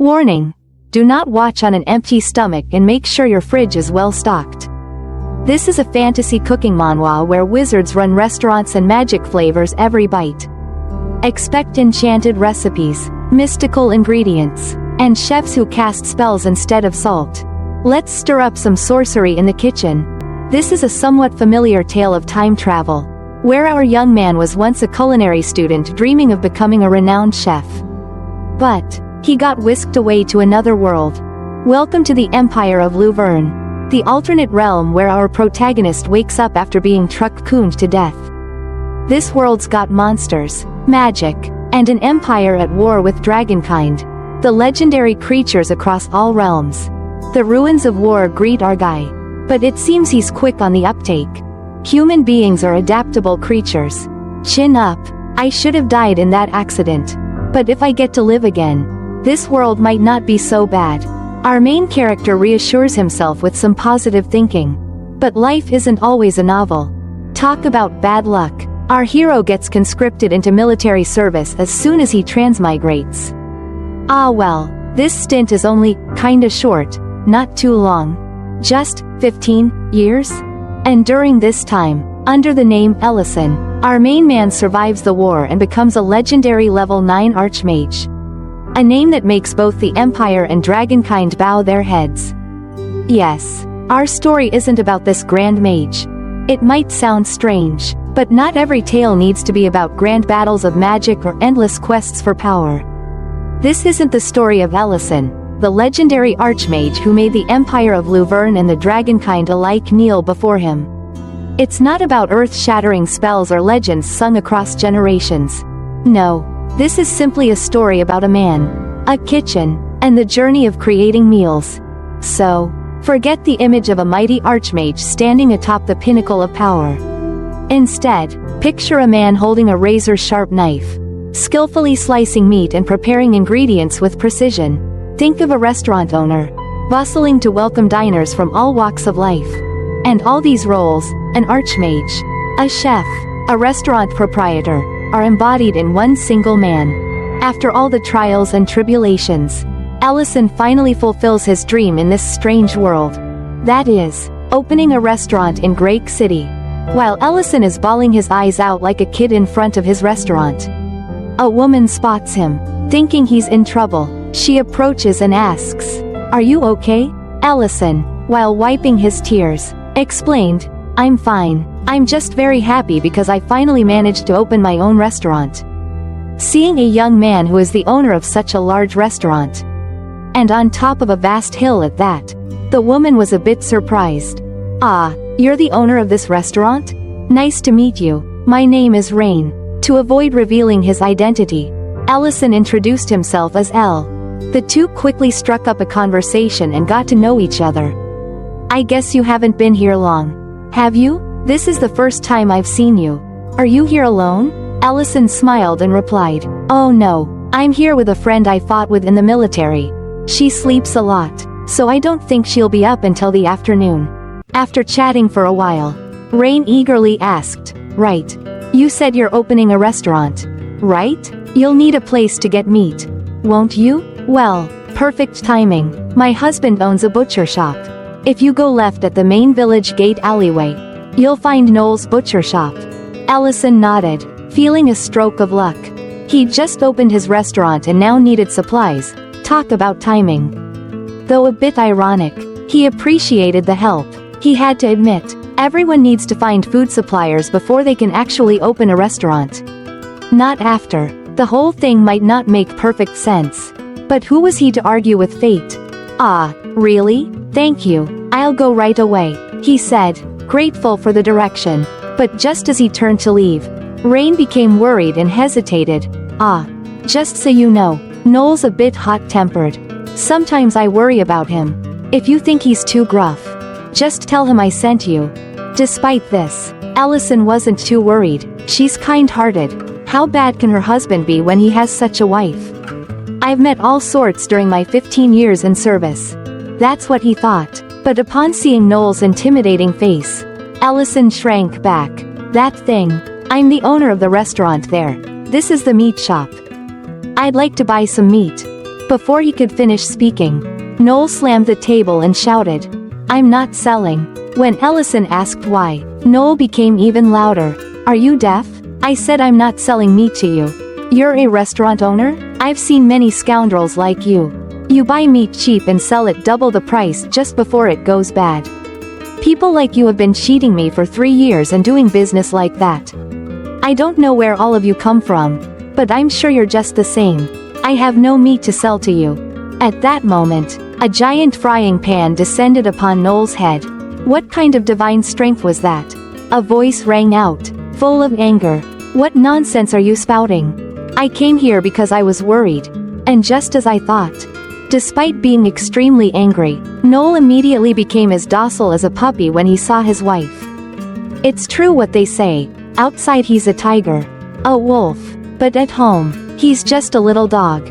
Warning! Do not watch on an empty stomach and make sure your fridge is well stocked. This is a fantasy cooking manhwa where wizards run restaurants and magic flavors every bite. Expect enchanted recipes, mystical ingredients, and chefs who cast spells instead of salt. Let's stir up some sorcery in the kitchen. This is a somewhat familiar tale of time travel, where our young man was once a culinary student dreaming of becoming a renowned chef. But he got whisked away to another world. Welcome to the Empire of Luverne, the alternate realm where our protagonist wakes up after being truck-cooned to death. This world's got monsters, magic, and an empire at war with dragonkind, the legendary creatures across all realms. The ruins of war greet our guy, but it seems he's quick on the uptake. Human beings are adaptable creatures. Chin up, I should have died in that accident. But if I get to live again, this world might not be so bad. Our main character reassures himself with some positive thinking. But life isn't always a novel. Talk about bad luck. Our hero gets conscripted into military service as soon as he transmigrates. Ah well, this stint is only kinda short, not too long. Just 15 years? And during this time, under the name Ellison, our main man survives the war and becomes a legendary level 9 Archmage. A name that makes both the Empire and dragonkind bow their heads. Yes, our story isn't about this grand mage. It might sound strange, but not every tale needs to be about grand battles of magic or endless quests for power. This isn't the story of Ellison, the legendary Archmage who made the Empire of Luverne and the dragonkind alike kneel before him. It's not about earth-shattering spells or legends sung across generations. No, this is simply a story about a man, a kitchen, and the journey of creating meals. So, forget the image of a mighty Archmage standing atop the pinnacle of power. Instead, picture a man holding a razor-sharp knife, skillfully slicing meat and preparing ingredients with precision. Think of a restaurant owner, bustling to welcome diners from all walks of life. And all these roles, an archmage, a chef, a restaurant proprietor, are embodied in one single man. After all the trials and tribulations, Ellison finally fulfills his dream in this strange world. That is, opening a restaurant in Grake City. While Ellison is bawling his eyes out like a kid in front of his restaurant, a woman spots him. Thinking he's in trouble, she approaches and asks, "Are you okay?" Ellison, while wiping his tears, explained, "I'm fine. I'm just very happy because I finally managed to open my own restaurant." Seeing a young man who is the owner of such a large restaurant, and on top of a vast hill at that, the woman was a bit surprised. "Ah, you're the owner of this restaurant? Nice to meet you. My name is Rain." To avoid revealing his identity, Ellison introduced himself as Elle. The two quickly struck up a conversation and got to know each other. "I guess you haven't been here long. Have you? This is the first time I've seen you. Are you here alone?" Ellison smiled and replied, "Oh no, I'm here with a friend I fought with in the military. She sleeps a lot, so I don't think she'll be up until the afternoon." After chatting for a while, Rain eagerly asked, "Right. You said you're opening a restaurant, right? You'll need a place to get meat, won't you?" "Well, perfect timing. My husband owns a butcher shop. If you go left at the main village gate alleyway, you'll find Noel's butcher shop." Ellison nodded, feeling a stroke of luck. He'd just opened his restaurant and now needed supplies. Talk about timing. Though a bit ironic, he appreciated the help. He had to admit, everyone needs to find food suppliers before they can actually open a restaurant. Not after. The whole thing might not make perfect sense. But who was he to argue with fate? "Ah, really? Thank you. I'll go right away," he said, grateful for the direction. But just as he turned to leave, Rain became worried and hesitated. "Ah, just so you know, Noel's a bit hot-tempered. Sometimes I worry about him. If you think he's too gruff, just tell him I sent you." Despite this, Ellison wasn't too worried. She's kind-hearted. How bad can her husband be when he has such a wife? "I've met all sorts during my 15 years in service." That's what he thought. But upon seeing Noel's intimidating face, Ellison shrank back. "That thing. I'm the owner of the restaurant there. This is the meat shop. I'd like to buy some meat." Before he could finish speaking, Noel slammed the table and shouted, "I'm not selling." When Ellison asked why, Noel became even louder. "Are you deaf? I said I'm not selling meat to you. You're a restaurant owner? I've seen many scoundrels like you. You buy meat cheap and sell it double the price just before it goes bad. People like you have been cheating me for 3 years and doing business like that. I don't know where all of you come from, but I'm sure you're just the same. I have no meat to sell to you." At that moment, a giant frying pan descended upon Noel's head. What kind of divine strength was that? A voice rang out, full of anger. "What nonsense are you spouting? I came here because I was worried. And just as I thought." Despite being extremely angry, Noel immediately became as docile as a puppy when he saw his wife. It's true what they say, outside he's a tiger, a wolf, but at home, he's just a little dog.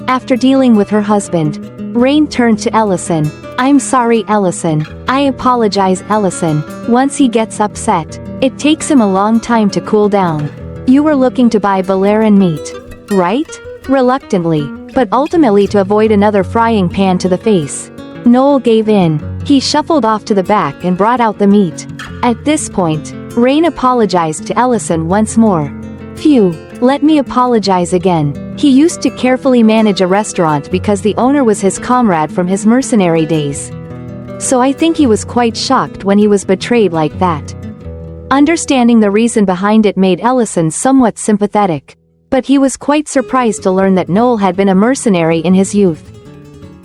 After dealing with her husband, Rain turned to Ellison. "I'm sorry, Ellison. I apologize, Ellison." Once he gets upset, it takes him a long time to cool down. "You were looking to buy Balearan meat, right?" Reluctantly, but ultimately to avoid another frying pan to the face, Noel gave in. He shuffled off to the back and brought out the meat. At this point, Rain apologized to Ellison once more. "Phew, let me apologize again. He used to carefully manage a restaurant because the owner was his comrade from his mercenary days. So I think he was quite shocked when he was betrayed like that." Understanding the reason behind it made Ellison somewhat sympathetic. But he was quite surprised to learn that Noel had been a mercenary in his youth.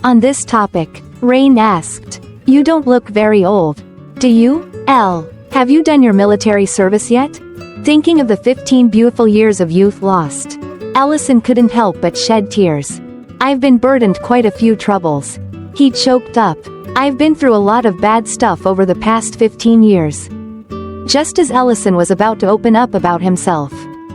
On this topic, Rain asked, "You don't look very old. Do you, Elle? Have you done your military service yet?" Thinking of the 15 beautiful years of youth lost, Ellison couldn't help but shed tears. "I've been burdened quite a few troubles." He choked up. "I've been through a lot of bad stuff over the past 15 years. Just as Ellison was about to open up about himself,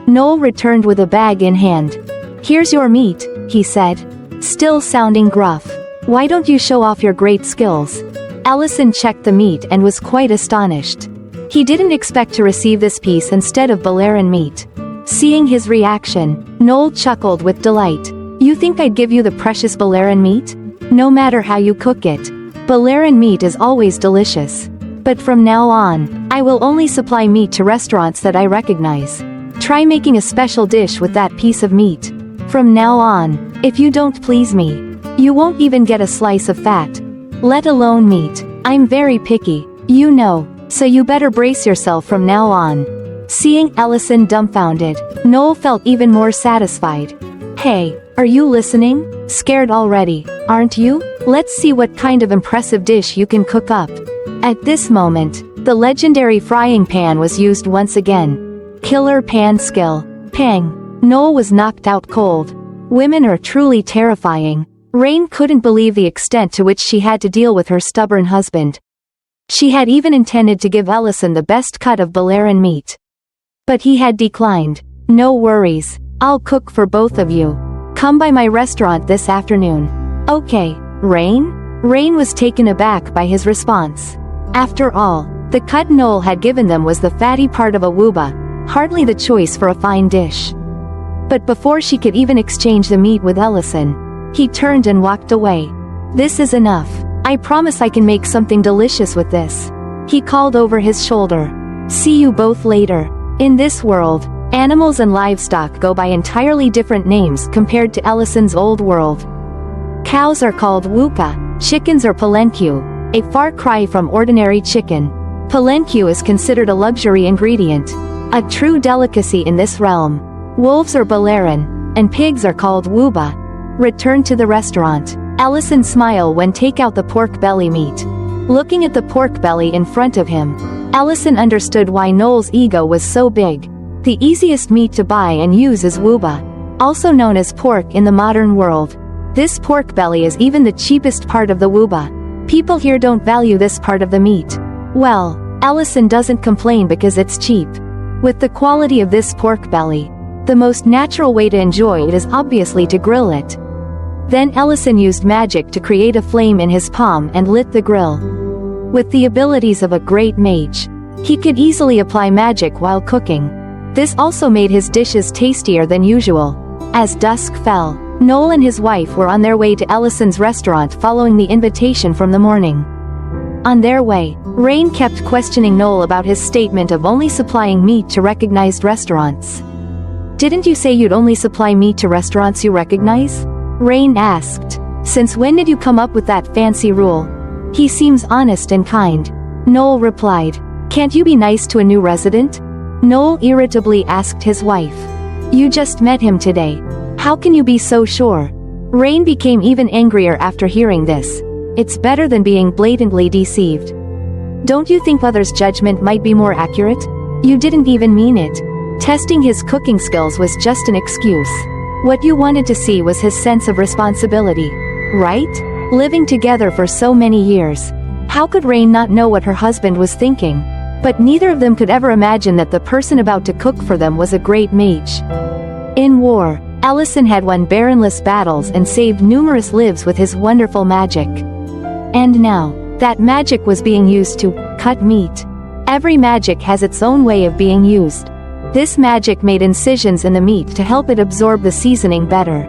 Noel returned with a bag in hand. "Here's your meat," he said, still sounding gruff. "Why don't you show off your great skills?" Ellison checked the meat and was quite astonished. He didn't expect to receive this piece instead of Balearan meat. Seeing his reaction, Noel chuckled with delight. "You think I'd give you the precious Balearan meat? No matter how you cook it, Balearan meat is always delicious. But from now on, I will only supply meat to restaurants that I recognize. Try making a special dish with that piece of meat. From now on, if you don't please me, you won't even get a slice of fat. Let alone meat. I'm very picky, you know, so you better brace yourself from now on." Seeing Ellison dumbfounded, Noel felt even more satisfied. "Hey, are you listening? Scared already, aren't you? Let's see what kind of impressive dish you can cook up." At this moment, the legendary frying pan was used once again. Killer pan skill. Pang. Noel was knocked out cold. Women are truly terrifying. Rain couldn't believe the extent to which she had to deal with her stubborn husband. She had even intended to give Ellison the best cut of Balearan meat. But he had declined. "No worries. I'll cook for both of you. Come by my restaurant this afternoon." "Okay, Rain?" Rain was taken aback by his response. After all, the cut Noel had given them was the fatty part of a wooba, hardly the choice for a fine dish. But before she could even exchange the meat with Ellison, he turned and walked away. "This is enough. I promise I can make something delicious with this," he called over his shoulder. "See you both later." In this world, animals and livestock go by entirely different names compared to Ellison's old world. Cows are called wuka, chickens are palenque, a far cry from ordinary chicken. Palenque is considered a luxury ingredient, a true delicacy in this realm. Wolves are Balearan, and pigs are called wuba. Return to the restaurant. Ellison smiled when take out the pork belly meat. Looking at the pork belly in front of him, Ellison understood why Noel's ego was so big. The easiest meat to buy and use is wuba, also known as pork in the modern world. This pork belly is even the cheapest part of the wuba. People here don't value this part of the meat. Well, Ellison doesn't complain because it's cheap. With the quality of this pork belly, the most natural way to enjoy it is obviously to grill it. Then Ellison used magic to create a flame in his palm and lit the grill. With the abilities of a great mage, he could easily apply magic while cooking. This also made his dishes tastier than usual. As dusk fell, Noel and his wife were on their way to Ellison's restaurant following the invitation from the morning. On their way, Rain kept questioning Noel about his statement of only supplying meat to recognized restaurants. "Didn't you say you'd only supply meat to restaurants you recognize?" Rain asked. "Since when did you come up with that fancy rule? He seems honest and kind." Noel replied. "Can't you be nice to a new resident?" Noel irritably asked his wife. "You just met him today. How can you be so sure?" Rain became even angrier after hearing this. "It's better than being blatantly deceived. Don't you think others' judgment might be more accurate? You didn't even mean it. Testing his cooking skills was just an excuse. What you wanted to see was his sense of responsibility. Right? Living together for so many years. How could Rain not know what her husband was thinking? But neither of them could ever imagine that the person about to cook for them was a great mage. In war, Ellison had won Baronless battles and saved numerous lives with his wonderful magic. And now, that magic was being used to cut meat. Every magic has its own way of being used. This magic made incisions in the meat to help it absorb the seasoning better.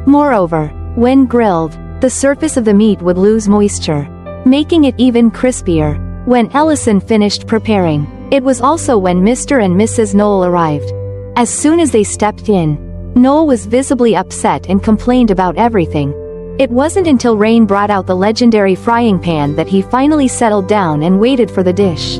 Moreover, when grilled, the surface of the meat would lose moisture, making it even crispier. When Ellison finished preparing, it was also when Mr. and Mrs. Noel arrived. As soon as they stepped in, Noel was visibly upset and complained about everything. It wasn't until Rain brought out the legendary frying pan that he finally settled down and waited for the dish.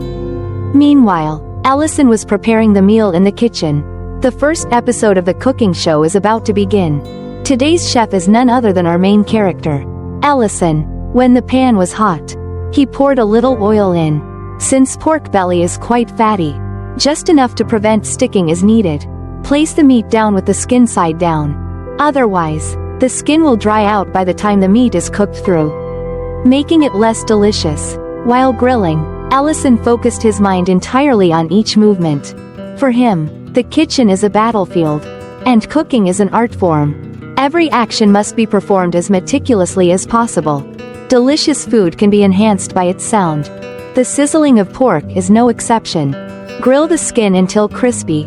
Meanwhile, Ellison was preparing the meal in the kitchen. The first episode of the cooking show is about to begin. Today's chef is none other than our main character, Ellison. When the pan was hot, he poured a little oil in. Since pork belly is quite fatty, just enough to prevent sticking is needed. Place the meat down with the skin side down. Otherwise, the skin will dry out by the time the meat is cooked through, making it less delicious. While grilling, Ellison focused his mind entirely on each movement. For him, the kitchen is a battlefield, and cooking is an art form. Every action must be performed as meticulously as possible. Delicious food can be enhanced by its sound. The sizzling of pork is no exception. Grill the skin until crispy.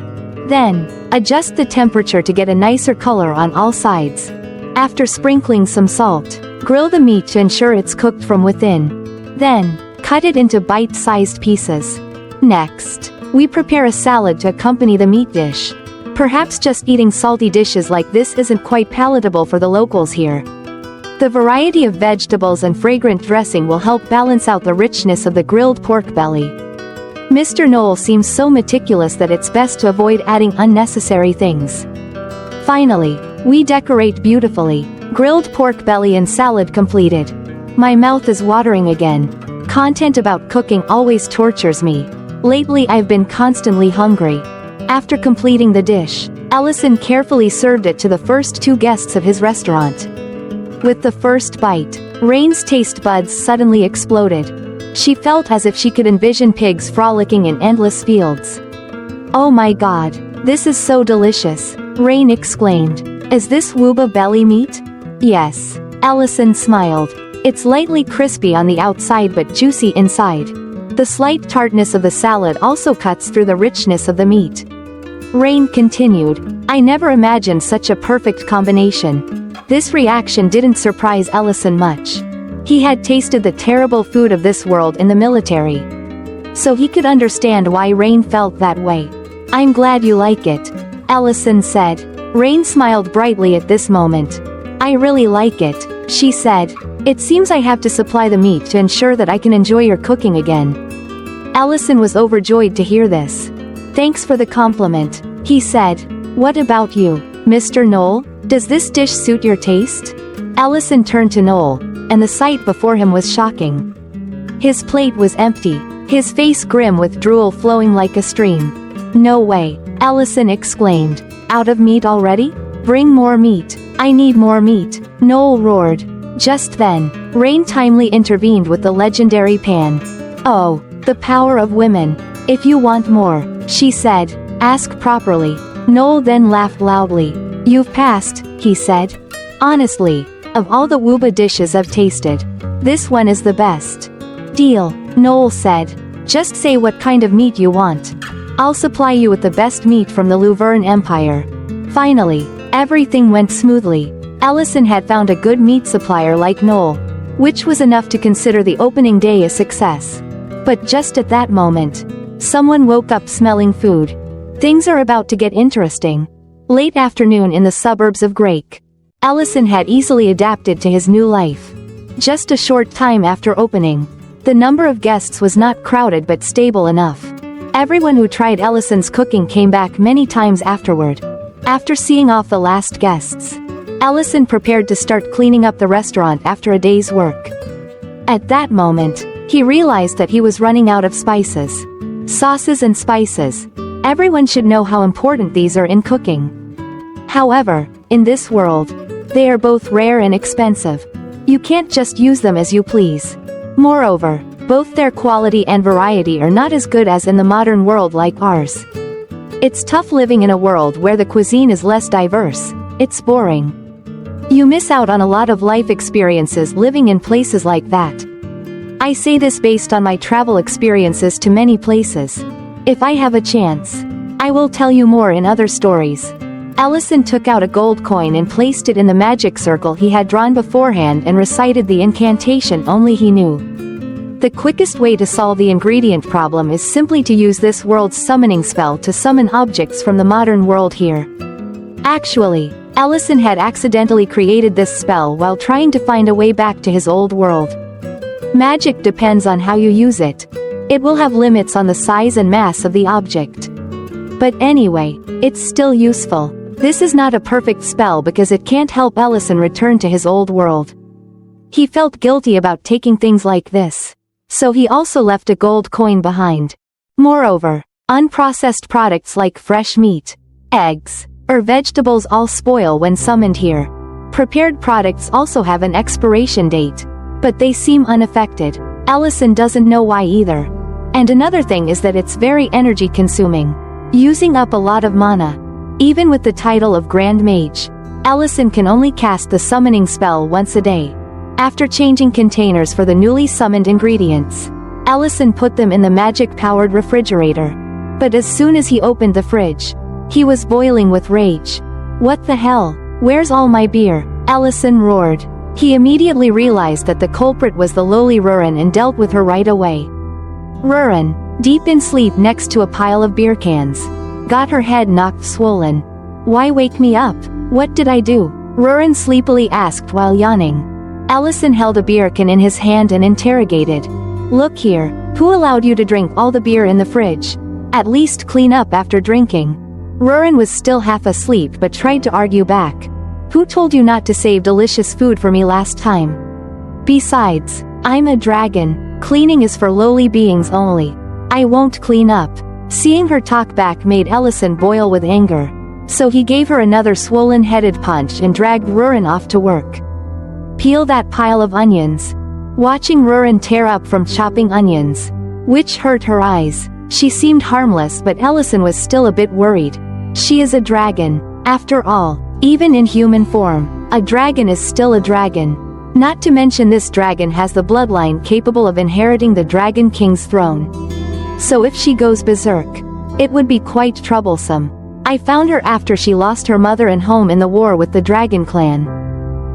Then, adjust the temperature to get a nicer color on all sides. After sprinkling some salt, grill the meat to ensure it's cooked from within. Then, cut it into bite-sized pieces. Next, we prepare a salad to accompany the meat dish. Perhaps just eating salty dishes like this isn't quite palatable for the locals here. The variety of vegetables and fragrant dressing will help balance out the richness of the grilled pork belly. Mr. Noel seems so meticulous that it's best to avoid adding unnecessary things. Finally, we decorate beautifully. Grilled pork belly and salad completed. My mouth is watering again. Content about cooking always tortures me. Lately I've been constantly hungry. After completing the dish, Ellison carefully served it to the first two guests of his restaurant. With the first bite, Rain's taste buds suddenly exploded. She felt as if she could envision pigs frolicking in endless fields. "Oh my god, this is so delicious," Rain exclaimed. "Is this wooba belly meat?" "Yes," Ellison smiled. "It's lightly crispy on the outside but juicy inside. The slight tartness of the salad also cuts through the richness of the meat." Rain continued, "I never imagined such a perfect combination." This reaction didn't surprise Ellison much. He had tasted the terrible food of this world in the military, so he could understand why Rain felt that way. "I'm glad you like it," Ellison said. Rain smiled brightly at this moment. "I really like it," she said. "It seems I have to supply the meat to ensure that I can enjoy your cooking again." Ellison was overjoyed to hear this. "Thanks for the compliment," he said. "What about you, Mr. Noel? Does this dish suit your taste?" Ellison turned to Noel, and the sight before him was shocking. His plate was empty, his face grim with drool flowing like a stream. "No way," Ellison exclaimed. "Out of meat already? Bring more meat. I need more meat," Noel roared. Just then, Rain timely intervened with the legendary pan. "Oh, the power of women. If you want more," she said, "ask properly." Noel then laughed loudly. "You've passed," he said. "Honestly, of all the wooba dishes I've tasted, this one is the best." "Deal," Noel said. "Just say what kind of meat you want. I'll supply you with the best meat from the Luverne Empire." Finally, everything went smoothly. Ellison had found a good meat supplier like Noel, which was enough to consider the opening day a success. But just at that moment, someone woke up smelling food. Things are about to get interesting. Late afternoon in the suburbs of Grake. Ellison had easily adapted to his new life. Just a short time after opening, the number of guests was not crowded but stable enough. Everyone who tried Ellison's cooking came back many times afterward. After seeing off the last guests, Ellison prepared to start cleaning up the restaurant after a day's work. At that moment, he realized that he was running out of spices. Sauces and spices. Everyone should know how important these are in cooking. However, in this world, they are both rare and expensive. You can't just use them as you please. Moreover, both their quality and variety are not as good as in the modern world like ours. It's tough living in a world where the cuisine is less diverse. It's boring. You miss out on a lot of life experiences living in places like that. I say this based on my travel experiences to many places. If I have a chance, I will tell you more in other stories. Ellison took out a gold coin and placed it in the magic circle he had drawn beforehand and recited the incantation only he knew. The quickest way to solve the ingredient problem is simply to use this world's summoning spell to summon objects from the modern world here. Actually, Ellison had accidentally created this spell while trying to find a way back to his old world. Magic depends on how you use it. It will have limits on the size and mass of the object. But anyway, it's still useful. This is not a perfect spell because it can't help Ellison return to his old world. He felt guilty about taking things like this, so he also left a gold coin behind. Moreover, unprocessed products like fresh meat, eggs, or vegetables all spoil when summoned here. Prepared products also have an expiration date, but they seem unaffected. Ellison doesn't know why either. And another thing is that it's very energy consuming, using up a lot of mana. Even with the title of Grand Mage, Ellison can only cast the summoning spell once a day. After changing containers for the newly summoned ingredients, Ellison put them in the magic-powered refrigerator. But as soon as he opened the fridge, he was boiling with rage. What the hell? Where's all my beer? Ellison roared. He immediately realized that the culprit was the lowly Rurin and dealt with her right away. Rurin, deep in sleep next to a pile of beer cans, got her head knocked swollen. Why wake me up? What did I do? Rurin sleepily asked while yawning. Ellison held a beer can in his hand and interrogated. Look here, who allowed you to drink all the beer in the fridge? At least clean up after drinking. Rurin was still half asleep but tried to argue back. Who told you not to save delicious food for me last time? Besides, I'm a dragon. Cleaning is for lowly beings only. I won't clean up. Seeing her talk back made Ellison boil with anger. So he gave her another swollen-headed punch and dragged Rurin off to work. Peel that pile of onions. Watching Rurin tear up from chopping onions, which hurt her eyes, she seemed harmless but Ellison was still a bit worried. She is a dragon. After all, even in human form, a dragon is still a dragon. Not to mention this dragon has the bloodline capable of inheriting the Dragon King's throne. So if she goes berserk, it would be quite troublesome. I found her after she lost her mother and home in the war with the Dragon Clan.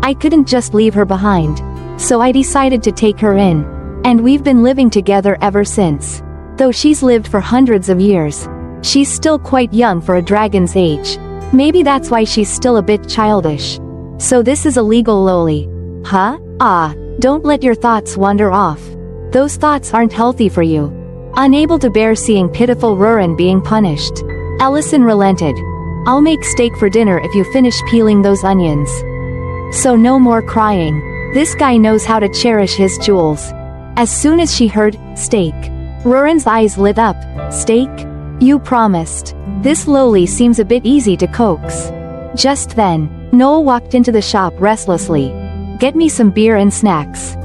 I couldn't just leave her behind, so I decided to take her in. And we've been living together ever since. Though she's lived for hundreds of years, she's still quite young for a dragon's age. Maybe that's why she's still a bit childish. So this is a legal lowly. Huh? Ah, don't let your thoughts wander off. Those thoughts aren't healthy for you. Unable to bear seeing pitiful Rurin being punished, Ellison relented. I'll make steak for dinner if you finish peeling those onions. So no more crying. This guy knows how to cherish his jewels. As soon as she heard, steak, Rurin's eyes lit up. Steak? You promised. This lowly seems a bit easy to coax. Just then, Noel walked into the shop restlessly. Get me some beer and snacks.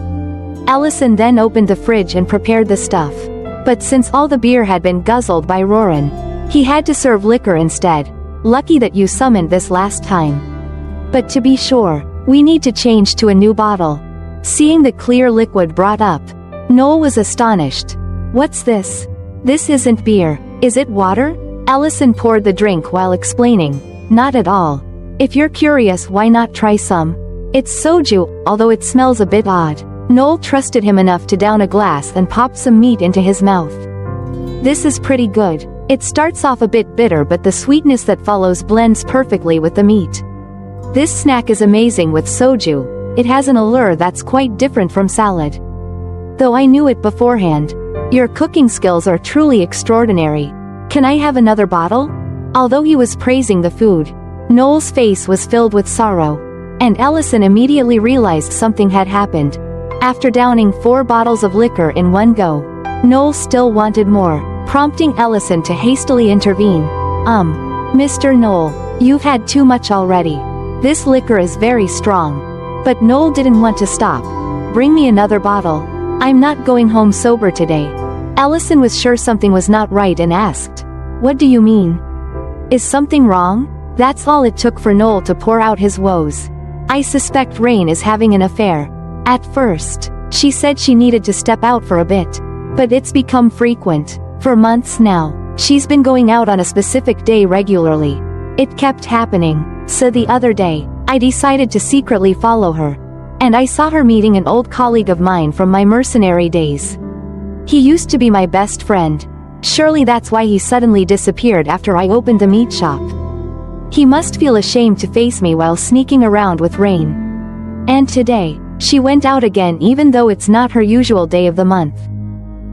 Ellison then opened the fridge and prepared the stuff. But since all the beer had been guzzled by Rurin, he had to serve liquor instead. Lucky that you summoned this last time. But to be sure, we need to change to a new bottle. Seeing the clear liquid brought up, Noel was astonished. What's this? This isn't beer, is it water? Ellison poured the drink while explaining. Not at all. If you're curious, why not try some? It's soju, although it smells a bit odd. Noel trusted him enough to down a glass and pop some meat into his mouth. This is pretty good. It starts off a bit bitter, but the sweetness that follows blends perfectly with the meat. This snack is amazing with soju. It has an allure that's quite different from salad. Though I knew it beforehand. Your cooking skills are truly extraordinary. Can I have another bottle? Although he was praising the food, Noel's face was filled with sorrow. And Ellison immediately realized something had happened. After downing 4 bottles of liquor in one go, Noel still wanted more, prompting Ellison to hastily intervene. Mr. Noel, you've had too much already. This liquor is very strong. But Noel didn't want to stop. Bring me another bottle. I'm not going home sober today. Ellison was sure something was not right and asked, "What do you mean? Is something wrong?" That's all it took for Noel to pour out his woes. "I suspect Rain is having an affair. At first, she said she needed to step out for a bit. But it's become frequent. For months now, she's been going out on a specific day regularly. It kept happening, so the other day, I decided to secretly follow her. And I saw her meeting an old colleague of mine from my mercenary days. He used to be my best friend. Surely that's why he suddenly disappeared after I opened the meat shop. He must feel ashamed to face me while sneaking around with Rain. And today, she went out again even though it's not her usual day of the month.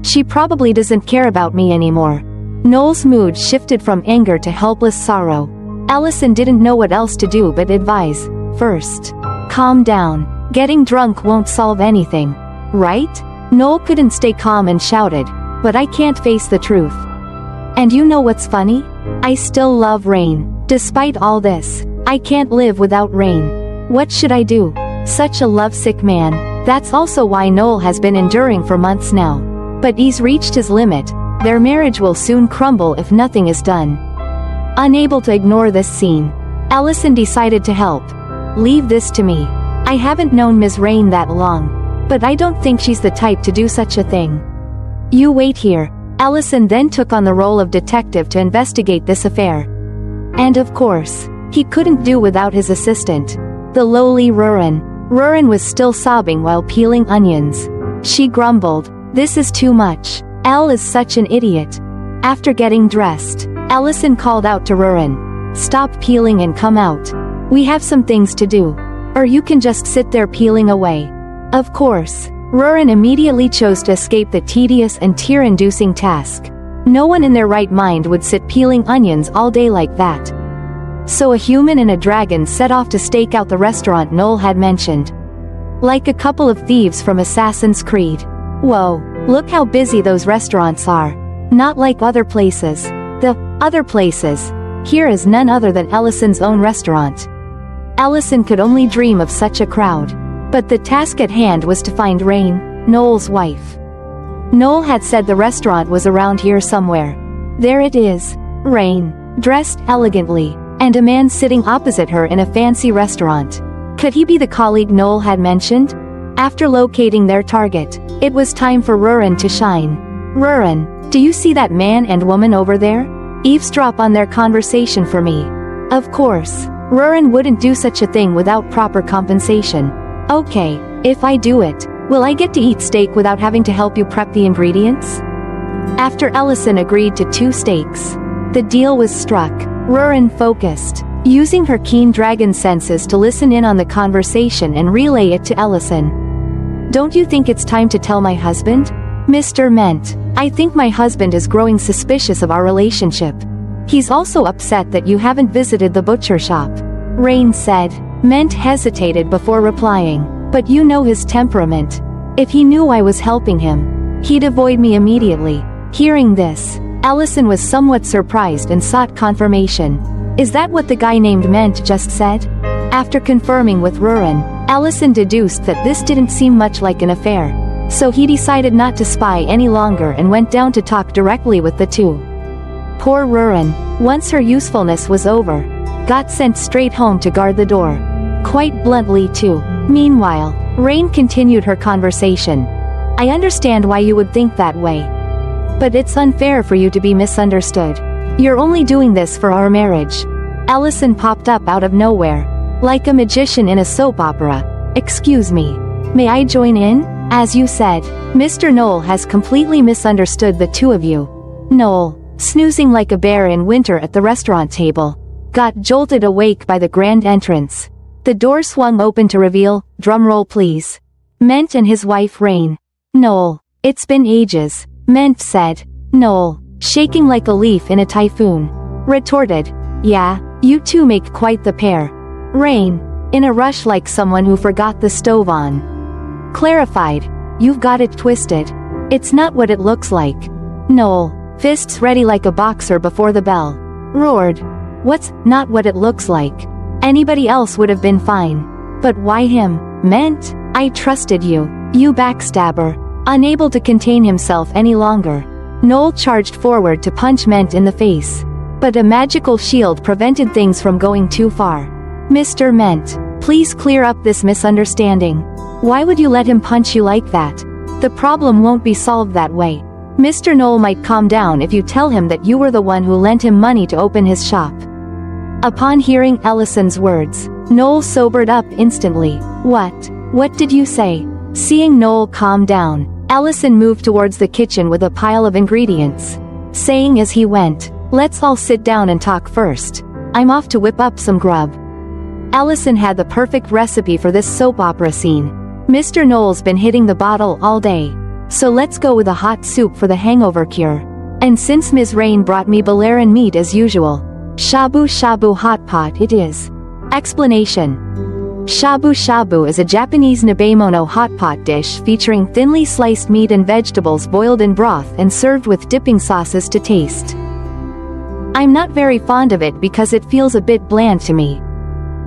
She probably doesn't care about me anymore." Noel's mood shifted from anger to helpless sorrow. Ellison didn't know what else to do but advise, "First, calm down. Getting drunk won't solve anything. Right?" Noel couldn't stay calm and shouted, "But I can't face the truth. And you know what's funny? I still love Rain. Despite all this, I can't live without Rain. What should I do? Such a lovesick man." That's also why Noel has been enduring for months now. But he's reached his limit. Their marriage will soon crumble if nothing is done. Unable to ignore this scene, Ellison decided to help. "Leave this to me. I haven't known Ms. Rain that long. But I don't think she's the type to do such a thing. You wait here." Ellison then took on the role of detective to investigate this affair. And of course, he couldn't do without his assistant, the lowly Rurin. Rurin was still sobbing while peeling onions. She grumbled, "This is too much. Elle is such an idiot." After getting dressed, Ellison called out to Rurin, "Stop peeling and come out. We have some things to do. Or you can just sit there peeling away." Of course, Rurin immediately chose to escape the tedious and tear-inducing task. No one in their right mind would sit peeling onions all day like that. So a human and a dragon set off to stake out the restaurant Noel had mentioned. Like a couple of thieves from Assassin's Creed. Whoa, look how busy those restaurants are. Not like other places. The other places. Here is none other than Ellison's own restaurant. Ellison could only dream of such a crowd. But the task at hand was to find Rain, Noel's wife. Noel had said the restaurant was around here somewhere. There it is. Rain, dressed elegantly, and a man sitting opposite her in a fancy restaurant. Could he be the colleague Noel had mentioned? After locating their target, it was time for Rurin to shine. "Rurin, do you see that man and woman over there? Eavesdrop on their conversation for me." Of course, Rurin wouldn't do such a thing without proper compensation. "Okay, if I do it, will I get to eat steak without having to help you prep the ingredients?" After Ellison agreed to 2 steaks, the deal was struck. Rurin focused, using her keen dragon senses to listen in on the conversation and relay it to Ellison. "Don't you think it's time to tell my husband? Mr. Ment, I think my husband is growing suspicious of our relationship. He's also upset that you haven't visited the butcher shop," Rain said. Ment hesitated before replying, "But you know his temperament. If he knew I was helping him, he'd avoid me immediately." Hearing this, Ellison was somewhat surprised and sought confirmation. "Is that what the guy named Ment just said?" After confirming with Rurin, Ellison deduced that this didn't seem much like an affair. So he decided not to spy any longer and went down to talk directly with the two. Poor Rurin, once her usefulness was over, got sent straight home to guard the door. Quite bluntly too. Meanwhile, Rain continued her conversation. "I understand why you would think that way. But it's unfair for you to be misunderstood. You're only doing this for our marriage. Ellison popped up out of nowhere. Like a magician in a soap opera. Excuse me. May I join in? As you said, Mr. Knoll has completely misunderstood the two of you. Knoll, snoozing like a bear in winter at the restaurant table, got jolted awake by the grand entrance. The door swung open to reveal, drumroll please, Ment and his wife Rain. Knoll, it's been ages, Ment said. Knoll, shaking like a leaf in a typhoon, retorted, yeah, you two make quite the pair. Rain, in a rush like someone who forgot the stove on, clarified, you've got it twisted. It's not what it looks like. Knoll, fists ready like a boxer before the bell, roared, what's not what it looks like? Anybody else would have been fine. But why him? Ment? I trusted you, you backstabber. Unable to contain himself any longer, Knoll charged forward to punch Ment in the face. But a magical shield prevented things from going too far. Mr. Ment, please clear up this misunderstanding. Why would you let him punch you like that? The problem won't be solved that way. Mr. Knoll might calm down if you tell him that you were the one who lent him money to open his shop. Upon hearing Ellison's words, Knoll sobered up instantly. What did you say? Seeing Knoll calm down, Ellison moved towards the kitchen with a pile of ingredients, saying as he went, let's all sit down and talk first. I'm off to whip up some grub. Ellison had the perfect recipe for this soap opera scene. Mr. Knoll's been hitting the bottle all day, so let's go with a hot soup for the hangover cure. And since Ms. Rain brought me Balearan meat as usual, shabu shabu hot pot it is. Explanation. Shabu shabu is a Japanese nabemono hot pot dish featuring thinly sliced meat and vegetables boiled in broth and served with dipping sauces to taste. I'm not very fond of it because it feels a bit bland to me.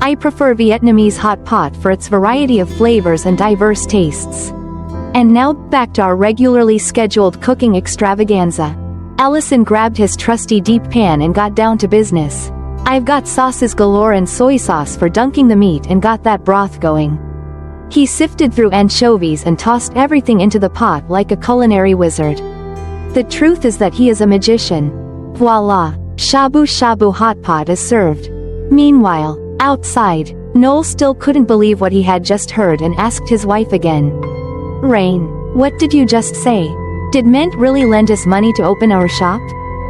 I prefer Vietnamese hot pot for its variety of flavors and diverse tastes. And now, back to our regularly scheduled cooking extravaganza. Ellison grabbed his trusty deep pan and got down to business. I've got sauces galore and soy sauce for dunking the meat and got that broth going. He sifted through anchovies and tossed everything into the pot like a culinary wizard. The truth is that he is a magician. Voila! Shabu shabu hot pot is served. Meanwhile, outside, Knoll still couldn't believe what he had just heard and asked his wife again. Rain, what did you just say? Did Ment really lend us money to open our shop?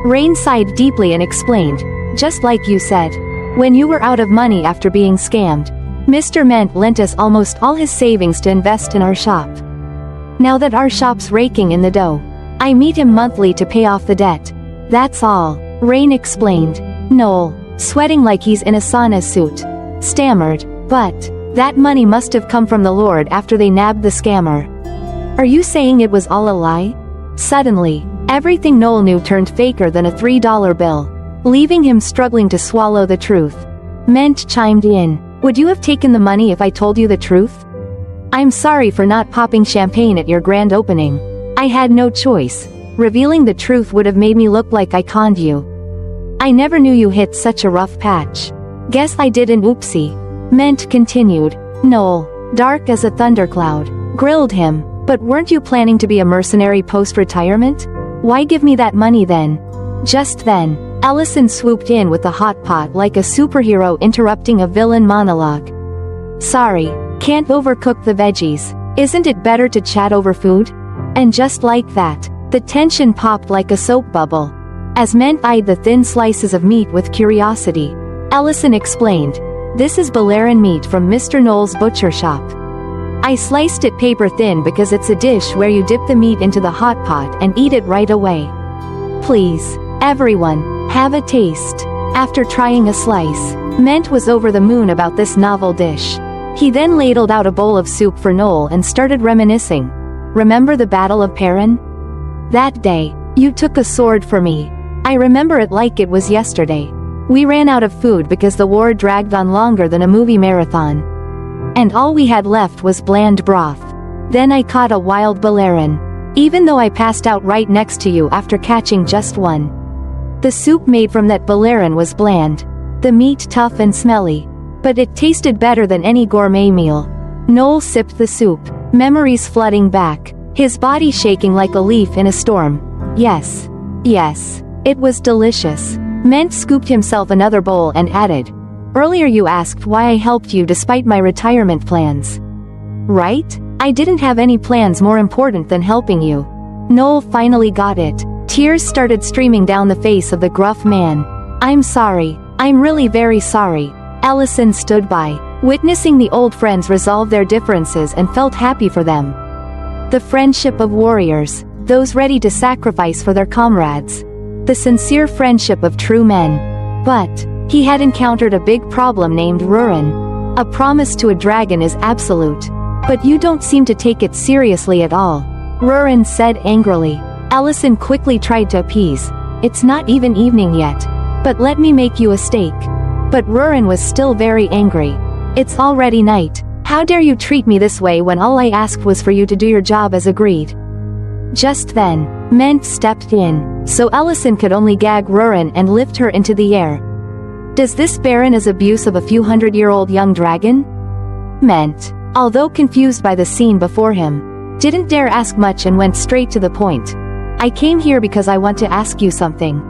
Rain sighed deeply and explained, just like you said. When you were out of money after being scammed, Mr. Ment lent us almost all his savings to invest in our shop. Now that our shop's raking in the dough, I meet him monthly to pay off the debt. That's all, Rain explained. Knoll, sweating like he's in a sauna suit, stammered, but that money must have come from the Lord after they nabbed the scammer. Are you saying it was all a lie? Suddenly, everything Knoll knew turned faker than a $3 bill, leaving him struggling to swallow the truth. Ment chimed in, would you have taken the money if I told you the truth? I'm sorry for not popping champagne at your grand opening. I had no choice. Revealing the truth would have made me look like I conned you. I never knew you hit such a rough patch. Guess I did an oopsie. Ment continued. Knoll, dark as a thundercloud, grilled him, but weren't you planning to be a mercenary post-retirement? Why give me that money then? Just then, Ellison swooped in with the hot pot like a superhero interrupting a villain monologue. Sorry, can't overcook the veggies. Isn't it better to chat over food? And just like that, the tension popped like a soap bubble. As Ment eyed the thin slices of meat with curiosity, Ellison explained, this is Balearan meat from Mr. Knoll's butcher shop. I sliced it paper thin because it's a dish where you dip the meat into the hot pot and eat it right away. Please, everyone, have a taste. After trying a slice, Ment was over the moon about this novel dish. He then ladled out a bowl of soup for Knoll and started reminiscing. Remember the Battle of Perrin? That day, you took a sword for me. I remember it like it was yesterday. We ran out of food because the war dragged on longer than a movie marathon. And all we had left was bland broth. Then I caught a wild Balearan. Even though I passed out right next to you after catching just one. The soup made from that Balearan was bland. The meat tough and smelly. But it tasted better than any gourmet meal. Knoll sipped the soup, memories flooding back, his body shaking like a leaf in a storm. Yes. It was delicious. Ment scooped himself another bowl and added, "Earlier you asked why I helped you despite my retirement plans. Right? I didn't have any plans more important than helping you." Noel finally got it. Tears started streaming down the face of the gruff man. "I'm sorry. I'm really very sorry." Allison stood by, witnessing the old friends resolve their differences and felt happy for them. The friendship of warriors, those ready to sacrifice for their comrades. The sincere friendship of true men. But he had encountered a big problem named Rurin. A promise to a dragon is absolute. But you don't seem to take it seriously at all, Rurin said angrily. Allison quickly tried to appease. "It's not even evening yet. But let me make you a steak." But Rurin was still very angry. "It's already night. How dare you treat me this way when all I asked was for you to do your job as agreed?" Just then, Ment stepped in, so Allison could only gag Rurin and lift her into the air. "Does this Baron is abuse of a few hundred-year-old young dragon?" Ment, although confused by the scene before him, didn't dare ask much and went straight to the point. "I came here because I want to ask you something.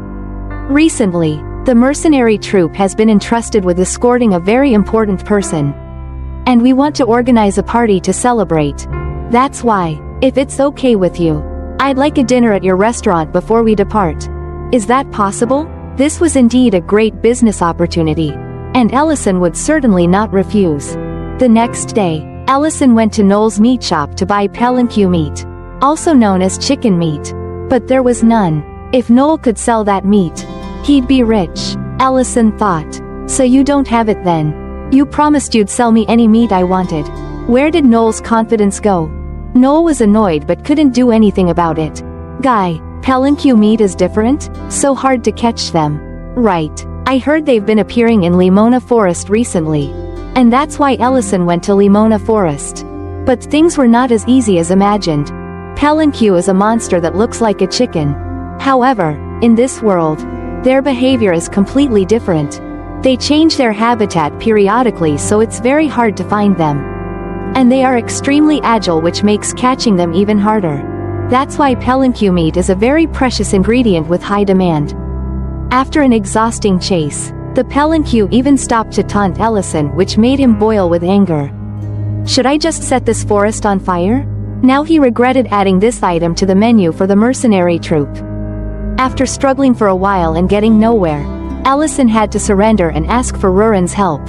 Recently, the mercenary troop has been entrusted with escorting a very important person. And we want to organize a party to celebrate. That's why, if it's okay with you, I'd like a dinner at your restaurant before we depart. Is that possible?" This was indeed a great business opportunity, and Allison would certainly not refuse. The next day, Allison went to Noel's meat shop to buy palanque meat, also known as chicken meat. But there was none. If Noel could sell that meat, he'd be rich, Allison thought. "So you don't have it then? You promised you'd sell me any meat I wanted." Where did Noel's confidence go? Noel was annoyed but couldn't do anything about it. "Guy, palanque meat is different? So hard to catch them." "Right. I heard they've been appearing in Limona Forest recently. And that's why Allison went to Limona Forest. But things were not as easy as imagined. Palanque is a monster that looks like a chicken. However, in this world, their behavior is completely different. They change their habitat periodically, so it's very hard to find them. And they are extremely agile, which makes catching them even harder. That's why palanque meat is a very precious ingredient with high demand." After an exhausting chase, the palanque even stopped to taunt Allison, which made him boil with anger. "Should I just set this forest on fire?" Now he regretted adding this item to the menu for the mercenary troop. After struggling for a while and getting nowhere, Allison had to surrender and ask for Rurin's help.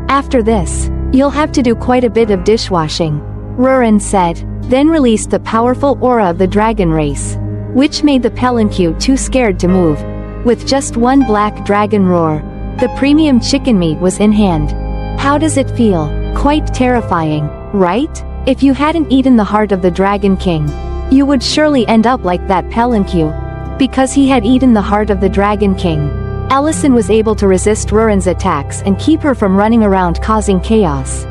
"After this, you'll have to do quite a bit of dishwashing," Rurin said, then released the powerful aura of the dragon race, which made the palanque too scared to move. With just one black dragon roar, the premium chicken meat was in hand. How does it feel? Quite terrifying, right? If you hadn't eaten the heart of the Dragon King, you would surely end up like that palanque. Because he had eaten the heart of the Dragon King, Allison was able to resist Rurin's attacks and keep her from running around causing chaos.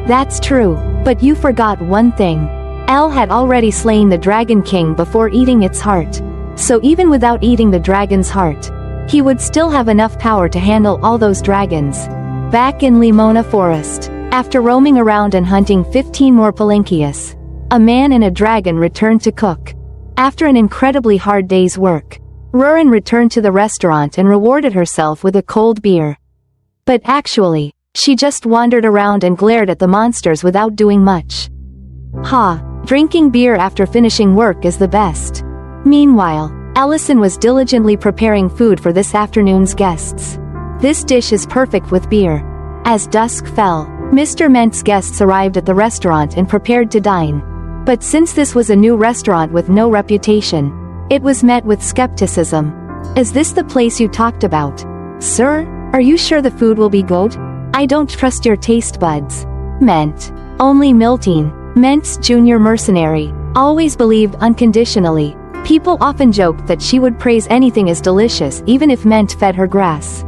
That's true, but you forgot one thing. Elle had already slain the Dragon King before eating its heart. So even without eating the dragon's heart, he would still have enough power to handle all those dragons. Back in Limona Forest, after roaming around and hunting 15 more palanques, a man and a dragon returned to cook. After an incredibly hard day's work, Rurin returned to the restaurant and rewarded herself with a cold beer. But actually, she just wandered around and glared at the monsters without doing much. Drinking beer after finishing work is the best. Meanwhile, Allison was diligently preparing food for this afternoon's guests. This dish is perfect with beer. As dusk fell, Mr. Ment's guests arrived at the restaurant and prepared to dine. But since this was a new restaurant with no reputation, it was met with skepticism. "Is this the place you talked about? Sir, are you sure the food will be good? I don't trust your taste buds." Ment. Only Miltine, Ment's junior mercenary, always believed unconditionally. People often joked that she would praise anything as delicious even if Ment fed her grass.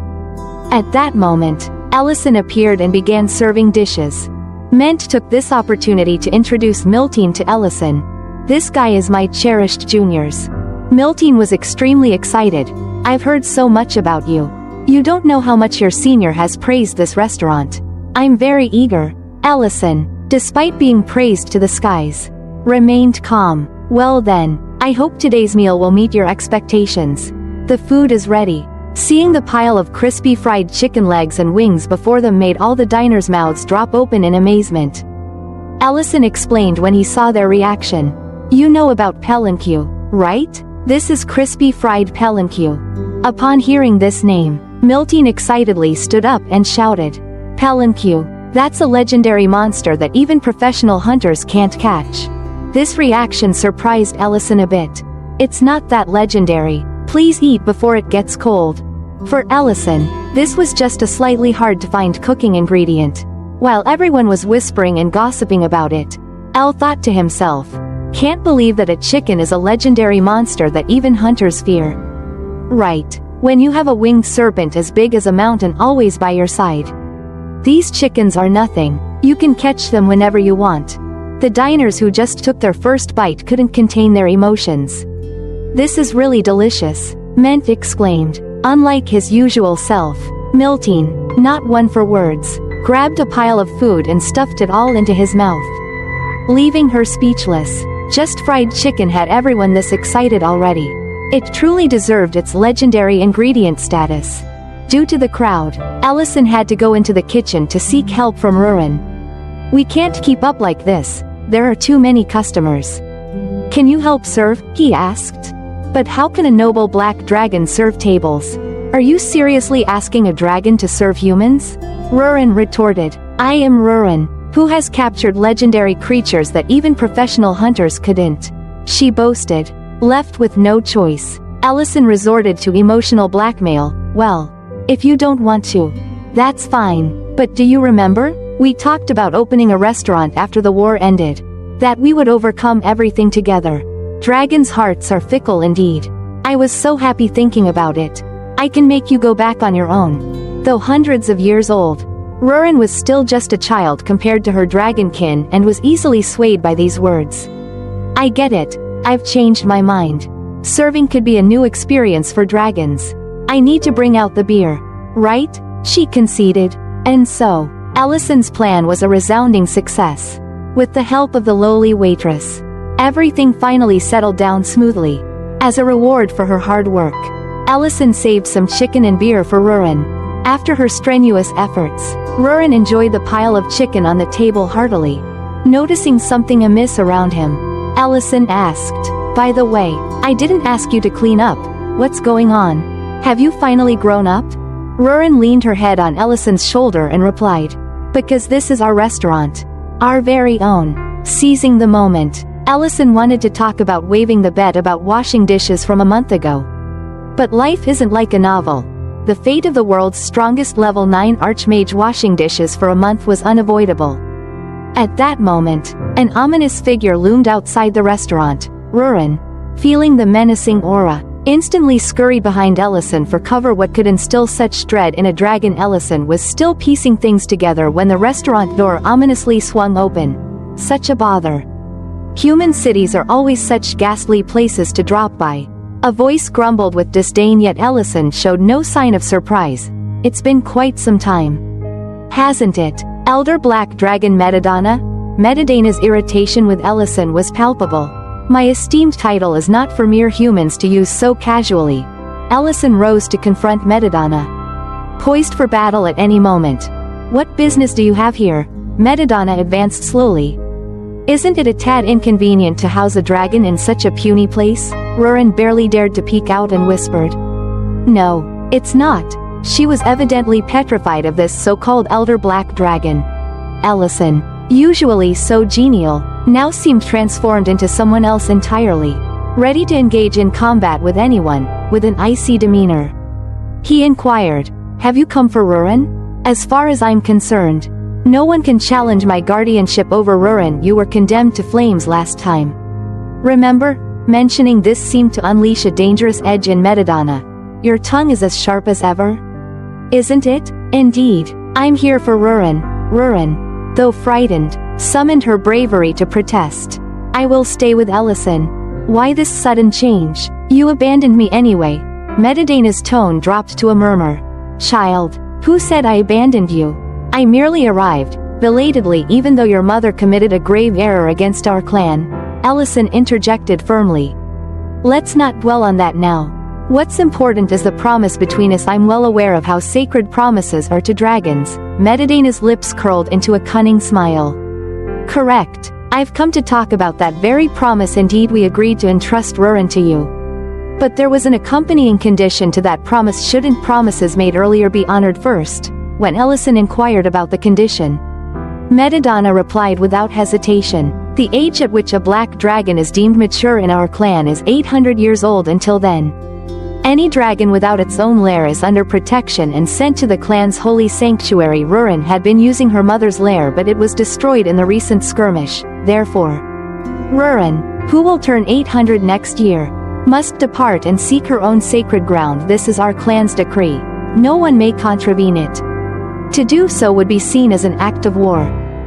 At that moment, Allison appeared and began serving dishes. Ment took this opportunity to introduce Miltine to Allison. "This guy is my cherished juniors." Miltine was extremely excited. "I've heard so much about you. You don't know how much your senior has praised this restaurant. I'm very eager." Allison, despite being praised to the skies, remained calm. "Well then, I hope today's meal will meet your expectations. The food is ready." Seeing the pile of crispy fried chicken legs and wings before them made all the diners' mouths drop open in amazement. Ellison explained when he saw their reaction. "You know about palanque, right? This is crispy fried palanque." Upon hearing this name, Miltine excitedly stood up and shouted, "Palanque, that's a legendary monster that even professional hunters can't catch." This reaction surprised Ellison a bit. "It's not that legendary. Please eat before it gets cold." For Ellison, this was just a slightly hard to find cooking ingredient. While everyone was whispering and gossiping about it, Elle thought to himself, "Can't believe that a chicken is a legendary monster that even hunters fear." Right, when you have a winged serpent as big as a mountain always by your side. These chickens are nothing, you can catch them whenever you want. The diners who just took their first bite couldn't contain their emotions. "This is really delicious," Ment exclaimed. Unlike his usual self, Miltine, not one for words, grabbed a pile of food and stuffed it all into his mouth, leaving her speechless. Just fried chicken had everyone this excited already. It truly deserved its legendary ingredient status. Due to the crowd, Ellison had to go into the kitchen to seek help from Rurin. "We can't keep up like this, there are too many customers." "Can you help serve?" he asked. "But how can a noble black dragon serve tables? Are you seriously asking a dragon to serve humans?" Rurin retorted. "I am Rurin, who has captured legendary creatures that even professional hunters couldn't," she boasted. Left with no choice, Ellison resorted to emotional blackmail. "Well, if you don't want to, that's fine, but do you remember? We talked about opening a restaurant after the war ended. That we would overcome everything together. Dragons' hearts are fickle indeed. I was so happy thinking about it. I can make you go back on your own." Though hundreds of years old, Rurin was still just a child compared to her dragonkin and was easily swayed by these words. "I get it, I've changed my mind. Serving could be a new experience for dragons. I need to bring out the beer, right?" she conceded. And so, Ellison's plan was a resounding success. With the help of the lowly waitress, everything finally settled down smoothly. As a reward for her hard work, Ellison saved some chicken and beer for Rurin. After her strenuous efforts, Rurin enjoyed the pile of chicken on the table heartily. Noticing something amiss around him, Ellison asked, "By the way, I didn't ask you to clean up. What's going on? Have you finally grown up?" Rurin leaned her head on Ellison's shoulder and replied, "Because this is our restaurant. Our very own." Seizing the moment, Ellison wanted to talk about waiving the bet about washing dishes from a month ago. But life isn't like a novel. The fate of the world's strongest level 9 Archmage washing dishes for a month was unavoidable. At that moment, an ominous figure loomed outside the restaurant. Rurin, feeling the menacing aura, instantly scurried behind Ellison for cover. What could instill such dread in a dragon? Ellison was still piecing things together when the restaurant door ominously swung open. Such a bother. Human cities are always such ghastly places to drop by. A voice grumbled with disdain, yet Ellison showed no sign of surprise. "It's been quite some time, hasn't it, Elder Black Dragon Metadana?" Metadana's irritation with Ellison was palpable. "My esteemed title is not for mere humans to use so casually." Ellison rose to confront Metadana, poised for battle at any moment. "What business do you have here?" Metadana advanced slowly. "Isn't it a tad inconvenient to house a dragon in such a puny place?" Rurin barely dared to peek out and whispered. "No, it's not." She was evidently petrified of this so-called Elder Black Dragon. Ellison, usually so genial, now seemed transformed into someone else entirely, ready to engage in combat with anyone, with an icy demeanor. He inquired, "Have you come for Rurin?" "As far as I'm concerned, no one can challenge my guardianship over Rurin. You were condemned to flames last time. Remember?" Mentioning this seemed to unleash a dangerous edge in Metadana. "Your tongue is as sharp as ever, isn't it?" "Indeed, I'm here for Rurin." Rurin, though frightened, summoned her bravery to protest. "I will stay with Ellison." "Why this sudden change? You abandoned me anyway." Metadana's tone dropped to a murmur. "Child, who said I abandoned you? I merely arrived, belatedly, even though your mother committed a grave error against our clan." Ellison interjected firmly. "Let's not dwell on that now. What's important is the promise between us. I'm well aware of how sacred promises are to dragons. Medidana's lips curled into a cunning smile. Correct. I've come to talk about that very promise. Indeed, we agreed to entrust Rurin to you. But there was an accompanying condition to that promise. Shouldn't promises made earlier be honored first? When Ellison inquired about the condition, Medidana replied without hesitation. The age at which a black dragon is deemed mature in our clan is 800 years old. Until then, any dragon without its own lair is under protection and sent to the clan's holy sanctuary. Rurin had been using her mother's lair, but it was destroyed in the recent skirmish. Therefore, Rurin, who will turn 800 next year, must depart and seek her own sacred ground. This is our clan's decree. No one may contravene it. To do so would be seen as an act of war.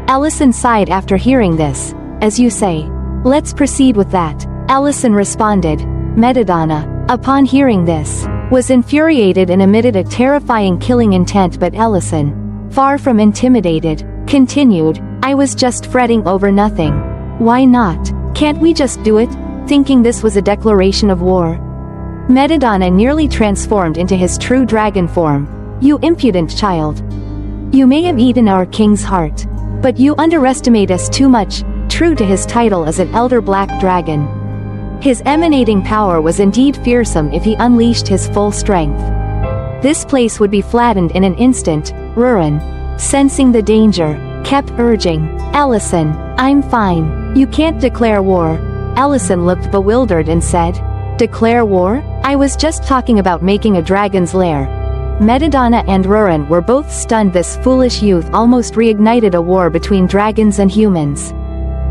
Ellison sighed after hearing this. As you say. Let's proceed with that. Ellison responded. Medidana, upon hearing this, was infuriated and emitted a terrifying killing intent, but Ellison, far from intimidated, continued, I was just fretting over nothing. Why not? Can't we just do it? Thinking this was a declaration of war. Medidana nearly transformed into his true dragon form. You impudent child. You may have eaten our king's heart, but you underestimate us too much. True to his title as an elder black dragon, his emanating power was indeed fearsome if he unleashed his full strength. This place would be flattened in an instant. Rurin, sensing the danger, kept urging, Ellison, I'm fine. You can't declare war. Ellison looked bewildered and said, Declare war? I was just talking about making a dragon's lair. Medidana and Rurin were both stunned. This foolish youth almost reignited a war between dragons and humans.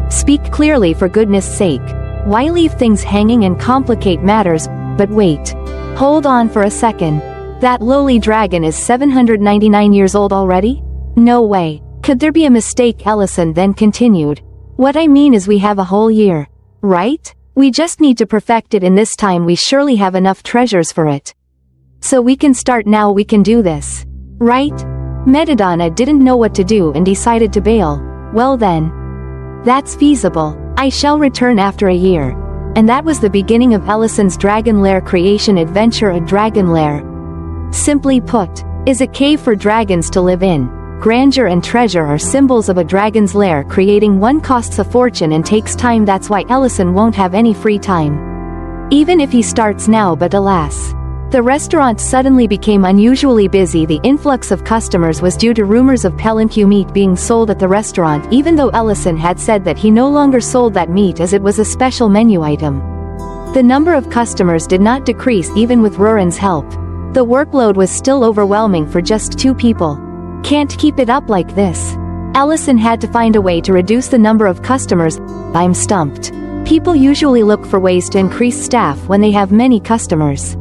Speak clearly, for goodness sake. Why leave things hanging and complicate matters? But wait. Hold on for a second. That lowly dragon is 799 years old already? No way. Could there be a mistake? Ellison then continued. What I mean is we have a whole year. Right? We just need to perfect it. In this time we surely have enough treasures for it. So we can start now. We can do this. Right? Medidana didn't know what to do and decided to bail. Well then. That's feasible. I shall return after a year. And that was the beginning of Ellison's dragon lair creation adventure. A dragon lair, simply put, is a cave for dragons to live in. Grandeur and treasure are symbols of a dragon's lair. Creating one costs a fortune and takes time. That's why Ellison won't have any free time, even if he starts now. But alas, the restaurant suddenly became unusually busy. The influx of customers was due to rumors of palanque meat being sold at the restaurant, even though Ellison had said that he no longer sold that meat as it was a special menu item. The number of customers did not decrease even with Rurin's help. The workload was still overwhelming for just 2 people. Can't keep it up like this. Ellison had to find a way to reduce the number of customers. I'm stumped. People usually look for ways to increase staff when they have many customers.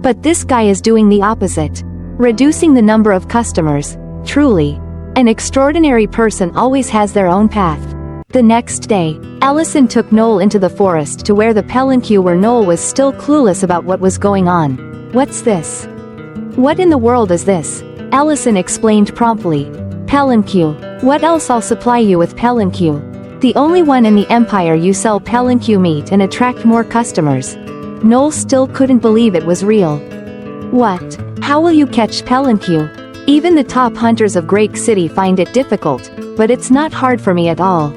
But this guy is doing the opposite. Reducing the number of customers. Truly, an extraordinary person always has their own path. The next day, Ellison took Noel into the forest to where the palanque where Noel was still clueless about what was going on. What's this? What in the world is this? Ellison explained promptly. Palanque. What else? I'll supply you with palanque. The only one in the empire. You sell palanque meat and attract more customers. Noel still couldn't believe it was real. What? How will you catch palanque? Even the top hunters of Grake City find it difficult, but it's not hard for me at all.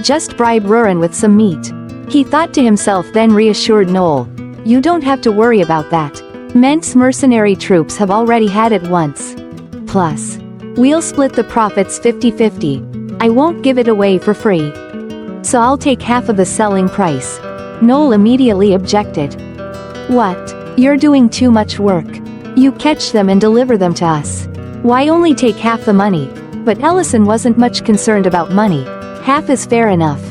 Just bribe Rurin with some meat. He thought to himself, then reassured Noel. You don't have to worry about that. Ment's mercenary troops have already had it once. Plus, we'll split the profits 50-50. I won't give it away for free. So I'll take half of the selling price. Noel immediately objected. What? You're doing too much work. You catch them and deliver them to us. Why only take half the money? But Ellison wasn't much concerned about money. Half is fair enough.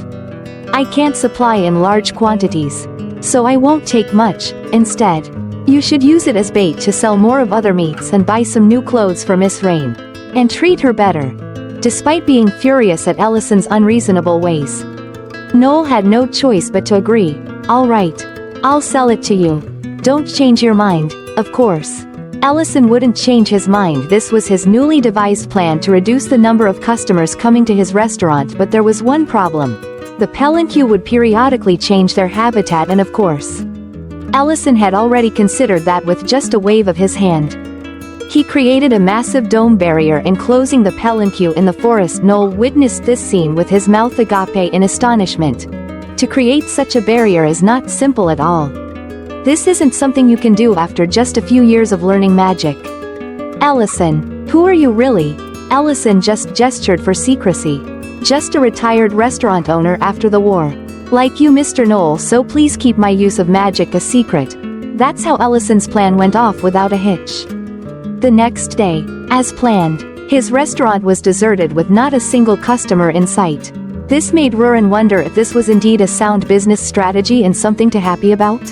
I can't supply in large quantities, so I won't take much. Instead, you should use it as bait to sell more of other meats and buy some new clothes for Miss Rain. And treat her better. Despite being furious at Ellison's unreasonable ways, Noel had no choice but to agree. All right. I'll sell it to you. Don't change your mind, of course. Ellison wouldn't change his mind. This was his newly devised plan to reduce the number of customers coming to his restaurant, but there was one problem. The palanque would periodically change their habitat and of course, Allison had already considered that with just a wave of his hand. He created a massive dome barrier enclosing the palanquin in the forest. Noel witnessed this scene with his mouth agape in astonishment. To create such a barrier is not simple at all. This isn't something you can do after just a few years of learning magic. Allison, who are you really? Allison just gestured for secrecy. Just a retired restaurant owner after the war. Like you, Mr. Noel, so please keep my use of magic a secret. That's how Allison's plan went off without a hitch. The next day, as planned, his restaurant was deserted with not a single customer in sight. This made Rurin wonder if this was indeed a sound business strategy and something to happy about.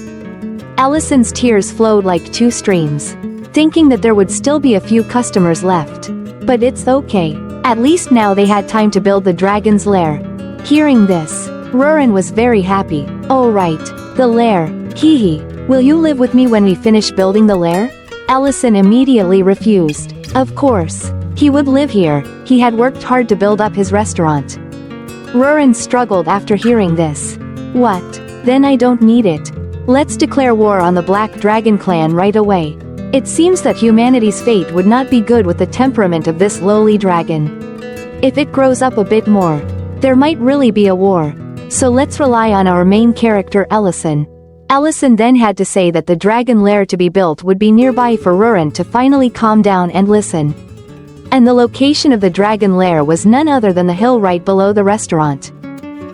Allison's tears flowed like two streams, thinking that there would still be a few customers left. But it's okay. At least now they had time to build the dragon's lair. Hearing this, Rurin was very happy. Oh right, the lair, hee. Will you live with me when we finish building the lair? Allison immediately refused. Of course, he would live here, he had worked hard to build up his restaurant. Rurin struggled after hearing this. What? Then I don't need it. Let's declare war on the Black Dragon clan right away. It seems that humanity's fate would not be good with the temperament of this lowly dragon. If it grows up a bit more, there might really be a war. So let's rely on our main character Allison. Allison then had to say that the dragon lair to be built would be nearby for Rurin to finally calm down and listen. And the location of the dragon lair was none other than the hill right below the restaurant.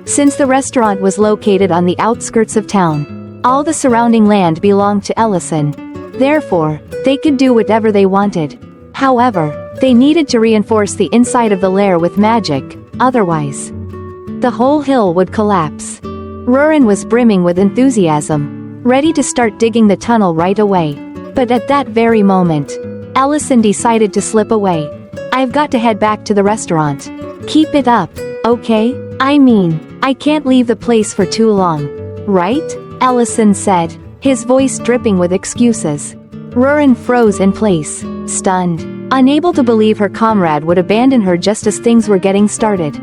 Since the restaurant was located on the outskirts of town, all the surrounding land belonged to Allison. Therefore, they could do whatever they wanted. However, they needed to reinforce the inside of the lair with magic, otherwise, the whole hill would collapse. Rurin was brimming with enthusiasm, ready to start digging the tunnel right away. But at that very moment, Allison decided to slip away. I've got to head back to the restaurant. Keep it up, okay? I mean, I can't leave the place for too long. Right? Allison said, his voice dripping with excuses. Rurin froze in place, stunned, unable to believe her comrade would abandon her just as things were getting started.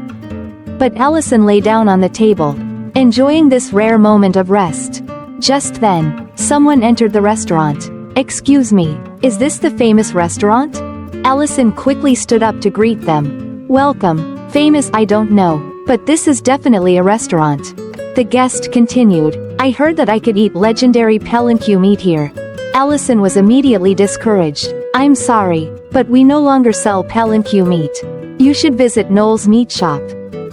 But Allison lay down on the table, enjoying this rare moment of rest. Just then, someone entered the restaurant. Excuse me, is this the famous restaurant? Allison quickly stood up to greet them. Welcome, famous I don't know, but this is definitely a restaurant. The guest continued, I heard that I could eat legendary palanquin meat here. Allison was immediately discouraged. I'm sorry, but we no longer sell palanquin meat. You should visit Noel's meat shop.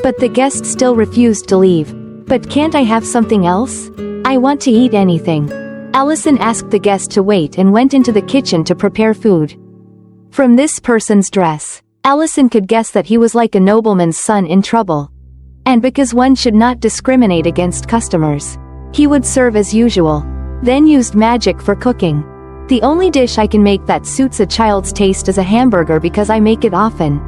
But the guest still refused to leave. But can't I have something else? I want to eat anything. Allison asked the guest to wait and went into the kitchen to prepare food. From this person's dress, Allison could guess that he was like a nobleman's son in trouble. And because one should not discriminate against customers, he would serve as usual, then used magic for cooking. The only dish I can make that suits a child's taste is a hamburger because I make it often.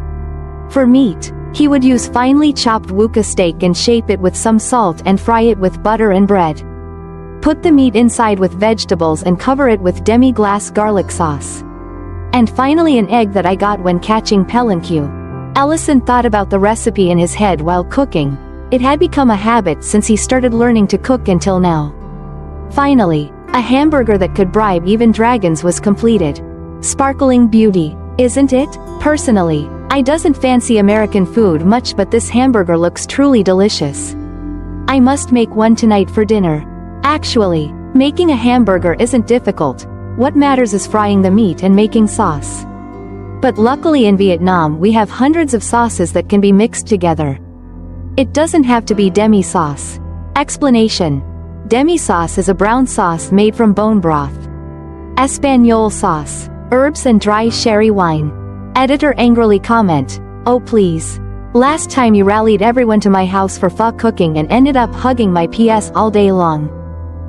For meat, he would use finely chopped wuka steak and shape it with some salt and fry it with butter and bread. Put the meat inside with vegetables and cover it with demi-glace garlic sauce. And finally an egg that I got when catching palanquin. Allison thought about the recipe in his head while cooking. It had become a habit since he started learning to cook until now. Finally, a hamburger that could bribe even dragons was completed. Sparkling beauty, isn't it? Personally, I doesn't fancy American food much, but this hamburger looks truly delicious. I must make one tonight for dinner. Actually, making a hamburger isn't difficult. What matters is frying the meat and making sauce. But luckily in Vietnam we have hundreds of sauces that can be mixed together. It doesn't have to be demi-sauce. Explanation. Demi-sauce is a brown sauce made from bone broth. Espagnole sauce, herbs and dry sherry wine. Editor angrily comment, oh please. Last time you rallied everyone to my house for pho cooking and ended up hugging my PS all day long,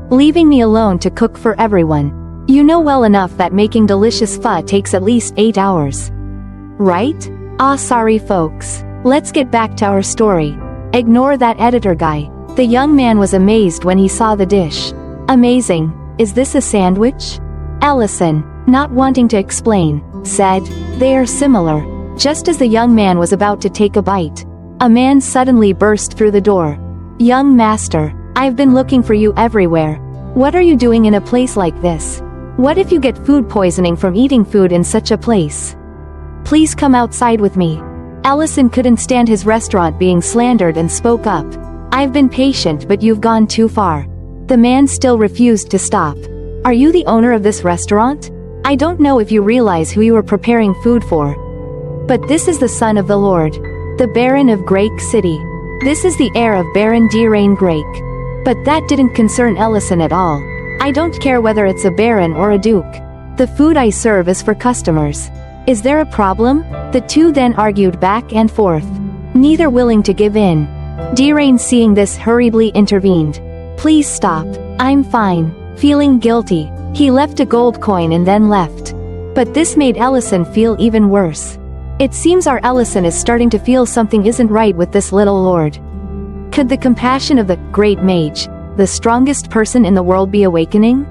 leaving me alone to cook for everyone. You know well enough that making delicious pho takes at least 8 hours. Right? Ah, sorry folks. Let's get back to our story. Ignore that editor guy. The young man was amazed when he saw the dish. Amazing. Is this a sandwich? Allison, not wanting to explain, said, they are similar. Just as the young man was about to take a bite, a man suddenly burst through the door. Young master, I've been looking for you everywhere. What are you doing in a place like this? What if you get food poisoning from eating food in such a place? Please come outside with me. Ellison couldn't stand his restaurant being slandered and spoke up. I've been patient, but you've gone too far. The man still refused to stop. Are you the owner of this restaurant? I don't know if you realize who you are preparing food for. But this is the son of the Lord, the Baron of Grake City. This is the heir of Baron Derain Grake. But that didn't concern Ellison at all. I don't care whether it's a baron or a duke. The food I serve is for customers. Is there a problem? The two then argued back and forth, neither willing to give in. Derain, seeing this, hurriedly intervened. Please stop. I'm fine. Feeling guilty, he left a gold coin and then left. But this made Ellison feel even worse. It seems our Ellison is starting to feel something isn't right with this little lord. Could the compassion of the great mage, the strongest person in the world, be awakening?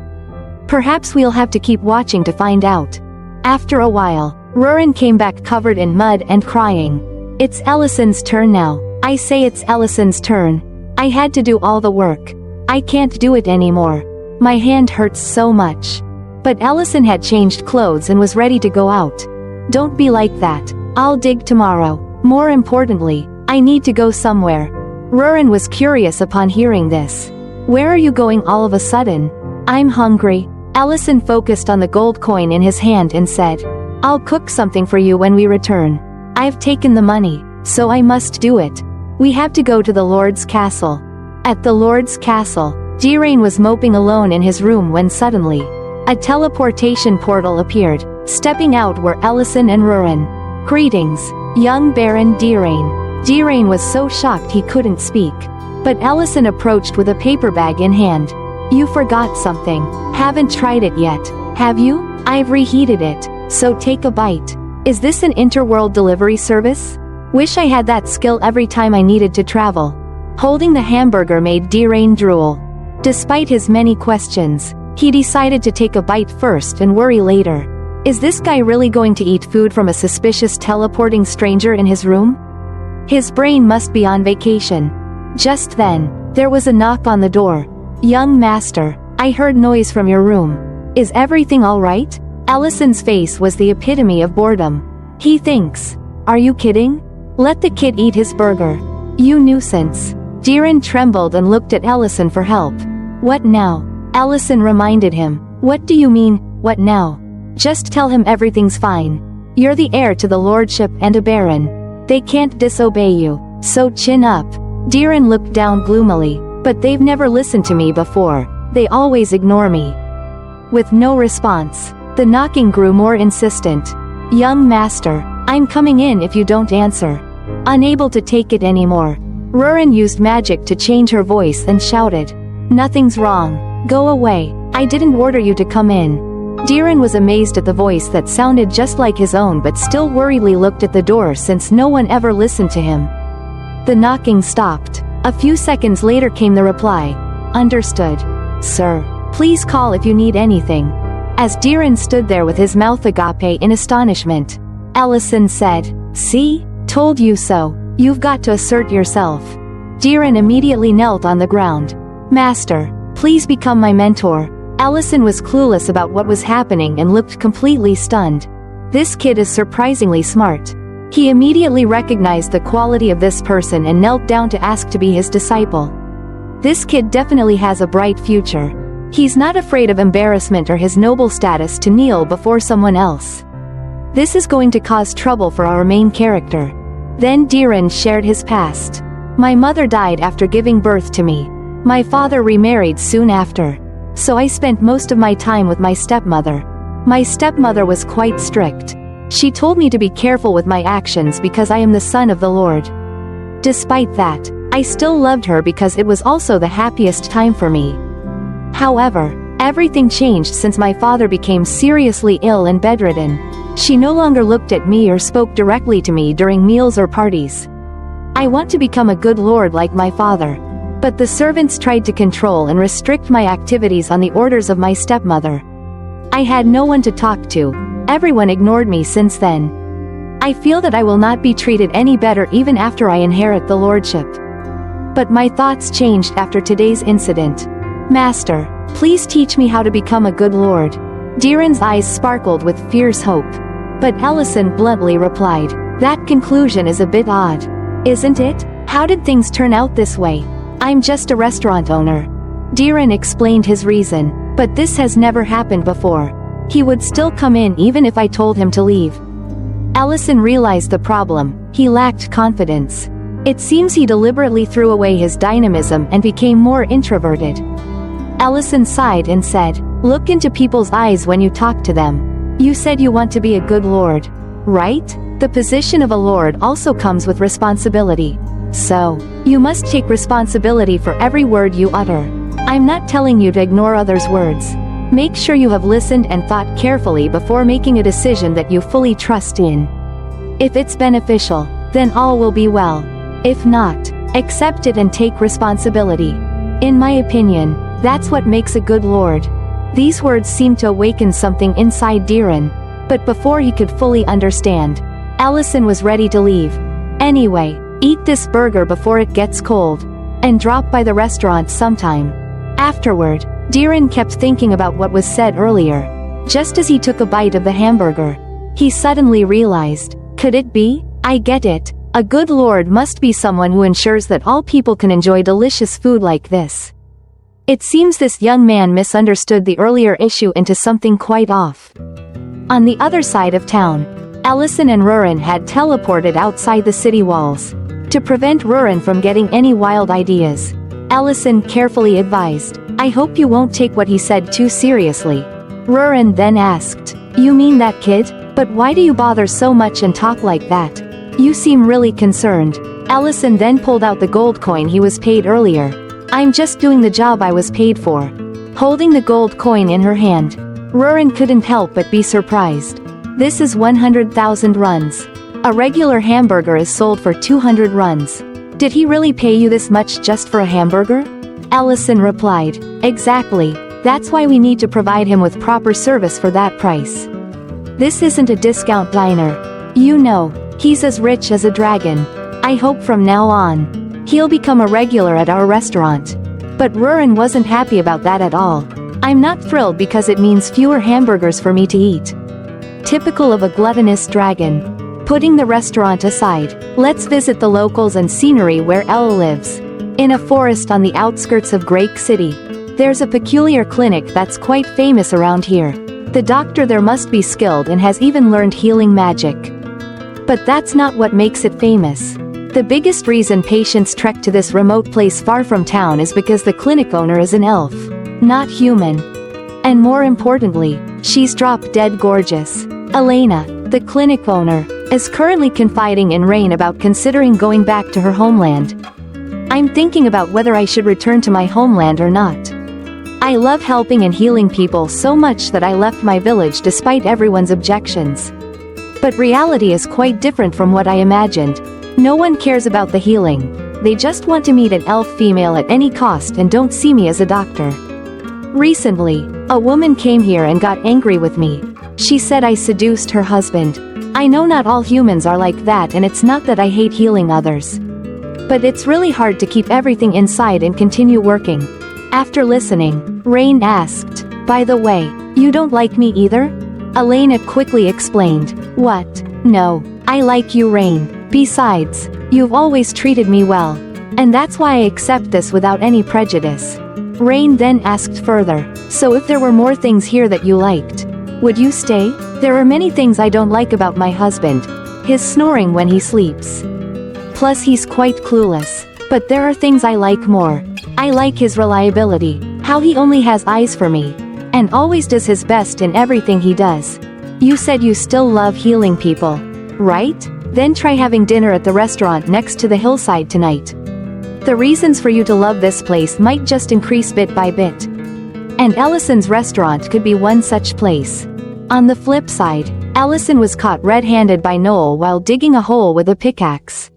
Perhaps we'll have to keep watching to find out. After a while, Rurin came back covered in mud and crying. It's Ellison's turn now. I say it's Ellison's turn. I had to do all the work. I can't do it anymore. My hand hurts so much. But Ellison had changed clothes and was ready to go out. Don't be like that. I'll dig tomorrow. More importantly, I need to go somewhere. Rurin was curious upon hearing this. Where are you going all of a sudden? I'm hungry. Ellison focused on the gold coin in his hand and said, I'll cook something for you when we return. I've taken the money, so I must do it. We have to go to the Lord's castle. At the Lord's castle, Derain was moping alone in his room when suddenly, a teleportation portal appeared, stepping out were Ellison and Rurin. Greetings, young Baron Derain. Derain was so shocked he couldn't speak. But Ellison approached with a paper bag in hand. You forgot something. Haven't tried it yet, have you? I've reheated it, so take a bite. Is this an interworld delivery service? Wish I had that skill every time I needed to travel. Holding the hamburger made Derain drool. Despite his many questions, he decided to take a bite first and worry later. Is this guy really going to eat food from a suspicious teleporting stranger in his room? His brain must be on vacation. Just then, there was a knock on the door. Young master, I heard noise from your room. Is everything all right? Ellison's face was the epitome of boredom. He thinks, are you kidding? Let the kid eat his burger. You nuisance. Derain trembled and looked at Ellison for help. What now? Ellison reminded him. What do you mean, what now? Just tell him everything's fine. You're the heir to the lordship and a baron. They can't disobey you, so chin up. Derain looked down gloomily. But they've never listened to me before. They always ignore me. With no response, the knocking grew more insistent. Young master, I'm coming in if you don't answer. Unable to take it anymore, Rurin used magic to change her voice and shouted. Nothing's wrong. Go away. I didn't order you to come in. Derain was amazed at the voice that sounded just like his own, but still worriedly looked at the door since no one ever listened to him. The knocking stopped. A few seconds later came the reply. Understood. Sir, please call if you need anything. As Derain stood there with his mouth agape in astonishment, Ellison said, See? Told you so. You've got to assert yourself. Derain immediately knelt on the ground. Master, please become my mentor. Ellison was clueless about what was happening and looked completely stunned. This kid is surprisingly smart. He immediately recognized the quality of this person and knelt down to ask to be his disciple. This kid definitely has a bright future. He's not afraid of embarrassment or his noble status to kneel before someone else. This is going to cause trouble for our main character. Then Derain shared his past. My mother died after giving birth to me. My father remarried soon after. So I spent most of my time with my stepmother. My stepmother was quite strict. She told me to be careful with my actions because I am the son of the Lord. Despite that, I still loved her because it was also the happiest time for me. However, everything changed since my father became seriously ill and bedridden. She no longer looked at me or spoke directly to me during meals or parties. I want to become a good lord like my father. But the servants tried to control and restrict my activities on the orders of my stepmother. I had no one to talk to. Everyone ignored me since then. I feel that I will not be treated any better even after I inherit the lordship. But my thoughts changed after today's incident. Master, please teach me how to become a good lord. Diren's eyes sparkled with fierce hope. But Ellison bluntly replied, that conclusion is a bit odd. Isn't it? How did things turn out this way? I'm just a restaurant owner. Diren explained his reason, but this has never happened before. He would still come in even if I told him to leave. Ellison realized the problem. He lacked confidence. It seems he deliberately threw away his dynamism and became more introverted. Ellison sighed and said, look into people's eyes when you talk to them. You said you want to be a good lord, right? The position of a lord also comes with responsibility. So, you must take responsibility for every word you utter. I'm not telling you to ignore others' words. Make sure you have listened and thought carefully before making a decision that you fully trust in. If it's beneficial, then all will be well. If not, accept it and take responsibility. In my opinion, that's what makes a good lord. These words seemed to awaken something inside Diren, but before he could fully understand, Ellison was ready to leave. Anyway, eat this burger before it gets cold, and drop by the restaurant sometime. Afterward, Diren kept thinking about what was said earlier. Just as he took a bite of the hamburger, he suddenly realized, could it be? I get it. A good lord must be someone who ensures that all people can enjoy delicious food like this. It seems this young man misunderstood the earlier issue into something quite off. On the other side of town, Ellison and Rurin had teleported outside the city walls. To prevent Rurin from getting any wild ideas, Ellison carefully advised, I hope you won't take what he said too seriously. Rurin then asked, you mean that kid? But why do you bother so much and talk like that? You seem really concerned. Ellison then pulled out the gold coin he was paid earlier. I'm just doing the job I was paid for. Holding the gold coin in her hand, Rurin couldn't help but be surprised. This is 100,000 runs. A regular hamburger is sold for 200 runs. Did he really pay you this much just for a hamburger? Ellison replied, exactly. That's why we need to provide him with proper service for that price. This isn't a discount diner. You know, he's as rich as a dragon. I hope from now on, he'll become a regular at our restaurant. But Rurin wasn't happy about that at all. I'm not thrilled because it means fewer hamburgers for me to eat. Typical of a gluttonous dragon. Putting the restaurant aside, let's visit the locals and scenery where Elle lives. In a forest on the outskirts of Grake City, there's a peculiar clinic that's quite famous around here. The doctor there must be skilled and has even learned healing magic. But that's not what makes it famous. The biggest reason patients trek to this remote place far from town is because the clinic owner is an elf, not human. And more importantly, she's drop-dead gorgeous. Elena, the clinic owner, is currently confiding in Rain about considering going back to her homeland. I'm thinking about whether I should return to my homeland or not. I love helping and healing people so much that I left my village despite everyone's objections. But reality is quite different from what I imagined. No one cares about the healing. They just want to meet an elf female at any cost and don't see me as a doctor. Recently, a woman came here and got angry with me. She said I seduced her husband. I know not all humans are like that, and it's not that I hate healing others. But it's really hard to keep everything inside and continue working. After listening, Rain asked, by the way, you don't like me either? Elena quickly explained, what? No, I like you, Rain. Besides, you've always treated me well. And that's why I accept this without any prejudice. Rain then asked further, so if there were more things here that you liked, would you stay? There are many things I don't like about my husband. His snoring when he sleeps. Plus he's quite clueless. But there are things I like more. I like his reliability, how he only has eyes for me, and always does his best in everything he does. You said you still love healing people, right? Then try having dinner at the restaurant next to the hillside tonight. The reasons for you to love this place might just increase bit by bit. And Ellison's restaurant could be one such place. On the flip side, Ellison was caught red-handed by Noel while digging a hole with a pickaxe.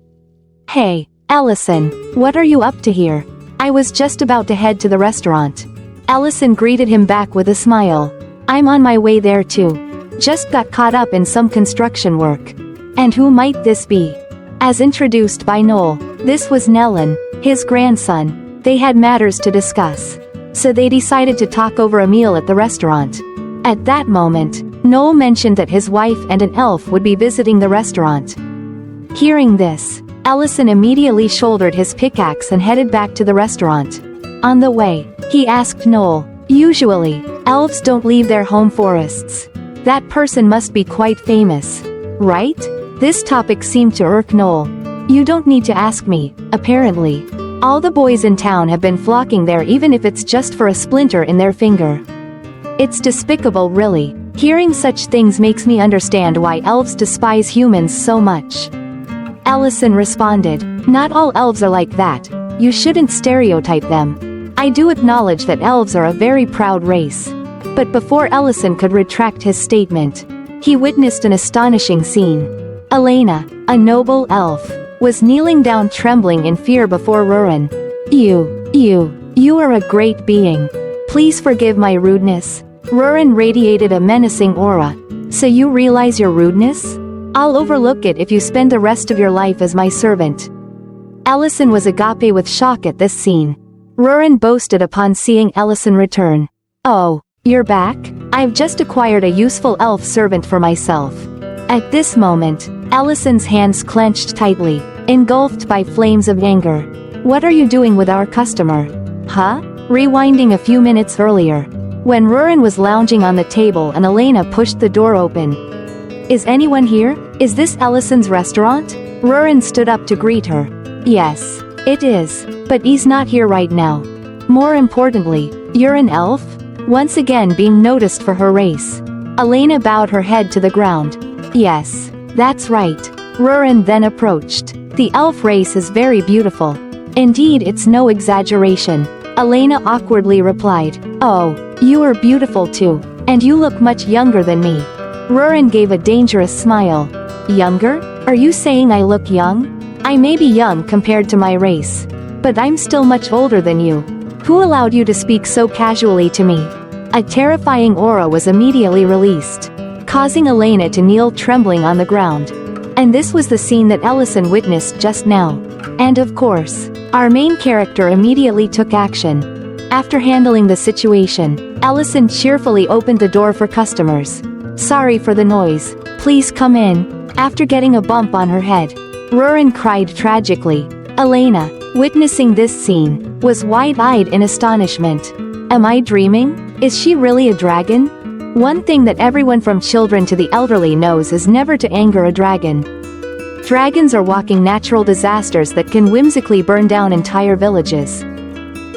Hey, Ellison, what are you up to here? I was just about to head to the restaurant. Ellison greeted him back with a smile. I'm on my way there too. Just got caught up in some construction work. And who might this be? As introduced by Noel, this was Nellin, his grandson. They had matters to discuss. so they decided to talk over a meal at the restaurant. At that moment, Noel mentioned that his wife and an elf would be visiting the restaurant. Hearing this, Ellison immediately shouldered his pickaxe and headed back to the restaurant. On the way, he asked Noel, "Usually, elves don't leave their home forests. That person must be quite famous, right?" This topic seemed to irk Noel. "You don't need to ask me, apparently. All the boys in town have been flocking there even if it's just for a splinter in their finger. It's despicable really. Hearing such things makes me understand why elves despise humans so much." Ellison responded, "Not all elves are like that. You shouldn't stereotype them. I do acknowledge that elves are a very proud race." But before Ellison could retract his statement, he witnessed an astonishing scene. Elena, a noble elf, was kneeling down trembling in fear before Rurin. You are a great being. Please forgive my rudeness." Rurin radiated a menacing aura. "So you realize your rudeness? I'll overlook it if you spend the rest of your life as my servant." Ellison was agape with shock at this scene. Rurin boasted upon seeing Ellison return. "Oh, you're back? I've just acquired a useful elf servant for myself." At this moment, Ellison's hands clenched tightly, engulfed by flames of anger. "What are you doing with our customer? Huh?" Rewinding a few minutes earlier, when Rurin was lounging on the table and Elena pushed the door open. "Is anyone here? Is this Ellison's restaurant?" Rurin stood up to greet her. "Yes, it is, but he's not here right now. More importantly, you're an elf?" Once again being noticed for her race. Elena bowed her head to the ground. "Yes, that's right." Rurin then approached. "The elf race is very beautiful. Indeed, it's no exaggeration." Elena awkwardly replied, "Oh, you are beautiful too, and you look much younger than me." Rurin gave a dangerous smile. "Younger? Are you saying I look young? I may be young compared to my race, but I'm still much older than you. Who allowed you to speak so casually to me?" A terrifying aura was immediately released, causing Elena to kneel trembling on the ground. And this was the scene that Ellison witnessed just now. And of course, our main character immediately took action. After handling the situation, Ellison cheerfully opened the door for customers. "Sorry for the noise. Please come in." After getting a bump on her head, Rurin cried tragically. Elena, witnessing this scene, was wide-eyed in astonishment. "Am I dreaming? Is she really a dragon?" One thing that everyone from children to the elderly knows is never to anger a dragon. Dragons are walking natural disasters that can whimsically burn down entire villages.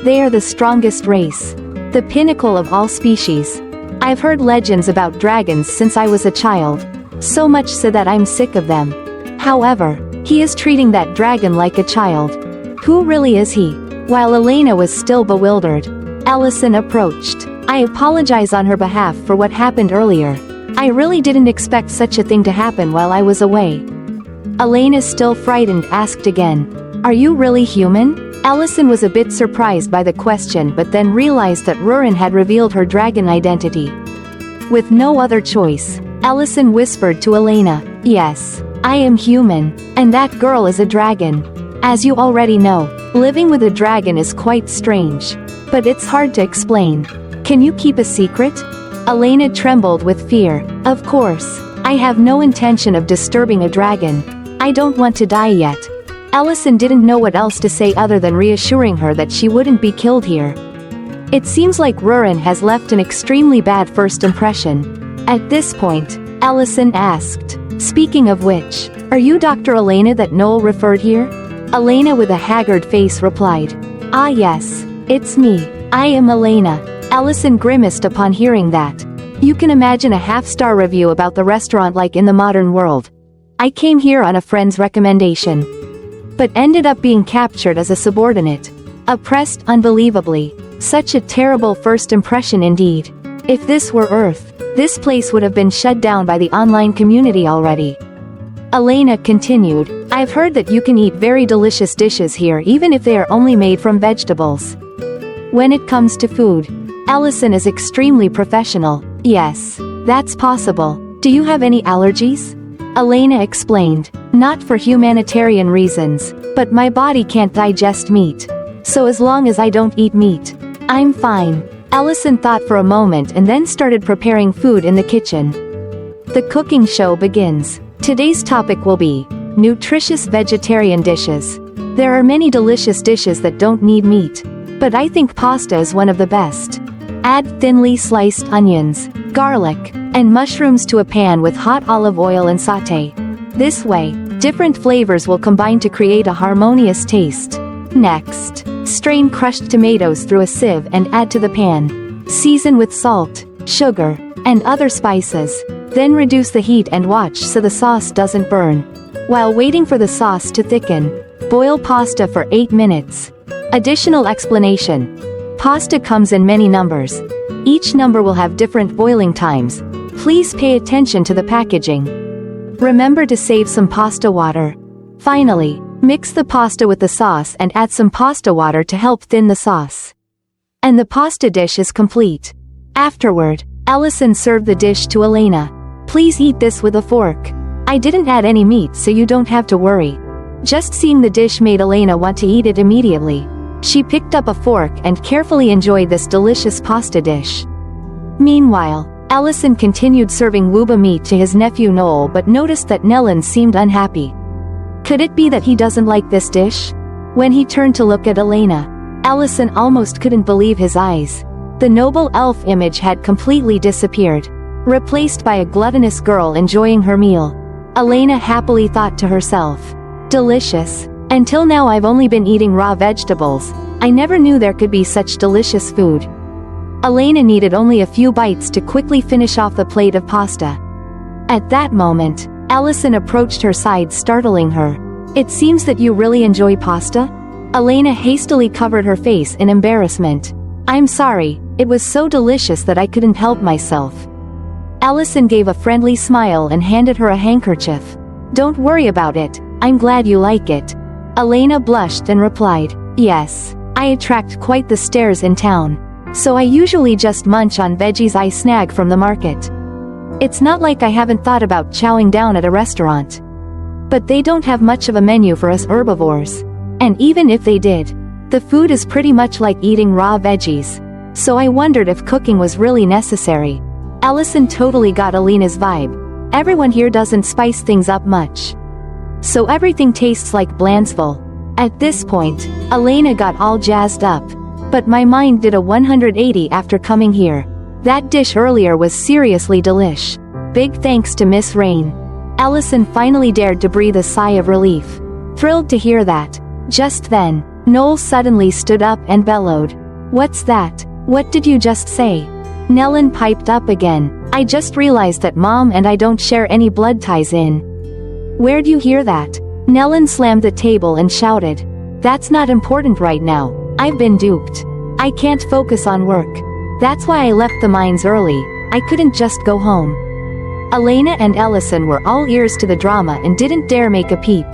They are the strongest race, the pinnacle of all species. I've heard legends about dragons since I was a child, so much so that I'm sick of them. However, he is treating that dragon like a child. Who really is he? While Elena was still bewildered, Ellison approached. "I apologize on her behalf for what happened earlier. I really didn't expect such a thing to happen while I was away." Elena, still frightened, asked again, "Are you really human?" Ellison was a bit surprised by the question but then realized that Rurin had revealed her dragon identity. With no other choice, Ellison whispered to Elena, "Yes, I am human, and that girl is a dragon. As you already know, living with a dragon is quite strange. But it's hard to explain. Can you keep a secret?" Elena trembled with fear. "Of course, I have no intention of disturbing a dragon. I don't want to die yet." Ellison didn't know what else to say other than reassuring her that she wouldn't be killed here. It seems like Rurin has left an extremely bad first impression. At this point, Ellison asked, "Speaking of which, are you Dr. Elena that Noel referred here?" Elena with a haggard face replied, "Ah yes, it's me. I am Elena." Ellison grimaced upon hearing that. You can imagine a half-star review about the restaurant like in the modern world. "I came here on a friend's recommendation, but ended up being captured as a subordinate. Oppressed unbelievably. Such a terrible first impression indeed. If this were Earth, this place would have been shut down by the online community already." Elena continued, "I've heard that you can eat very delicious dishes here even if they are only made from vegetables. When it comes to food, Ellison is extremely professional." "Yes, that's possible. Do you have any allergies?" Elena explained, "Not for humanitarian reasons, but my body can't digest meat. So as long as I don't eat meat, I'm fine. Allison thought for a moment and then started preparing food in the kitchen. The cooking show begins. Today's topic will be nutritious vegetarian dishes. There are many delicious dishes that don't need meat, but I think pasta is one of the best. Add thinly sliced onions, garlic, and mushrooms to a pan with hot olive oil and sauté. This way, different flavors will combine to create a harmonious taste. Next, strain crushed tomatoes through a sieve and add to the pan. Season with salt, sugar, and other spices. Then reduce the heat and watch so the sauce doesn't burn. While waiting for the sauce to thicken, boil pasta for 8 minutes. Additional explanation. Pasta comes in many numbers. Each number will have different boiling times. Please pay attention to the packaging. Remember to save some pasta water. Finally, mix the pasta with the sauce and add some pasta water to help thin the sauce. And the pasta dish is complete. Afterward, Allison served the dish to Elena. Please eat this with a fork. I didn't add any meat so you don't have to worry. Just seeing the dish made Elena want to eat it immediately. She picked up a fork and carefully enjoyed this delicious pasta dish. Meanwhile, Allison continued serving wuba meat to his nephew Noel but noticed that Nellen seemed unhappy. Could it be that he doesn't like this dish? When he turned to look at Elena, Allison almost couldn't believe his eyes. The noble elf image had completely disappeared, replaced by a gluttonous girl enjoying her meal. Elena happily thought to herself, delicious. Until now I've only been eating raw vegetables. I never knew there could be such delicious food. Elena needed only a few bites to quickly finish off the plate of pasta. At that moment, Allison approached her side, startling her. It seems that you really enjoy pasta? Elena hastily covered her face in embarrassment. I'm sorry, it was so delicious that I couldn't help myself. Allison gave a friendly smile and handed her a handkerchief. Don't worry about it, I'm glad you like it. Elena blushed and replied, yes, I attract quite the stares in town. So I usually just munch on veggies I snag from the market. It's not like I haven't thought about chowing down at a restaurant. But they don't have much of a menu for us herbivores. And even if they did, the food is pretty much like eating raw veggies. So I wondered if cooking was really necessary. Allison totally got Elena's vibe. Everyone here doesn't spice things up much. So everything tastes like Blandsville. At this point, Elena got all jazzed up. But my mind did a 180 after coming here. That dish earlier was seriously delish. Big thanks to Miss Rain. Allison finally dared to breathe a sigh of relief. Thrilled to hear that. Just then, Noel suddenly stood up and bellowed. What's that? What did you just say? Nellen piped up again. I just realized that Mom and I don't share any blood ties in. Where'd you hear that? Nellen slammed the table and shouted. That's not important right now. I've been duped. I can't focus on work. That's why I left the mines early. I couldn't just go home. Elena and Allison were all ears to the drama and didn't dare make a peep.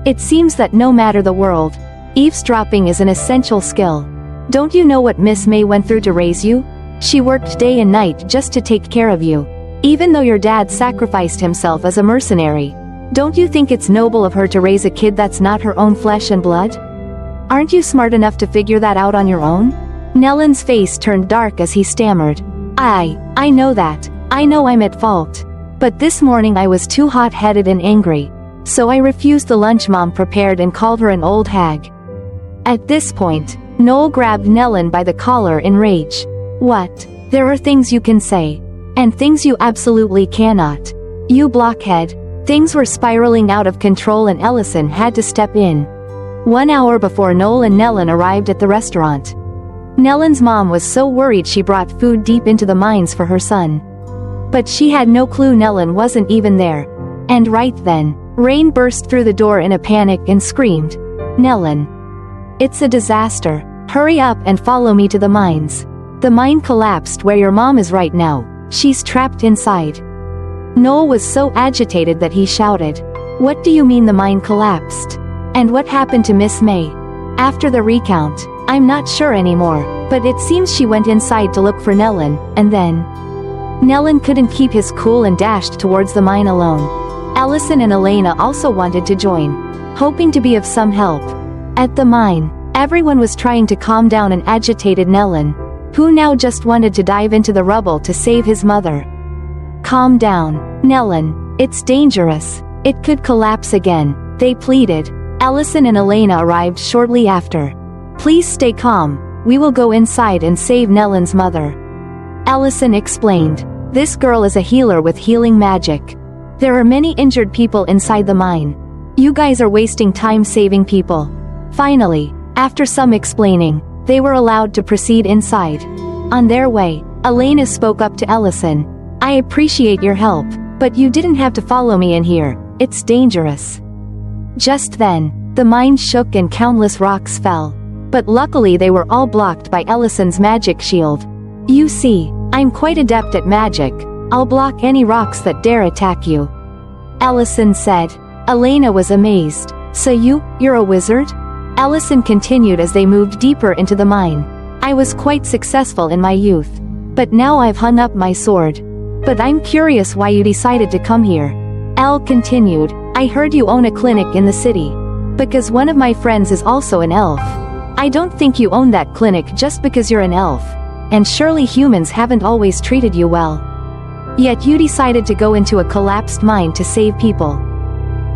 It seems that no matter the world, eavesdropping is an essential skill. Don't you know what Miss May went through to raise you? She worked day and night just to take care of you. Even though your dad sacrificed himself as a mercenary. Don't you think it's noble of her to raise a kid that's not her own flesh and blood? Aren't you smart enough to figure that out on your own? Nellen's face turned dark as he stammered. I know that. I know I'm at fault. But this morning I was too hot-headed and angry. So I refused the lunch Mom prepared and called her an old hag. At this point, Noel grabbed Nellen by the collar in rage. What? There are things you can say. And things you absolutely cannot. You blockhead. Things were spiraling out of control and Ellison had to step in. 1 hour before Noel and Nellen arrived at the restaurant. Nellen's mom was so worried she brought food deep into the mines for her son. But she had no clue Nellen wasn't even there. And right then, Rain burst through the door in a panic and screamed, Nellen. It's a disaster. Hurry up and follow me to the mines. The mine collapsed where your mom is right now. She's trapped inside. Noel was so agitated that he shouted, What do you mean the mine collapsed? And what happened to Miss May? After the recount, I'm not sure anymore, but it seems she went inside to look for Nellen, and then... Nellen couldn't keep his cool and dashed towards the mine alone. Allison and Elena also wanted to join, hoping to be of some help. At the mine, Everyone was trying to calm down an agitated Nellen, who now just wanted to dive into the rubble to save his mother. Calm down, Nellen, it's dangerous. It could collapse again, they pleaded. Allison and Elena arrived shortly after. Please stay calm, we will go inside and save Nellen's mother. Allison explained. This girl is a healer with healing magic. There are many injured people inside the mine. You guys are wasting time saving people. Finally, after some explaining, they were allowed to proceed inside. On their way, Elena spoke up to Allison. I appreciate your help, but you didn't have to follow me in here, it's dangerous. Just then, the mine shook and countless rocks fell. But luckily they were all blocked by Allison's magic shield. You see, I'm quite adept at magic, I'll block any rocks that dare attack you. Allison said. Elena was amazed. So you're a wizard? Allison continued as they moved deeper into the mine. I was quite successful in my youth. But now I've hung up my sword. But I'm curious why you decided to come here. Elle continued. I heard you own a clinic in the city. Because one of my friends is also an elf. I don't think you own that clinic just because you're an elf. And surely humans haven't always treated you well. Yet you decided to go into a collapsed mine to save people.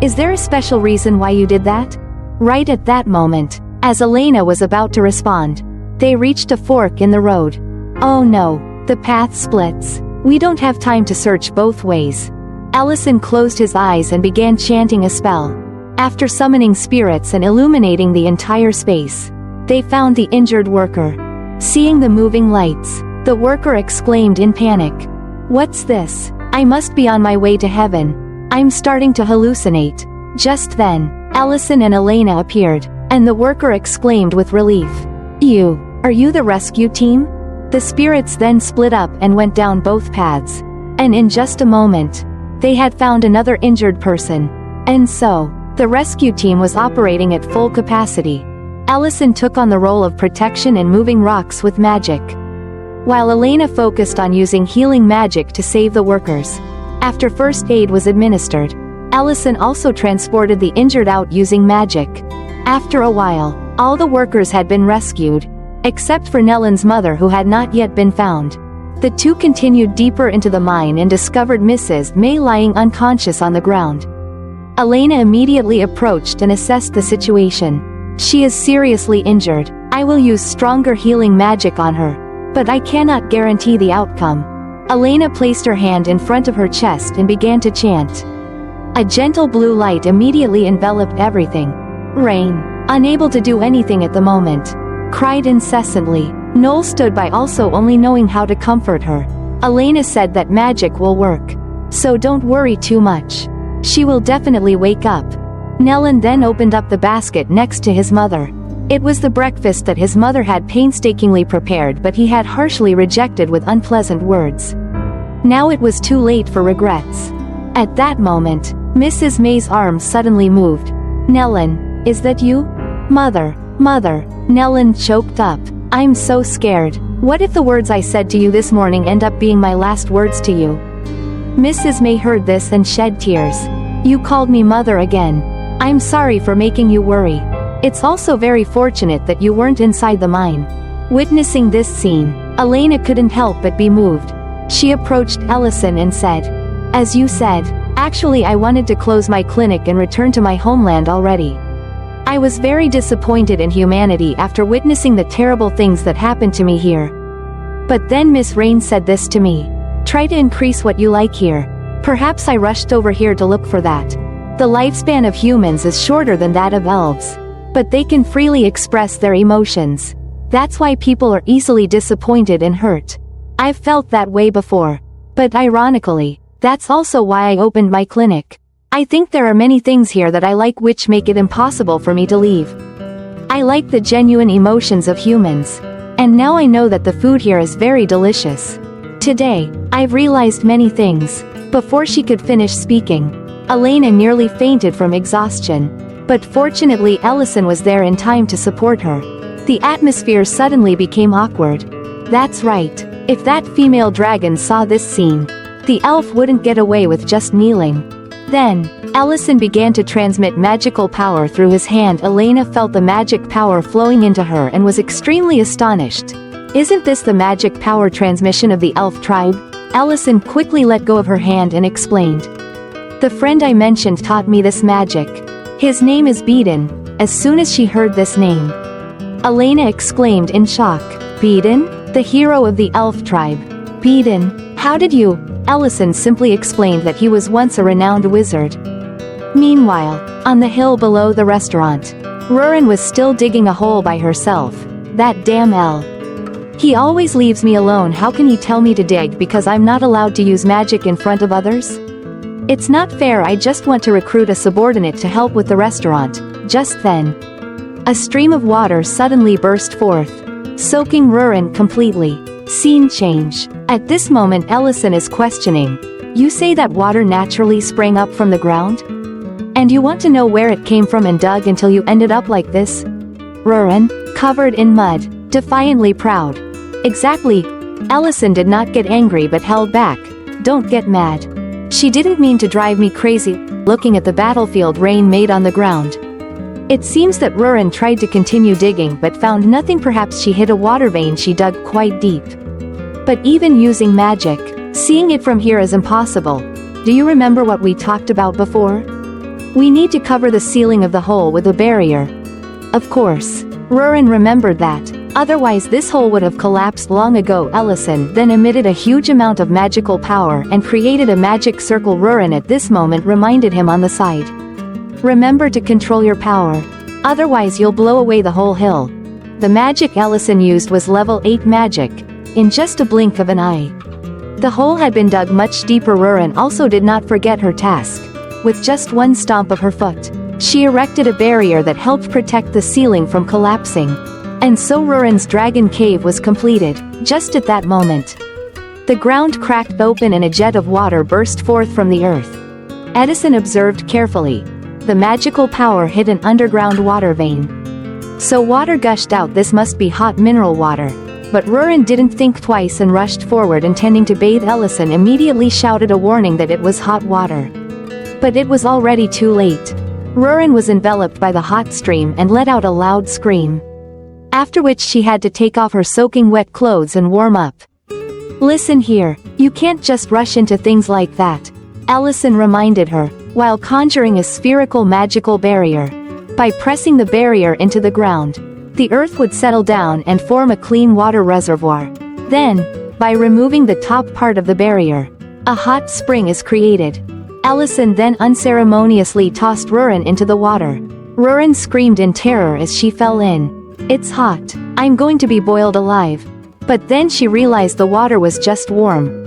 Is there a special reason why you did that? Right at that moment, as Elena was about to respond, they reached a fork in the road. Oh no, the path splits. We don't have time to search both ways. Allison closed his eyes and began chanting a spell. After summoning spirits and illuminating the entire space, they found the injured worker. Seeing the moving lights, the worker exclaimed in panic. What's this? I must be on my way to heaven. I'm starting to hallucinate. Just then, Allison and Elena appeared, and the worker exclaimed with relief. Are you the rescue team? The spirits then split up and went down both paths. And in just a moment, they had found another injured person. And so, the rescue team was operating at full capacity. Allison took on the role of protection and moving rocks with magic, while Elena focused on using healing magic to save the workers. After first aid was administered, Allison also transported the injured out using magic. After a while, all the workers had been rescued, except for Nellen's mother who had not yet been found. The two continued deeper into the mine and discovered Mrs. May lying unconscious on the ground. Elena immediately approached and assessed the situation. She is seriously injured. I will use stronger healing magic on her, but I cannot guarantee the outcome. Elena placed her hand in front of her chest and began to chant. A gentle blue light immediately enveloped everything. Rain, unable to do anything at the moment, cried incessantly. Noel stood by, also only knowing how to comfort her. Elena said that magic will work. So don't worry too much. She will definitely wake up. Nellen then opened up the basket next to his mother. It was the breakfast that his mother had painstakingly prepared, but he had harshly rejected with unpleasant words. Now it was too late for regrets. At that moment, Mrs. May's arms suddenly moved. Nellen, is that you? Mother, Nellen choked up. I'm so scared. What if the words I said to you this morning end up being my last words to you? Mrs. May heard this and shed tears. You called me mother again. I'm sorry for making you worry. It's also very fortunate that you weren't inside the mine. Witnessing this scene, Elena couldn't help but be moved. She approached Ellison and said, as you said, actually I wanted to close my clinic and return to my homeland already. I was very disappointed in humanity after witnessing the terrible things that happened to me here. But then Miss Rain said this to me. Try to increase what you like here. Perhaps I rushed over here to look for that. The lifespan of humans is shorter than that of elves. But they can freely express their emotions. That's why people are easily disappointed and hurt. I've felt that way before. But ironically, that's also why I opened my clinic. I think there are many things here that I like which make it impossible for me to leave. I like the genuine emotions of humans. And now I know that the food here is very delicious. Today, I've realized many things. Before she could finish speaking, Elena nearly fainted from exhaustion. But fortunately Ellison was there in time to support her. The atmosphere suddenly became awkward. That's right. If that female dragon saw this scene, the elf wouldn't get away with just kneeling. Then, Ellison began to transmit magical power through his hand. Elena felt the magic power flowing into her and was extremely astonished. Isn't this the magic power transmission of the elf tribe? Ellison quickly let go of her hand and explained. The friend I mentioned taught me this magic. His name is Beeden. As soon as she heard this name, Elena exclaimed in shock. Beeden? The hero of the elf tribe. Beeden? How did you? Ellison simply explained that he was once a renowned wizard. Meanwhile, on the hill below the restaurant, Rurin was still digging a hole by herself. That damn Elle. He always leaves me alone. How can he tell me to dig because I'm not allowed to use magic in front of others? It's not fair. I just want to recruit a subordinate to help with the restaurant. Just then, a stream of water suddenly burst forth, soaking Rurin completely. Scene change. At this moment Ellison is questioning. You say that water naturally sprang up from the ground? And you want to know where it came from and dug until you ended up like this? Rurin, covered in mud, defiantly proud. Exactly. Ellison did not get angry but held back. Don't get mad. She didn't mean to drive me crazy. Looking at the battlefield rain made on the ground. It seems that Rurin tried to continue digging but found nothing. Perhaps she hit a water vein. She dug quite deep. But even using magic, seeing it from here is impossible. Do you remember what we talked about before? We need to cover the ceiling of the hole with a barrier. Of course, Rurin remembered that. Otherwise this hole would have collapsed long ago. Ellison then emitted a huge amount of magical power and created a magic circle. Rurin at this moment reminded him on the side. Remember to control your power. Otherwise you'll blow away the whole hill. The magic Ellison used was level 8 magic. In just a blink of an eye, the hole had been dug much deeper. Rurin also did not forget her task. With just one stomp of her foot, she erected a barrier that helped protect the ceiling from collapsing. And so Rurin's dragon cave was completed. Just at that moment, the ground cracked open and a jet of water burst forth from the earth. Edison observed carefully. The magical power hit an underground water vein. So water gushed out. This must be hot mineral water. But Rurin didn't think twice and rushed forward intending to bathe. Ellison immediately shouted a warning that it was hot water. But it was already too late. Rurin was enveloped by the hot stream and let out a loud scream. After which she had to take off her soaking wet clothes and warm up. Listen here, you can't just rush into things like that, Ellison reminded her, while conjuring a spherical magical barrier. By pressing the barrier into the ground, the earth would settle down and form a clean water reservoir. Then, by removing the top part of the barrier, a hot spring is created. Ellison then unceremoniously tossed Rurin into the water. Rurin screamed in terror as she fell in. It's hot. I'm going to be boiled alive. But then she realized the water was just warm.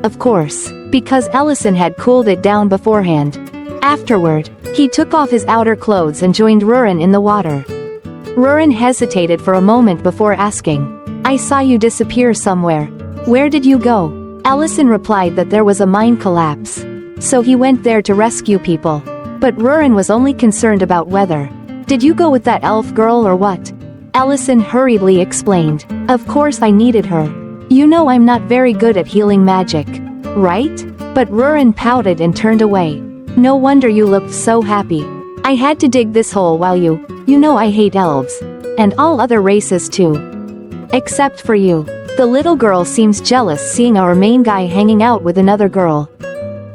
Of course, because Ellison had cooled it down beforehand. Afterward, he took off his outer clothes and joined Rurin in the water. Rurin hesitated for a moment before asking, I saw you disappear somewhere. Where did you go? Ellison replied that there was a mine collapse. So he went there to rescue people. But Rurin was only concerned about weather. Did you go with that elf girl or what? Ellison hurriedly explained. Of course I needed her. You know I'm not very good at healing magic. Right? But Rurin pouted and turned away. No wonder you looked so happy. I had to dig this hole while you know I hate elves. And all other races too. Except for you. The little girl seems jealous seeing our main guy hanging out with another girl.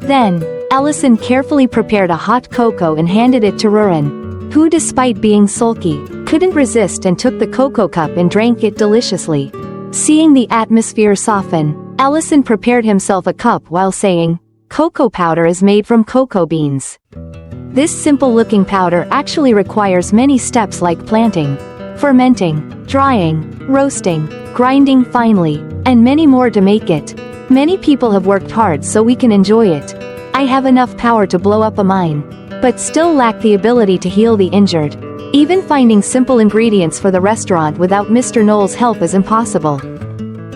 Then, Ellison carefully prepared a hot cocoa and handed it to Rurin, who despite being sulky, couldn't resist and took the cocoa cup and drank it deliciously. Seeing the atmosphere soften, Ellison prepared himself a cup while saying, Cocoa powder is made from cocoa beans. This simple-looking powder actually requires many steps like planting, fermenting, drying, roasting, grinding finely, and many more to make it. Many people have worked hard so we can enjoy it. I have enough power to blow up a mine, but still lack the ability to heal the injured. Even finding simple ingredients for the restaurant without Mr. Knoll's help is impossible.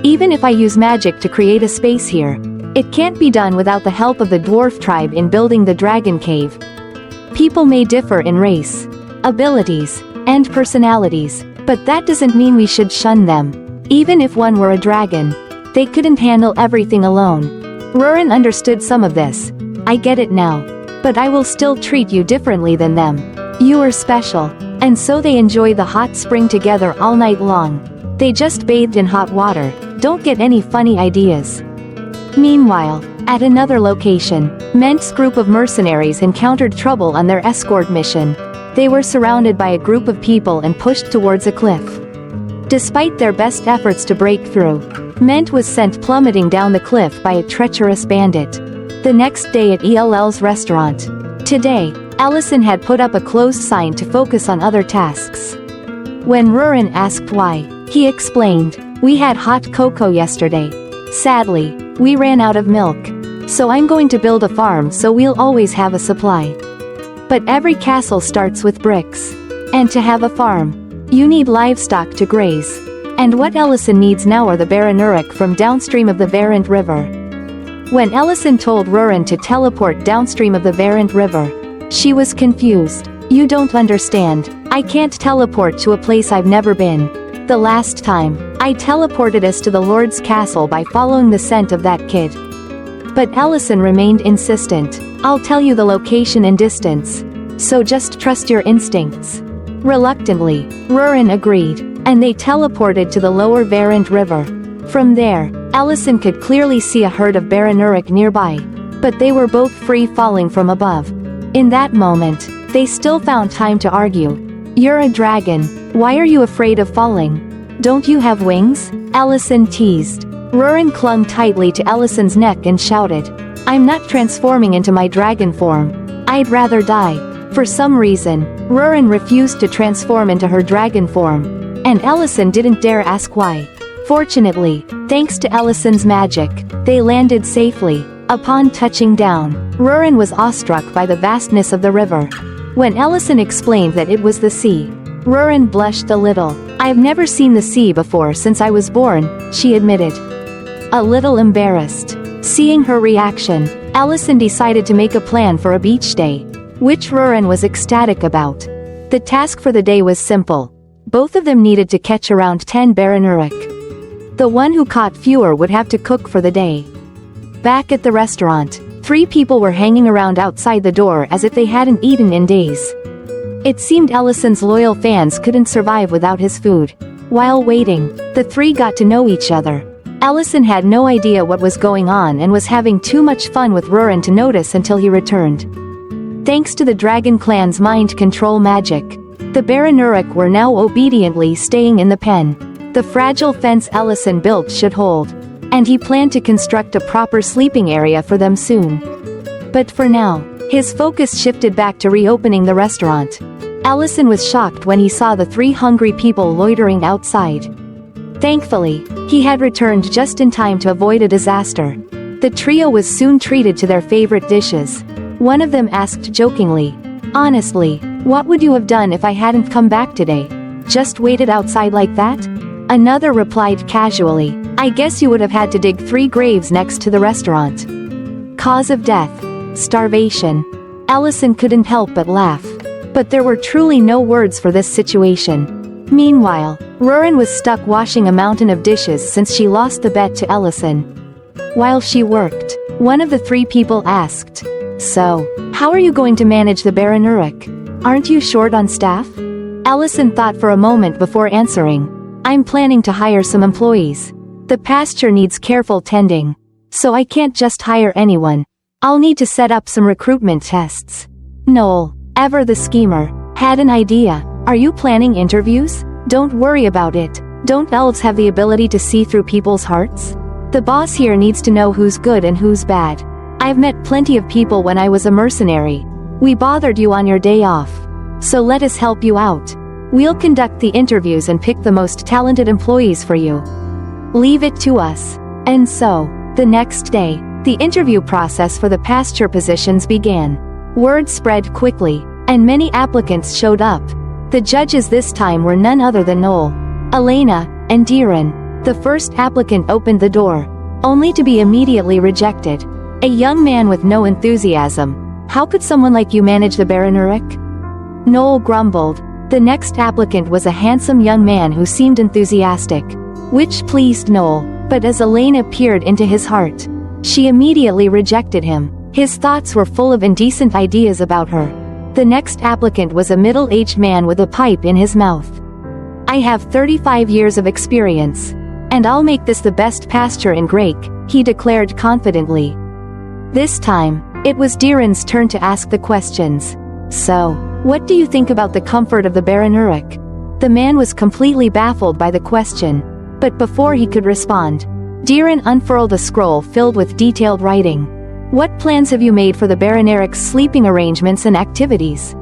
Even if I use magic to create a space here, it can't be done without the help of the dwarf tribe in building the dragon cave. People may differ in race, abilities, and personalities, but that doesn't mean we should shun them. Even if one were a dragon, they couldn't handle everything alone. Rurin understood some of this. I get it now. But I will still treat you differently than them. You are special. And so they enjoy the hot spring together all night long. They just bathed in hot water. Don't get any funny ideas. Meanwhile, at another location, Ment's group of mercenaries encountered trouble on their escort mission. They were surrounded by a group of people and pushed towards a cliff. Despite their best efforts to break through, Ment was sent plummeting down the cliff by a treacherous bandit. The next day at ELL's restaurant. Today, Ellison had put up a closed sign to focus on other tasks. When Rurin asked why, he explained, "We had hot cocoa yesterday. Sadly, we ran out of milk. So I'm going to build a farm so we'll always have a supply. But every castle starts with bricks. And to have a farm, you need livestock to graze. And what Ellison needs now are the Baranuric from downstream of the Varant River." When Ellison told Rurin to teleport downstream of the Varant River, she was confused. "You don't understand. I can't teleport to a place I've never been. The last time, I teleported us to the Lord's castle by following the scent of that kid." But Ellison remained insistent. "I'll tell you the location and distance. So just trust your instincts." Reluctantly, Rurin agreed, and they teleported to the lower Varant River. From there, Ellison could clearly see a herd of Baranuric nearby. But they were both free falling from above. In that moment, they still found time to argue. "You're a dragon. Why are you afraid of falling? Don't you have wings?" Ellison teased. Rurin clung tightly to Ellison's neck and shouted, "I'm not transforming into my dragon form. I'd rather die." For some reason, Rurin refused to transform into her dragon form. And Ellison didn't dare ask why. Fortunately, thanks to Ellison's magic, they landed safely. Upon touching down, Rurin was awestruck by the vastness of the river. When Ellison explained that it was the sea, Rurin blushed a little. "I've never seen the sea before since I was born," she admitted. A little embarrassed. Seeing her reaction, Ellison decided to make a plan for a beach day, which Rurin was ecstatic about. The task for the day was simple. Both of them needed to catch around 10 Baranuric. The one who caught fewer would have to cook for the day. Back at the restaurant, 3 people were hanging around outside the door as if they hadn't eaten in days. It seemed Ellison's loyal fans couldn't survive without his food. While waiting, the 3 got to know each other. Ellison had no idea what was going on and was having too much fun with Rurin to notice until he returned. Thanks to the Dragon Clan's mind control magic, the Baranuric were now obediently staying in the pen. The fragile fence Ellison built should hold, and he planned to construct a proper sleeping area for them soon. But for now, his focus shifted back to reopening the restaurant. Ellison was shocked when he saw the 3 hungry people loitering outside. Thankfully, he had returned just in time to avoid a disaster. The trio was soon treated to their favorite dishes. One of them asked jokingly, "Honestly, what would you have done if I hadn't come back today? Just waited outside like that?" Another replied casually, "I guess you would have had to dig 3 graves next to the restaurant." Cause of death: starvation. Ellison couldn't help but laugh. But there were truly no words for this situation. Meanwhile, Rurin was stuck washing a mountain of dishes since she lost the bet to Ellison. While she worked, one of the 3 people asked, "So, how are you going to manage the Baranuric? Aren't you short on staff?" Ellison thought for a moment before answering, "I'm planning to hire some employees. The pasture needs careful tending. So I can't just hire anyone. I'll need to set up some recruitment tests." Noel, ever the schemer, had an idea. "Are you planning interviews? Don't worry about it. Don't elves have the ability to see through people's hearts? The boss here needs to know who's good and who's bad. I've met plenty of people when I was a mercenary. We bothered you on your day off. So let us help you out. We'll conduct the interviews and pick the most talented employees for you. Leave it to us." And so, the next day, the interview process for the pasture positions began. Word spread quickly, and many applicants showed up. The judges this time were none other than Noel, Elena, and Diran. The first applicant opened the door, only to be immediately rejected. A young man with no enthusiasm. "How could someone like you manage the Baranuric?" Noel grumbled. The next applicant was a handsome young man who seemed enthusiastic, which pleased Noel, but as Elena peered into his heart, she immediately rejected him. His thoughts were full of indecent ideas about her. The next applicant was a middle-aged man with a pipe in his mouth. "I have 35 years of experience. And I'll make this the best pasture in Grake," he declared confidently. This time, it was Diren's turn to ask the questions. "So, what do you think about the comfort of the Baranuric?" The man was completely baffled by the question. But before he could respond, Diren unfurled a scroll filled with detailed writing. "What plans have you made for the Baranuric's sleeping arrangements and activities?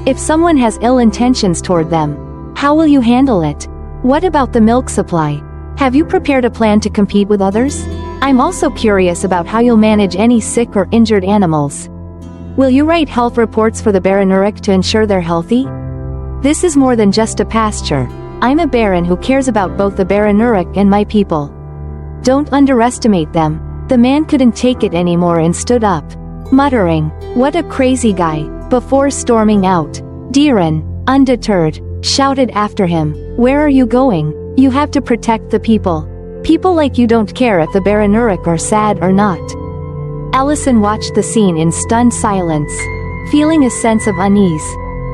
If someone has ill intentions toward them, how will you handle it? What about the milk supply? Have you prepared a plan to compete with others? I'm also curious about how you'll manage any sick or injured animals. Will you write health reports for the Baranuric to ensure they're healthy? This is more than just a pasture. I'm a baron who cares about both the Baranuric and my people. Don't underestimate them." The man couldn't take it anymore and stood up, muttering, "What a crazy guy," before storming out. Diren, undeterred, shouted after him, "Where are you going? You have to protect the people. People like you don't care if the Baranuric are sad or not." Allison watched the scene in stunned silence, feeling a sense of unease.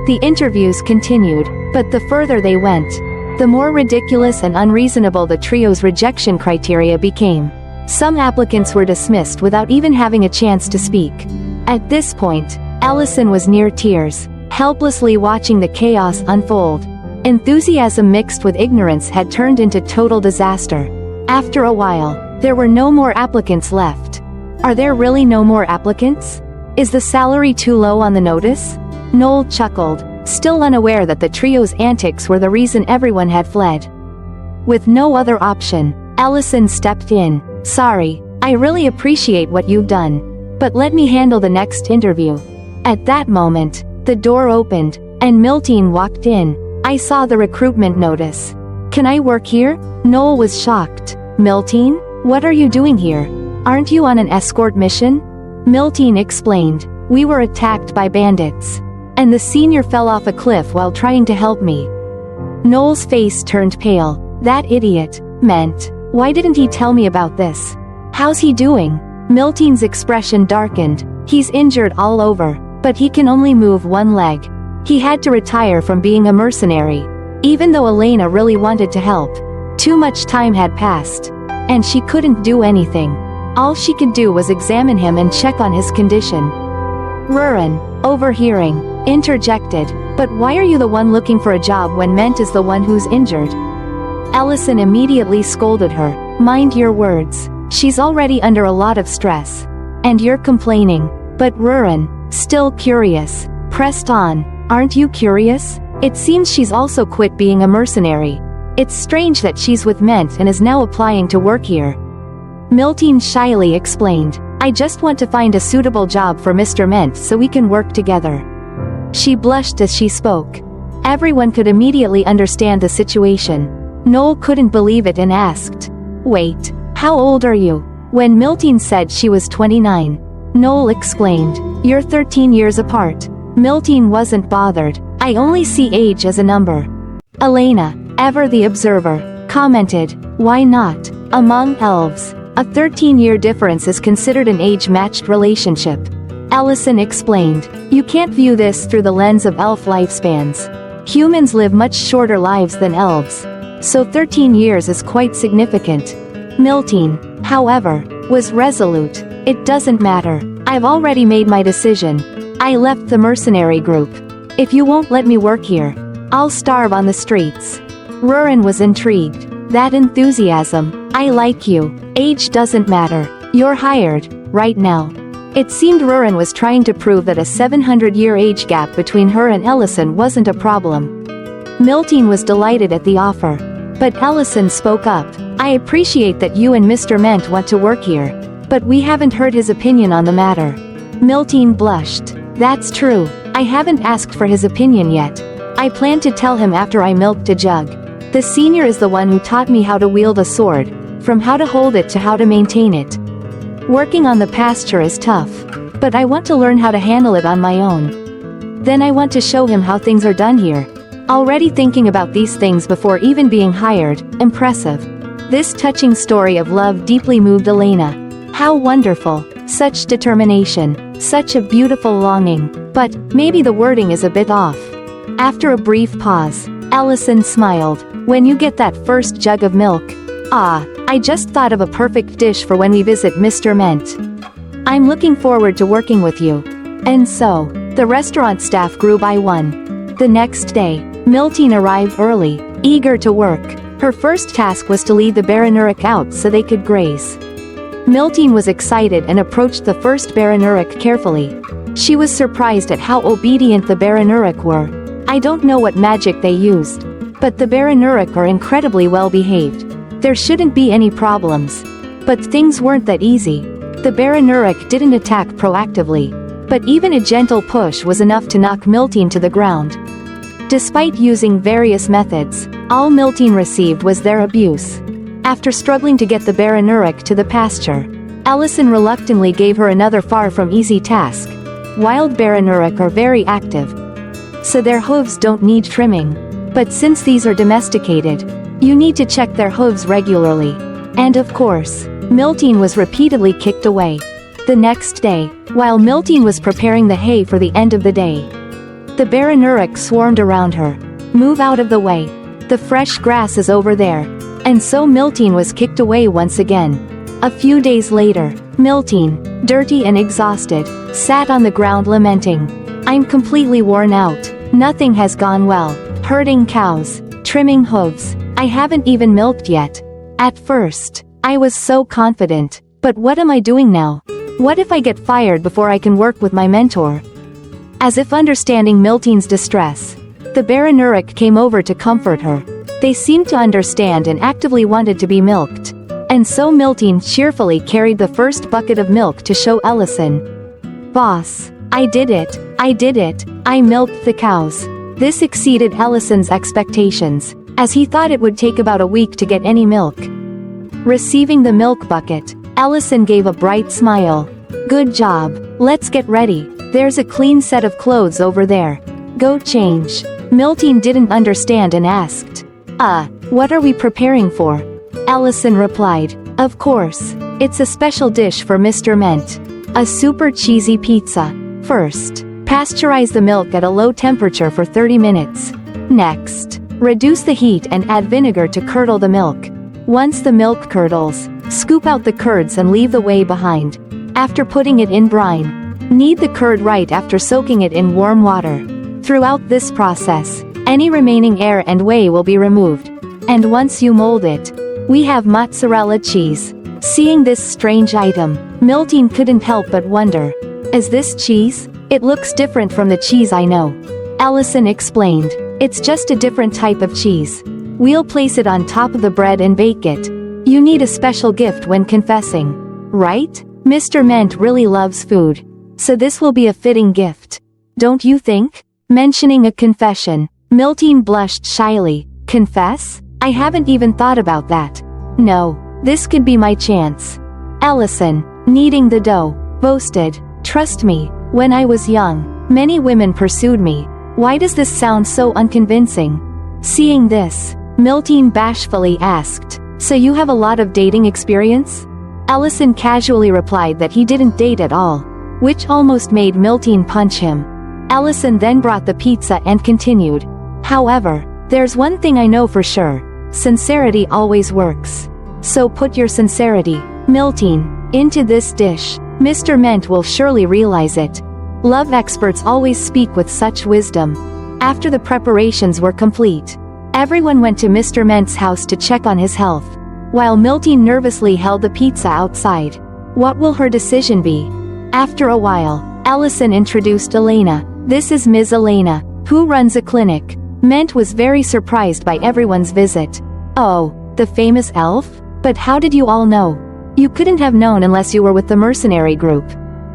The interviews continued, but the further they went, the more ridiculous and unreasonable the trio's rejection criteria became. Some applicants were dismissed without even having a chance to speak. At this point, Allison was near tears, helplessly watching the chaos unfold. Enthusiasm mixed with ignorance had turned into total disaster. After a while, there were no more applicants left. Are there really no more applicants? Is the salary too low on the notice? Noel chuckled, still unaware that the trio's antics were the reason everyone had fled. With no other option, Allison stepped in. "Sorry, I really appreciate what you've done. But let me handle the next interview." At that moment, the door opened, and Miltine walked in. "I saw the recruitment notice. Can I work here?" Noel was shocked. "Miltine? What are you doing here? Aren't you on an escort mission?" Miltine explained. "We were attacked by bandits. And the senior fell off a cliff while trying to help me." Noel's face turned pale. That idiot, meant. Why didn't he tell me about this? How's he doing? Miltine's expression darkened. "He's injured all over, but he can only move one leg. He had to retire from being a mercenary." Even though Elena really wanted to help, too much time had passed, and she couldn't do anything. All she could do was examine him and check on his condition. Rurin, overhearing, interjected, "But why are you the one looking for a job when Ment is the one who's injured?" Allison immediately scolded her. "Mind your words. She's already under a lot of stress. And you're complaining." But Rurin, still curious, pressed on. "Aren't you curious? It seems she's also quit being a mercenary. It's strange that she's with Ment and is now applying to work here." Miltine shyly explained, "I just want to find a suitable job for Mr. Ment so we can work together." She blushed as she spoke. Everyone could immediately understand the situation. Noel couldn't believe it and asked, "Wait, how old are you?" When Miltine said she was 29, Noel explained, "You're 13 years apart." Miltine wasn't bothered. "I only see age as a number." Elena, ever the observer, commented, "Why not? Among elves, a 13-year difference is considered an age-matched relationship." Allison explained, "You can't view this through the lens of elf lifespans. Humans live much shorter lives than elves. So 13 years is quite significant." Miltine, however, was resolute. "It doesn't matter. I've already made my decision. I left the mercenary group. If you won't let me work here, I'll starve on the streets." Rurin was intrigued. "That enthusiasm. I like you. Age doesn't matter. You're hired, right now." It seemed Rurin was trying to prove that a 700-year age gap between her and Ellison wasn't a problem. Miltine was delighted at the offer. But Ellison spoke up. "I appreciate that you and Mr. Ment want to work here, but we haven't heard his opinion on the matter." Miltine blushed. "That's true. I haven't asked for his opinion yet. I plan to tell him after I milked a jug. The senior is the one who taught me how to wield a sword, from how to hold it to how to maintain it. Working on the pasture is tough, but I want to learn how to handle it on my own. Then I want to show him how things are done here." Already thinking about these things before even being hired, impressive. This touching story of love deeply moved Elena. How wonderful. Such determination, such a beautiful longing, but maybe the wording is a bit off. After a brief pause, Allison smiled. When you get that first jug of milk. Ah, I just thought of a perfect dish for when we visit Mr. Ment. I'm looking forward to working with you. And so, the restaurant staff grew by one. The next day, Miltine arrived early, eager to work. Her first task was to lead the Baranuric out so they could graze. Miltine was excited and approached the first Baranuric carefully. She was surprised at how obedient the Baranuric were. I don't know what magic they used, but the Baranuric are incredibly well behaved. There shouldn't be any problems. But things weren't that easy. The Baranuric didn't attack proactively, but even a gentle push was enough to knock Miltine to the ground. Despite using various methods, all Miltine received was their abuse. After struggling to get the Baranuric to the pasture, Allison reluctantly gave her another far from easy task. Wild Baranuric are very active, so their hooves don't need trimming. But since these are domesticated, you need to check their hooves regularly. And of course, Miltine was repeatedly kicked away. The next day, while Miltine was preparing the hay for the end of the day, the Baranuric swarmed around her. Move out of the way. The fresh grass is over there. And so Miltine was kicked away once again. A few days later, Miltine, dirty and exhausted, sat on the ground lamenting. I'm completely worn out. Nothing has gone well. Herding cows, trimming hooves. I haven't even milked yet. At first, I was so confident, but what am I doing now? What if I get fired before I can work with my mentor? As if understanding Miltine's distress, the Baranuric came over to comfort her. They seemed to understand and actively wanted to be milked. And so Miltine cheerfully carried the first bucket of milk to show Ellison. Boss, I did it, I milked the cows. This exceeded Ellison's expectations, as he thought it would take about a week to get any milk. Receiving the milk bucket, Ellison gave a bright smile. Good job, let's get ready. There's a clean set of clothes over there. Go change. Miltine didn't understand and asked. What are we preparing for? Ellison replied. Of course, it's a special dish for Mr. Ment. A super cheesy pizza. First, pasteurize the milk at a low temperature for 30 minutes. Next, reduce the heat and add vinegar to curdle the milk. Once the milk curdles, scoop out the curds and leave the whey behind. After putting it in brine, knead the curd right after soaking it in warm water. Throughout this process, any remaining air and whey will be removed. And once you mold it, we have mozzarella cheese. Seeing this strange item, Miltine couldn't help but wonder. Is this cheese? It looks different from the cheese I know. Ellison explained. It's just a different type of cheese. We'll place it on top of the bread and bake it. You need a special gift when confessing. Right? Mr. Ment really loves food. So this will be a fitting gift. Don't you think? Mentioning a confession, Miltine blushed shyly. Confess? I haven't even thought about that. No, this could be my chance. Ellison, kneading the dough, boasted. Trust me, when I was young, many women pursued me. Why does this sound so unconvincing? Seeing this, Miltine bashfully asked, so you have a lot of dating experience? Ellison casually replied that he didn't date at all, which almost made Miltine punch him. Ellison then brought the pizza and continued. However, there's one thing I know for sure. Sincerity always works. So put your sincerity, Miltine, into this dish. Mr. Ment will surely realize it. Love experts always speak with such wisdom. After the preparations were complete, everyone went to Mr. Ment's house to check on his health, while Miltine nervously held the pizza outside. What will her decision be? After a while, Ellison introduced Elena. This is Ms. Elena, who runs a clinic. Ment was very surprised by everyone's visit. Oh, the famous elf? But how did you all know? You couldn't have known unless you were with the mercenary group.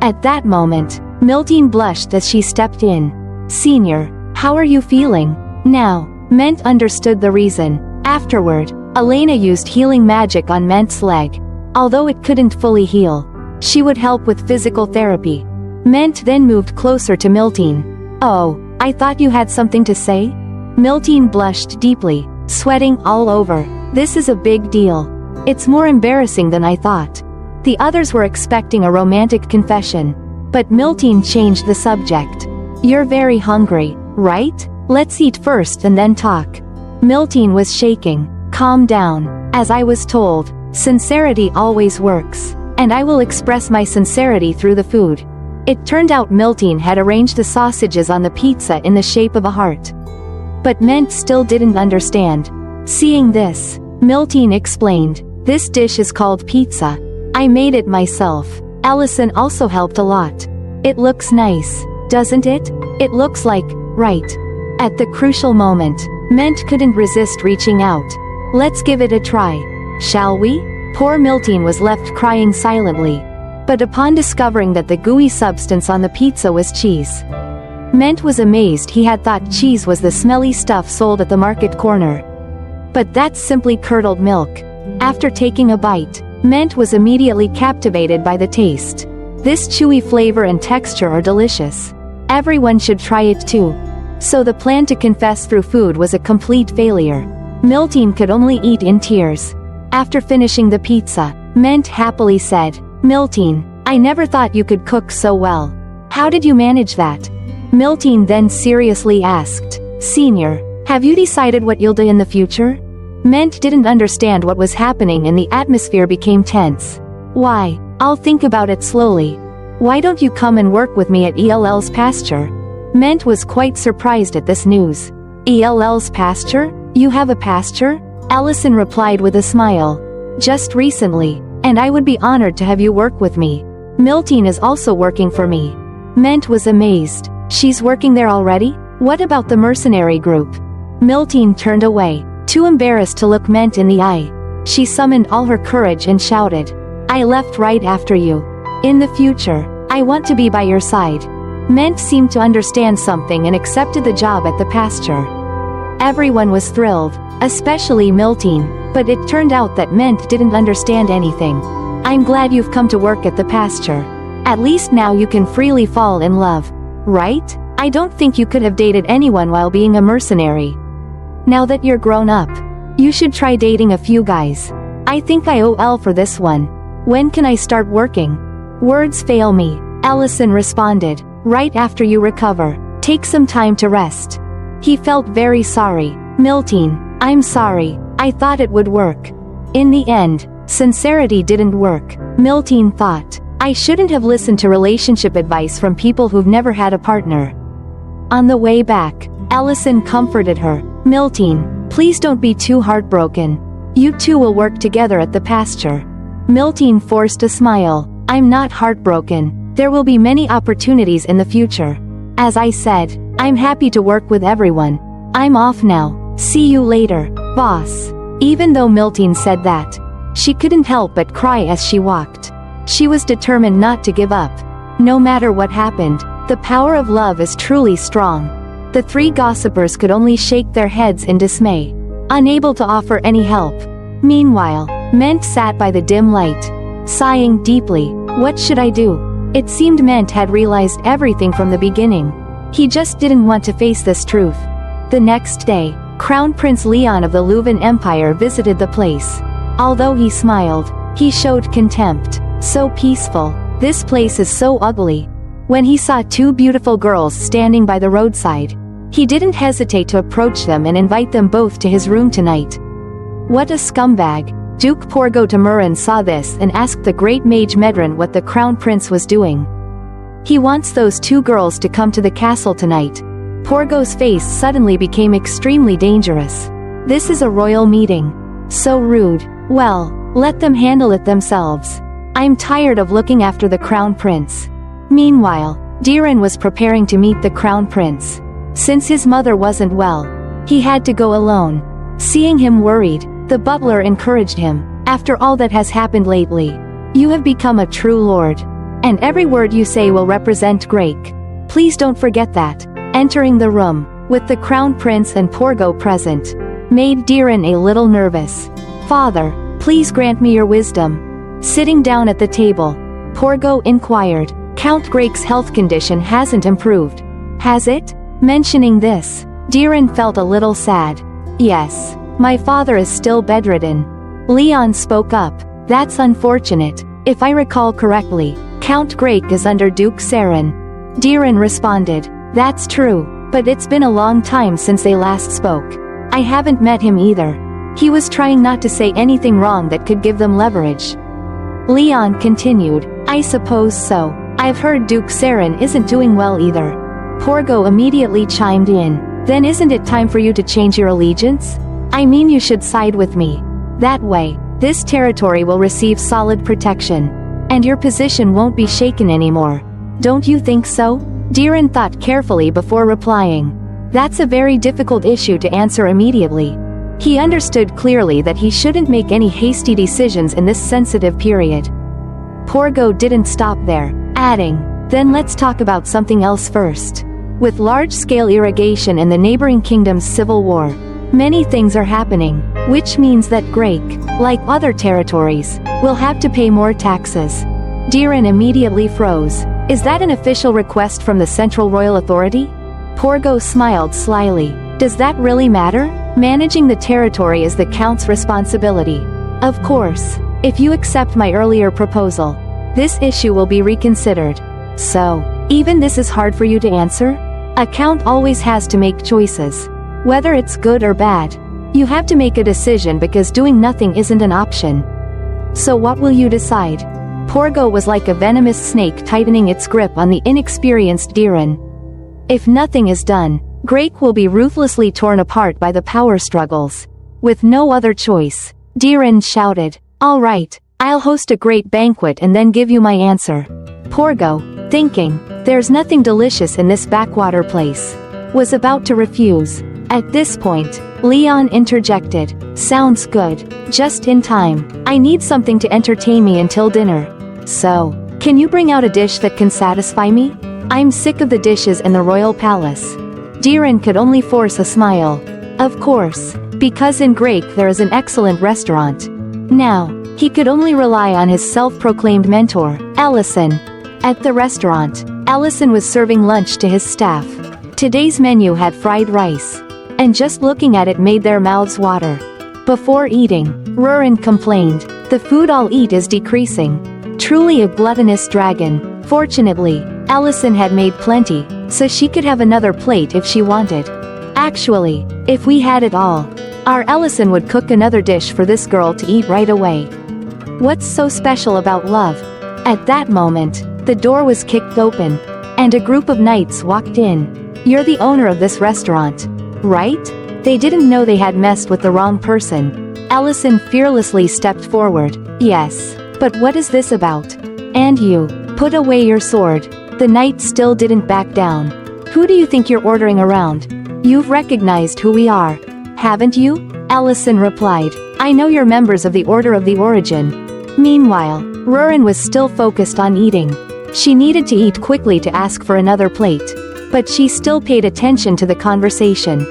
At that moment, Miltine blushed as she stepped in. Senior, how are you feeling? Now, Ment understood the reason. Afterward, Elena used healing magic on Ment's leg. Although it couldn't fully heal, she would help with physical therapy. Ment then moved closer to Miltine. Oh, I thought you had something to say? Miltine blushed deeply, sweating all over. This is a big deal. It's more embarrassing than I thought. The others were expecting a romantic confession. But Miltine changed the subject. "You're very hungry, right? Let's eat first and then talk." Miltine was shaking. "Calm down. As I was told, sincerity always works. And I will express my sincerity through the food." It turned out Miltine had arranged the sausages on the pizza in the shape of a heart. But Ment still didn't understand. Seeing this, Miltine explained, "This dish is called pizza. I made it myself. Allison also helped a lot. It looks nice, doesn't it? It looks like, right." At the crucial moment, Ment couldn't resist reaching out. "Let's give it a try. Shall we?" Poor Miltine was left crying silently. But upon discovering that the gooey substance on the pizza was cheese, Ment was amazed. He had thought cheese was the smelly stuff sold at the market corner. But that's simply curdled milk. After taking a bite, Ment was immediately captivated by the taste. This chewy flavor and texture are delicious. Everyone should try it too. So the plan to confess through food was a complete failure. Miltine could only eat in tears. After finishing the pizza, Ment happily said, "Miltine, I never thought you could cook so well. How did you manage that?" Miltine then seriously asked, "Senior, have you decided what you'll do in the future?" Ment didn't understand what was happening and the atmosphere became tense. "Why, I'll think about it slowly. Why don't you come and work with me at ELL's pasture?" Ment was quite surprised at this news. "ELL's pasture? You have a pasture?" Allison replied with a smile. "Just recently, and I would be honored to have you work with me. Miltine is also working for me." Ment was amazed. "She's working there already? What about the mercenary group?" Miltine turned away, too embarrassed to look Ment in the eye. She summoned all her courage and shouted, "I left right after you. In the future, I want to be by your side." Ment seemed to understand something and accepted the job at the pasture. Everyone was thrilled, especially Miltine, but it turned out that Ment didn't understand anything. "I'm glad you've come to work at the pasture. At least now you can freely fall in love. Right? I don't think you could have dated anyone while being a mercenary. Now that you're grown up, you should try dating a few guys. I think I owe L for this one. When can I start working?" "Words fail me," Allison responded. "Right after you recover. Take some time to rest." He felt very sorry. "Miltine, I'm sorry. I thought it would work." In the end, sincerity didn't work. Miltine thought, "I shouldn't have listened to relationship advice from people who've never had a partner." On the way back, Allison comforted her. "Miltine, please don't be too heartbroken. You two will work together at the pasture." Miltine forced a smile. "I'm not heartbroken. There will be many opportunities in the future. As I said, I'm happy to work with everyone. I'm off now. See you later, boss." Even though Miltine said that, she couldn't help but cry as she walked. She was determined not to give up. No matter what happened, the power of love is truly strong. The three gossipers could only shake their heads in dismay, unable to offer any help. Meanwhile, Ment sat by the dim light, sighing deeply. What should I do? It seemed Ment had realized everything from the beginning. He just didn't want to face this truth. The next day, Crown Prince Leon of the Luvan Empire visited the place. Although he smiled, he showed contempt. "So peaceful. This place is so ugly." When he saw two beautiful girls standing by the roadside, he didn't hesitate to approach them and invite them both to his room tonight. What a scumbag! Duke Porgo Tamurin saw this and asked the great mage Medran what the Crown Prince was doing. He wants those two girls to come to the castle tonight. Porgo's face suddenly became extremely dangerous. This is a royal meeting. So rude. Well, let them handle it themselves. I'm tired of looking after the Crown Prince. Meanwhile, Diren was preparing to meet the Crown Prince. Since his mother wasn't well, he had to go alone. Seeing him worried, the butler encouraged him. "After all that has happened lately, you have become a true lord. And every word you say will represent Grake. Please don't forget that." Entering the room, with the Crown Prince and Porgo present, made Diren a little nervous. "Father, please grant me your wisdom." Sitting down at the table, Porgo inquired, "Count Grake's health condition hasn't improved, has it?" Mentioning this, Diren felt a little sad. "Yes, my father is still bedridden." Leon spoke up. "That's unfortunate. If I recall correctly, Count Grake is under Duke Saren. Diren responded. That's true, but it's been a long time since they last spoke. I haven't met him either. He was trying not to say anything wrong that could give them leverage. Leon continued. I suppose so. I've heard Duke Saren isn't doing well either. Porgo immediately chimed in. Then isn't it time for you to change your allegiance? I mean, you should side with me. That way, this territory will receive solid protection. And your position won't be shaken anymore. Don't you think so? Diren thought carefully before replying. That's a very difficult issue to answer immediately. He understood clearly that he shouldn't make any hasty decisions in this sensitive period. Porgo didn't stop there, adding, then let's talk about something else first. With large-scale irrigation and the neighboring kingdom's civil war, many things are happening, which means that Grake, like other territories, will have to pay more taxes. Diren immediately froze. Is that an official request from the Central Royal Authority? Porgo smiled slyly. Does that really matter? Managing the territory is the Count's responsibility. Of course, if you accept my earlier proposal, this issue will be reconsidered. So, even this is hard for you to answer? A Count always has to make choices. Whether it's good or bad, you have to make a decision because doing nothing isn't an option. So what will you decide? Porgo was like a venomous snake tightening its grip on the inexperienced Diren. If nothing is done, Grake will be ruthlessly torn apart by the power struggles. With no other choice, Diren shouted, all right, I'll host a great banquet and then give you my answer. Porgo, thinking, there's nothing delicious in this backwater place, was about to refuse. At this point, Leon interjected, sounds good, just in time. I need something to entertain me until dinner. So, can you bring out a dish that can satisfy me? I'm sick of the dishes in the royal palace. Diren could only force a smile. Of course, because in Grake there is an excellent restaurant. Now, he could only rely on his self-proclaimed mentor, Ellison. At the restaurant, Ellison was serving lunch to his staff. Today's menu had fried rice, and just looking at it made their mouths water. Before eating, Rurin complained, the food I'll eat is decreasing. Truly a gluttonous dragon. Fortunately, Ellison had made plenty, so she could have another plate if she wanted. Actually, if we had it all, our Ellison would cook another dish for this girl to eat right away. What's so special about love? At that moment, the door was kicked open, and a group of knights walked in. You're the owner of this restaurant, right? They didn't know they had messed with the wrong person. Ellison fearlessly stepped forward. Yes, but what is this about? And you, put away your sword. The knight still didn't back down. Who do you think you're ordering around? You've recognized who we are, haven't you? Ellison replied. I know you're members of the Order of the Origin. Meanwhile, Rurin was still focused on eating. She needed to eat quickly to ask for another plate, but she still paid attention to the conversation.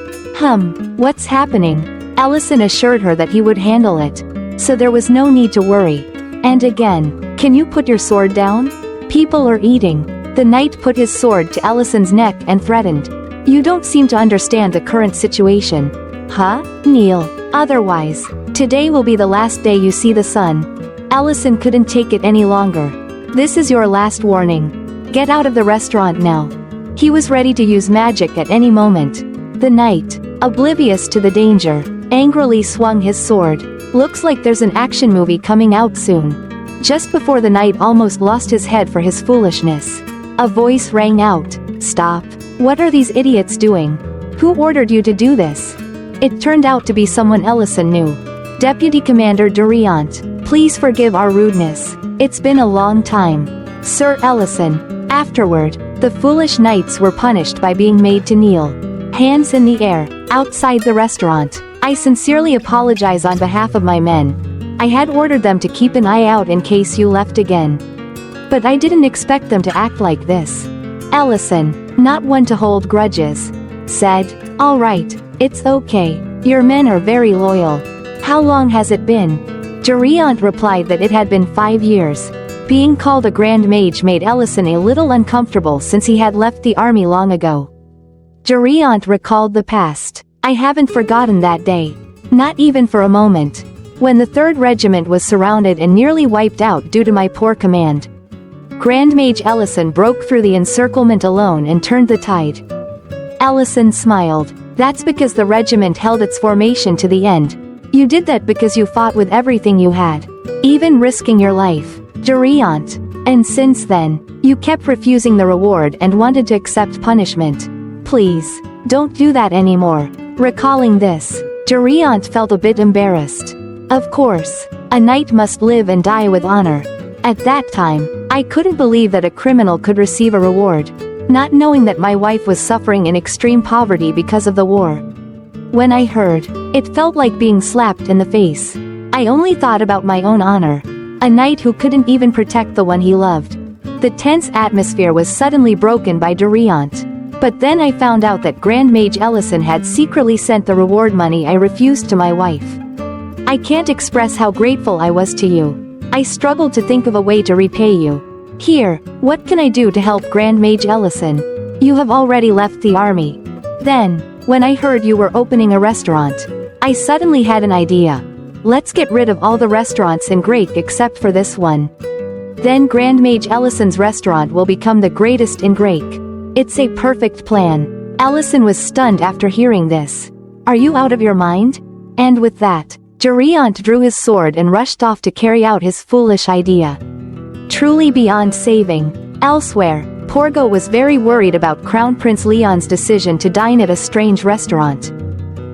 What's happening? Ellison assured her that he would handle it, so there was no need to worry. And again, can you put your sword down? People are eating. The knight put his sword to Ellison's neck and threatened. You don't seem to understand the current situation. Kneel. Otherwise, today will be the last day you see the sun. Ellison couldn't take it any longer. This is your last warning. Get out of the restaurant now. He was ready to use magic at any moment. The knight, oblivious to the danger, angrily swung his sword. Looks like there's an action movie coming out soon. Just before the knight almost lost his head for his foolishness, a voice rang out. Stop. What are these idiots doing? Who ordered you to do this? It turned out to be someone Ellison knew. Deputy Commander Duriant, please forgive our rudeness. It's been a long time. Sir Ellison. Afterward, the foolish knights were punished by being made to kneel. Hands in the air, outside the restaurant. I sincerely apologize on behalf of my men. I had ordered them to keep an eye out in case you left again. But I didn't expect them to act like this. Ellison, not one to hold grudges, said, all right, it's okay. Your men are very loyal. How long has it been? Duriant replied that it had been 5 years. Being called a Grand Mage made Ellison a little uncomfortable since he had left the army long ago. Duriant recalled the past. I haven't forgotten that day. Not even for a moment. when the 3rd Regiment was surrounded and nearly wiped out due to my poor command. Grand Mage Ellison broke through the encirclement alone and turned the tide. Ellison smiled. That's because the regiment held its formation to the end. You did that because you fought with everything you had, even risking your life. Drenched. And since then, you kept refusing the reward and wanted to accept punishment. Please, don't do that anymore. Recalling this, Drenched felt a bit embarrassed. Of course, a knight must live and die with honor. At that time, I couldn't believe that a criminal could receive a reward, not knowing that my wife was suffering in extreme poverty because of the war. When I heard, it felt like being slapped in the face. I only thought about my own honor. A knight who couldn't even protect the one he loved. The tense atmosphere was suddenly broken by Drenched. But then I found out that Grand Mage Ellison had secretly sent the reward money I refused to my wife. I can't express how grateful I was to you. I struggled to think of a way to repay you. Here, what can I do to help Grand Mage Ellison? You have already left the army. Then, when I heard you were opening a restaurant, I suddenly had an idea. Let's get rid of all the restaurants in Grake except for this one. Then Grand Mage Ellison's restaurant will become the greatest in Grake. It's a perfect plan. Ellison was stunned after hearing this. Are you out of your mind? And with that, Drenched drew his sword and rushed off to carry out his foolish idea. Truly beyond saving. Elsewhere, Porgo was very worried about Crown Prince Leon's decision to dine at a strange restaurant.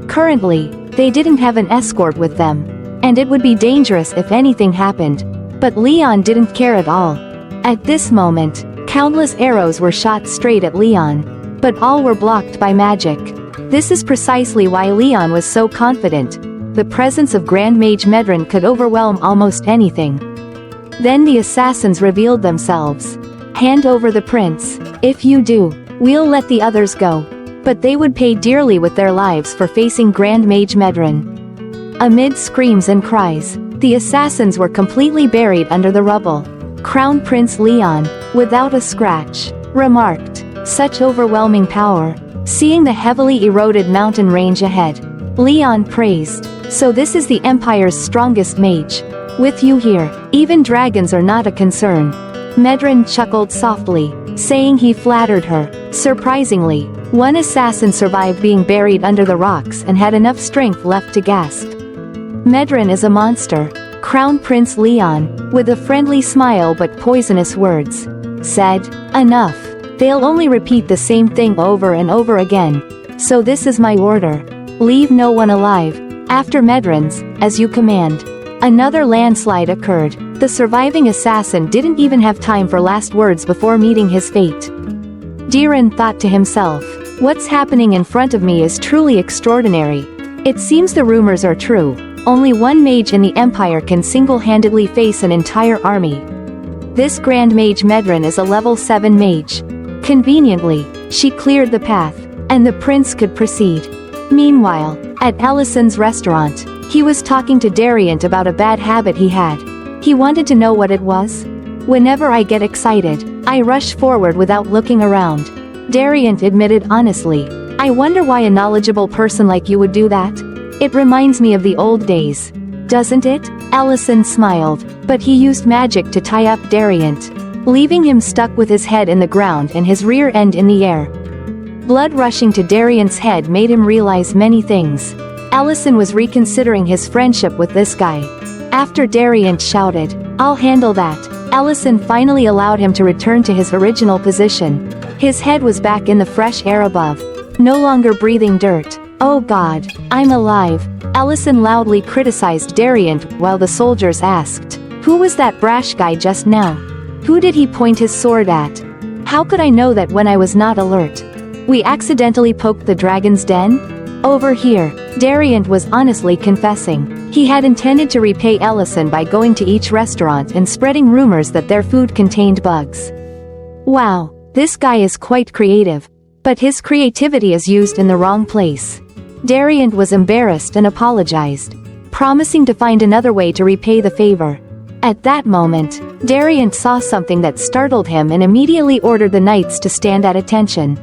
Currently, they didn't have an escort with them, and it would be dangerous if anything happened. But Leon didn't care at all. At this moment, countless arrows were shot straight at Leon, but all were blocked by magic. This is precisely why Leon was so confident. The presence of Grand Mage Medrin could overwhelm almost anything. Then the assassins revealed themselves. Hand over the prince. If you do, we'll let the others go. But they would pay dearly with their lives for facing Grand Mage Medrin. Amid screams and cries, the assassins were completely buried under the rubble. Crown Prince Leon, without a scratch, remarked, "Such overwhelming power." Seeing the heavily eroded mountain range ahead, Leon praised, "So this is the Empire's strongest mage. With you here, even dragons are not a concern." Medrin chuckled softly, saying he flattered her. Surprisingly, one assassin survived being buried under the rocks and had enough strength left to gasp. Medrin is a monster, Crown Prince Leon, with a friendly smile but poisonous words, said. Enough. They'll only repeat the same thing over and over again. So this is my order. Leave no one alive. After Medrin's, as you command. Another landslide occurred. The surviving assassin didn't even have time for last words before meeting his fate. Diren thought to himself, what's happening in front of me is truly extraordinary. It seems the rumors are true. Only one mage in the Empire can single-handedly face an entire army. This Grand Mage Medrin is a level 7 mage. Conveniently, she cleared the path, and the prince could proceed. Meanwhile, at Ellison's restaurant, he was talking to Drenched about a bad habit he had. He wanted to know what it was. Whenever I get excited, I rush forward without looking around. Drenched admitted honestly. I wonder why a knowledgeable person like you would do that? It reminds me of the old days. Doesn't it? Ellison smiled, but he used magic to tie up Drenched, leaving him stuck with his head in the ground and his rear end in the air. Blood rushing to Drenchd's head made him realize many things. Ellison was reconsidering his friendship with this guy. After Drenched shouted, I'll handle that, Ellison finally allowed him to return to his original position. His head was back in the fresh air above, no longer breathing dirt. Oh God, I'm alive, Ellison loudly criticized Drenched while the soldiers asked, who was that brash guy just now? Who did he point his sword at? How could I know that when I was not alert? We accidentally poked the dragon's den? Over here, Drenched was honestly confessing. He had intended to repay Ellison by going to each restaurant and spreading rumors that their food contained bugs. Wow, this guy is quite creative. But his creativity is used in the wrong place. Drenched was embarrassed and apologized, promising to find another way to repay the favor. At that moment, Drenched saw something that startled him and immediately ordered the knights to stand at attention.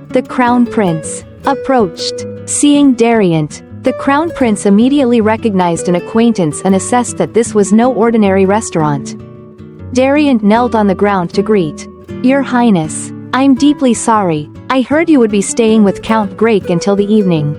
The Crown Prince approached. Seeing Drenched, The Crown Prince immediately recognized an acquaintance and assessed that this was no ordinary restaurant. Dariant knelt on the ground to greet. "Your Highness, I'm deeply sorry. I heard you would be staying with Count Grake until the evening.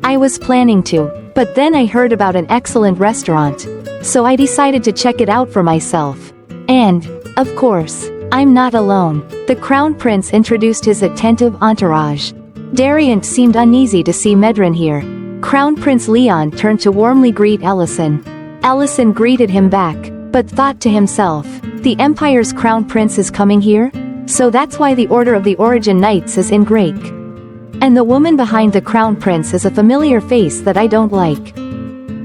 I was planning to, but then I heard about an excellent restaurant, so I decided to check it out for myself. And, of course, I'm not alone." The Crown Prince introduced his attentive entourage. Dariant seemed uneasy to see Medren here. Crown Prince Leon turned to warmly greet Ellison. Ellison greeted him back, but thought to himself, "The Empire's Crown Prince is coming here? So that's why the Order of the Origin Knights is in Grake. And the woman behind the Crown Prince is a familiar face that I don't like.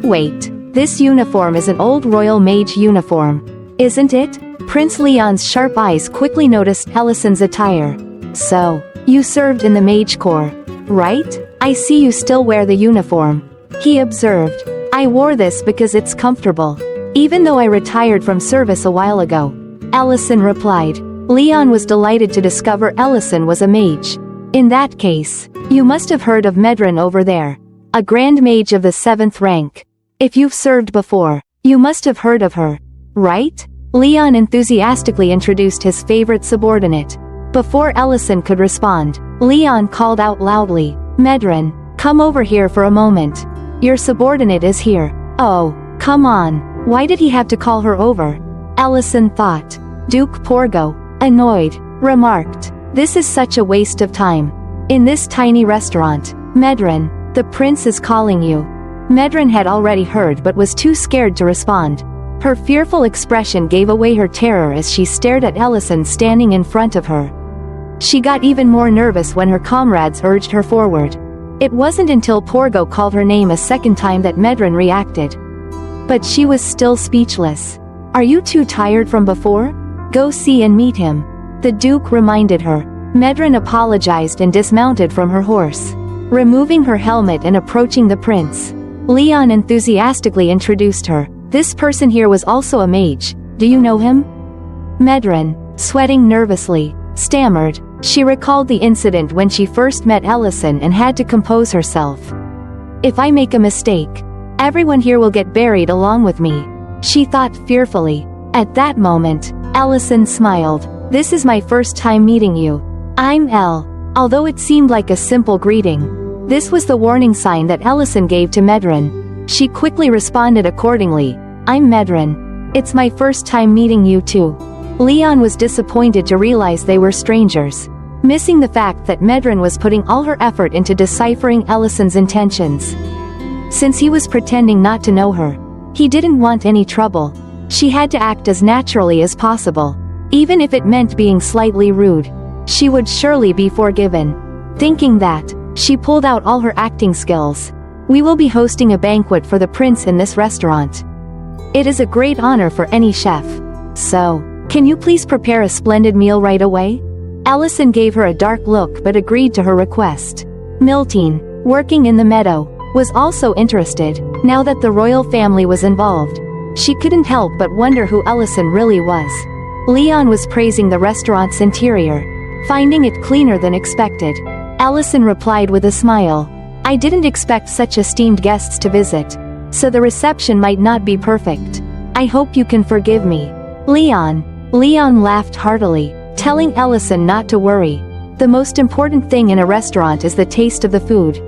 Wait, this uniform is an old royal mage uniform, isn't it?" Prince Leon's sharp eyes quickly noticed Ellison's attire. "So, you served in the mage corps, right? I see you still wear the uniform," he observed. "I wore this because it's comfortable, even though I retired from service a while ago," Ellison replied. Leon was delighted to discover Ellison was a mage. "In that case, you must have heard of Medren over there, a grand mage of the 7th rank. If you've served before, you must have heard of her, right?" Leon enthusiastically introduced his favorite subordinate. Before Ellison could respond, Leon called out loudly, "Medren, come over here for a moment. Your subordinate is here." "Oh, come on, why did he have to call her over?" Ellison thought. Duke Porgo, annoyed, remarked, "This is such a waste of time. In this tiny restaurant, Medren, the prince is calling you." Medren had already heard but was too scared to respond. Her fearful expression gave away her terror as she stared at Ellison standing in front of her. She got even more nervous when her comrades urged her forward. It wasn't until Porgo called her name a second time that Medren reacted. But she was still speechless. "Are you too tired from before? Go see and meet him," the Duke reminded her. Medren apologized and dismounted from her horse. Removing her helmet and approaching the prince, Leon enthusiastically introduced her. "This person here was also a mage. Do you know him?" Medren, sweating nervously, stammered. She recalled the incident when she first met Ellison and had to compose herself. "If I make a mistake, everyone here will get buried along with me," she thought fearfully. At that moment, Ellison smiled. "This is my first time meeting you. I'm Elle." Although it seemed like a simple greeting, this was the warning sign that Ellison gave to Medren. She quickly responded accordingly. "I'm Medren. It's my first time meeting you too." Leon was disappointed to realize they were strangers, missing the fact that Medren was putting all her effort into deciphering Ellison's intentions. Since he was pretending not to know her, he didn't want any trouble. She had to act as naturally as possible. Even if it meant being slightly rude, she would surely be forgiven. Thinking that, she pulled out all her acting skills. "We will be hosting a banquet for the prince in this restaurant. It is a great honor for any chef. So, can you please prepare a splendid meal right away?" Ellison gave her a dark look but agreed to her request. Miltine, working in the meadow, was also interested. Now that the royal family was involved, she couldn't help but wonder who Ellison really was. Leon was praising the restaurant's interior, finding it cleaner than expected. Ellison replied with a smile. "I didn't expect such esteemed guests to visit, so the reception might not be perfect. I hope you can forgive me." Leon laughed heartily, telling Ellison not to worry. The most important thing in a restaurant is the taste of the food.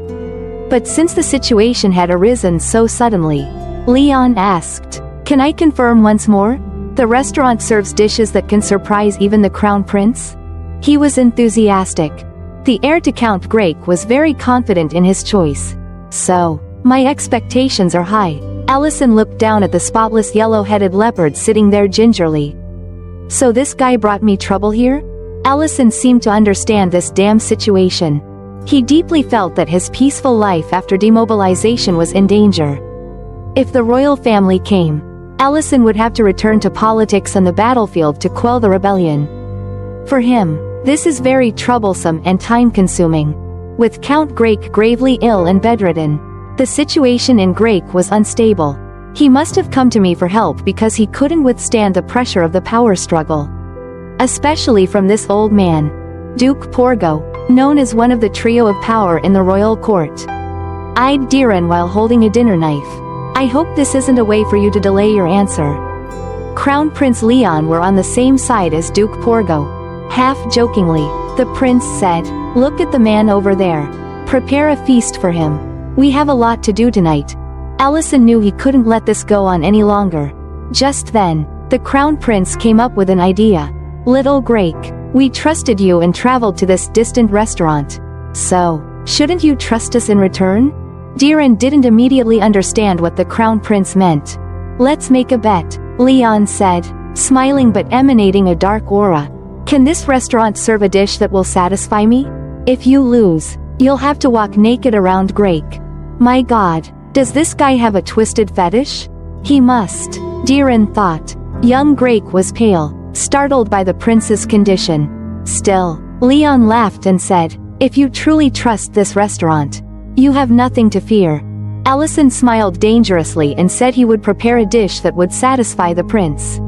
But since the situation had arisen so suddenly, Leon asked, "Can I confirm once more? The restaurant serves dishes that can surprise even the crown prince?" He was enthusiastic. The heir to Count Grake was very confident in his choice. "So, my expectations are high." Ellison looked down at the spotless yellow-headed leopard sitting there gingerly. "So this guy brought me trouble here?" Ellison seemed to understand this damn situation. He deeply felt that his peaceful life after demobilization was in danger. If the royal family came, Ellison would have to return to politics and the battlefield to quell the rebellion. For him, this is very troublesome and time-consuming. With Count Grake gravely ill and bedridden, the situation in Grake was unstable. He must have come to me for help because he couldn't withstand the pressure of the power struggle. Especially from this old man, Duke Porgo, known as one of the trio of power in the royal court. eyed Diren while holding a dinner knife. I hope this isn't a way for you to delay your answer. Crown Prince Leon were on the same side as Duke Porgo. Half-jokingly, the prince said, "Look at the man over there. Prepare a feast for him. We have a lot to do tonight." Ellison knew he couldn't let this go on any longer. Just then, the Crown Prince came up with an idea. "Little Grake, we trusted you and traveled to this distant restaurant. So, shouldn't you trust us in return?" Diren didn't immediately understand what the Crown Prince meant. "Let's make a bet," Leon said, smiling but emanating a dark aura. "Can this restaurant serve a dish that will satisfy me? If you lose, you'll have to walk naked around Grake." My god, does this guy have a twisted fetish? He must, Diren thought. Young Grake was pale, startled by the prince's condition. Still, Leon laughed and said, "If you truly trust this restaurant, you have nothing to fear." Ellison smiled dangerously and said he would prepare a dish that would satisfy the prince.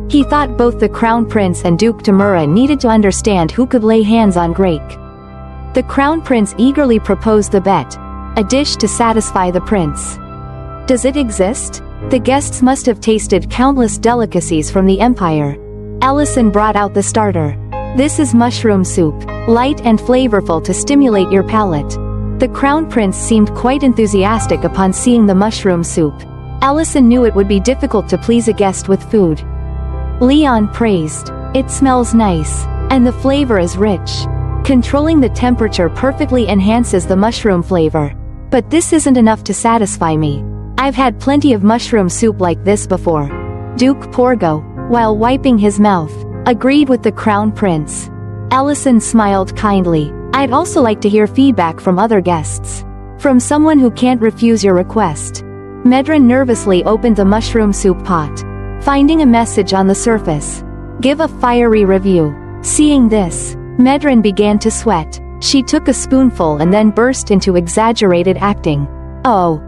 He thought both the Crown Prince and Duke Tamura needed to understand who could lay hands on Grake. The Crown Prince eagerly proposed the bet, a dish to satisfy the prince. Does it exist? The guests must have tasted countless delicacies from the Empire. Ellison brought out the starter. "This is mushroom soup, light and flavorful to stimulate your palate." The Crown Prince seemed quite enthusiastic upon seeing the mushroom soup. Ellison knew it would be difficult to please a guest with food. Leon praised, "It smells nice, and the flavor is rich. Controlling the temperature perfectly enhances the mushroom flavor. But this isn't enough to satisfy me. I've had plenty of mushroom soup like this before." Duke Porgo, while wiping his mouth, agreed with the Crown Prince. Ellison smiled kindly. "I'd also like to hear feedback from other guests. From someone who can't refuse your request." Medren nervously opened the mushroom soup pot, finding a message on the surface. "Give a fiery review." Seeing this, Medren began to sweat. She took a spoonful and then burst into exaggerated acting. Oh,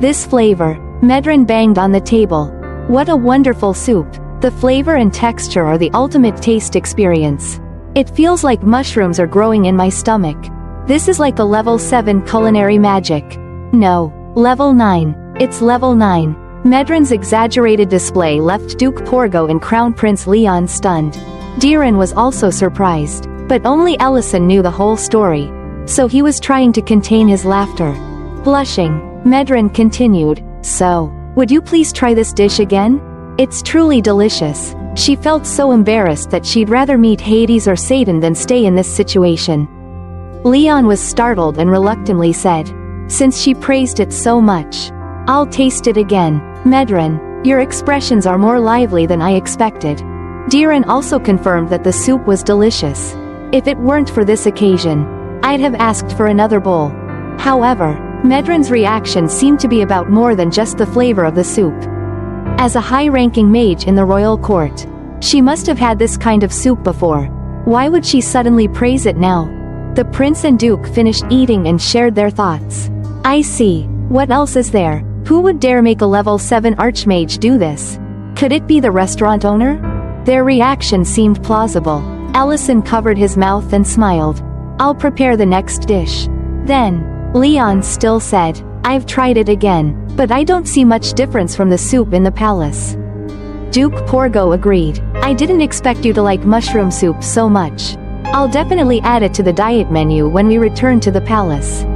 this flavor." Medren banged on the table. "What a wonderful soup. The flavor and texture are the ultimate taste experience. It feels like mushrooms are growing in my stomach. This is like a level 7 culinary magic." "No, level 9. It's level 9. Medren's exaggerated display left Duke Porgo and Crown Prince Leon stunned. Diren was also surprised, but only Ellison knew the whole story, so he was trying to contain his laughter. Blushing, Medren continued, "So, would you please try this dish again? It's truly delicious." She felt so embarrassed that she'd rather meet Hades or Satan than stay in this situation. Leon was startled and reluctantly said, "Since she praised it so much, I'll taste it again." "Medren, your expressions are more lively than I expected." Diren also confirmed that the soup was delicious. "If it weren't for this occasion, I'd have asked for another bowl." However, Medren's reaction seemed to be about more than just the flavor of the soup. As a high-ranking mage in the royal court, she must have had this kind of soup before. Why would she suddenly praise it now? The prince and duke finished eating and shared their thoughts. "I see. What else is there? Who would dare make a level 7 archmage do this? Could it be the restaurant owner?" Their reaction seemed plausible. Ellison covered his mouth and smiled. "I'll prepare the next dish." Then, Leon still said, "I've tried it again, but I don't see much difference from the soup in the palace." Duke Porgo agreed. "I didn't expect you to like mushroom soup so much. I'll definitely add it to the diet menu when we return to the palace."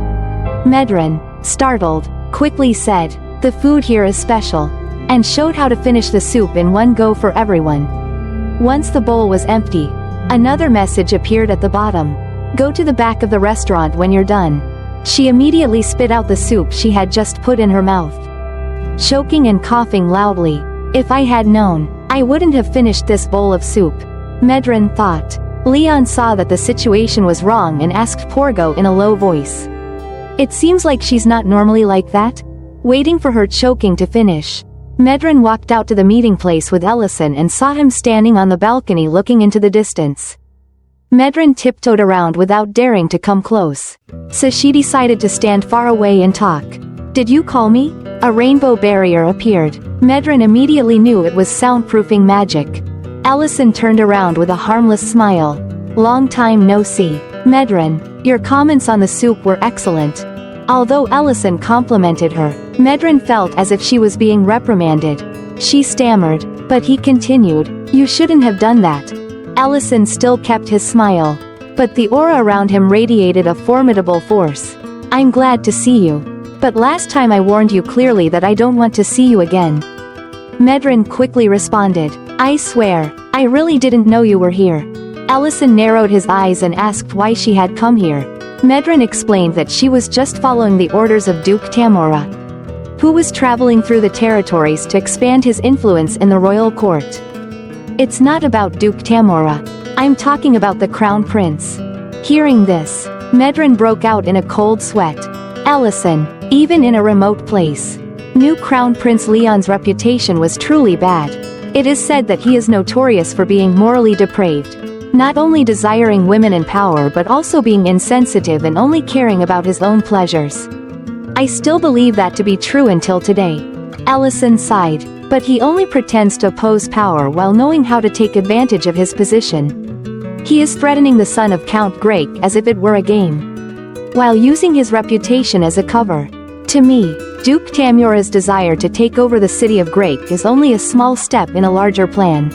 Medren, startled, quickly said, "The food here is special," and showed how to finish the soup in one go for everyone. Once the bowl was empty, another message appeared at the bottom. "Go to the back of the restaurant when you're done." She immediately spit out the soup she had just put in her mouth, choking and coughing loudly. "If I had known, I wouldn't have finished this bowl of soup," Medren thought. Leon saw that the situation was wrong and asked Porgo in a low voice, "It seems like she's not normally like that?" Waiting for her choking to finish, Medren walked out to the meeting place with Ellison and saw him standing on the balcony looking into the distance. Medren tiptoed around without daring to come close, so she decided to stand far away and talk. "Did you call me?" A rainbow barrier appeared. Medren immediately knew it was soundproofing magic. Ellison turned around with a harmless smile. "Long time no see. Medren, your comments on the soup were excellent. Although Ellison complimented her, Medrin felt as if she was being reprimanded. She stammered, but he continued, "You shouldn't have done that." Ellison still kept his smile, but the aura around him radiated a formidable force. "I'm glad to see you. But last time I warned you clearly that I don't want to see you again." Medrin quickly responded, "I swear, I really didn't know you were here." Ellison narrowed his eyes and asked why she had come here. Medrin explained that she was just following the orders of Duke Tamora, who was traveling through the territories to expand his influence in the royal court. "It's not about Duke Tamora. I'm talking about the Crown Prince." Hearing this, Medrin broke out in a cold sweat. Ellison, even in a remote place, knew Crown Prince Leon's reputation was truly bad. It is said that he is notorious for being morally depraved, not only desiring women and power but also being insensitive and only caring about his own pleasures. "I still believe that to be true until today." Ellison sighed, but he only pretends to oppose power while knowing how to take advantage of his position. He is threatening the son of Count Grake as if it were a game, while using his reputation as a cover. To me, Duke Tamora's desire to take over the city of Grake is only a small step in a larger plan.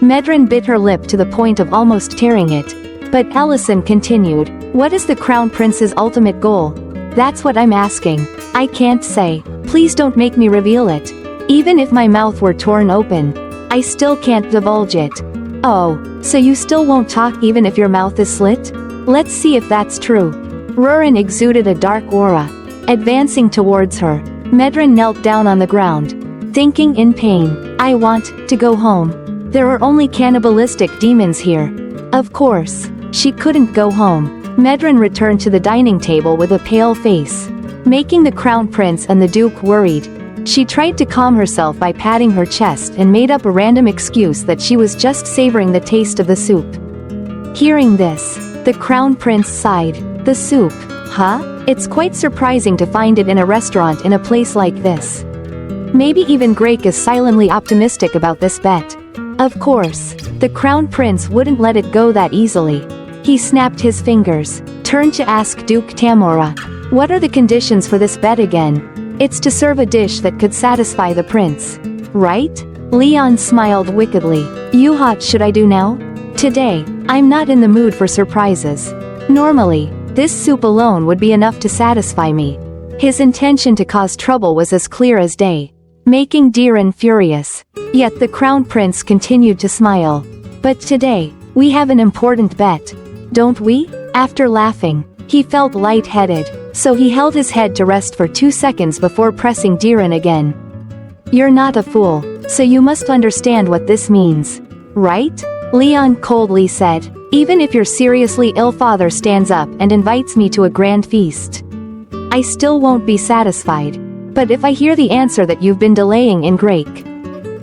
Medrin bit her lip to the point of almost tearing it. But Ellison continued, "What is the Crown Prince's ultimate goal?" "That's what I'm asking. I can't say. Please don't make me reveal it. Even if my mouth were torn open, I still can't divulge it." "Oh, so you still won't talk even if your mouth is slit? Let's see if that's true." Rurin exuded a dark aura. Advancing towards her, Medrin knelt down on the ground, thinking in pain, "I want to go home. There are only cannibalistic demons here." Of course, she couldn't go home. Medrin returned to the dining table with a pale face, making the Crown Prince and the Duke worried. She tried to calm herself by patting her chest and made up a random excuse that she was just savoring the taste of the soup. Hearing this, the Crown Prince sighed. "The soup, huh? It's quite surprising to find it in a restaurant in a place like this." Maybe even Grake is silently optimistic about this bet. Of course, the Crown Prince wouldn't let it go that easily. He snapped his fingers, turned to ask Duke Tamora, "What are the conditions for this bet again?" "It's to serve a dish that could satisfy the prince, right?" Leon smiled wickedly. "You what should I do now? Today, I'm not in the mood for surprises. Normally, this soup alone would be enough to satisfy me." His intention to cause trouble was as clear as day, making Diren furious. Yet the Crown Prince continued to smile. "But today, we have an important bet, don't we?" After laughing, he felt light-headed, so he held his head to rest for 2 seconds before pressing Diren again. "You're not a fool, so you must understand what this means, right?" Leon coldly said. "Even if your seriously ill father stands up and invites me to a grand feast, I still won't be satisfied. But if I hear the answer that you've been delaying in Grake,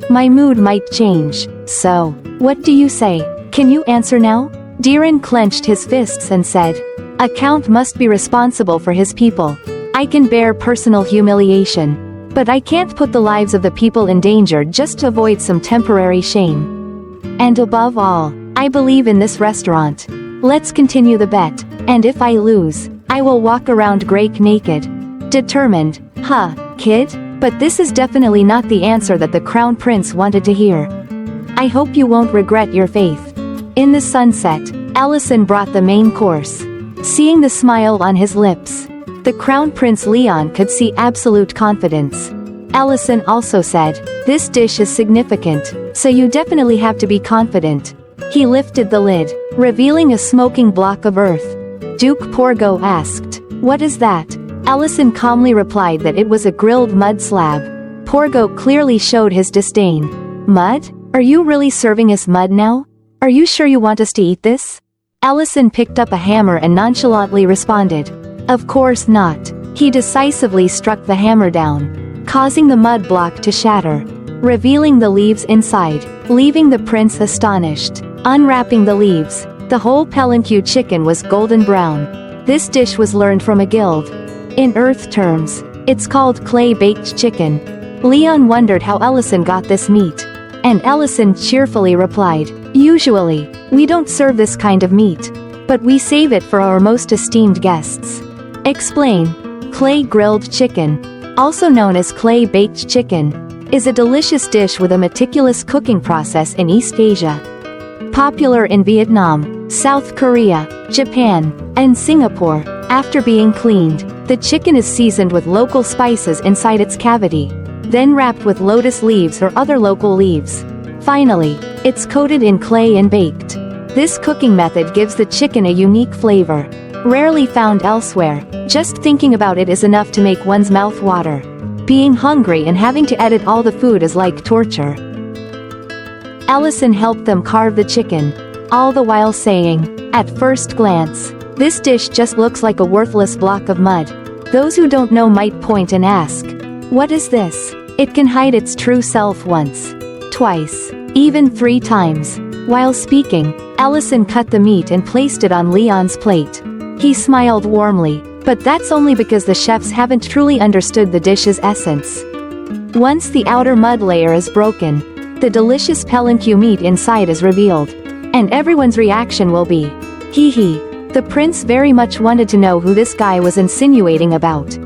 my mood might change. So, what do you say? Can you answer now?" Diren clenched his fists and said, "A count must be responsible for his people. I can bear personal humiliation, but I can't put the lives of the people in danger just to avoid some temporary shame. And above all, I believe in this restaurant. Let's continue the bet, and if I lose, I will walk around Grake naked." Determined, "Huh, kid? But this is definitely not the answer that the Crown Prince wanted to hear. I hope you won't regret your faith." In the sunset, Ellison brought the main course. Seeing the smile on his lips, the Crown Prince Leon could see absolute confidence. Ellison also said, "This dish is significant, so you definitely have to be confident." He lifted the lid, revealing a smoking block of earth. Duke Porgo asked, "What is that?" Ellison calmly replied that it was a grilled mud slab. Porgo clearly showed his disdain. "Mud? Are you really serving us mud now? Are you sure you want us to eat this?" Ellison picked up a hammer and nonchalantly responded, "Of course not." He decisively struck the hammer down, causing the mud block to shatter, revealing the leaves inside, leaving the prince astonished. Unwrapping the leaves, the whole palanque chicken was golden brown. This dish was learned from a guild. In Earth terms, it's called clay-baked chicken. Leon wondered how Ellison got this meat, and Ellison cheerfully replied, "Usually, we don't serve this kind of meat, but we save it for our most esteemed guests." "Explain." Clay grilled chicken, also known as clay baked chicken, is a delicious dish with a meticulous cooking process in East Asia. Popular in Vietnam, South Korea, Japan, and Singapore, after being cleaned, the chicken is seasoned with local spices inside its cavity, then wrapped with lotus leaves or other local leaves. Finally, it's coated in clay and baked. This cooking method gives the chicken a unique flavor, rarely found elsewhere. Just thinking about it is enough to make one's mouth water. Being hungry and having to edit all the food is like torture. Ellison helped them carve the chicken, all the while saying, "At first glance, this dish just looks like a worthless block of mud." Those who don't know might point and ask, "What is this?" It can hide its true self once, twice, even 3 times. While speaking, Ellison cut the meat and placed it on Leon's plate. He smiled warmly, but that's only because the chefs haven't truly understood the dish's essence. Once the outer mud layer is broken, the delicious palanque meat inside is revealed. And everyone's reaction will be, "Hee hee." The prince very much wanted to know who this guy was insinuating about.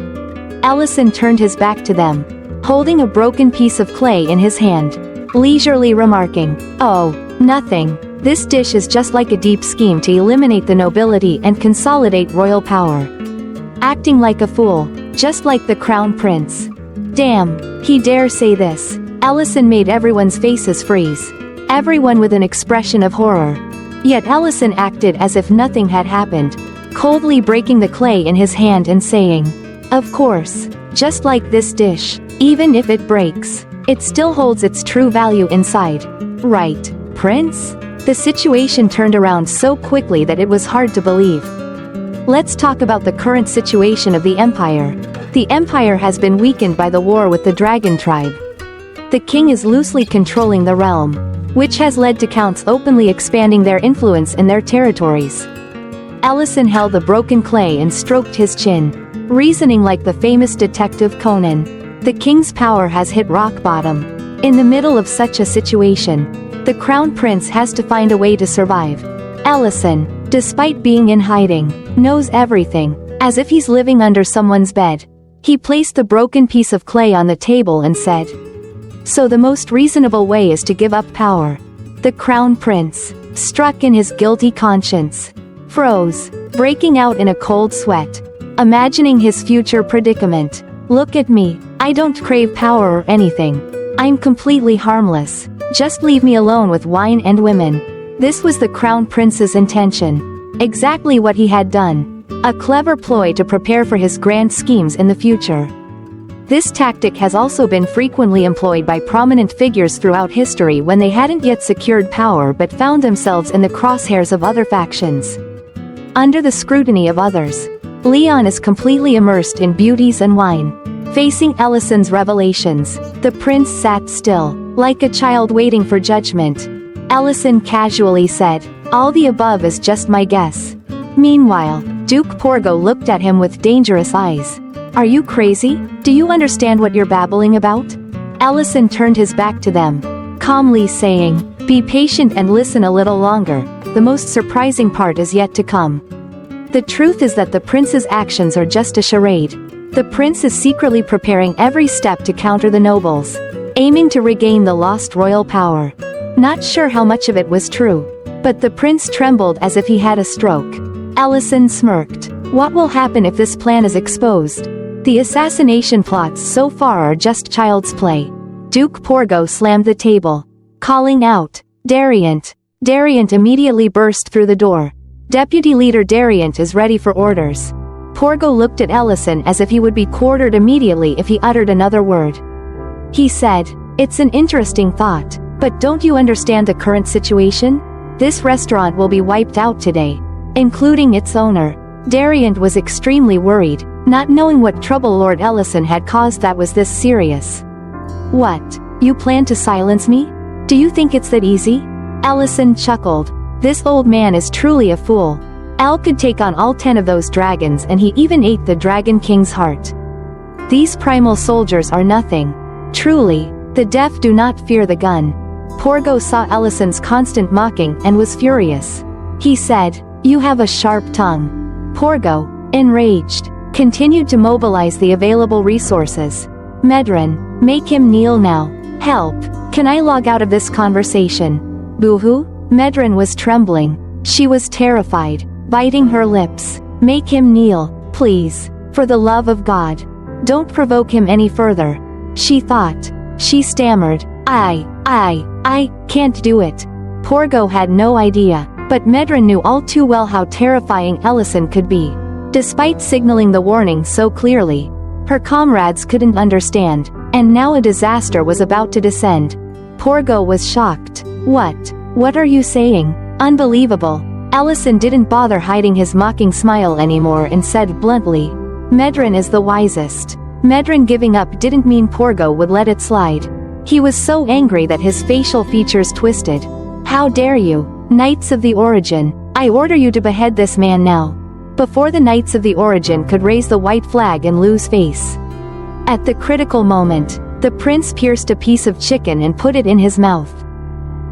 Ellison turned his back to them, holding a broken piece of clay in his hand, leisurely remarking, "Oh, nothing. This dish is just like a deep scheme to eliminate the nobility and consolidate royal power." Acting like a fool, just like the crown prince. Damn, he dare say this. Ellison made everyone's faces freeze. Everyone with an expression of horror. Yet Ellison acted as if nothing had happened, coldly breaking the clay in his hand and saying, "Of course, just like this dish, even if it breaks, it still holds its true value inside. Right, Prince?" The situation turned around so quickly that it was hard to believe. Let's talk about the current situation of the Empire. The Empire has been weakened by the war with the Dragon Tribe. The king is loosely controlling the realm, which has led to counts openly expanding their influence in their territories. Ellison held the broken clay and stroked his chin, reasoning like the famous detective Conan. The king's power has hit rock bottom. In the middle of such a situation, the crown prince has to find a way to survive. Ellison, despite being in hiding, knows everything, as if he's living under someone's bed. He placed the broken piece of clay on the table and said, "So the most reasonable way is to give up power." The crown prince, struck in his guilty conscience, froze, breaking out in a cold sweat, imagining his future predicament. "Look at me, I don't crave power or anything. I'm completely harmless. Just leave me alone with wine and women." This was the crown prince's intention. Exactly what he had done. A clever ploy to prepare for his grand schemes in the future. This tactic has also been frequently employed by prominent figures throughout history when they hadn't yet secured power but found themselves in the crosshairs of other factions. Under the scrutiny of others, Leon is completely immersed in beauties and wine. Facing Ellison's revelations, the prince sat still, like a child waiting for judgment. Ellison casually said, "All the above is just my guess." Meanwhile, Duke Porgo looked at him with dangerous eyes. "Are you crazy? Do you understand what you're babbling about?" Ellison turned his back to them, calmly saying, "Be patient and listen a little longer. The most surprising part is yet to come." The truth is that the prince's actions are just a charade. The prince is secretly preparing every step to counter the nobles, aiming to regain the lost royal power. Not sure how much of it was true, but the prince trembled as if he had a stroke. Ellison smirked. What will happen if this plan is exposed? The assassination plots so far are just child's play. Duke Porgo slammed the table, calling out, "Dariant!" Dariant immediately burst through the door. Deputy Leader Dariant is ready for orders. Porgo looked at Ellison as if he would be quartered immediately if he uttered another word. He said, "It's an interesting thought, but don't you understand the current situation? This restaurant will be wiped out today, including its owner." Dariant was extremely worried, not knowing what trouble Lord Ellison had caused that was this serious. "What? You plan to silence me? Do you think it's that easy?" Ellison chuckled. This old man is truly a fool. Al could take on all 10 of those dragons, and he even ate the Dragon King's heart. These primal soldiers are nothing. Truly, the deaf do not fear the gun. Porgo saw Ellison's constant mocking and was furious. He said, "You have a sharp tongue." Porgo, enraged, continued to mobilize the available resources. Medrin, make him kneel now. Help. Can I log out of this conversation? Boo-hoo? Medrin was trembling. She was terrified, biting her lips. Make him kneel, please. For the love of God. Don't provoke him any further. She thought. She stammered. I can't do it. Porgo had no idea, but Medrin knew all too well how terrifying Ellison could be. Despite signaling the warning so clearly, her comrades couldn't understand, and now a disaster was about to descend. Porgo was shocked. What are you saying? Unbelievable. Ellison didn't bother hiding his mocking smile anymore and said bluntly, Medrin is the wisest. Medrin giving up didn't mean Porgo would let it slide. He was so angry that his facial features twisted. How dare you, Knights of the Origin, I order you to behead this man now. Before the Knights of the Origin could raise the white flag and lose face. At the critical moment, the prince pierced a piece of chicken and put it in his mouth.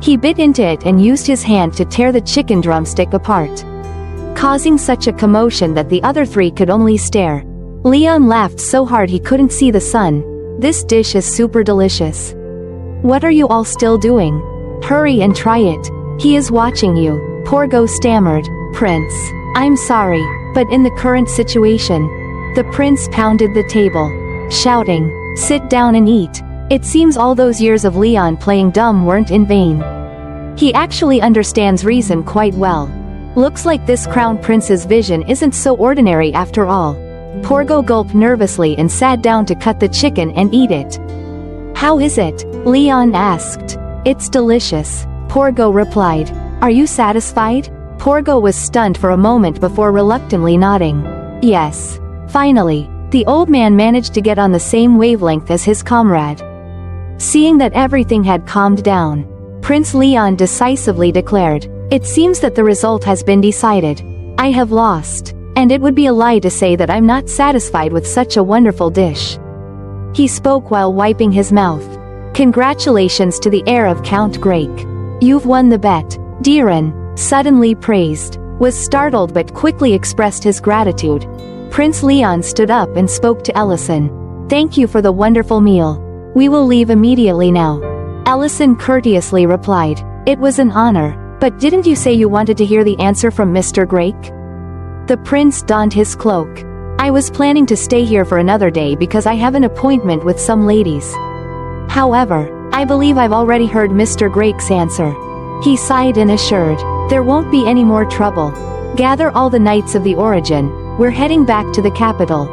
He bit into it and used his hand to tear the chicken drumstick apart, causing such a commotion that the other three could only stare. Leon laughed so hard he couldn't see the sun. This dish is super delicious. What are you all still doing? Hurry and try it. He is watching you. Porgo stammered. Prince, I'm sorry, but in the current situation. The prince pounded the table, shouting, sit down and eat. It seems all those years of Leon playing dumb weren't in vain. He actually understands reason quite well. Looks like this crown prince's vision isn't so ordinary after all. Porgo gulped nervously and sat down to cut the chicken and eat it. How is it? Leon asked. It's delicious, Porgo replied. Are you satisfied? Porgo was stunned for a moment before reluctantly nodding. Yes. Finally, the old man managed to get on the same wavelength as his comrade. Seeing that everything had calmed down, Prince Leon decisively declared, it seems that the result has been decided. I have lost, and it would be a lie to say that I'm not satisfied with such a wonderful dish. He spoke while wiping his mouth. Congratulations to the heir of Count Grake. You've won the bet. Diren, suddenly praised, was startled but quickly expressed his gratitude. Prince Leon stood up and spoke to Ellison. Thank you for the wonderful meal. We will leave immediately now. Ellison courteously replied, it was an honor, but didn't you say you wanted to hear the answer from Mr. Grake? The prince donned his cloak. I was planning to stay here for another day because I have an appointment with some ladies. However, I believe I've already heard Mr. Grake's answer. He sighed and assured, there won't be any more trouble. Gather all the Knights of the Origin, we're heading back to the capital.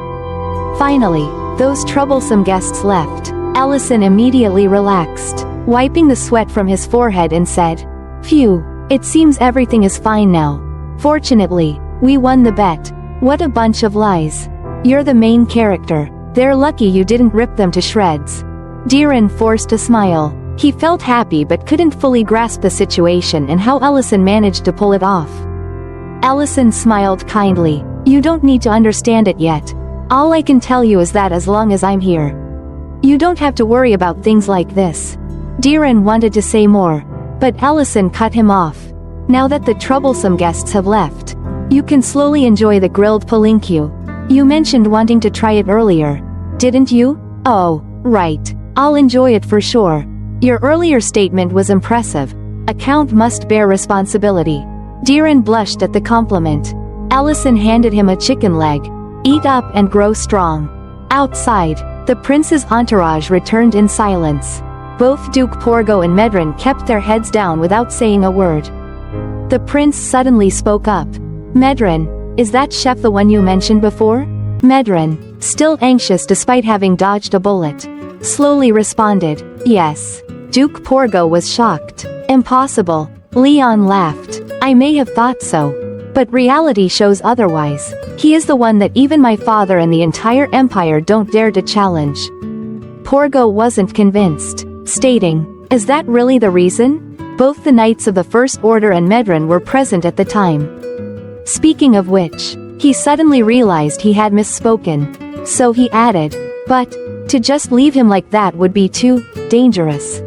Finally, those troublesome guests left. Ellison immediately relaxed, wiping the sweat from his forehead and said, phew, it seems everything is fine now. Fortunately, we won the bet. What a bunch of lies. You're the main character. They're lucky you didn't rip them to shreds. Diren forced a smile. He felt happy but couldn't fully grasp the situation and how Ellison managed to pull it off. Ellison smiled kindly. You don't need to understand it yet. All I can tell you is that as long as I'm here, you don't have to worry about things like this. Diren wanted to say more, but Ellison cut him off. Now that the troublesome guests have left, you can slowly enjoy the grilled palinque. You mentioned wanting to try it earlier, didn't you? Oh, right. I'll enjoy it for sure. Your earlier statement was impressive. A count must bear responsibility. Diren blushed at the compliment. Ellison handed him a chicken leg. Eat up and grow strong. Outside, the prince's entourage returned in silence. Both Duke Porgo and Medrin kept their heads down without saying a word. The prince suddenly spoke up. Medrin, is that chef the one you mentioned before? Medrin, still anxious despite having dodged a bullet, slowly responded, yes. Duke Porgo was shocked. Impossible. Leon laughed. I may have thought so, but reality shows otherwise. He is the one that even my father and the entire empire don't dare to challenge. Porgo wasn't convinced, stating, is that really the reason? Both the Knights of the First Order and Medrin were present at the time. Speaking of which, he suddenly realized he had misspoken. So he added, but, to just leave him like that would be too dangerous.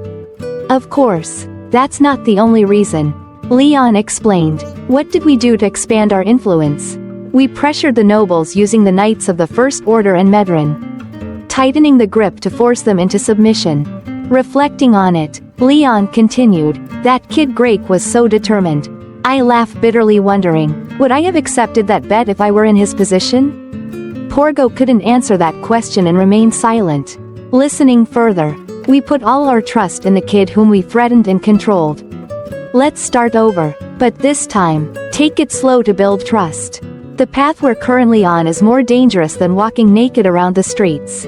Of course, that's not the only reason. Leon explained. What did we do to expand our influence? We pressured the nobles using the knights of the First Order and Medrin, tightening the grip to force them into submission. Reflecting on it, Leon continued, "That kid Grake was so determined." I laughed bitterly, wondering, would I have accepted that bet if I were in his position? Porgo couldn't answer that question and remained silent. Listening further, we put all our trust in the kid whom we threatened and controlled. Let's start over, but this time, take it slow to build trust. The path we're currently on is more dangerous than walking naked around the streets.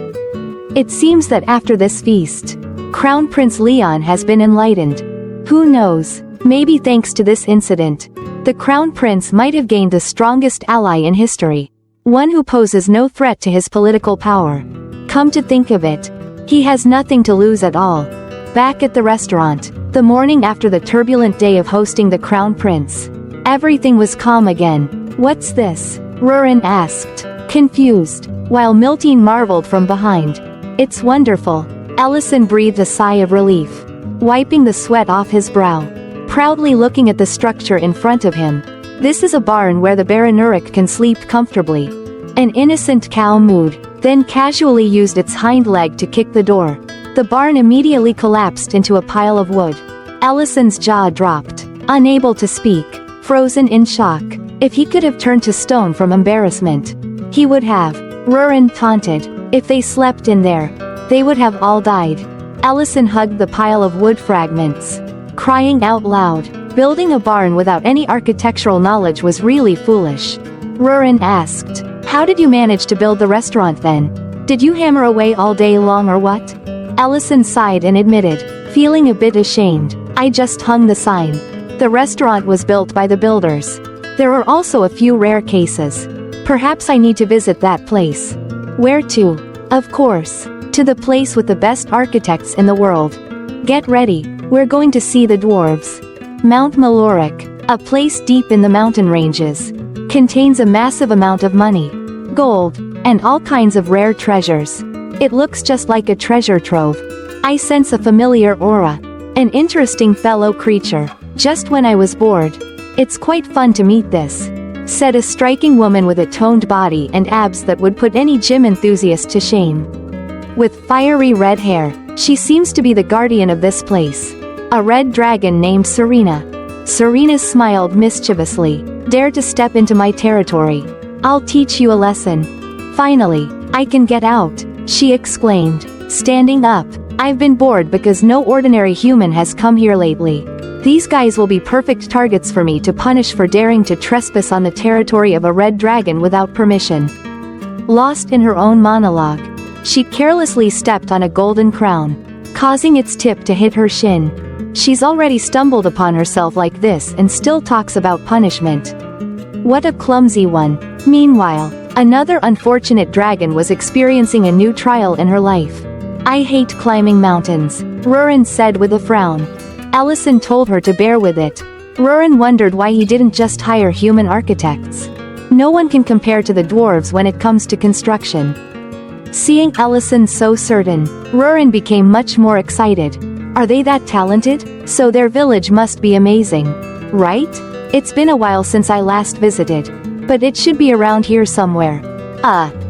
It seems that after this feast, Crown Prince Leon has been enlightened. Who knows, maybe thanks to this incident, the Crown Prince might have gained the strongest ally in history. One who poses no threat to his political power. Come to think of it, he has nothing to lose at all. Back at the restaurant, the morning after the turbulent day of hosting the Crown Prince, everything was calm again. "What's this?" Rurin asked, confused, while Miltine marveled from behind. "It's wonderful." Ellison breathed a sigh of relief, wiping the sweat off his brow, proudly looking at the structure in front of him. "This is a barn where the Baranuric can sleep comfortably." An innocent cow mooed, then casually used its hind leg to kick the door. The barn immediately collapsed into a pile of wood. Ellison's jaw dropped, unable to speak, frozen in shock. If he could have turned to stone from embarrassment, he would have. Rurin taunted, "If they slept in there, they would have all died." Ellison hugged the pile of wood fragments, crying out loud. Building a barn without any architectural knowledge was really foolish. Rurin asked, "How did you manage to build the restaurant then? Did you hammer away all day long or what?" Ellison sighed and admitted, feeling a bit ashamed, "I just hung the sign. The restaurant was built by the builders. There are also a few rare cases. Perhaps I need to visit that place." "Where to?" "Of course, to the place with the best architects in the world. Get ready, we're going to see the dwarves." Mount Maloric, a place deep in the mountain ranges, contains a massive amount of money, gold, and all kinds of rare treasures. It looks just like a treasure trove. I sense a familiar aura. An interesting fellow creature. Just when I was bored. "It's quite fun to meet this," said a striking woman with a toned body and abs that would put any gym enthusiast to shame. With fiery red hair, she seems to be the guardian of this place. A red dragon named Serena. Serena smiled mischievously. "Dare to step into my territory. I'll teach you a lesson." "Finally, I can get out," she exclaimed, standing up. "I've been bored because no ordinary human has come here lately. These guys will be perfect targets for me to punish for daring to trespass on the territory of a red dragon without permission." Lost in her own monologue, she carelessly stepped on a golden crown, causing its tip to hit her shin. She's already stumbled upon herself like this and still talks about punishment. What a clumsy one. Meanwhile, another unfortunate dragon was experiencing a new trial in her life. "I hate climbing mountains," Rurin said with a frown. Ellison told her to bear with it. Rurin wondered why he didn't just hire human architects. No one can compare to the dwarves when it comes to construction. Seeing Ellison so certain, Rurin became much more excited. Are they that talented? So their village must be amazing. Right? It's been a while since I last visited. But it should be around here somewhere.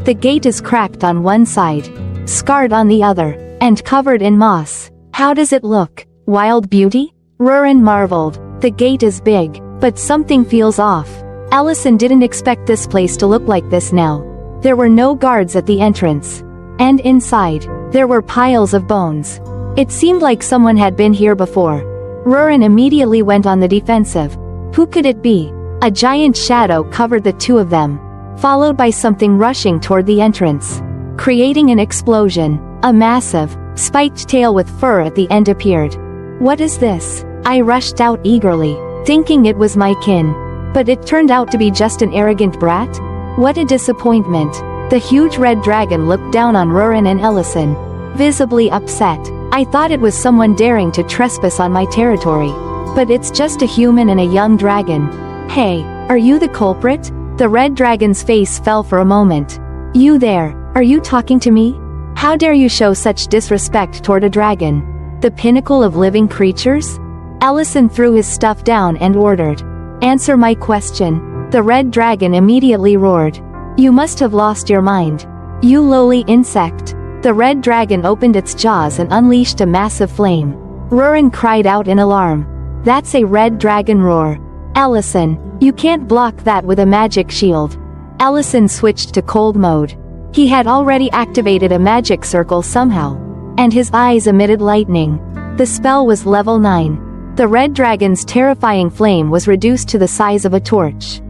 The gate is cracked on one side, scarred on the other, and covered in moss. How does it look? Wild beauty? Rurin marveled. The gate is big, but something feels off. Ellison didn't expect this place to look like this now. There were no guards at the entrance. And inside, there were piles of bones. It seemed like someone had been here before. Rurin immediately went on the defensive. Who could it be? A giant shadow covered the two of them, followed by something rushing toward the entrance, creating an explosion. A massive, spiked tail with fur at the end appeared. What is this? I rushed out eagerly, thinking it was my kin. But it turned out to be just an arrogant brat? What a disappointment. The huge red dragon looked down on Rurin and Ellison, visibly upset. I thought it was someone daring to trespass on my territory. But it's just a human and a young dragon. Hey, are you the culprit? The red dragon's face fell for a moment. You there, are you talking to me? How dare you show such disrespect toward a dragon? The pinnacle of living creatures? Ellison threw his stuff down and ordered. Answer my question. The red dragon immediately roared. You must have lost your mind. You lowly insect. The red dragon opened its jaws and unleashed a massive flame. Rurin cried out in alarm. That's a red dragon roar. Ellison, you can't block that with a magic shield. Ellison switched to cold mode. He had already activated a magic circle somehow, and his eyes emitted lightning. The spell was level 9. The red dragon's terrifying flame was reduced to the size of a torch.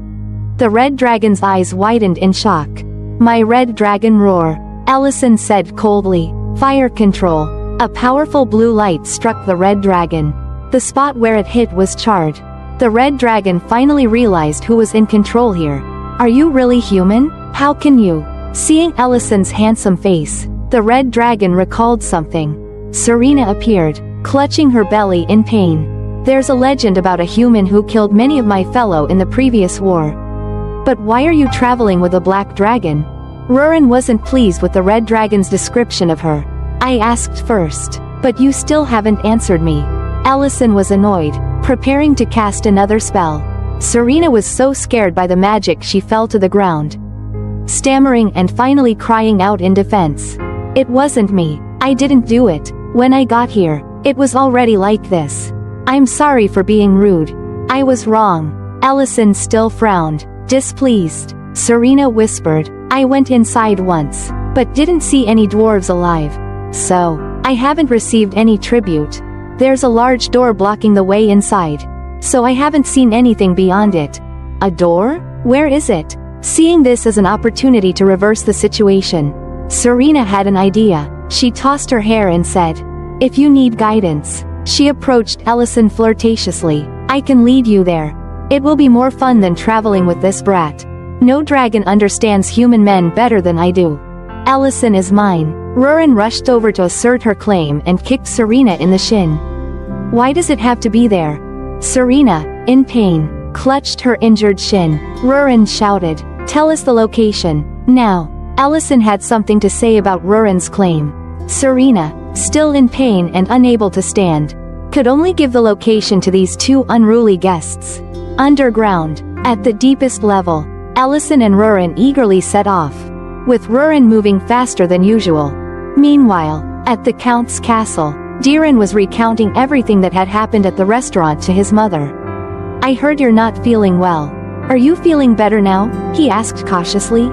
The red dragon's eyes widened in shock. My red dragon roar, Ellison said coldly. Fire control. A powerful blue light struck the red dragon. The spot where it hit was charred. The red dragon finally realized who was in control here. Are you really human? How can you? Seeing Ellison's handsome face, the red dragon recalled something. Serena appeared, clutching her belly in pain. There's a legend about a human who killed many of my fellow in the previous war. But why are you traveling with a black dragon? Rurin wasn't pleased with the red dragon's description of her. I asked first, but you still haven't answered me. Ellison was annoyed, preparing to cast another spell. Serena was so scared by the magic she fell to the ground, stammering and finally crying out in defense. It wasn't me. I didn't do it. When I got here, it was already like this. I'm sorry for being rude. I was wrong. Ellison still frowned, displeased. Serena whispered, I went inside once, but didn't see any dwarves alive. So, I haven't received any tribute. There's a large door blocking the way inside, so I haven't seen anything beyond it. A door? Where is it? Seeing this as an opportunity to reverse the situation, Serena had an idea. She tossed her hair and said, if you need guidance. She approached Ellison flirtatiously. I can lead you there. It will be more fun than traveling with this brat. No dragon understands human men better than I do. Ellison is mine. Rurin rushed over to assert her claim and kicked Serena in the shin. Why does it have to be there? Serena, in pain, clutched her injured shin. Rurin shouted, tell us the location, now. Ellison had something to say about Rurin's claim. Serena, still in pain and unable to stand, could only give the location to these two unruly guests. Underground, at the deepest level, Ellison and Rurin eagerly set off, with Rurin moving faster than usual. Meanwhile, at the Count's castle, Diren was recounting everything that had happened at the restaurant to his mother. I heard you're not feeling well. Are you feeling better now? He asked cautiously.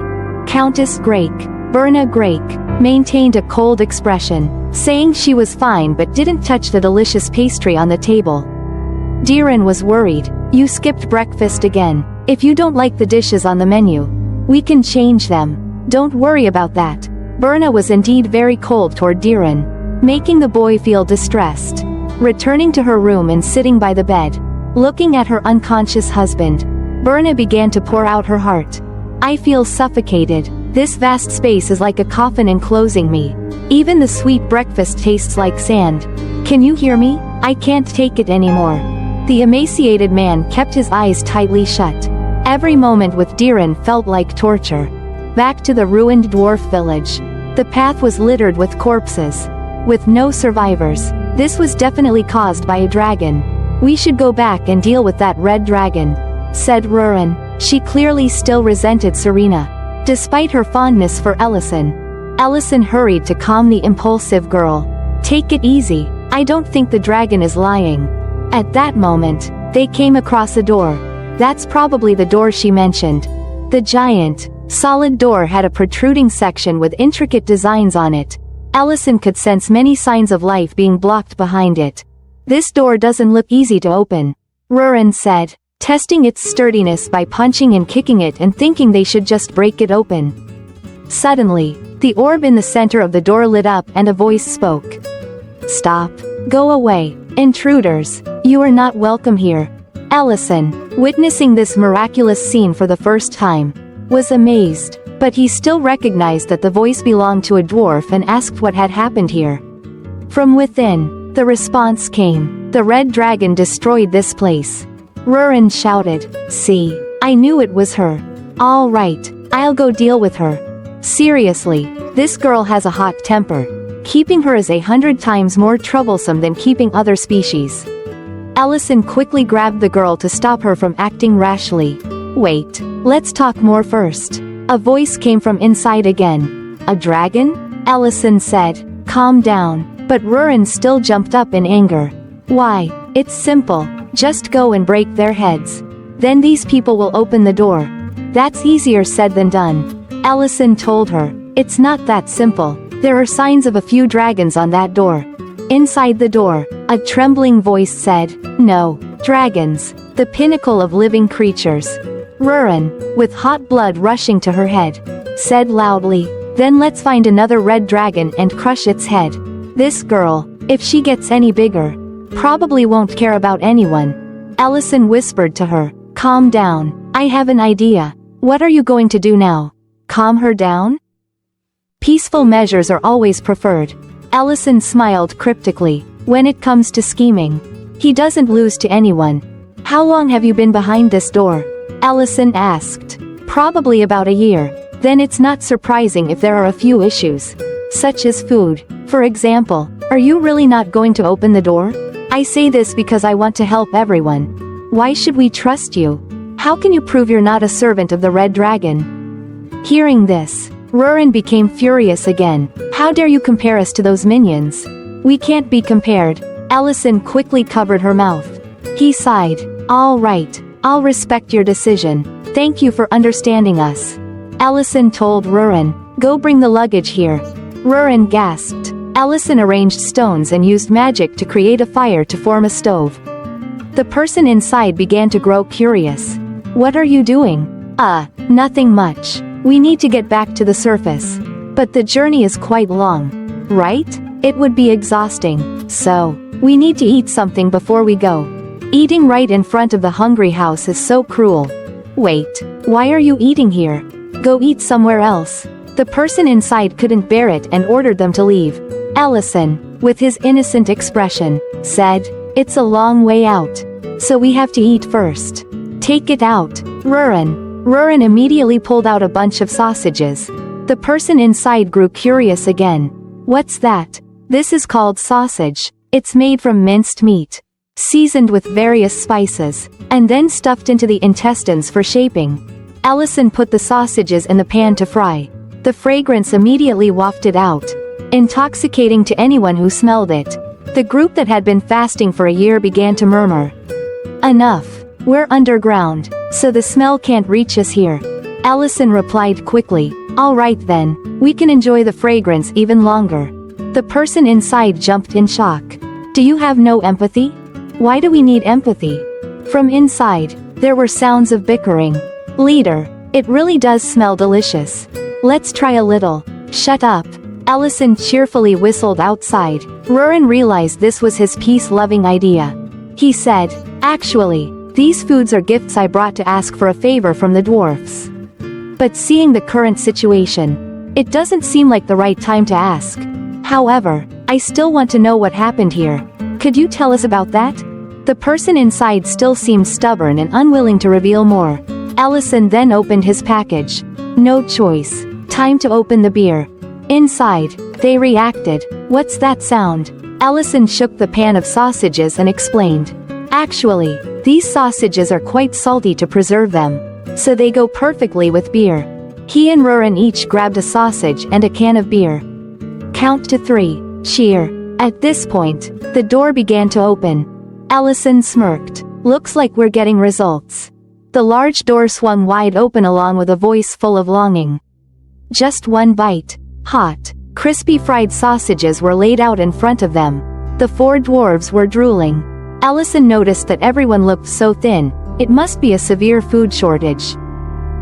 Countess Grake, Berna Grake, maintained a cold expression, saying she was fine but didn't touch the delicious pastry on the table. Diren was worried. You skipped breakfast again. If you don't like the dishes on the menu, we can change them. Don't worry about that. Berna was indeed very cold toward Diren, making the boy feel distressed. Returning to her room and sitting by the bed, looking at her unconscious husband, Berna began to pour out her heart. I feel suffocated. This vast space is like a coffin enclosing me. Even the sweet breakfast tastes like sand. Can you hear me? I can't take it anymore. The emaciated man kept his eyes tightly shut. Every moment with Diren felt like torture. Back to the ruined dwarf village. The path was littered with corpses, with no survivors. This was definitely caused by a dragon. We should go back and deal with that red dragon, said Rurin. She clearly still resented Serena, despite her fondness for Ellison. Ellison hurried to calm the impulsive girl. Take it easy. I don't think the dragon is lying. At that moment, they came across a door. That's probably the door she mentioned. The giant, solid door had a protruding section with intricate designs on it. Ellison could sense many signs of life being blocked behind it. This door doesn't look easy to open, Rurin said, testing its sturdiness by punching and kicking it and thinking they should just break it open. Suddenly, the orb in the center of the door lit up and a voice spoke. Stop. Go away, intruders. You are not welcome here. Ellison, witnessing this miraculous scene for the first time, was amazed, but he still recognized that the voice belonged to a dwarf and asked what had happened here. From within, the response came. The red dragon destroyed this place. Rurin shouted, see, I knew it was her. All right, I'll go deal with her. Seriously, this girl has a hot temper. Keeping her is 100 times more troublesome than keeping other species. Ellison quickly grabbed the girl to stop her from acting rashly. Wait, let's talk more first. A voice came from inside again. A dragon? Allison said. Calm down. But Rurin still jumped up in anger. Why? It's simple. Just go and break their heads. Then these people will open the door. That's easier said than done. Allison told her. It's not that simple. There are signs of a few dragons on that door. Inside the door, a trembling voice said, No, dragons, the pinnacle of living creatures. Rurin, with hot blood rushing to her head, said loudly, Then let's find another red dragon and crush its head. This girl, if she gets any bigger, probably won't care about anyone. Allison whispered to her, Calm down, I have an idea. What are you going to do now? Calm her down? Peaceful measures are always preferred. Allison smiled cryptically. When it comes to scheming, he doesn't lose to anyone. How long have you been behind this door? Allison asked. Probably about a year. Then it's not surprising if there are a few issues. Such as food. For example, are you really not going to open the door? I say this because I want to help everyone. Why should we trust you? How can you prove you're not a servant of the Red Dragon? Hearing this, Rurin became furious again. How dare you compare us to those minions? We can't be compared. Allison quickly covered her mouth. He sighed. All right, I'll respect your decision. Thank you for understanding us. Allison told Rurin, Go bring the luggage here. Rurin gasped. Allison arranged stones and used magic to create a fire to form a stove. The person inside began to grow curious. What are you doing? Nothing much. We need to get back to the surface. But the journey is quite long. Right? It would be exhausting. So, we need to eat something before we go. Eating right in front of the hungry house is so cruel. Wait, why are you eating here? Go eat somewhere else. The person inside couldn't bear it and ordered them to leave. Allison, with his innocent expression, said, It's a long way out. So we have to eat first. Take it out, Rurin. Rurin immediately pulled out a bunch of sausages. The person inside grew curious again. What's that? This is called sausage. It's made from minced meat, seasoned with various spices, and then stuffed into the intestines for shaping. Allison put the sausages in the pan to fry. The fragrance immediately wafted out, intoxicating to anyone who smelled it. The group that had been fasting for a year began to murmur. Enough. We're underground, so the smell can't reach us here. Allison replied quickly. All right then, we can enjoy the fragrance even longer. The person inside jumped in shock. Do you have no empathy? Why do we need empathy? From inside, there were sounds of bickering. Leader, it really does smell delicious. Let's try a little. Shut up. Allison cheerfully whistled outside. Rurin realized this was his peace-loving idea. He said, Actually, these foods are gifts I brought to ask for a favor from the dwarfs. But seeing the current situation, it doesn't seem like the right time to ask. However, I still want to know what happened here. Could you tell us about that? The person inside still seemed stubborn and unwilling to reveal more. Allison then opened his package. No choice. Time to open the beer. Inside, they reacted. What's that sound? Allison shook the pan of sausages and explained. Actually, these sausages are quite salty to preserve them, so they go perfectly with beer. He and Rurin each grabbed a sausage and a can of beer. Count to 3. Cheer. At this point, the door began to open. Allison smirked. Looks like we're getting results. The large door swung wide open along with a voice full of longing. Just one bite. Hot, crispy fried sausages were laid out in front of them. The 4 dwarves were drooling. Allison noticed that everyone looked so thin, it must be a severe food shortage.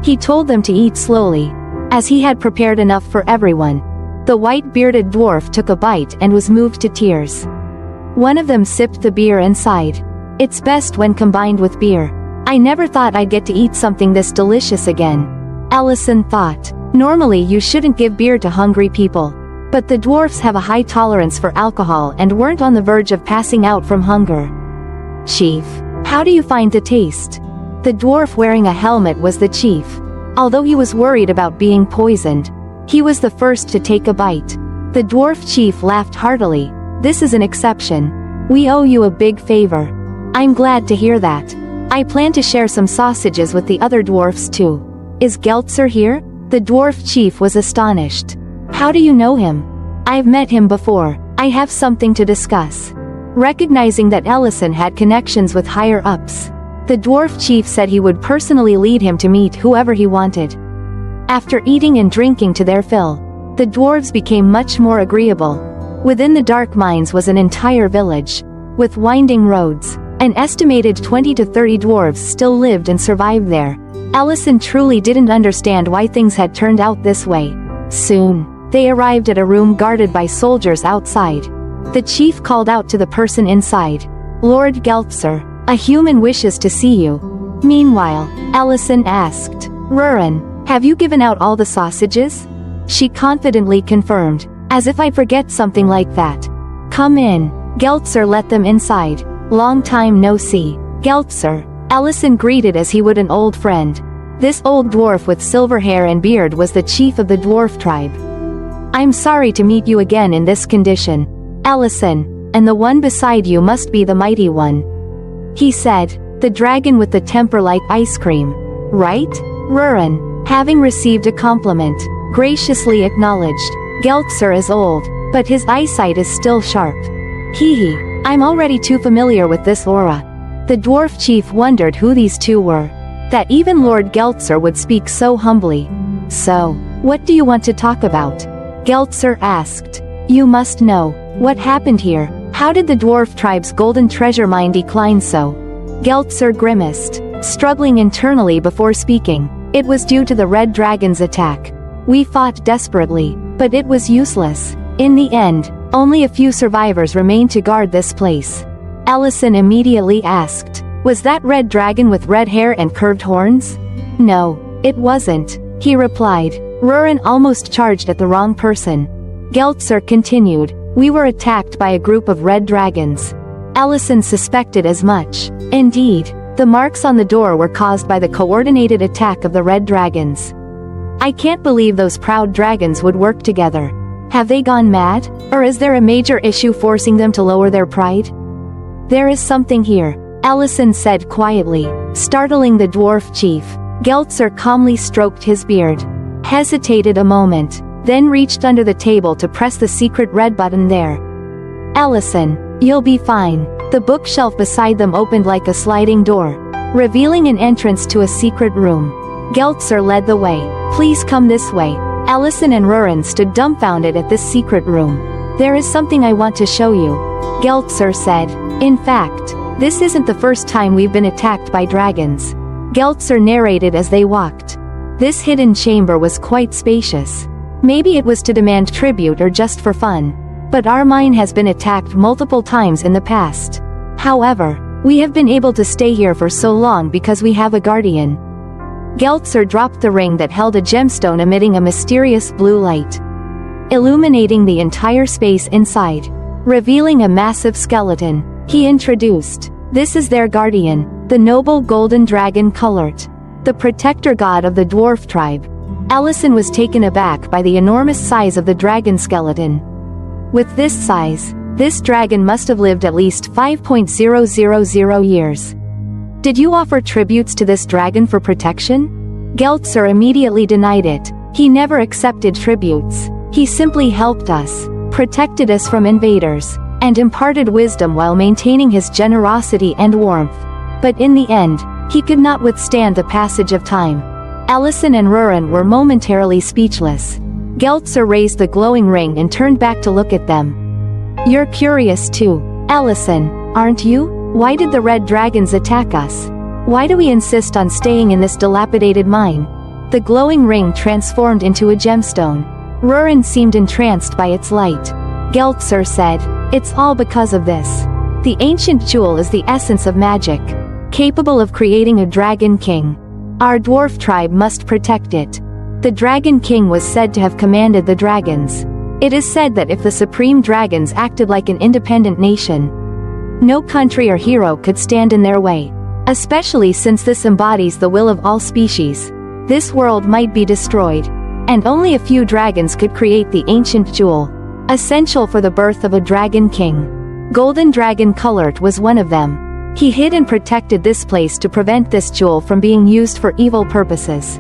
He told them to eat slowly, as he had prepared enough for everyone. The white-bearded dwarf took a bite and was moved to tears. One of them sipped the beer and sighed. It's best when combined with beer. I never thought I'd get to eat something this delicious again. Allison thought. Normally you shouldn't give beer to hungry people. But the dwarfs have a high tolerance for alcohol and weren't on the verge of passing out from hunger. Chief, how do you find the taste? The dwarf wearing a helmet was the chief. Although he was worried about being poisoned, he was the first to take a bite. The dwarf chief laughed heartily. This is an exception. We owe you a big favor. I'm glad to hear that. I plan to share some sausages with the other dwarfs too. Is Geltzer here? The dwarf chief was astonished. How do you know him? I've met him before. I have something to discuss. Recognizing that Ellison had connections with higher-ups, the dwarf chief said he would personally lead him to meet whoever he wanted. After eating and drinking to their fill, the dwarves became much more agreeable. Within the dark mines was an entire village, with winding roads. An estimated 20 to 30 dwarves still lived and survived there. Ellison truly didn't understand why things had turned out this way. Soon, they arrived at a room guarded by soldiers outside. The chief called out to the person inside. Lord Geltzer, a human wishes to see you. Meanwhile, Ellison asked, Rurin, have you given out all the sausages? She confidently confirmed, as if I'd forget something like that. Come in. Geltzer let them inside. Long time no see. Geltzer, Ellison greeted as he would an old friend. This old dwarf with silver hair and beard was the chief of the dwarf tribe. I'm sorry to meet you again in this condition, Ellison, and the one beside you must be the mighty one. He said, the dragon with the temper like ice cream. Right? Rurin, having received a compliment, graciously acknowledged. Geltzer is old, but his eyesight is still sharp. Hee, I'm already too familiar with this aura. The dwarf chief wondered who these two were. That even Lord Geltzer would speak so humbly. So, what do you want to talk about? Geltzer asked. You must know. What happened here? How did the dwarf tribe's golden treasure mine decline so? Geltzer grimaced, struggling internally before speaking. It was due to the red dragon's attack. We fought desperately, but it was useless. In the end, only a few survivors remained to guard this place. Ellison immediately asked, was that red dragon with red hair and curved horns? No, it wasn't, he replied. Rurin almost charged at the wrong person. Geltzer continued, we were attacked by a group of red dragons. Ellison suspected as much. Indeed, the marks on the door were caused by the coordinated attack of the red dragons. I can't believe those proud dragons would work together. Have they gone mad, or is there a major issue forcing them to lower their pride? There is something here, Ellison said quietly, startling the dwarf chief. Geltzer calmly stroked his beard, hesitated a moment, then reached under the table to press the secret red button there. Ellison, you'll be fine. The bookshelf beside them opened like a sliding door, revealing an entrance to a secret room. Geltzer led the way. Please come this way. Ellison and Rurin stood dumbfounded at this secret room. There is something I want to show you, Geltzer said. In fact, this isn't the first time we've been attacked by dragons. Geltzer narrated as they walked. This hidden chamber was quite spacious. Maybe it was to demand tribute or just for fun. But our mine has been attacked multiple times in the past. However, we have been able to stay here for so long because we have a guardian. Geltzer dropped the ring that held a gemstone emitting a mysterious blue light, illuminating the entire space inside, revealing a massive skeleton. He introduced, this is their guardian, the noble golden dragon Kulert, the protector god of the dwarf tribe. Ellison was taken aback by the enormous size of the dragon skeleton. With this size, this dragon must have lived at least 5,000 years. Did you offer tributes to this dragon for protection? Geltzer immediately denied it. He never accepted tributes. He simply helped us, protected us from invaders, and imparted wisdom while maintaining his generosity and warmth. But in the end, he could not withstand the passage of time. Ellison and Rurin were momentarily speechless. Geltzer raised the glowing ring and turned back to look at them. You're curious too, Ellison, aren't you? Why did the red dragons attack us? Why do we insist on staying in this dilapidated mine? The glowing ring transformed into a gemstone. Rurin seemed entranced by its light. Geltzer said, it's all because of this. The ancient jewel is the essence of magic, capable of creating a dragon king. Our dwarf tribe must protect it. The dragon king was said to have commanded the dragons. It is said that if the supreme dragons acted like an independent nation, no country or hero could stand in their way. Especially since this embodies the will of all species. This world might be destroyed, and only a few dragons could create the ancient jewel, essential for the birth of a dragon king. Golden Dragon Kulert was one of them. He hid and protected this place to prevent this jewel from being used for evil purposes,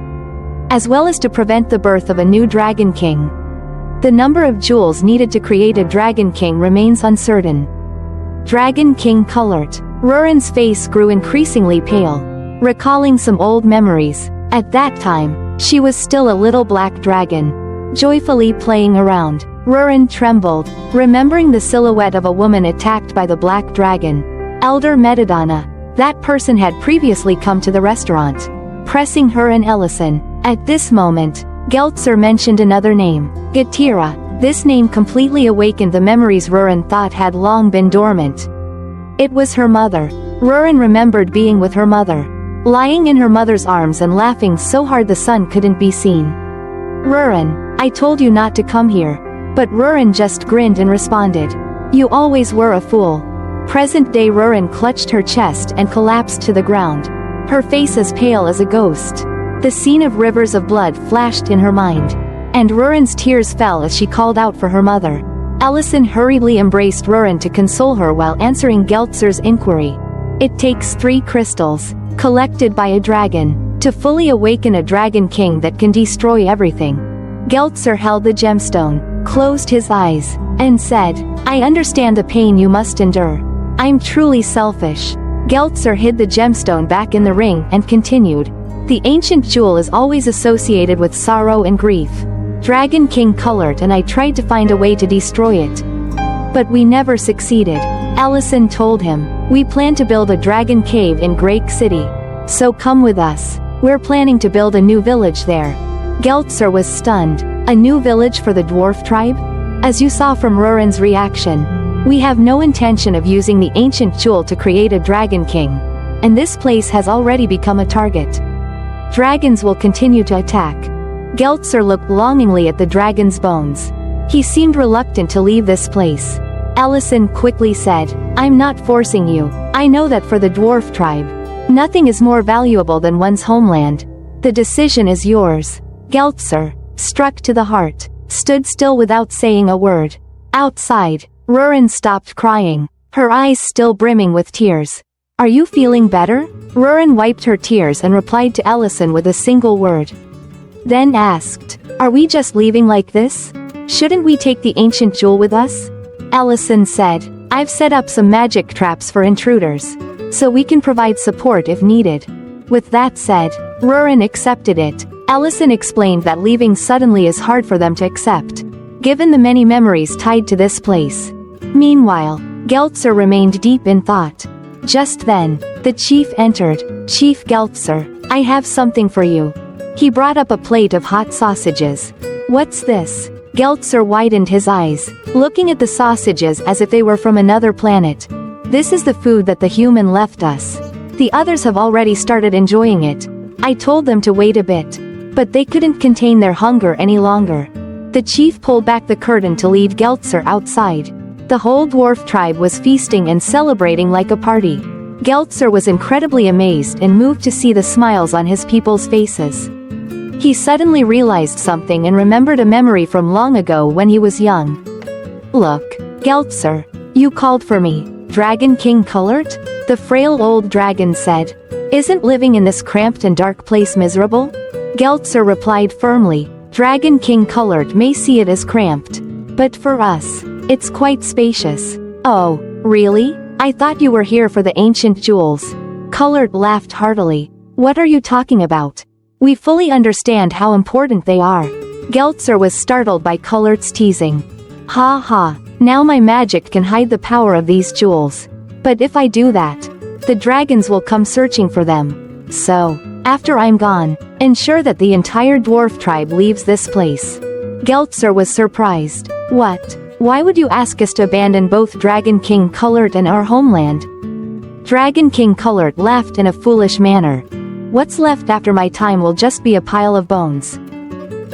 as well as to prevent the birth of a new Dragon King. The number of jewels needed to create a Dragon King remains uncertain. Dragon King colored. Ruren's face grew increasingly pale, recalling some old memories. At that time, she was still a little black dragon, joyfully playing around. Ruren trembled, remembering the silhouette of a woman attacked by the black dragon. Elder Metadonna. That person had previously come to the restaurant, pressing her and Ellison. At this moment, Geltzer mentioned another name, Gatira. This name completely awakened the memories Ruren thought had long been dormant. It was her mother. Ruren remembered being with her mother, lying in her mother's arms and laughing so hard the sun couldn't be seen. Ruren, I told you not to come here. But Ruren just grinned and responded, you always were a fool. Present-day Ruren clutched her chest and collapsed to the ground, her face as pale as a ghost. The scene of rivers of blood flashed in her mind, and Ruren's tears fell as she called out for her mother. Ellison hurriedly embraced Ruren to console her while answering Geltzer's inquiry. It takes 3 crystals, collected by a dragon, to fully awaken a Dragon King that can destroy everything. Geltzer held the gemstone, closed his eyes, and said, I understand the pain you must endure. I'm truly selfish. Geltzer hid the gemstone back in the ring and continued, the ancient jewel is always associated with sorrow and grief. Dragon King colored and I tried to find a way to destroy it. But we never succeeded. Ellison told him, we plan to build a dragon cave in Grake City. So come with us. We're planning to build a new village there. Geltzer was stunned. A new village for the dwarf tribe? As you saw from Ruren's reaction, we have no intention of using the ancient jewel to create a Dragon King, and this place has already become a target. Dragons will continue to attack. Geltzer looked longingly at the dragon's bones. He seemed reluctant to leave this place. Ellison quickly said, I'm not forcing you. I know that for the dwarf tribe, nothing is more valuable than one's homeland. The decision is yours. Geltzer, struck to the heart, stood still without saying a word. Outside, Ruren stopped crying, her eyes still brimming with tears. Are you feeling better? Ruren wiped her tears and replied to Ellison with a single word. Then asked, are we just leaving like this? Shouldn't we take the ancient jewel with us? Ellison said, I've set up some magic traps for intruders, so we can provide support if needed. With that said, Ruren accepted it. Ellison explained that leaving suddenly is hard for them to accept, given the many memories tied to this place. Meanwhile, Geltzer remained deep in thought. Just then, the chief entered. Chief Geltzer, I have something for you. He brought up a plate of hot sausages. What's this? Geltzer widened his eyes, looking at the sausages as if they were from another planet. This is the food that the human left us. The others have already started enjoying it. I told them to wait a bit, but they couldn't contain their hunger any longer. The chief pulled back the curtain to leave Geltzer outside. The whole dwarf tribe was feasting and celebrating like a party. Geltzer was incredibly amazed and moved to see the smiles on his people's faces. He suddenly realized something and remembered a memory from long ago when he was young. Look, Geltzer, you called for me. Dragon King colored? The frail old dragon said. Isn't living in this cramped and dark place miserable? Geltzer replied firmly, Dragon King colored may see it as cramped, but for us, it's quite spacious. Oh, really? I thought you were here for the ancient jewels. Colored laughed heartily. What are you talking about? We fully understand how important they are. Geltzer was startled by Colored's teasing. Ha ha, now my magic can hide the power of these jewels. But if I do that, the dragons will come searching for them. So, after I'm gone, ensure that the entire dwarf tribe leaves this place. Geltzer was surprised. What? Why would you ask us to abandon both Dragon King Colored and our homeland? Dragon King Colored laughed in a foolish manner. What's left after my time will just be a pile of bones.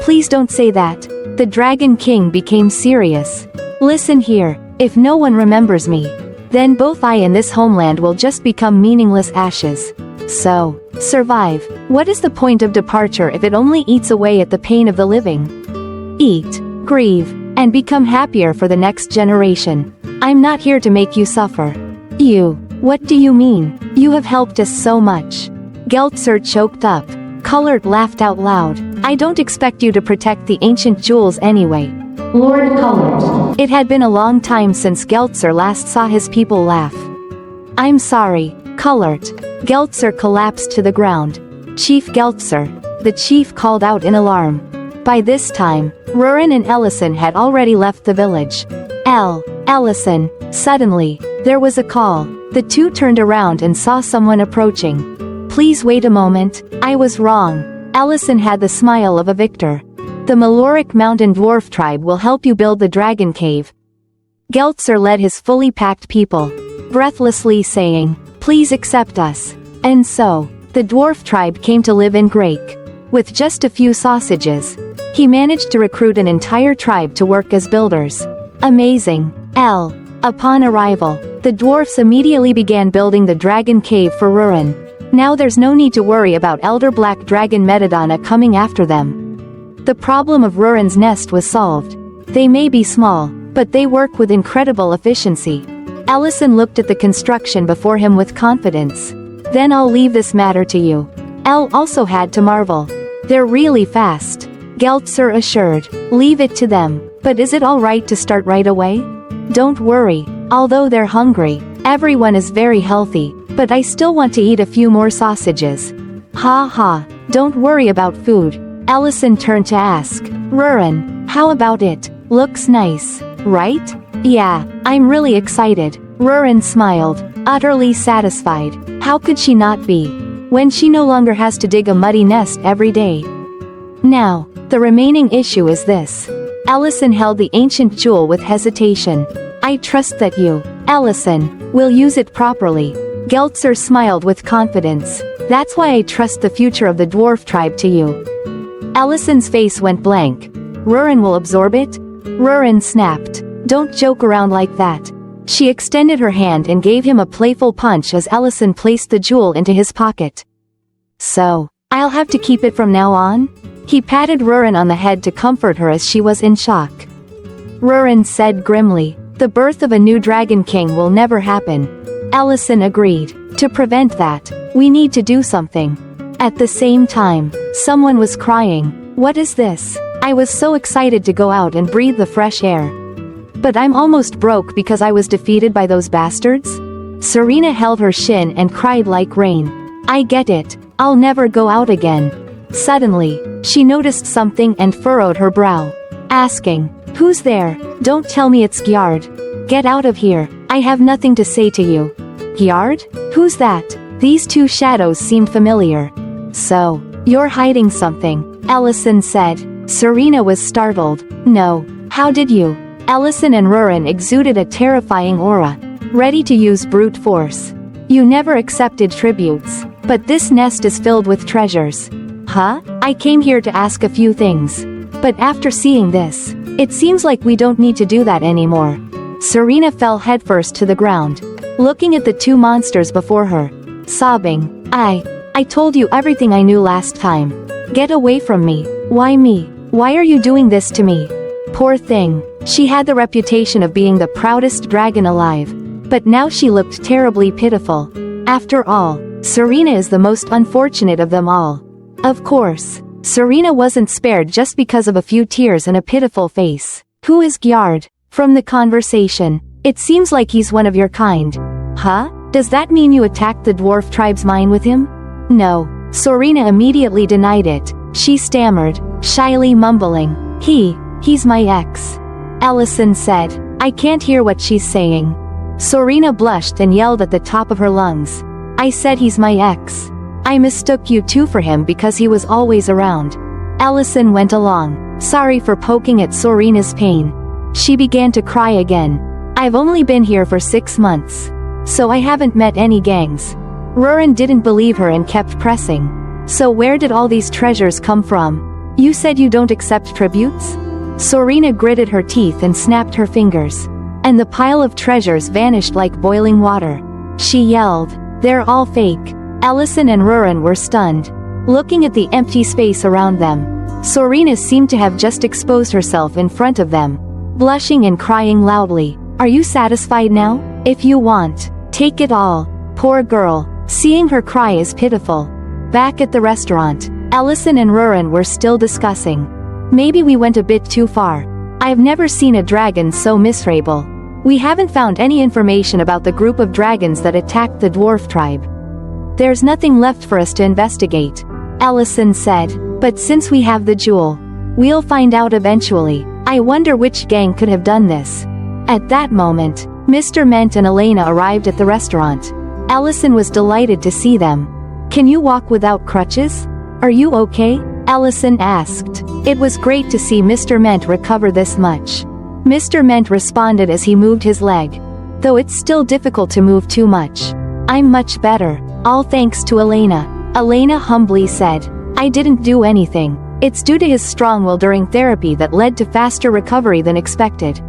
Please don't say that. The Dragon King became serious. Listen here, if no one remembers me, then both I and this homeland will just become meaningless ashes. So, survive. What is the point of departure if it only eats away at the pain of the living? Eat, grieve, and become happier for the next generation. I'm not here to make you suffer. You What do you mean? You have helped us so much. Geltzer choked up. Colored laughed out loud. I don't expect you to protect the ancient jewels anyway. Lord Colored. It had been a long time since Geltzer last saw his people laugh. I'm sorry, Colored. Geltzer collapsed to the ground. Chief Geltzer. The chief called out in alarm. By this time, Rurin and Ellison had already left the village. Ellison. Suddenly, there was a call. The two turned around and saw someone approaching. Please wait a moment, I was wrong. Ellison had the smile of a victor. The Maloric Mountain Dwarf tribe will help you build the Dragon Cave. Geltzer led his fully packed people, breathlessly saying, please accept us. And so, the dwarf tribe came to live in Grake. With just a few sausages, he managed to recruit an entire tribe to work as builders. Amazing. Upon arrival, the dwarfs immediately began building the Dragon Cave for Rurin. Now there's no need to worry about Elder Black Dragon Metadona coming after them. The problem of Rurin's nest was solved. They may be small, but they work with incredible efficiency. Ellison looked at the construction before him with confidence. Then I'll leave this matter to you. Elle also had to marvel. They're really fast. Geltzer assured. Leave it to them. But is it alright to start right away? Don't worry. Although they're hungry, everyone is very healthy, but I still want to eat a few more sausages. Ha ha. Don't worry about food. Ellison turned to ask. Rurin, how about it? Looks nice, right? Yeah, I'm really excited. Rurin smiled, utterly satisfied. How could she not be? When she no longer has to dig a muddy nest every day. Now, the remaining issue is this. Ellison held the ancient jewel with hesitation. I trust that you, Ellison, will use it properly. Geltzer smiled with confidence. That's why I trust the future of the dwarf tribe to you. Ellison's face went blank. Rurin will absorb it? Rurin snapped. Don't joke around like that. She extended her hand and gave him a playful punch as Ellison placed the jewel into his pocket. So, I'll have to keep it from now on? He patted Rurin on the head to comfort her as she was in shock. Rurin said grimly, the birth of a new Dragon King will never happen. Ellison agreed. To prevent that, we need to do something. At the same time, someone was crying. What is this? I was so excited to go out and breathe the fresh air. But I'm almost broke because I was defeated by those bastards? Serena held her shin and cried like rain. I get it. I'll never go out again. Suddenly, she noticed something and furrowed her brow, asking, who's there? Don't tell me it's Gyard. Get out of here, I have nothing to say to you. Gyard? Who's that? These two shadows seemed familiar. So, you're hiding something, Ellison said. Serena was startled. No, how did you? Ellison and Rurin exuded a terrifying aura, ready to use brute force. You never accepted tributes, but this nest is filled with treasures. Huh? I came here to ask a few things. But after seeing this, it seems like we don't need to do that anymore. Serena fell headfirst to the ground, looking at the two monsters before her, sobbing. I told you everything I knew last time. Get away from me. Why me? Why are you doing this to me? Poor thing. She had the reputation of being the proudest dragon alive. But now she looked terribly pitiful. After all, Serena is the most unfortunate of them all. Of course, Serena wasn't spared just because of a few tears and a pitiful face. Who is Gyard? From the conversation, it seems like he's one of your kind. Huh? Does that mean you attacked the dwarf tribe's mine with him? No. Serena immediately denied it. She stammered, shyly mumbling. He's my ex. Ellison said. I can't hear what she's saying. Serena blushed and yelled at the top of her lungs. I said he's my ex. I mistook you two for him because he was always around. Ellison went along, sorry for poking at Serena's pain. She began to cry again. I've only been here for 6 months. So I haven't met any gangs. Rurin didn't believe her and kept pressing. So where did all these treasures come from? You said you don't accept tributes? Serena gritted her teeth and snapped her fingers. And the pile of treasures vanished like boiling water. She yelled, they're all fake. Ellison and Rurin were stunned, looking at the empty space around them. Serena seemed to have just exposed herself in front of them, blushing and crying loudly. Are you satisfied now? If you want, take it all. Poor girl, seeing her cry is pitiful. Back at the restaurant, Ellison and Rurin were still discussing. Maybe we went a bit too far. I've never seen a dragon so miserable. We haven't found any information about the group of dragons that attacked the dwarf tribe. There's nothing left for us to investigate, Ellison said, but since we have the jewel, we'll find out eventually. I wonder which gang could have done this. At that moment, Mr. Ment and Elena arrived at the restaurant. Ellison was delighted to see them. Can you walk without crutches? Are you okay? Ellison asked. It was great to see Mr. Ment recover this much. Mr. Ment responded as he moved his leg. Though it's still difficult to move too much. I'm much better, all thanks to Elena. Elena humbly said. I didn't do anything. It's due to his strong will during therapy that led to faster recovery than expected.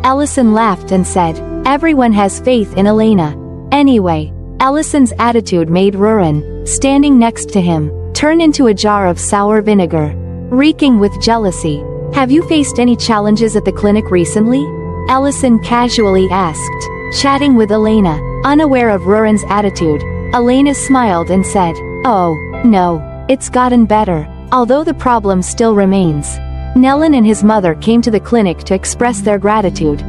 Ellison laughed and said, everyone has faith in Elena. Anyway, Ellison's attitude made Rurin, standing next to him, turn into a jar of sour vinegar, reeking with jealousy. Have you faced any challenges at the clinic recently? Ellison casually asked, chatting with Elena, unaware of Rurin's attitude. Elena smiled and said, oh, no, it's gotten better, although the problem still remains. Nellin and his mother came to the clinic to express their gratitude.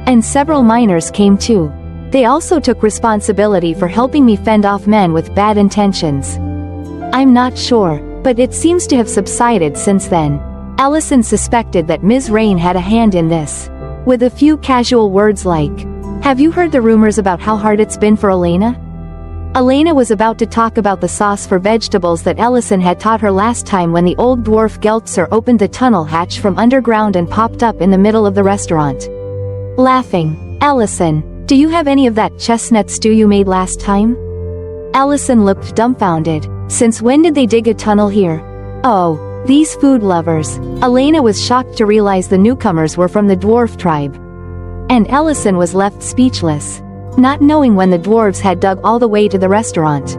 And several minors came too. They also took responsibility for helping me fend off men with bad intentions. I'm not sure, but it seems to have subsided since then. Ellison suspected that Ms. Rain had a hand in this. With a few casual words like, have you heard the rumors about how hard it's been for Elena? Elena was about to talk about the sauce for vegetables that Ellison had taught her last time when the old dwarf Geltzer opened the tunnel hatch from underground and popped up in the middle of the restaurant. Laughing, Ellison, do you have any of that chestnut stew you made last time? Ellison looked dumbfounded. Since when did they dig a tunnel here? Oh, these food lovers. Elena was shocked to realize the newcomers were from the dwarf tribe. And Ellison was left speechless, not knowing when the dwarves had dug all the way to the restaurant.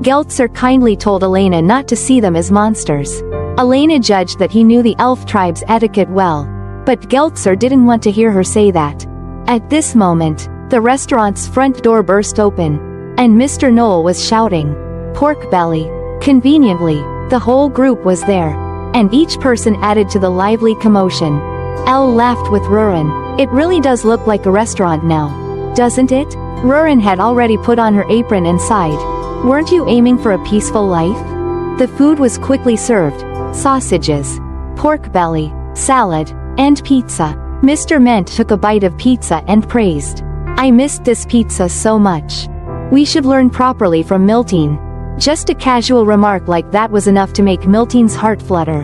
Geltzer kindly told Elena not to see them as monsters. Elena judged that he knew the elf tribe's etiquette well, but Geltzer didn't want to hear her say that. At this moment, the restaurant's front door burst open, and Mr. Knoll was shouting, pork belly. Conveniently, the whole group was there, and each person added to the lively commotion. Elle laughed with Rurin. It really does look like a restaurant now, doesn't it? Rurin had already put on her apron and sighed. Weren't you aiming for a peaceful life? The food was quickly served. Sausages, pork belly, salad, and pizza. Mr. Ment took a bite of pizza and praised. I missed this pizza so much. We should learn properly from Miltine. Just a casual remark like that was enough to make Miltine's heart flutter.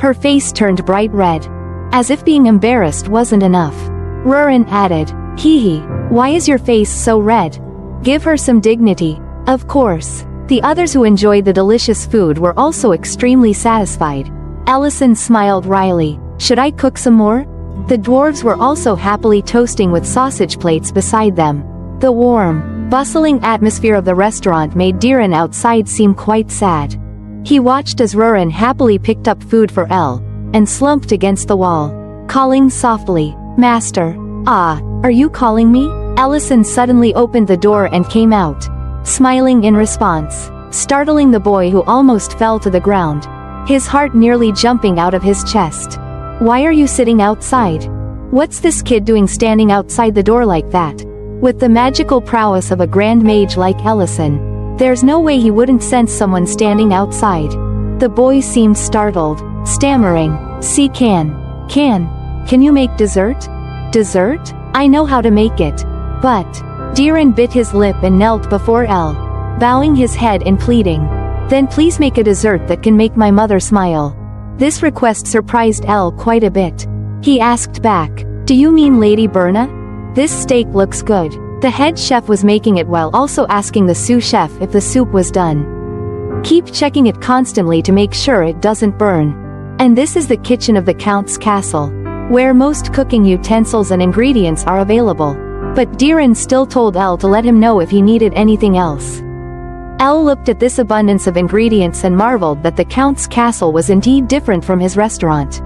Her face turned bright red, as if being embarrassed wasn't enough. Rurin added, hee hee, why is your face so red? Give her some dignity. Of course. The others who enjoyed the delicious food were also extremely satisfied. Ellison smiled wryly. Should I cook some more? The dwarves were also happily toasting with sausage plates beside them. The warm, bustling atmosphere of the restaurant made Diren outside seem quite sad. He watched as Rurin happily picked up food for Elle, and slumped against the wall, calling softly, Master. Ah, are you calling me? Ellison suddenly opened the door and came out, smiling in response, startling the boy who almost fell to the ground, his heart nearly jumping out of his chest. Why are you sitting outside? What's this kid doing standing outside the door like that? With the magical prowess of a grand mage like Ellison, there's no way he wouldn't sense someone standing outside. The boy seemed startled, stammering, see can you make dessert? Dessert? I know how to make it. But, Diren bit his lip and knelt before Elle, bowing his head and pleading. Then please make a dessert that can make my mother smile. This request surprised Elle quite a bit. He asked back, do you mean Lady Berna? This steak looks good. The head chef was making it while also asking the sous chef if the soup was done. Keep checking it constantly to make sure it doesn't burn. And this is the kitchen of the Count's castle, where most cooking utensils and ingredients are available. But Diren still told Elle to let him know if he needed anything else. Elle looked at this abundance of ingredients and marveled that the Count's castle was indeed different from his restaurant.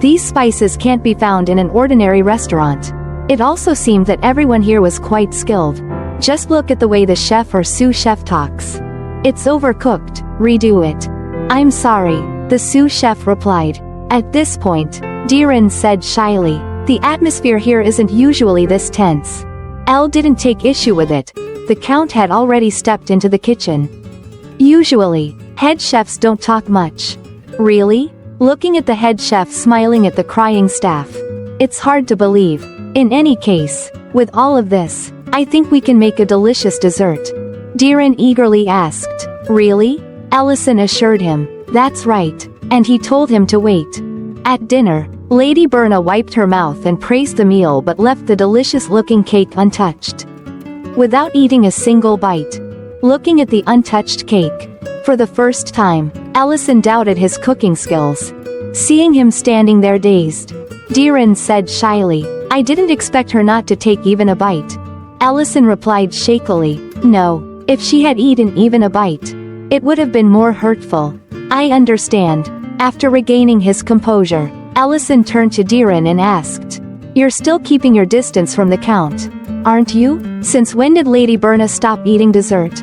These spices can't be found in an ordinary restaurant. It also seemed that everyone here was quite skilled. Just look at the way the chef or sous chef talks. It's overcooked, redo it. I'm sorry, the sous chef replied. At this point, Diren said shyly, the atmosphere here isn't usually this tense. Elle didn't take issue with it. The Count had already stepped into the kitchen. Usually, head chefs don't talk much. Really? Looking at the head chef smiling at the crying staff. It's hard to believe. In any case, with all of this, I think we can make a delicious dessert. Diren eagerly asked. Really? Ellison assured him. That's right. And he told him to wait. At dinner, Lady Berna wiped her mouth and praised the meal but left the delicious-looking cake untouched. Without eating a single bite. Looking at the untouched cake. For the first time, Ellison doubted his cooking skills. Seeing him standing there dazed, Diren said shyly, I didn't expect her not to take even a bite. Ellison replied shakily, no, if she had eaten even a bite, it would have been more hurtful. I understand. After regaining his composure, Ellison turned to Diren and asked, You're still keeping your distance from the Count, aren't you? Since when did Lady Berna stop eating dessert?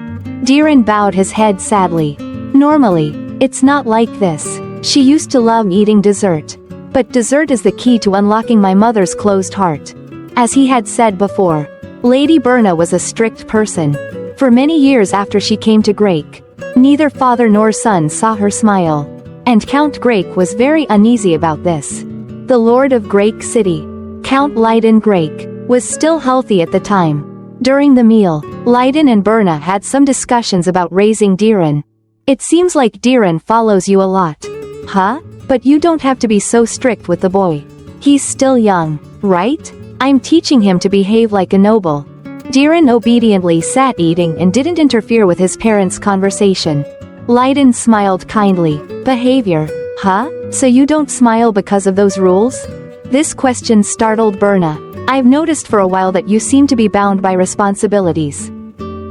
Diren bowed his head sadly. Normally, it's not like this. She used to love eating dessert. But dessert is the key to unlocking my mother's closed heart. As he had said before, Lady Berna was a strict person. For many years after she came to Grake, neither father nor son saw her smile. And Count Grake was very uneasy about this. The Lord of Grake City, Count Leiden Grake, was still healthy at the time. During the meal, Leiden and Berna had some discussions about raising Diren. It seems like Diren follows you a lot. Huh? But you don't have to be so strict with the boy. He's still young, right? I'm teaching him to behave like a noble. Diren obediently sat eating and didn't interfere with his parents' conversation. Leiden smiled kindly. Behavior, huh? So you don't smile because of those rules? This question startled Berna. I've noticed for a while that you seem to be bound by responsibilities.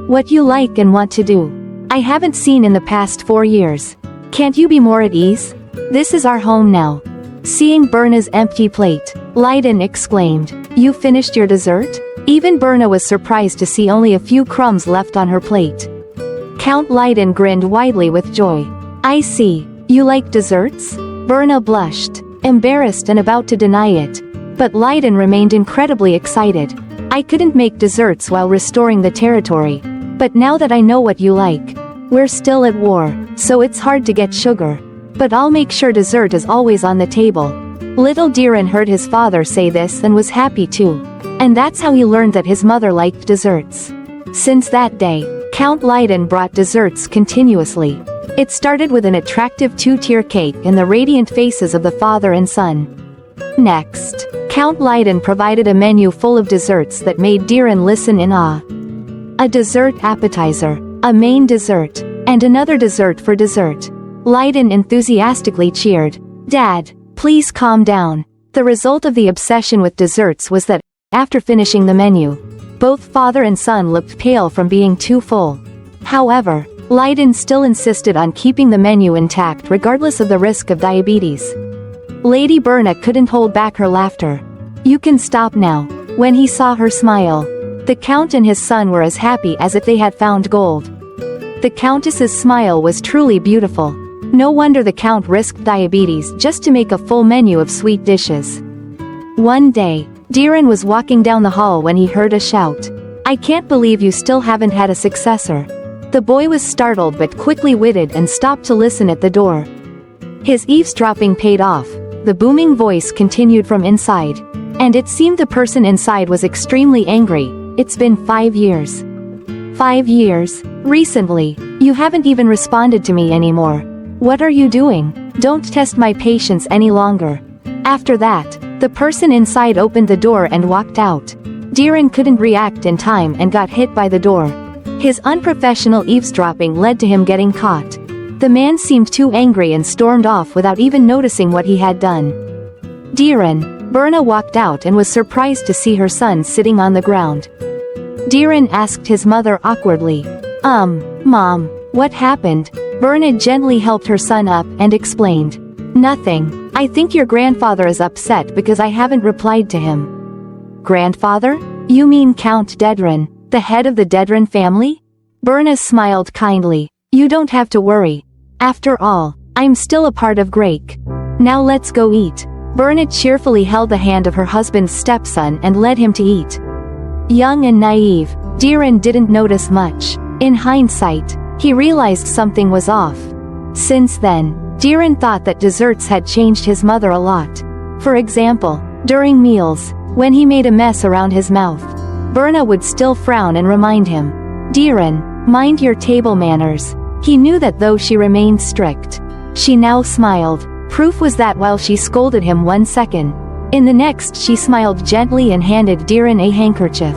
What you like and want to do. I haven't seen in the past 4 years. Can't you be more at ease? This is our home now. Seeing Berna's empty plate, Leiden exclaimed, You finished your dessert? Even Berna was surprised to see only a few crumbs left on her plate. Count Leiden grinned widely with joy. I see. You like desserts? Berna blushed, embarrassed and about to deny it. But Leiden remained incredibly excited. I couldn't make desserts while restoring the territory. But now that I know what you like, we're still at war, so it's hard to get sugar. But I'll make sure dessert is always on the table. Little Diren heard his father say this and was happy too. And that's how he learned that his mother liked desserts. Since that day, Count Leiden brought desserts continuously. It started with an attractive 2-tier cake and the radiant faces of the father and son. Next, Count Leiden provided a menu full of desserts that made Diren listen in awe. A dessert appetizer, a main dessert, and another dessert for dessert. Leiden enthusiastically cheered. Dad, please calm down. The result of the obsession with desserts was that, after finishing the menu, both father and son looked pale from being too full. However, Leiden still insisted on keeping the menu intact regardless of the risk of diabetes. Lady Berna couldn't hold back her laughter. You can stop now. When he saw her smile, the Count and his son were as happy as if they had found gold. The Countess's smile was truly beautiful. No wonder the Count risked diabetes just to make a full menu of sweet dishes. One day, Diren was walking down the hall when he heard a shout. I can't believe you still haven't had a successor. The boy was startled but quickly witted and stopped to listen at the door. His eavesdropping paid off. The booming voice continued from inside. And it seemed the person inside was extremely angry. It's been 5 years. 5 years? Recently, you haven't even responded to me anymore. What are you doing? Don't test my patience any longer. After that, the person inside opened the door and walked out. Diren couldn't react in time and got hit by the door. His unprofessional eavesdropping led to him getting caught. The man seemed too angry and stormed off without even noticing what he had done. Diren, Berna walked out and was surprised to see her son sitting on the ground. Diren asked his mother awkwardly. Mom, what happened? Berna gently helped her son up and explained. Nothing. I think your grandfather is upset because I haven't replied to him. Grandfather? You mean Count Dedren? The head of the Dedran family? Berna smiled kindly. You don't have to worry. After all, I'm still a part of Grake. Now let's go eat. Berna cheerfully held the hand of her husband's stepson and led him to eat. Young and naive, Diren didn't notice much. In hindsight, he realized something was off. Since then, Diren thought that desserts had changed his mother a lot. For example, during meals, when he made a mess around his mouth, Berna would still frown and remind him, Diren, mind your table manners. He knew that though she remained strict, she now smiled. Proof was that while she scolded him 1 second, in the next she smiled gently and handed Diren a handkerchief.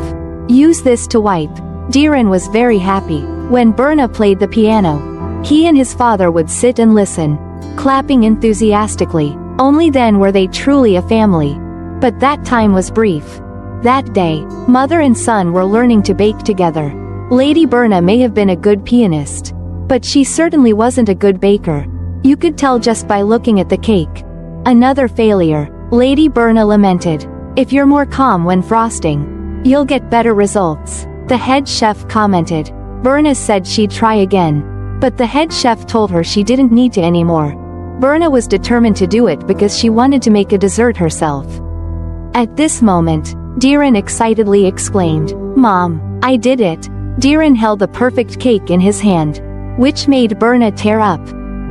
Use this to wipe. Diren was very happy. When Berna played the piano, he and his father would sit and listen, clapping enthusiastically. Only then were they truly a family. But that time was brief. That day, mother and son were learning to bake together. Lady Berna may have been a good pianist, but she certainly wasn't a good baker. You could tell just by looking at the cake. Another failure, Lady Berna lamented. If you're more calm when frosting, you'll get better results. The head chef commented. Berna said she'd try again, but the head chef told her she didn't need to anymore. Berna was determined to do it because she wanted to make a dessert herself. At this moment, Diren excitedly exclaimed, Mom, I did it. Diren held the perfect cake in his hand, which made Berna tear up.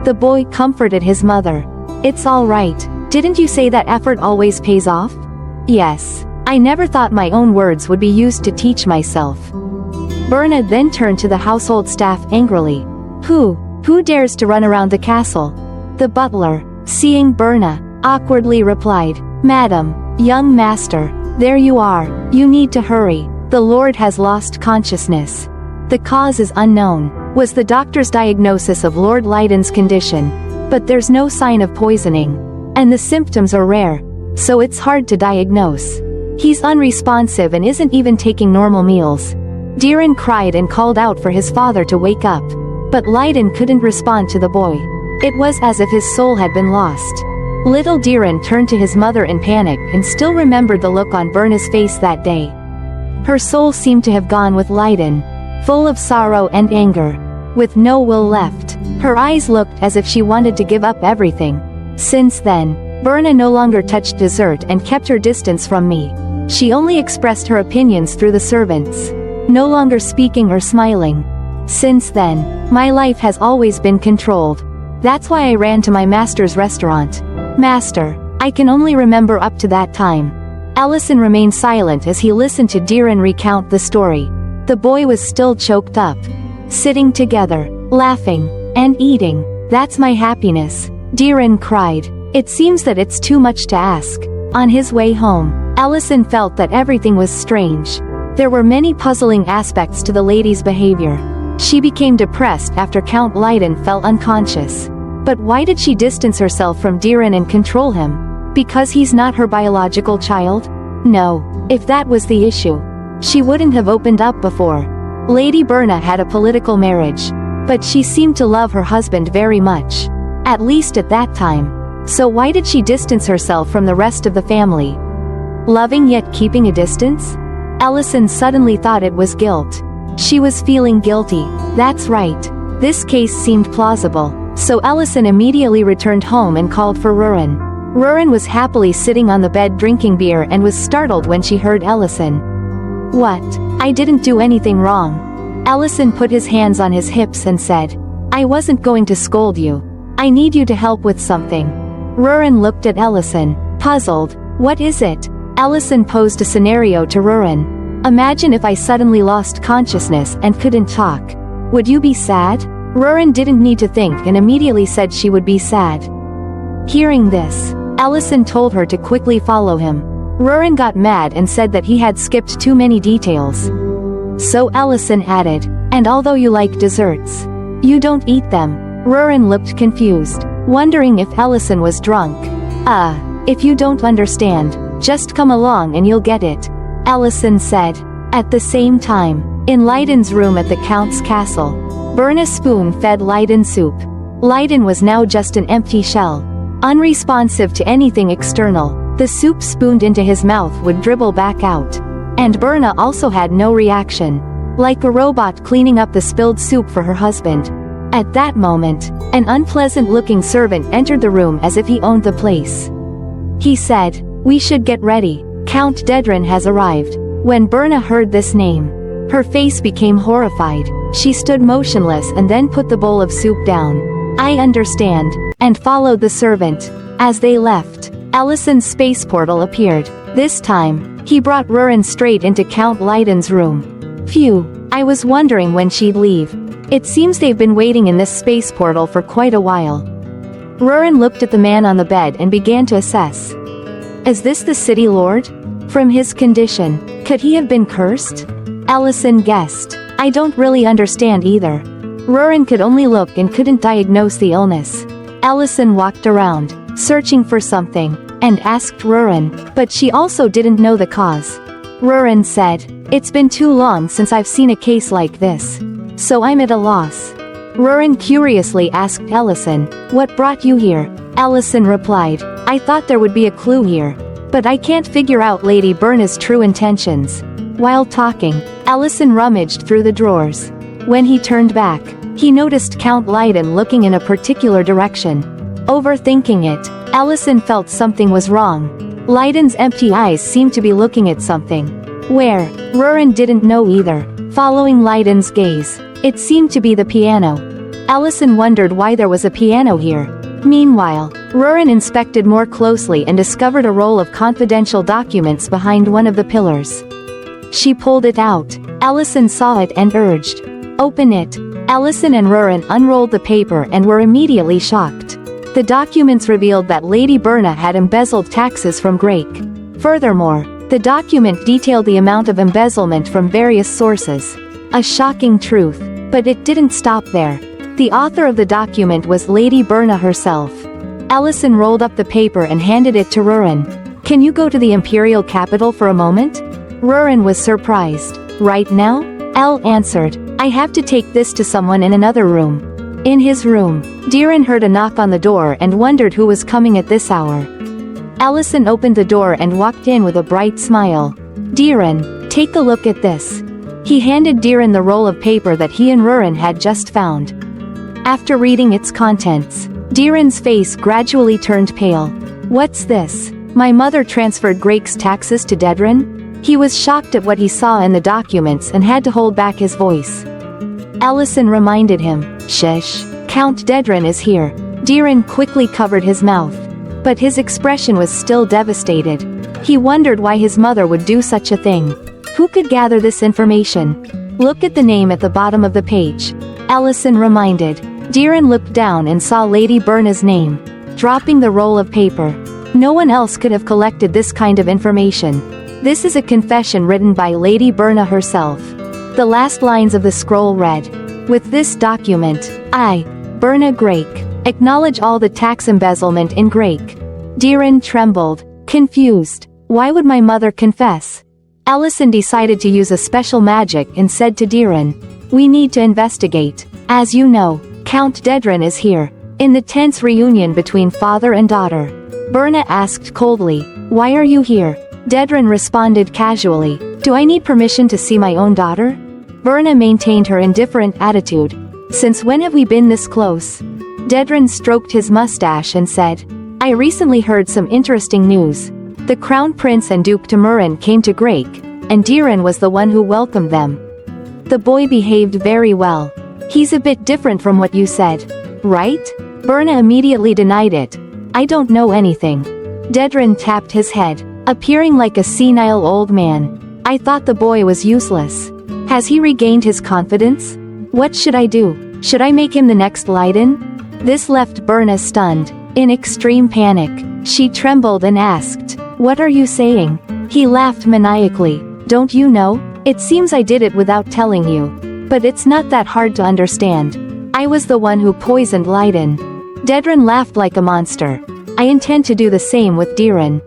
The boy comforted his mother. It's all right. Didn't you say that effort always pays off? Yes. I never thought my own words would be used to teach myself. Berna then turned to the household staff angrily. Who dares to run around the castle? The butler, seeing Berna, awkwardly replied, Madam, young master, there you are. You need to hurry. The Lord has lost consciousness. The cause is unknown, was the doctor's diagnosis of Lord Leiden's condition, but there's no sign of poisoning, and the symptoms are rare, so it's hard to diagnose. He's unresponsive and isn't even taking normal meals. Diren cried and called out for his father to wake up, but Leiden couldn't respond to the boy. It was as if his soul had been lost. Little Diren turned to his mother in panic and still remembered the look on Berna's face that day. Her soul seemed to have gone with Leiden, full of sorrow and anger, with no will left. Her eyes looked as if she wanted to give up everything. Since then, Berna no longer touched dessert and kept her distance from me. She only expressed her opinions through the servants, no longer speaking or smiling. Since then, my life has always been controlled. That's why I ran to my master's restaurant. Master, I can only remember up to that time. Ellison remained silent as he listened to Diren recount the story. The boy was still choked up. Sitting together, laughing, and eating, that's my happiness, Diren cried. It seems that it's too much to ask. On his way home, Ellison felt that everything was strange. There were many puzzling aspects to the lady's behavior. She became depressed after Count Leiden fell unconscious. But why did she distance herself from Diren and control him? Because he's not her biological child? No, if that was the issue, she wouldn't have opened up before. Lady Berna had a political marriage, but she seemed to love her husband very much. At least at that time. So why did she distance herself from the rest of the family? Loving yet keeping a distance? Ellison suddenly thought it was guilt. She was feeling guilty. That's right. This case seemed plausible. So Ellison immediately returned home and called for Rurin. Rurin was happily sitting on the bed drinking beer and was startled when she heard Ellison. What? I didn't do anything wrong. Ellison put his hands on his hips and said, I wasn't going to scold you. I need you to help with something. Rurin looked at Ellison, puzzled. What is it? Ellison posed a scenario to Rurin. Imagine if I suddenly lost consciousness and couldn't talk. Would you be sad? Rurin didn't need to think and immediately said she would be sad. Hearing this, Ellison told her to quickly follow him. Rurin got mad and said that he had skipped too many details. So Ellison added, and although you like desserts, you don't eat them. Rurin looked confused, wondering if Ellison was drunk. If you don't understand, just come along and you'll get it, Ellison said. At the same time, in Leiden's room at the Count's castle, Berna spoon-fed Leiden soup. Leiden was now just an empty shell, unresponsive to anything external. The soup spooned into his mouth would dribble back out. And Berna also had no reaction. like a robot cleaning up the spilled soup for her husband. At that moment, an unpleasant-looking servant entered the room as if he owned the place. He said, "We should get ready. Count Dedren has arrived." When Berna heard this name, her face became horrified. She stood motionless and then put the bowl of soup down. "I understand," and followed the servant. As they left, Allison's space portal appeared. This time, he brought Rurin straight into Count Leiden's room. Phew, I was wondering when she'd leave. It seems they've been waiting in this space portal for quite a while. Rurin looked at the man on the bed and began to assess. Is this the city lord? From his condition, could he have been cursed? Allison guessed. I don't really understand either. Rurin could only look and couldn't diagnose the illness. Allison walked around, searching for something, and asked Rurin, but she also didn't know the cause. Rurin said, "It's been too long since I've seen a case like this. So I'm at a loss." Rurin curiously asked Allison, "What brought you here?" Allison replied, "I thought there would be a clue here. But I can't figure out Lady Berna's true intentions." While talking, Allison rummaged through the drawers. When he turned back, he noticed Count Leiden looking in a particular direction. Overthinking it, Allison felt something was wrong. Leiden's empty eyes seemed to be looking at something. Where? Rurin didn't know either. Following Leiden's gaze, it seemed to be the piano. Allison wondered why there was a piano here. Meanwhile, Rurin inspected more closely and discovered a roll of confidential documents behind one of the pillars. She pulled it out. Allison saw it and urged, "Open it." Allison and Rurin unrolled the paper and were immediately shocked. The documents revealed that Lady Berna had embezzled taxes from Grake. Furthermore, the document detailed the amount of embezzlement from various sources. A shocking truth, but it didn't stop there. The author of the document was Lady Berna herself. Allison rolled up the paper and handed it to Rurin. "Can you go to the imperial capital for a moment?" Rurin was surprised. "Right now?" Elle answered, "I have to take this to someone in another room." In his room, Diren heard a knock on the door and wondered who was coming at this hour. Allison opened the door and walked in with a bright smile. "Diren, take a look at this." He handed Diren the roll of paper that he and Rurin had just found. After reading its contents, Diren's face gradually turned pale. "What's this? My mother transferred Grake's taxes to Dedren?" He was shocked at what he saw in the documents and had to hold back his voice. Allison reminded him, "Shush, Count Dedren is here." Diren quickly covered his mouth. But his expression was still devastated. He wondered why his mother would do such a thing. Who could gather this information? "Look at the name at the bottom of the page," Allison reminded. Diren looked down and saw Lady Berna's name. Dropping the roll of paper. No one else could have collected this kind of information. This is a confession written by Lady Berna herself. The last lines of the scroll read, "With this document, I, Berna Grake, acknowledge all the tax embezzlement in Grake." Diren trembled, confused. Why would my mother confess? Allison decided to use a special magic and said to Diren, "We need to investigate. As you know, Count Dedren is here." In the tense reunion between father and daughter, Berna asked coldly, "Why are you here?" Dedren responded casually, "Do I need permission to see my own daughter?" Berna maintained her indifferent attitude. "Since when have we been this close?" Dedren stroked his mustache and said, "I recently heard some interesting news. The Crown Prince and Duke Temurin came to Grake, and Diren was the one who welcomed them. The boy behaved very well. He's a bit different from what you said, right?" Berna immediately denied it. "I don't know anything." Dedren tapped his head, appearing like a senile old man. "I thought the boy was useless. Has he regained his confidence? What should I do? Should I make him the next Leiden?" This left Berna stunned. In extreme panic, she trembled and asked, "What are you saying?" He laughed maniacally. "Don't you know? It seems I did it without telling you. But it's not that hard to understand. I was the one who poisoned Leiden." Dedren laughed like a monster. "I intend to do the same with Diren."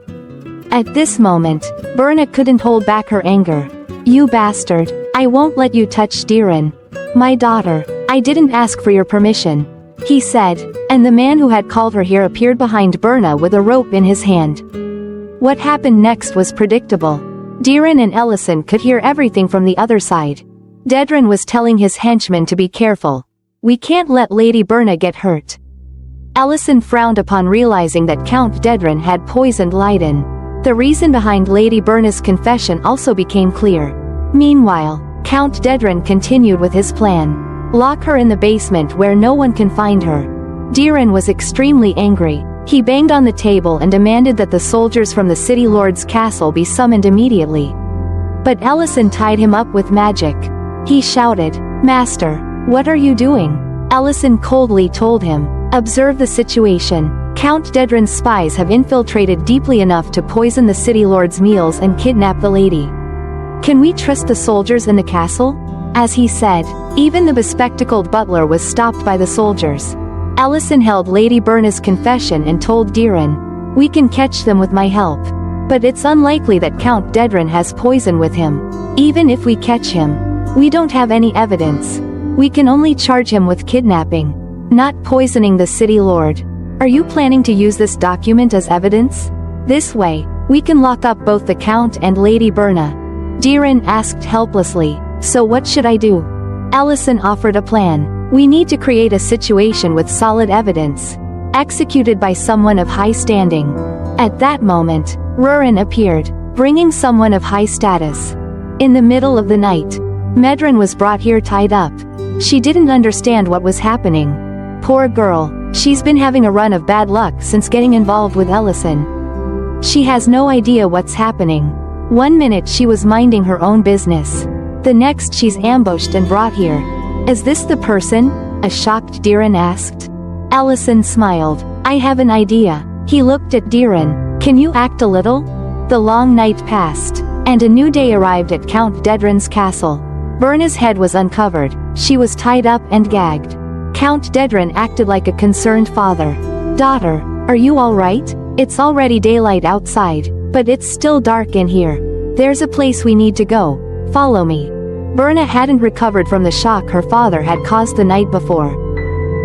At this moment, Berna couldn't hold back her anger. "You bastard, I won't let you touch Diren. My daughter, I didn't ask for your permission," he said, and the man who had called her here appeared behind Berna with a rope in his hand. What happened next was predictable. Diren and Ellison could hear everything from the other side. Dedren was telling his henchmen to be careful. We can't let Lady Berna get hurt. Ellison frowned upon realizing that Count Dedren had poisoned Leiden. The reason behind Lady Berna's confession also became clear. Meanwhile, Count Dedren continued with his plan. Lock her in the basement where no one can find her. Diren was extremely angry. He banged on the table and demanded that the soldiers from the city lord's castle be summoned immediately. But Ellison tied him up with magic. He shouted, "Master, what are you doing?" Ellison coldly told him, "Observe the situation. Count Dedren's spies have infiltrated deeply enough to poison the city lord's meals and kidnap the lady. Can we trust the soldiers in the castle?" As he said, even the bespectacled butler was stopped by the soldiers. Ellison held Lady Berna's confession and told Diren, "We can catch them with my help. But it's unlikely that Count Dedren has poison with him. Even if we catch him, we don't have any evidence. We can only charge him with kidnapping, not poisoning the city lord. Are you planning to use this document as evidence? This way, we can lock up both the Count and Lady Berna." Diren asked helplessly, "So what should I do?" Ellison offered a plan. "We need to create a situation with solid evidence, executed by someone of high standing." At that moment, Rurin appeared, bringing someone of high status. In the middle of the night, Medren was brought here tied up. She didn't understand what was happening. Poor girl, she's been having a run of bad luck since getting involved with Ellison. She has no idea what's happening. One minute she was minding her own business. The next she's ambushed and brought here. "Is this the person?" a shocked Diren asked. Ellison smiled. "I have an idea." He looked at Diren. "Can you act a little?" The long night passed, and a new day arrived at Count Dedren's castle. Berna's head was uncovered. She was tied up and gagged. Count Dedren acted like a concerned father. "Daughter, are you all right? It's already daylight outside, but it's still dark in here. There's a place we need to go. Follow me." Berna hadn't recovered from the shock her father had caused the night before.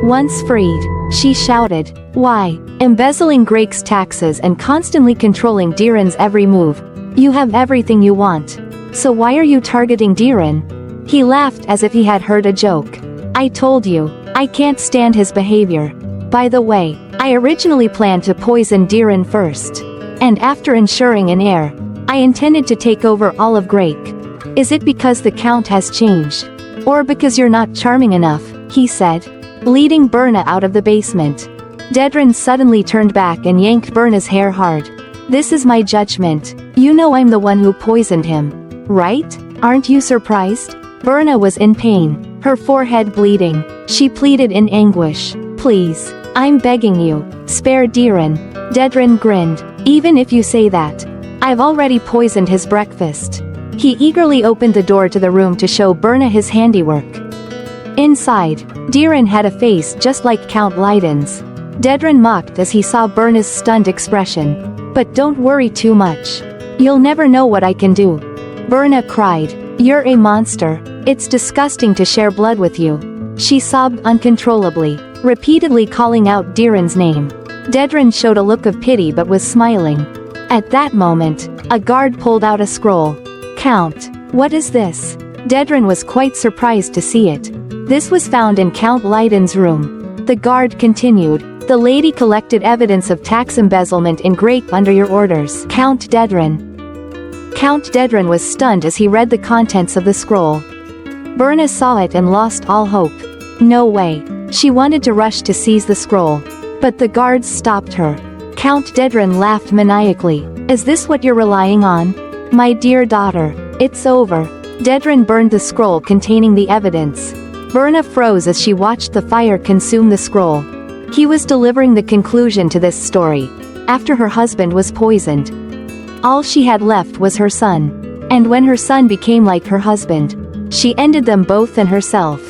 Once freed, she shouted, "Why? Embezzling Grake's taxes and constantly controlling Diren's every move. You have everything you want. So why are you targeting Diren?" He laughed as if he had heard a joke. "I told you, I can't stand his behavior. By the way, I originally planned to poison Diren first. And after ensuring an heir, I intended to take over all of Grake. Is it because the Count has changed? Or because you're not charming enough?" he said, leading Berna out of the basement. Dedren suddenly turned back and yanked Berna's hair hard. "This is my judgment. You know I'm the one who poisoned him, right? Aren't you surprised?" Berna was in pain, her forehead bleeding. She pleaded in anguish, "Please, I'm begging you, spare Diren." Dedren grinned. "Even if you say that, I've already poisoned his breakfast." He eagerly opened the door to the room to show Berna his handiwork. Inside, Diren had a face just like Count Leiden's. Dedren mocked as he saw Berna's stunned expression. "But don't worry too much. You'll never know what I can do." Berna cried, "You're a monster. It's disgusting to share blood with you." She sobbed uncontrollably, repeatedly calling out Diren's name. Dedren showed a look of pity but was smiling. At that moment, a guard pulled out a scroll. "Count, what is this?" Dedren was quite surprised to see it. This was found in Count Leiden's room. The guard continued, "The lady collected evidence of tax embezzlement in Grake under your orders, Count Dedren." Count Dedren was stunned as he read the contents of the scroll. Berna saw it and lost all hope. No way. She wanted to rush to seize the scroll. But the guards stopped her. Count Dedren laughed maniacally. "Is this what you're relying on? My dear daughter, it's over." Dedren burned the scroll containing the evidence. Berna froze as she watched the fire consume the scroll. He was delivering the conclusion to this story. After her husband was poisoned, all she had left was her son. And when her son became like her husband, she ended them both and herself.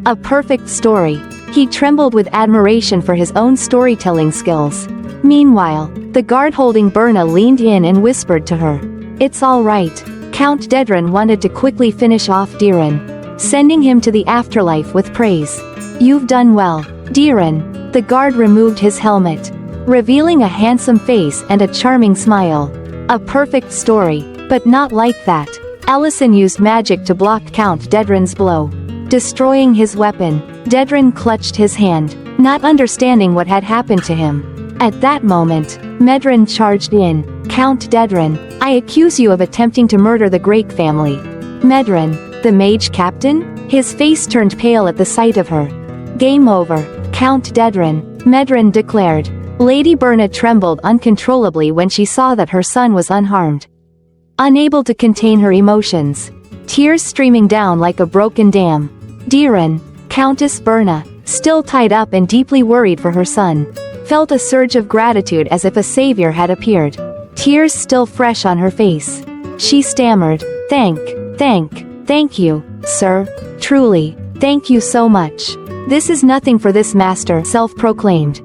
A perfect story. He trembled with admiration for his own storytelling skills. Meanwhile, the guard holding Berna leaned in and whispered to her, "It's all right." Count Dedren wanted to quickly finish off Diren, sending him to the afterlife with praise. "You've done well, Diren." The guard removed his helmet, revealing a handsome face and a charming smile. "A perfect story, but not like that. Ellison used magic to block Count Dedren's blow, destroying his weapon. Dedren clutched his hand, not understanding what had happened to him. At that moment, Medren charged in. Count Dedren, I accuse you of attempting to murder the Grake family. Medren, the mage captain? His face turned pale at the sight of her. Game over, Count Dedren, Medren declared. Lady Berna trembled uncontrollably when she saw that her son was unharmed. Unable to contain her emotions, tears streaming down like a broken dam, Diren, Countess Berna, still tied up and deeply worried for her son, felt a surge of gratitude as if a savior had appeared. Tears still fresh on her face, she stammered, Thank you, sir. Truly, thank you so much. This is nothing for this master, self-proclaimed.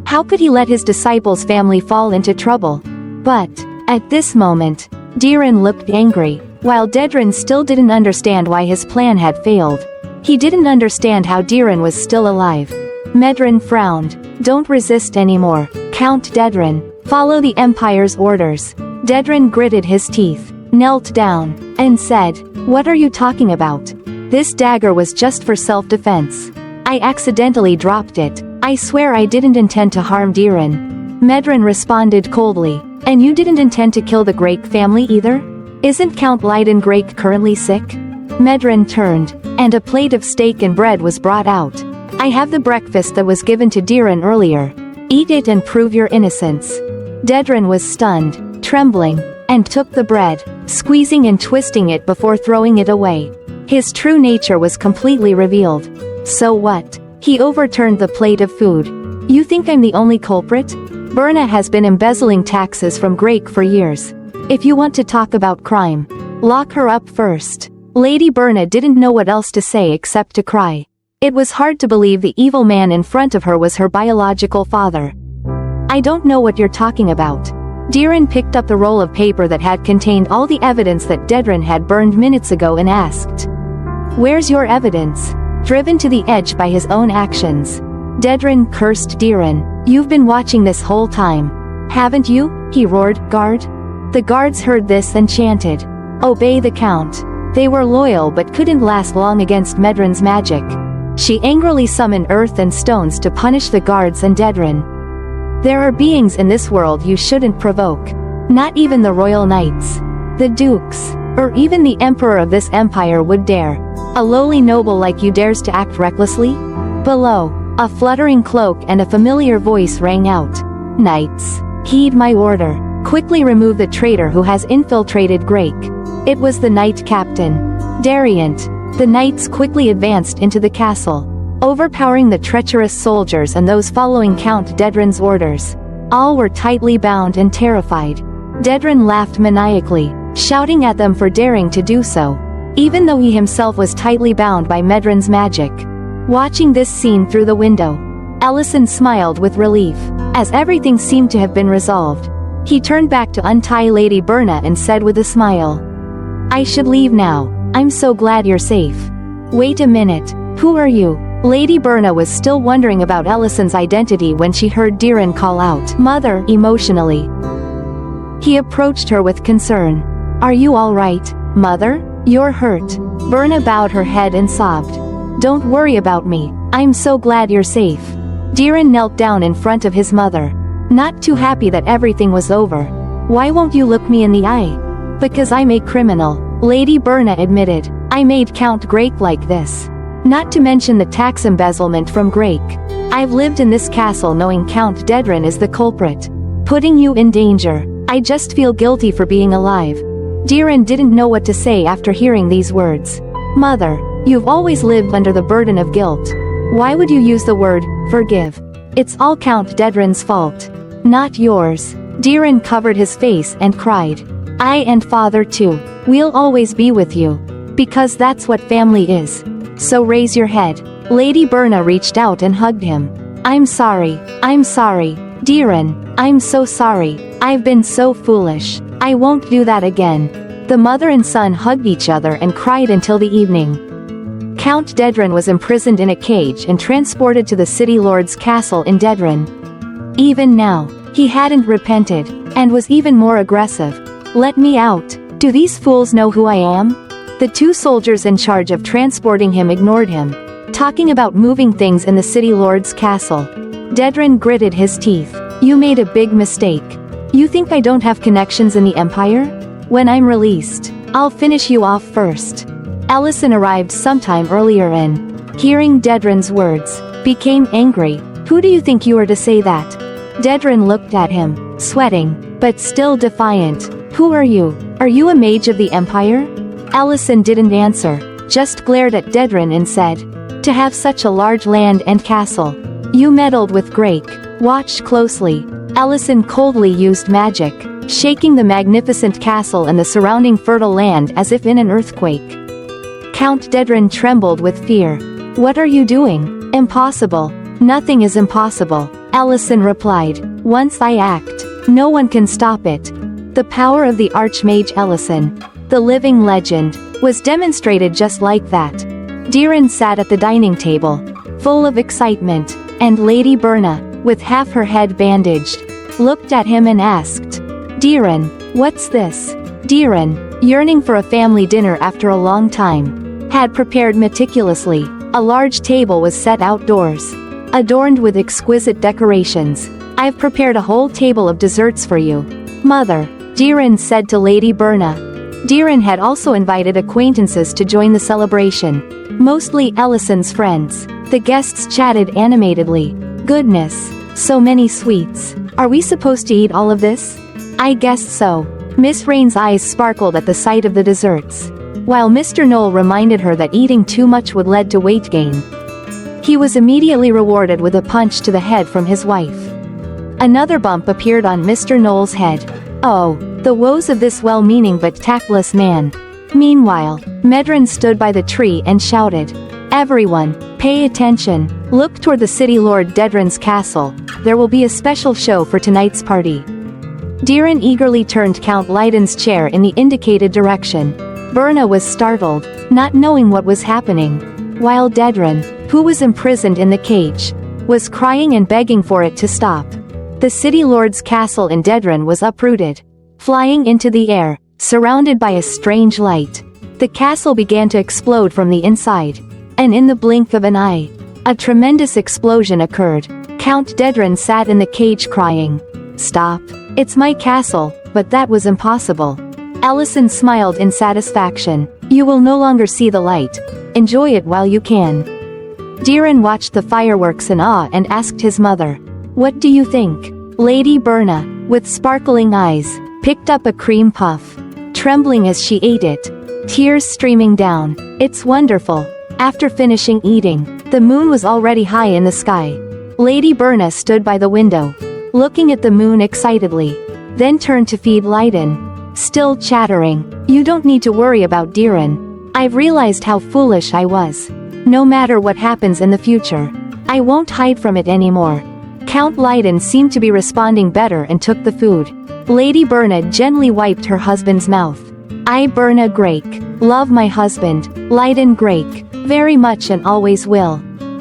How could he let his disciples' family fall into trouble? But, at this moment, Diren looked angry, while Dedren still didn't understand why his plan had failed. He didn't understand how Diren was still alive. Medren frowned. Don't resist anymore, Count Dedren. Follow the Empire's orders. Dedren gritted his teeth, knelt down, and said, What are you talking about? This dagger was just for self-defense. I accidentally dropped it. I swear I didn't intend to harm Diren. Medren responded coldly. And you didn't intend to kill the Grake family either? Isn't Count Leiden Grake currently sick? Medren turned, and a plate of steak and bread was brought out. I have the breakfast that was given to Diren earlier. Eat it and prove your innocence. Dedren was stunned, trembling, and took the bread, squeezing and twisting it before throwing it away. His true nature was completely revealed. So what? He overturned the plate of food. You think I'm the only culprit? Berna has been embezzling taxes from Grake for years. If you want to talk about crime, lock her up first. Lady Berna didn't know what else to say except to cry. It was hard to believe the evil man in front of her was her biological father. I don't know what you're talking about. Diren picked up the roll of paper that had contained all the evidence that Dedren had burned minutes ago and asked. Where's your evidence? Driven to the edge by his own actions, Dedren cursed Diren. You've been watching this whole time, haven't you? He roared. Guard? The guards heard this and chanted, Obey the Count. They were loyal but couldn't last long against Medren's magic. She angrily summoned earth and stones to punish the guards and Dedren. There are beings in this world you shouldn't provoke. Not even the royal knights, the dukes, or even the emperor of this empire would dare. A lowly noble like you dares to act recklessly? Below, a fluttering cloak and a familiar voice rang out. Knights, heed my order. Quickly remove the traitor who has infiltrated Grake. It was the knight captain, Dariant. The knights quickly advanced into the castle, overpowering the treacherous soldiers and those following Count Dedren's orders. All were tightly bound and terrified. Dedren laughed maniacally, shouting at them for daring to do so, even though he himself was tightly bound by Medren's magic. Watching this scene through the window, Ellison smiled with relief, as everything seemed to have been resolved. He turned back to untie Lady Berna and said with a smile, I should leave now. I'm so glad you're safe. Wait a minute, who are you? Lady Berna was still wondering about Ellison's identity when she heard Diren call out, Mother, emotionally. He approached her with concern. Are you all right, Mother? You're hurt. Berna bowed her head and sobbed. Don't worry about me. I'm so glad you're safe. Diren knelt down in front of his mother, not too happy that everything was over. Why won't you look me in the eye? Because I'm a criminal, Lady Berna admitted. I made Count Grake like this. Not to mention the tax embezzlement from Grake. I've lived in this castle knowing Count Dedren is the culprit, putting you in danger. I just feel guilty for being alive. Diren didn't know what to say after hearing these words. Mother, you've always lived under the burden of guilt. Why would you use the word, forgive? It's all Count Dedren's fault, not yours. Diren covered his face and cried. I and Father too. We'll always be with you. Because that's what family is. So raise your head. Lady Berna reached out and hugged him. I'm sorry. Diren, I'm so sorry. I've been so foolish. I won't do that again. The mother and son hugged each other and cried until the evening. Count Dedren was imprisoned in a cage and transported to the city lord's castle in Dedren. Even now, he hadn't repented, and was even more aggressive. Let me out. Do these fools know who I am? The two soldiers in charge of transporting him ignored him, talking about moving things in the city lord's castle. Dedren gritted his teeth. You made a big mistake. You think I don't have connections in the Empire? When I'm released, I'll finish you off first. Ellison arrived sometime earlier and, hearing Dedren's words, became angry. Who do you think you are to say that? Dedren looked at him, sweating, but still defiant. Who are you? Are you a mage of the Empire? Ellison didn't answer, just glared at Dedren and said, to have such a large land and castle. You meddled with Grake. Watch closely. Ellison coldly used magic, shaking the magnificent castle and the surrounding fertile land as if in an earthquake. Count Dedren trembled with fear. What are you doing? Impossible. Nothing is impossible, Ellison replied. Once I act, no one can stop it. The power of the Archmage Ellison, the living legend, was demonstrated just like that. Diren sat at the dining table, full of excitement, and Lady Berna, with half her head bandaged, looked at him and asked, Diren, what's this? Diren, yearning for a family dinner after a long time, had prepared meticulously. A large table was set outdoors, adorned with exquisite decorations. I've prepared a whole table of desserts for you, Mother, Diren said to Lady Berna. Diren had also invited acquaintances to join the celebration, mostly Ellison's friends. The guests chatted animatedly. Goodness, so many sweets. Are we supposed to eat all of this? I guess so. Miss Rain's eyes sparkled at the sight of the desserts, while Mr. Knoll reminded her that eating too much would lead to weight gain. He was immediately rewarded with a punch to the head from his wife. Another bump appeared on Mr. Knoll's head. Oh, the woes of this well-meaning but tactless man. Meanwhile, Medren stood by the tree and shouted, Everyone, pay attention. Look toward the city lord Dedren's castle. There will be a special show for tonight's party. Diren eagerly turned Count Leiden's chair in the indicated direction. Berna was startled, not knowing what was happening, while Dedren, who was imprisoned in the cage, was crying and begging for it to stop. The city lord's castle in Dedren was uprooted, flying into the air, surrounded by a strange light. The castle began to explode from the inside, and in the blink of an eye, a tremendous explosion occurred. Count Dedren sat in the cage crying, Stop. It's my castle, but that was impossible. Ellison smiled in satisfaction. You will no longer see the light. Enjoy it while you can. Diren watched the fireworks in awe and asked his mother, What do you think? Lady Berna, with sparkling eyes, picked up a cream puff, trembling as she ate it, tears streaming down. It's wonderful. After finishing eating, the moon was already high in the sky. Lady Berna stood by the window, looking at the moon excitedly, then turned to feed Leiden, still chattering. You don't need to worry about Diren. I've realized how foolish I was. No matter what happens in the future, I won't hide from it anymore. Count Leiden seemed to be responding better and took the food. Lady Berna gently wiped her husband's mouth. I, Berna Grake, love my husband, Leiden Grake, very much and always will.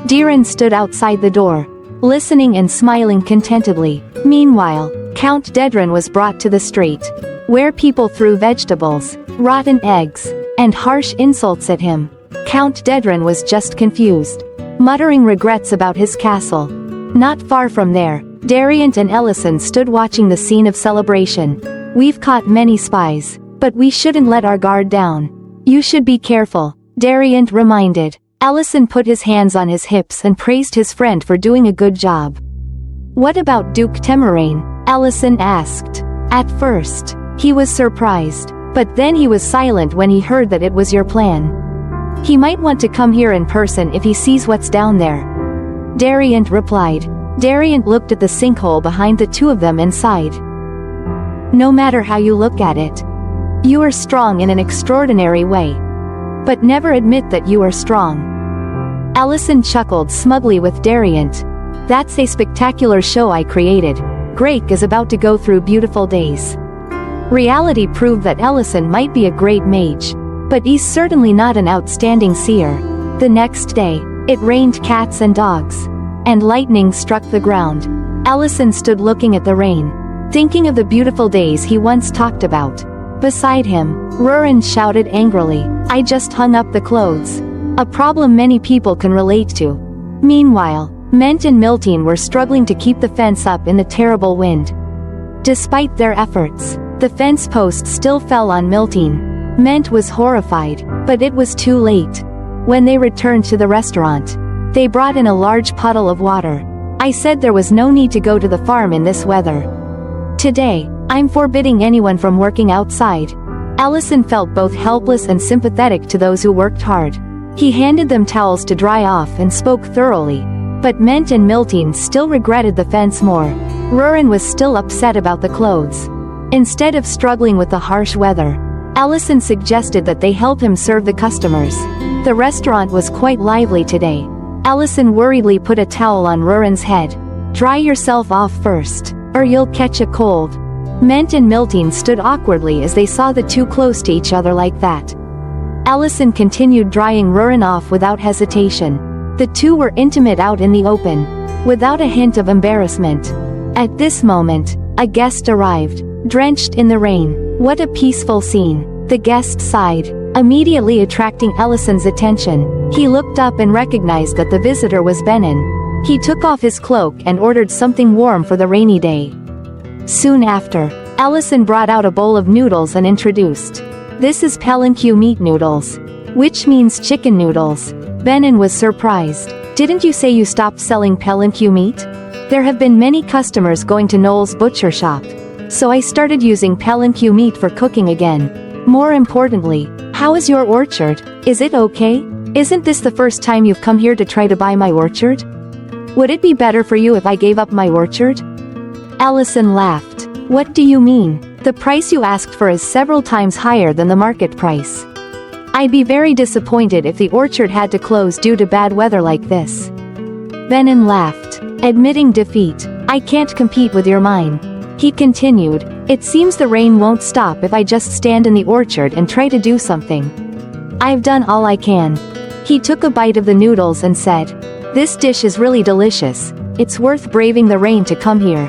Diren stood outside the door, listening and smiling contentedly. Meanwhile, Count Dedren was brought to the street, where people threw vegetables, rotten eggs, and harsh insults at him. Count Dedren was just confused, muttering regrets about his castle. Not far from there, Dariant and Ellison stood watching the scene of celebration. We've caught many spies, but we shouldn't let our guard down. You should be careful, Dariant reminded. Ellison put his hands on his hips and praised his friend for doing a good job. What about Duke Temerain? Ellison asked. At first, he was surprised, but then he was silent when he heard that it was your plan. He might want to come here in person if he sees what's down there, Dariant replied. Dariant looked at the sinkhole behind the two of them and sighed. No matter how you look at it, you are strong in an extraordinary way. But never admit that you are strong. Ellison chuckled smugly with Dariant. That's a spectacular show I created. Grake is about to go through beautiful days. Reality proved that Ellison might be a great mage, but he's certainly not an outstanding seer. The next day, it rained cats and dogs, and lightning struck the ground. Ellison stood looking at the rain, thinking of the beautiful days he once talked about. Beside him, Rurin shouted angrily, "I just hung up the clothes." A problem many people can relate to. Meanwhile, Ment and Miltine were struggling to keep the fence up in the terrible wind. Despite their efforts, the fence post still fell on Miltine. Ment was horrified, but it was too late. When they returned to the restaurant, they brought in a large puddle of water. "I said there was no need to go to the farm in this weather. Today, I'm forbidding anyone from working outside." Allison felt both helpless and sympathetic to those who worked hard. He handed them towels to dry off and spoke thoroughly. But Ment and Miltine still regretted the fence more. Rurin was still upset about the clothes. Instead of struggling with the harsh weather, Allison suggested that they help him serve the customers. The restaurant was quite lively today. Allison worriedly put a towel on Rurin's head. "Dry yourself off first, or you'll catch a cold." Ment and Miltine stood awkwardly as they saw the two close to each other like that. Allison continued drying Rurin off without hesitation. The two were intimate out in the open, without a hint of embarrassment. At this moment, a guest arrived, drenched in the rain. "What a peaceful scene," the guest sighed, immediately attracting Allison's attention. He looked up and recognized that the visitor was Benin. He took off his cloak and ordered something warm for the rainy day. Soon after, Allison brought out a bowl of noodles and introduced, "This is palanque meat noodles," which means chicken noodles. Benin was surprised. "Didn't you say you stopped selling palanque meat?" "There have been many customers going to Noel's butcher shop, so I started using palanque meat for cooking again. More importantly, how is your orchard? Is it okay? Isn't this the first time you've come here to try to buy my orchard? Would it be better for you if I gave up my orchard?" Allison laughed. "What do you mean? The price you asked for is several times higher than the market price. I'd be very disappointed if the orchard had to close due to bad weather like this." Benin laughed, admitting defeat. "I can't compete with your mine." He continued, "It seems the rain won't stop if I just stand in the orchard and try to do something. I've done all I can." He took a bite of the noodles and said, "This dish is really delicious. It's worth braving the rain to come here."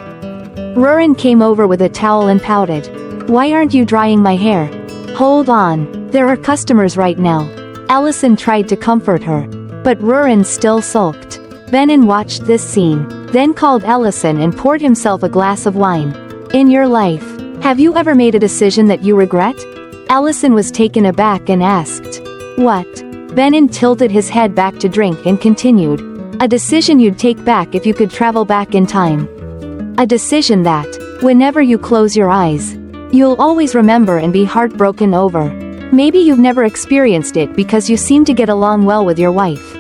Rurin came over with a towel and pouted. "Why aren't you drying my hair?" "Hold on, there are customers right now." Allison tried to comfort her, but Rurin still sulked. Benin watched this scene, then called Allison and poured himself a glass of wine. "In your life, have you ever made a decision that you regret?" Allison was taken aback and asked, "What?" Benin tilted his head back to drink and continued, "A decision you'd take back if you could travel back in time. A decision that, whenever you close your eyes, you'll always remember and be heartbroken over. Maybe you've never experienced it because you seem to get along well with your wife."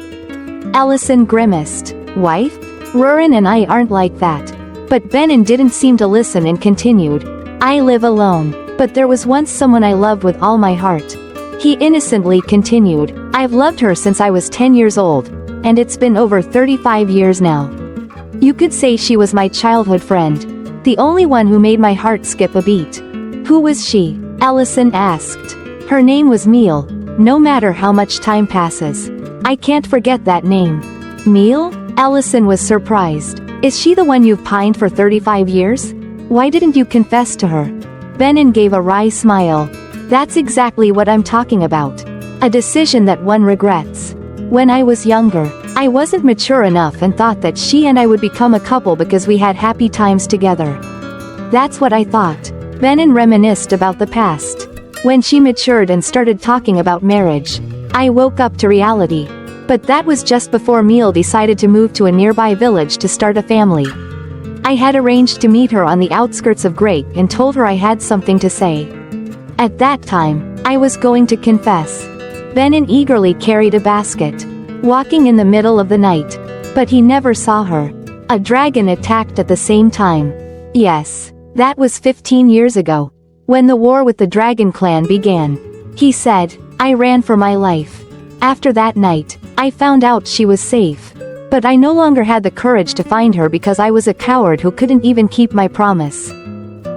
Allison grimaced. "Wife? Rurin and I aren't like that." But Benin didn't seem to listen and continued, "I live alone, but there was once someone I loved with all my heart." He innocently continued, "I've loved her since I was 10 years old, and it's been over 35 years now. You could say she was my childhood friend, the only one who made my heart skip a beat." "Who was she?" Allison asked. "Her name was Meal. No matter how much time passes, I can't forget that name." "Meal?" Allison was surprised. "Is she the one you've pined for 35 years? Why didn't you confess to her?" Benin gave a wry smile. "That's exactly what I'm talking about. A decision that one regrets. When I was younger, I wasn't mature enough and thought that she and I would become a couple because we had happy times together. That's what I thought." Benin reminisced about the past. "When she matured and started talking about marriage, I woke up to reality. But that was just before Meal decided to move to a nearby village to start a family. I had arranged to meet her on the outskirts of Grake and told her I had something to say. At that time, I was going to confess." Benin eagerly carried a basket, walking in the middle of the night. But he never saw her. A dragon attacked at the same time. Yes, that was 15 years ago, when the war with the dragon clan began. He said, "I ran for my life. After that night, I found out she was safe. But I no longer had the courage to find her because I was a coward who couldn't even keep my promise.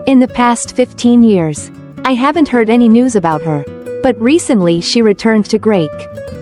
In the past 15 years, I haven't heard any news about her. But recently she returned to Grake."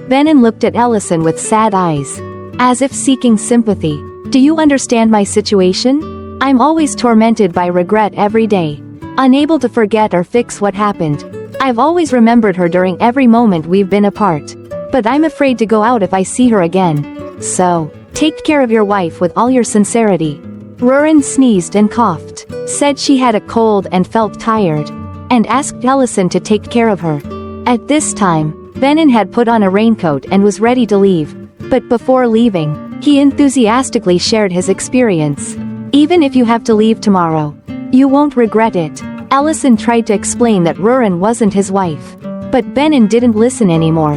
Benin looked at Allison with sad eyes, as if seeking sympathy. "Do you understand my situation? I'm always tormented by regret every day. unable to forget or fix what happened. I've always remembered her during every moment we've been apart. But I'm afraid to go out if I see her again. So, take care of your wife with all your sincerity. Rurin sneezed and coughed, said she had a cold and felt tired, and asked Ellison to take care of her. At this time, Benin had put on a raincoat and was ready to leave. But before leaving, he enthusiastically shared his experience. Even if you have to leave tomorrow, you won't regret it. Ellison tried to explain that Rurin wasn't his wife. But Benin didn't listen anymore.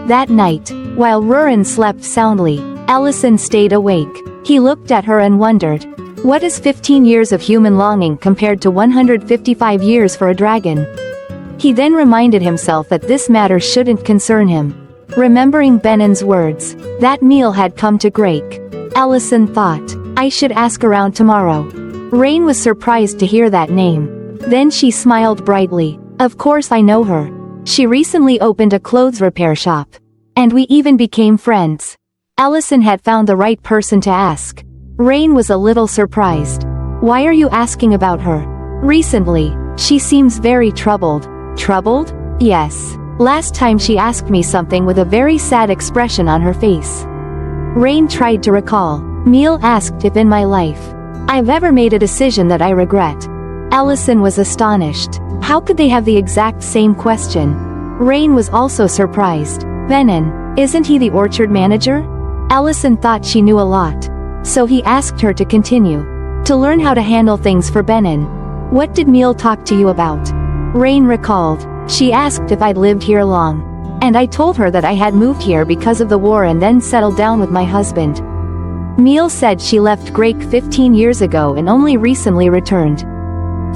That night, while Rurin slept soundly, Ellison stayed awake. He looked at her and wondered, what is 15 years of human longing compared to 155 years for a dragon? He then reminded himself that this matter shouldn't concern him. Remembering Benin's words, that meal had come to Grake. Ellison thought, I should ask around tomorrow. Rain was surprised to hear that name. Then she smiled brightly. Of course I know her. She recently opened a clothes repair shop. And we even became friends. Ellison had found the right person to ask. Rain was a little surprised. Why are you asking about her? Recently, she seems very troubled. Troubled? Yes. Last time she asked me something with a very sad expression on her face. Rain tried to recall. Meal asked if in my life I've ever made a decision that I regret. Ellison was astonished. How could they have the exact same question? Rain was also surprised. Benin, isn't he the orchard manager? Ellison thought she knew a lot. So he asked her to continue. To learn how to handle things for Benin. What did Meal talk to you about? Rain recalled. She asked if I'd lived here long. And I told her that I had moved here because of the war and then settled down with my husband. Meal said she left Grake 15 years ago and only recently returned.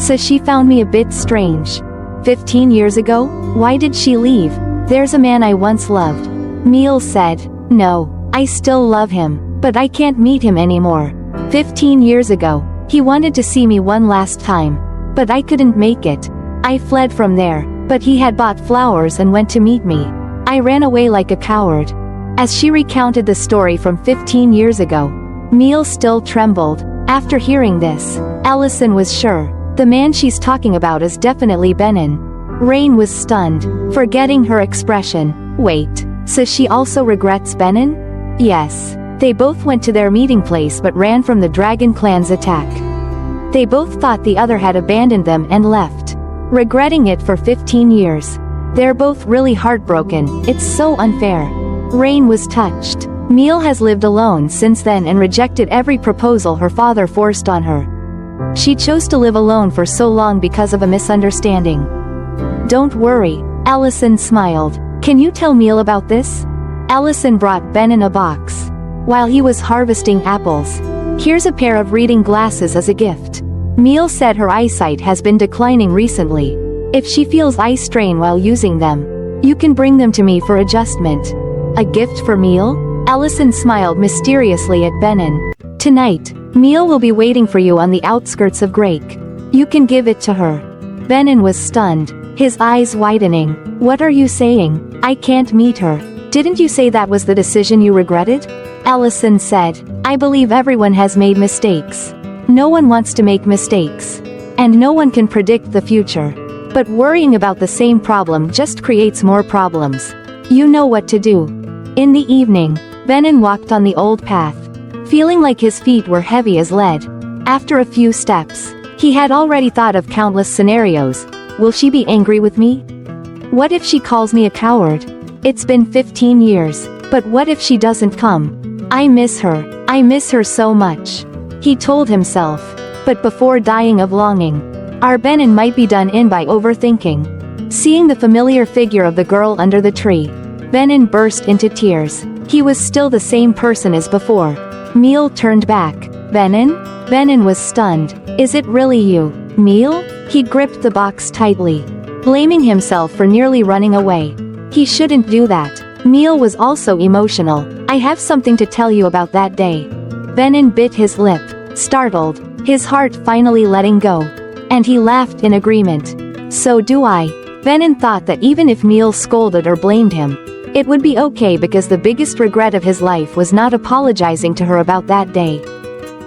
So she found me a bit strange. 15 years ago? Why did she leave? There's a man I once loved. Meal said, no, I still love him. But I can't meet him anymore. 15 years ago, he wanted to see me one last time. But I couldn't make it. I fled from there, but he had bought flowers and went to meet me. I ran away like a coward. As she recounted the story from 15 years ago, Meal still trembled. After hearing this, Ellison was sure, the man she's talking about is definitely Benin. Rain was stunned, forgetting her expression. Wait, so she also regrets Benin? Yes. They both went to their meeting place but ran from the dragon clan's attack. They both thought the other had abandoned them and left, regretting it for 15 years. They're both really heartbroken. It's so unfair. Rain was touched. Meal has lived alone since then and rejected every proposal her father forced on her. She chose to live alone for so long because of a misunderstanding. Don't worry, Ellison smiled. Can you tell Meal about this? Ellison brought Benin a box. While he was harvesting apples. Here's a pair of reading glasses as a gift. Meal said her eyesight has been declining recently. If she feels eye strain while using them, you can bring them to me for adjustment. A gift for Meal? Ellison smiled mysteriously at Benin. Tonight, Meal will be waiting for you on the outskirts of Grake. You can give it to her. Benin was stunned, his eyes widening. What are you saying? I can't meet her. Didn't you say that was the decision you regretted? Ellison said, I believe everyone has made mistakes. No one wants to make mistakes. And no one can predict the future. But worrying about the same problem just creates more problems. You know what to do. In the evening, Benin walked on the old path, feeling like his feet were heavy as lead. After a few steps, he had already thought of countless scenarios. Will she be angry with me? What if she calls me a coward? It's been 15 years, but what if she doesn't come? I miss her so much. He told himself. But before dying of longing, our Benin might be done in by overthinking. Seeing the familiar figure of the girl under the tree, Benin burst into tears. He was still the same person as before. Meal turned back. Benin? Benin was stunned. Is it really you, Meal? He gripped the box tightly, blaming himself for nearly running away. He shouldn't do that. Meal was also emotional. I have something to tell you about that day. Benin bit his lip, startled, his heart finally letting go. And he laughed in agreement. So do I. Benin thought that even if Meal scolded or blamed him, it would be okay because the biggest regret of his life was not apologizing to her about that day.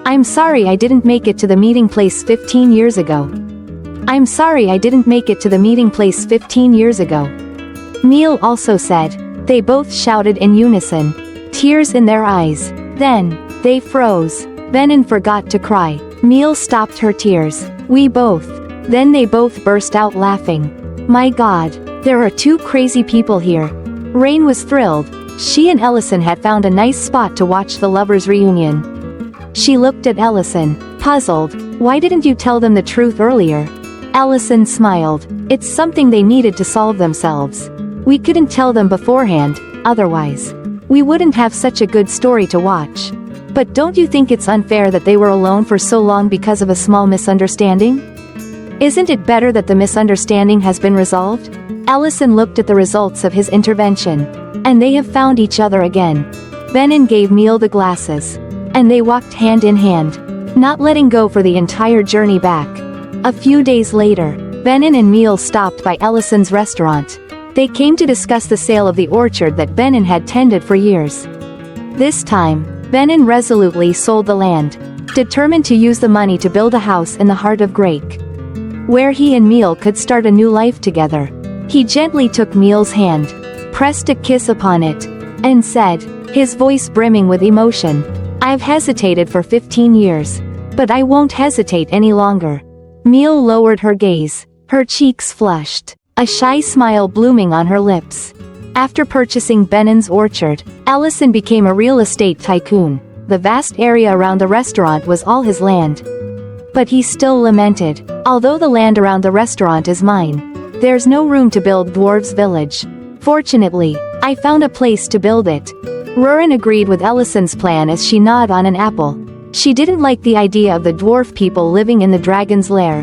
I'm sorry I didn't make it to the meeting place 15 years ago. I'm sorry I didn't make it to the meeting place 15 years ago. Neil also said. They both shouted in unison, tears in their eyes. Then, they froze. Venin forgot to cry. Neil stopped her tears. We both. Then they both burst out laughing. My God, there are two crazy people here. Rain was thrilled. She and Ellison had found a nice spot to watch the lovers' reunion. She looked at Ellison, puzzled. Why didn't you tell them the truth earlier? Ellison smiled. It's something they needed to solve themselves. We couldn't tell them beforehand, otherwise. We wouldn't have such a good story to watch. But don't you think it's unfair that they were alone for so long because of a small misunderstanding? Isn't it better that the misunderstanding has been resolved? Ellison looked at the results of his intervention. And they have found each other again. Venin gave Neil the glasses. And they walked hand in hand, not letting go for the entire journey back. A few days later, Venin and Neil stopped by Ellison's restaurant. They came to discuss the sale of the orchard that Venin had tended for years. This time, Venin resolutely sold the land, determined to use the money to build a house in the heart of Grake, where he and Neil could start a new life together. He gently took Neil's hand, pressed a kiss upon it, and said, his voice brimming with emotion, I've hesitated for 15 years, but I won't hesitate any longer. Neil lowered her gaze, her cheeks flushed, a shy smile blooming on her lips. After purchasing Venin's orchard, Ellison became a real estate tycoon. The vast area around the restaurant was all his land. But he still lamented, although the land around the restaurant is mine, there's no room to build Dwarf's village. Fortunately, I found a place to build it. Rurin agreed with Ellison's plan as she gnawed on an apple. She didn't like the idea of the dwarf people living in the dragon's lair,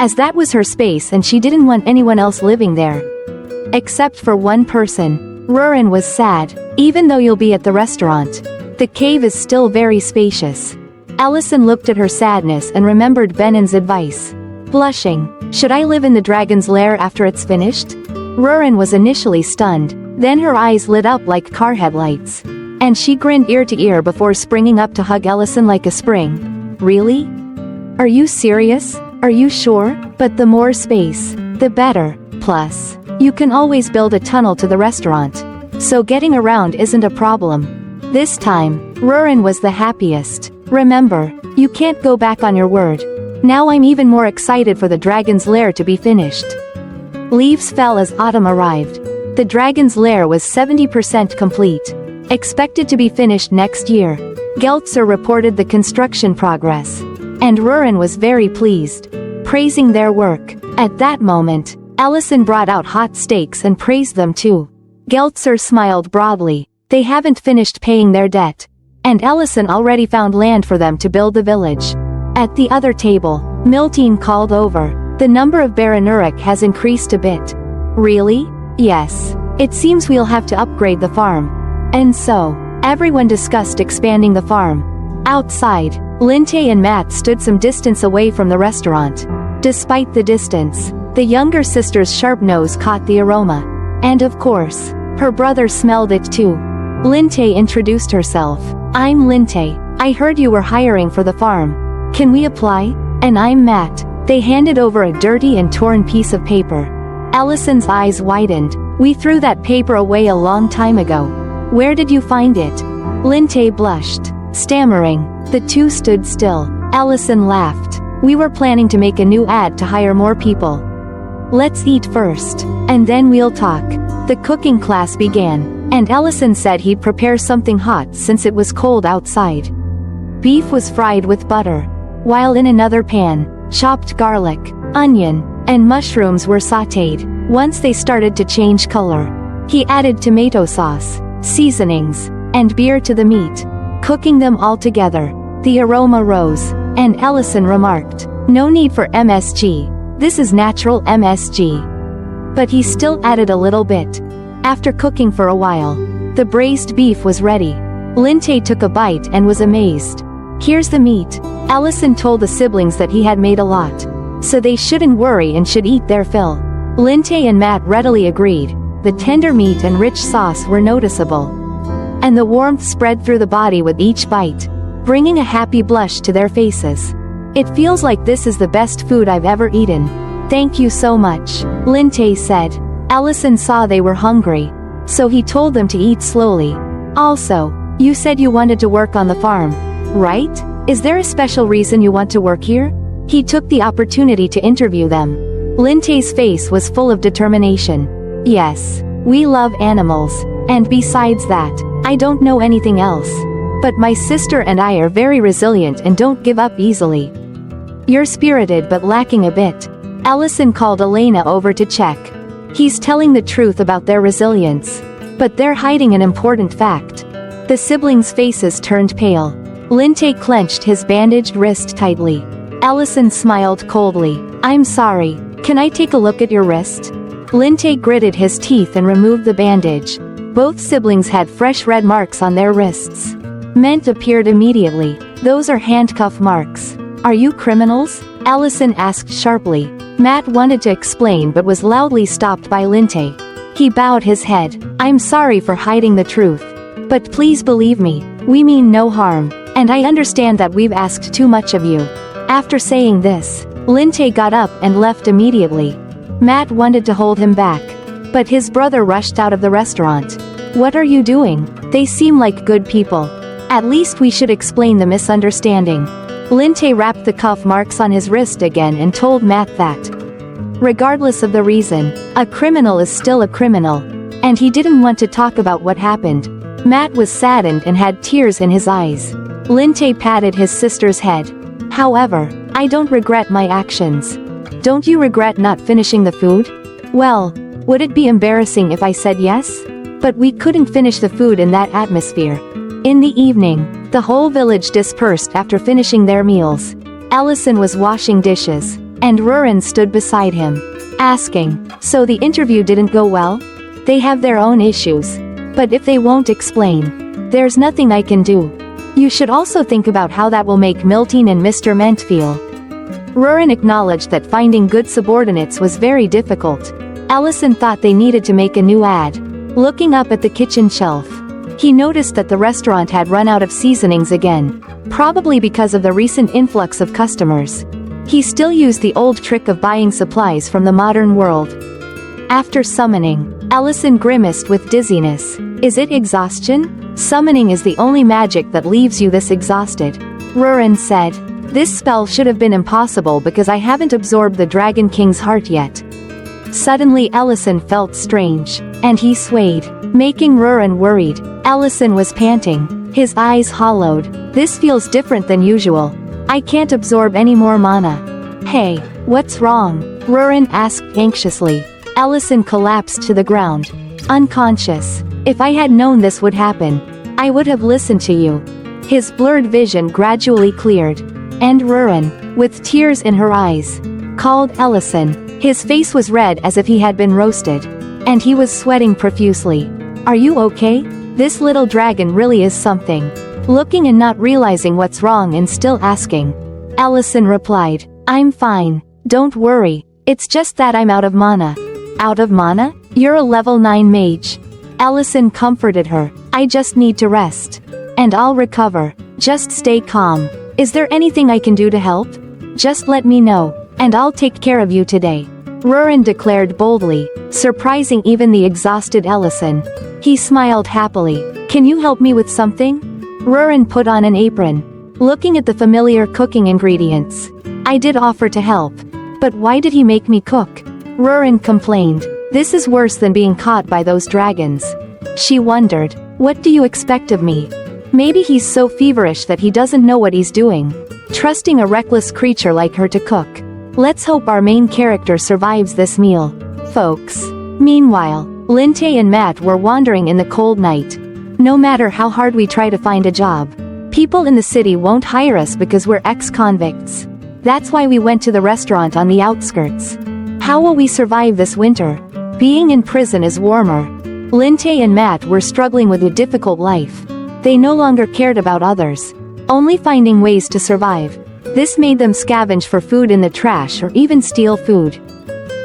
as that was her space and she didn't want anyone else living there. Except for one person. Rurin was sad. Even though you'll be at the restaurant, the cave is still very spacious. Ellison looked at her sadness and remembered Venin's advice. Blushing, should I live in the dragon's lair after it's finished? Rurin was initially stunned, then her eyes lit up like car headlights. And she grinned ear to ear before springing up to hug Ellison like a spring. Really? Are you serious? Are you sure? But the more space, the better. Plus, you can always build a tunnel to the restaurant, so getting around isn't a problem. This time, Rurin was the happiest. Remember, you can't go back on your word. Now I'm even more excited for the dragon's lair to be finished. Leaves fell as autumn arrived. The dragon's lair was 70% complete, expected to be finished next year. Geltzer reported the construction progress, and Rurin was very pleased, praising their work. At that moment, Ellison brought out hot steaks and praised them too. Geltzer smiled broadly. They haven't finished paying their debt, and Ellison already found land for them to build the village. At the other table, Miltine called over. The number of Baranuric has increased a bit. Really? Yes. It seems we'll have to upgrade the farm. And so, everyone discussed expanding the farm. Outside, Linte and Matt stood some distance away from the restaurant. Despite the distance, the younger sister's sharp nose caught the aroma. And of course, her brother smelled it too. Linte introduced herself. I'm Linte. I heard you were hiring for the farm. Can we apply? And I'm Matt. They handed over a dirty and torn piece of paper. Ellison's eyes widened. We threw that paper away a long time ago. Where did you find it? Linte blushed, stammering. The two stood still. Ellison laughed. We were planning to make a new ad to hire more people. Let's eat first, and then we'll talk. The cooking class began, and Ellison said he'd prepare something hot since it was cold outside. Beef was fried with butter, while in another pan, chopped garlic, onion, and mushrooms were sautéed. Once they started to change color, he added tomato sauce, seasonings, and beer to the meat. Cooking them all together, the aroma rose, and Ellison remarked, "No need for MSG. This is natural MSG." But he still added a little bit. After cooking for a while, the braised beef was ready. Linte took a bite and was amazed. "Here's the meat." Ellison told the siblings that he had made a lot, so they shouldn't worry and should eat their fill. Linte and Matt readily agreed. The tender meat and rich sauce were noticeable, and the warmth spread through the body with each bite, bringing a happy blush to their faces. It feels like this is the best food I've ever eaten. Thank you so much, Linte said. Allison saw they were hungry, so he told them to eat slowly. Also, you said you wanted to work on the farm, right? Is there a special reason you want to work here? He took the opportunity to interview them. Linte's face was full of determination. Yes, we love animals, and besides that, I don't know anything else. But my sister and I are very resilient and don't give up easily. You're spirited but lacking a bit. Allison called Elena over to check. He's telling the truth about their resilience, but they're hiding an important fact. The siblings' faces turned pale. Linte clenched his bandaged wrist tightly. Allison smiled coldly. I'm sorry, can I take a look at your wrist? Linte gritted his teeth and removed the bandage. Both siblings had fresh red marks on their wrists. Ment appeared immediately. Those are handcuff marks. Are you criminals? Allison asked sharply. Matt wanted to explain but was loudly stopped by Linte. He bowed his head. I'm sorry for hiding the truth. But please believe me, we mean no harm, and I understand that we've asked too much of you. After saying this, Linte got up and left immediately. Matt wanted to hold him back, but his brother rushed out of the restaurant. What are you doing? They seem like good people. At least we should explain the misunderstanding. Linte wrapped the cuff marks on his wrist again and told Matt that, regardless of the reason, a criminal is still a criminal, and he didn't want to talk about what happened. Matt was saddened and had tears in his eyes. Linte patted his sister's head. However, I don't regret my actions. Don't you regret not finishing the food? Well, would it be embarrassing if I said yes? But we couldn't finish the food in that atmosphere. In the evening, the whole village dispersed after finishing their meals. Allison was washing dishes, and Rurin stood beside him, asking, so the interview didn't go well? They have their own issues. But if they won't explain, there's nothing I can do. You should also think about how that will make Miltine and Mr. Ment feel. Rurin acknowledged that finding good subordinates was very difficult. Allison thought they needed to make a new ad. Looking up at the kitchen shelf, he noticed that the restaurant had run out of seasonings again, probably because of the recent influx of customers. He still used the old trick of buying supplies from the modern world. After summoning, Allison grimaced with dizziness. Is it exhaustion? Summoning is the only magic that leaves you this exhausted. Rurin said. This spell should have been impossible because I haven't absorbed the Dragon King's heart yet. Suddenly Allison felt strange, and he swayed, making Rurin worried. Allison was panting, his eyes hollowed. This feels different than usual. I can't absorb any more mana. Hey, what's wrong? Rurin asked anxiously. Allison collapsed to the ground, unconscious. If I had known this would happen, I would have listened to you. His blurred vision gradually cleared, and Rurin, with tears in her eyes, called Allison. His face was red as if he had been roasted, and he was sweating profusely. Are you okay? This little dragon really is something. Looking and not realizing what's wrong and still asking, Allison replied, I'm fine, don't worry, it's just that I'm out of mana. Out of mana? You're a level 9 mage. Allison comforted her. I just need to rest. And I'll recover. Just stay calm. Is there anything I can do to help? Just let me know, and I'll take care of you today. Rurin declared boldly, surprising even the exhausted Allison. He smiled happily. Can you help me with something? Rurin put on an apron, looking at the familiar cooking ingredients. I did offer to help. But why did he make me cook? Rurin complained. This is worse than being caught by those dragons. She wondered, what do you expect of me? Maybe he's so feverish that he doesn't know what he's doing, trusting a reckless creature like her to cook. Let's hope our main character survives this meal, folks. Meanwhile, Linte and Matt were wandering in the cold night. No matter how hard we try to find a job, people in the city won't hire us because we're ex-convicts. That's why we went to the restaurant on the outskirts. How will we survive this winter? Being in prison is warmer. Linte and Matt were struggling with a difficult life. They no longer cared about others, only finding ways to survive. This made them scavenge for food in the trash or even steal food.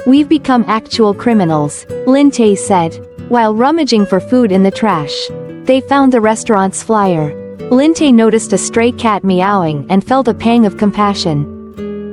We've become actual criminals, Linte said, while rummaging for food in the trash. They found the restaurant's flyer. Linte noticed a stray cat meowing and felt a pang of compassion.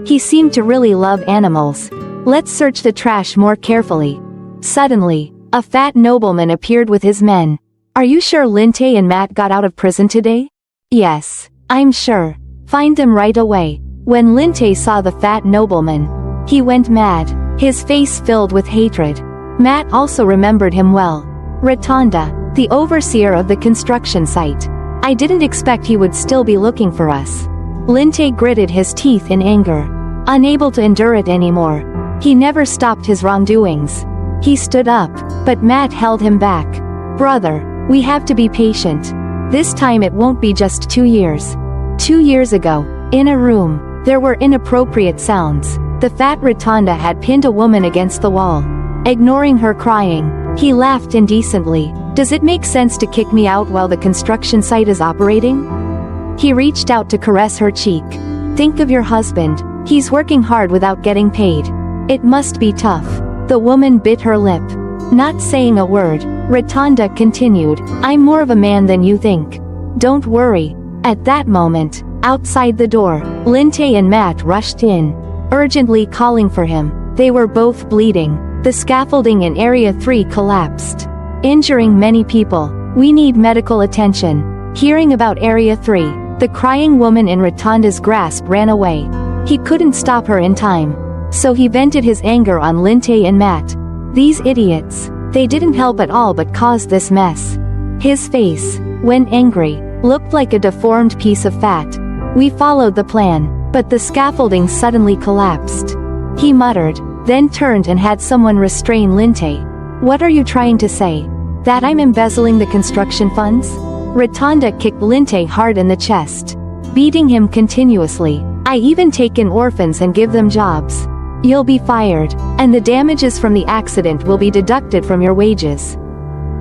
He seemed to really love animals. Let's search the trash more carefully. Suddenly, a fat nobleman appeared with his men. Are you sure Linte and Matt got out of prison today? Yes, I'm sure. Find them right away. When Linte saw the fat nobleman, he went mad, his face filled with hatred. Matt also remembered him well. Rotunda, the overseer of the construction site. I didn't expect he would still be looking for us. Linte gritted his teeth in anger. Unable to endure it anymore, he never stopped his wrongdoings. He stood up, but Matt held him back. Brother, we have to be patient. This time it won't be just 2 years. 2 years ago, in a room, there were inappropriate sounds. The fat Rotunda had pinned a woman against the wall. Ignoring her crying, he laughed indecently. Does it make sense to kick me out while the construction site is operating? He reached out to caress her cheek. Think of your husband, he's working hard without getting paid. It must be tough. The woman bit her lip. Not saying a word, Rotunda continued, I'm more of a man than you think. Don't worry. At that moment, outside the door, Linte and Matt rushed in, urgently calling for him. They were both bleeding. The scaffolding in Area 3 collapsed, injuring many people. We need medical attention. Hearing about Area 3, the crying woman in Rotunda's grasp ran away. He couldn't stop her in time, so he vented his anger on Linte and Matt. These idiots, they didn't help at all but caused this mess. His face, when angry, looked like a deformed piece of fat. We followed the plan, but the scaffolding suddenly collapsed. He muttered, then turned and had someone restrain Linte. What are you trying to say? That I'm embezzling the construction funds? Rotunda kicked Linte hard in the chest, beating him continuously. I even take in orphans and give them jobs. You'll be fired, and the damages from the accident will be deducted from your wages.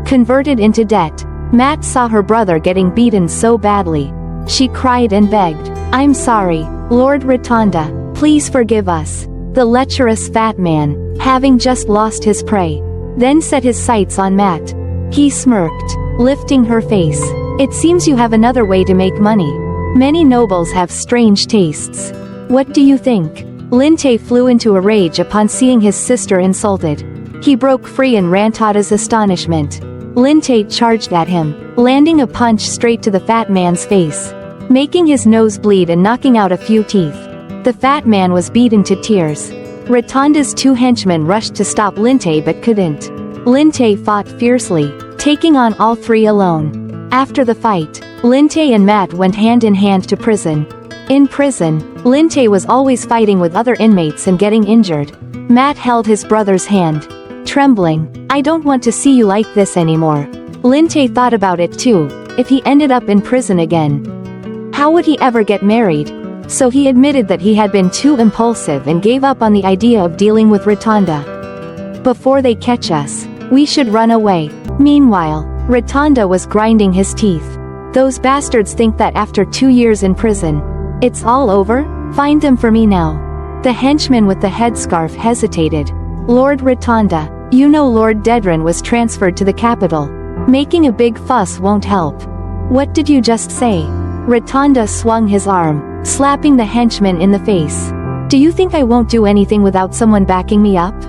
Converted into debt, Matt saw her brother getting beaten so badly. She cried and begged, I'm sorry, Lord Rotunda, please forgive us. The lecherous fat man, having just lost his prey, then set his sights on Matt. He smirked, lifting her face. It seems you have another way to make money. Many nobles have strange tastes. What do you think? Linte flew into a rage upon seeing his sister insulted. He broke free in Rantada's astonishment. Linte charged at him, landing a punch straight to the fat man's face, making his nose bleed and knocking out a few teeth. The fat man was beaten to tears. Rotunda's 2 henchmen rushed to stop Linte but couldn't. Linte fought fiercely, taking on all 3 alone. After the fight, Linte and Matt went hand in hand to prison. In prison, Linte was always fighting with other inmates and getting injured. Matt held his brother's hand, trembling. I don't want to see you like this anymore. Linte thought about it too. If he ended up in prison again, how would he ever get married? So he admitted that he had been too impulsive and gave up on the idea of dealing with Rotunda. Before they catch us, we should run away. Meanwhile, Rotunda was grinding his teeth. Those bastards think that after 2 years in prison, it's all over? Find them for me now. The henchman with the headscarf hesitated. Lord Rotunda, you know Lord Dedran was transferred to the capital. Making a big fuss won't help. What did you just say? Rotunda swung his arm, slapping the henchman in the face. Do you think I won't do anything without someone backing me up?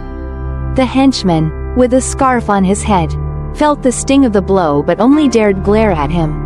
The henchman, with a scarf on his head, felt the sting of the blow but only dared glare at him.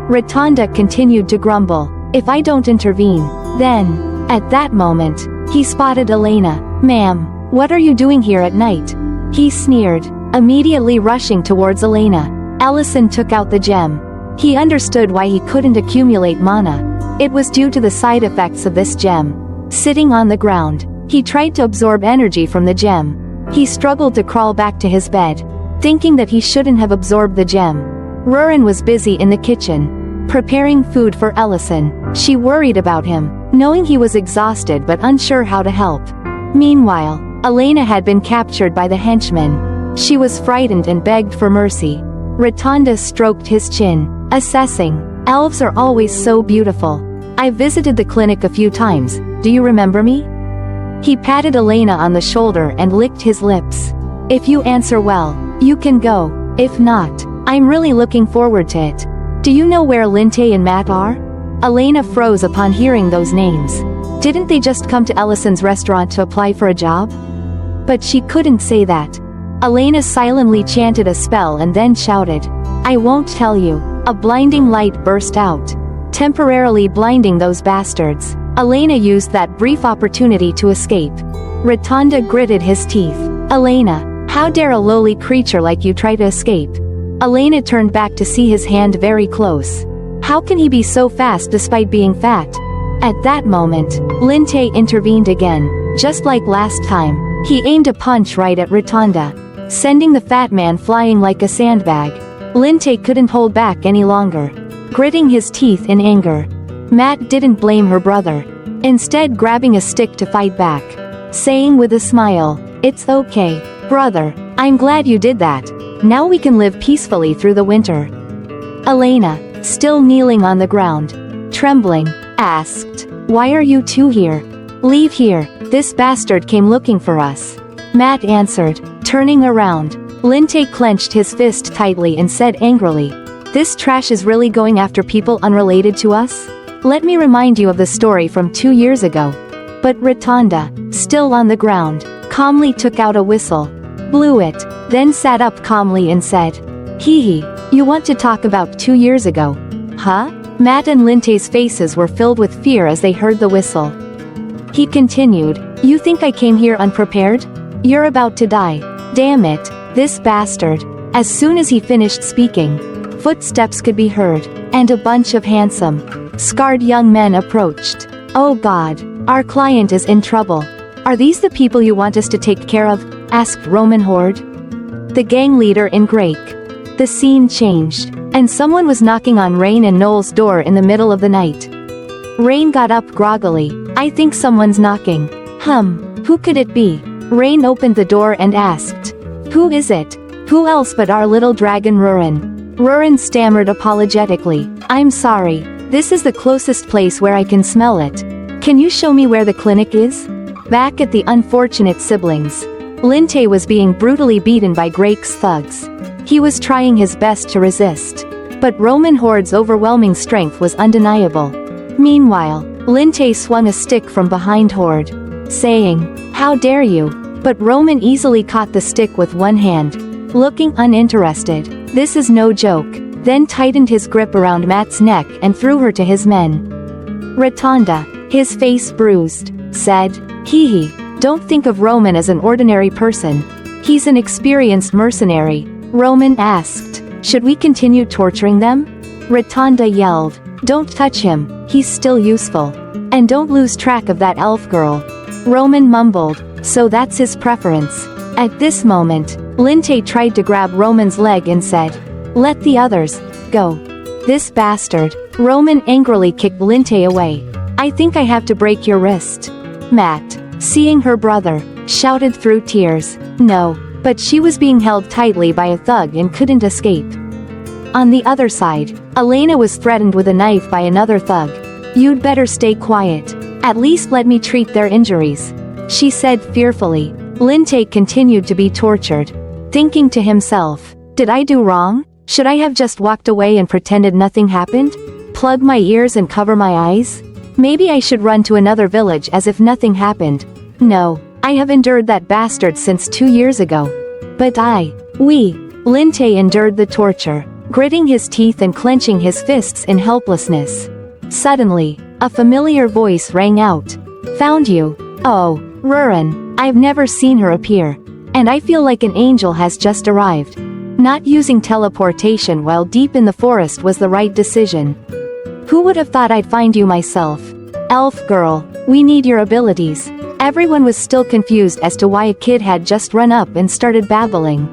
Rotunda continued to grumble. If I don't intervene, then... At that moment, he spotted Elena. Ma'am, what are you doing here at night? He sneered, immediately rushing towards Elena. Ellison took out the gem. He understood why he couldn't accumulate mana. It was due to the side effects of this gem. Sitting on the ground, he tried to absorb energy from the gem. He struggled to crawl back to his bed, thinking that he shouldn't have absorbed the gem. Rurin was busy in the kitchen, preparing food for Ellison. She worried about him, knowing he was exhausted but unsure how to help. Meanwhile, Elena had been captured by the henchmen. She was frightened and begged for mercy. Rotunda stroked his chin, assessing. Elves are always so beautiful. I visited the clinic a few times, do you remember me? He patted Elena on the shoulder and licked his lips. If you answer well, you can go. If not, I'm really looking forward to it. Do you know where Linte and Matt are? Elena froze upon hearing those names. Didn't they just come to Ellison's restaurant to apply for a job? But she couldn't say that. Elena silently chanted a spell and then shouted, "I won't tell you." A blinding light burst out, temporarily blinding those bastards. Elena used that brief opportunity to escape. Rotunda gritted his teeth. "Elena, how dare a lowly creature like you try to escape?" Elena turned back to see his hand very close. How can he be so fast despite being fat? At that moment, Linte intervened again. Just like last time, he aimed a punch right at Rotunda, sending the fat man flying like a sandbag. Linte couldn't hold back any longer, gritting his teeth in anger. Matt didn't blame her brother, instead grabbing a stick to fight back, saying with a smile, "It's okay, brother, I'm glad you did that. Now we can live peacefully through the winter." Elena, still kneeling on the ground, trembling, asked, "Why are you two here? Leave here, this bastard came looking for us." Matt answered, turning around. Linte clenched his fist tightly and said angrily, "This trash is really going after people unrelated to us? Let me remind you of the story from 2 years ago." But Rotunda, still on the ground, calmly took out a whistle, blew it, then sat up calmly and said, "Hee hee, you want to talk about 2 years ago? Huh?" Matt and Linte's faces were filled with fear as they heard the whistle. He continued, "You think I came here unprepared? You're about to die. Damn it, this bastard." As soon as he finished speaking, footsteps could be heard, and a bunch of handsome, scarred young men approached. "Oh God, our client is in trouble. Are these the people you want us to take care of?" asked Roman Horde, the gang leader in Grake. The scene changed, and someone was knocking on Rain and Noel's door in the middle of the night. Rain got up groggily. "I think someone's knocking." Who could it be?" Rain opened the door and asked, "Who is it?" "Who else but our little dragon Rurin." Rurin stammered apologetically, "I'm sorry, this is the closest place where I can smell it. Can you show me where the clinic is?" Back at the unfortunate siblings, Linte was being brutally beaten by Grake's thugs. He was trying his best to resist, but Roman Horde's overwhelming strength was undeniable. Meanwhile, Linte swung a stick from behind Horde, saying, "How dare you?" But Roman easily caught the stick with one hand, looking uninterested. "This is no joke," then tightened his grip around Matt's neck and threw her to his men. Rotunda, his face bruised, said, "Hee hee, don't think of Roman as an ordinary person. He's an experienced mercenary." Roman asked, "Should we continue torturing them?" Rotunda yelled, "Don't touch him, he's still useful. And don't lose track of that elf girl." Roman mumbled, "So that's his preference." At this moment, Linte tried to grab Roman's leg and said, "Let the others go." "This bastard." Roman angrily kicked Linte away. "I think I have to break your wrist." Matt, seeing her brother, shouted through tears, "No," but she was being held tightly by a thug and couldn't escape. On the other side, Elena was threatened with a knife by another thug. "You'd better stay quiet. At least let me treat their injuries," she said fearfully. Linte continued to be tortured, thinking to himself, "Did I do wrong? Should I have just walked away and pretended nothing happened? Plug my ears and cover my eyes? Maybe I should run to another village as if nothing happened. No, I have endured that bastard since 2 years ago. But Linte endured the torture, gritting his teeth and clenching his fists in helplessness. Suddenly, a familiar voice rang out. "Found you. Oh, Rurin, I've never seen her appear. And I feel like an angel has just arrived." Not using teleportation while deep in the forest was the right decision. "Who would have thought I'd find you myself? Elf girl, we need your abilities." Everyone was still confused as to why a kid had just run up and started babbling.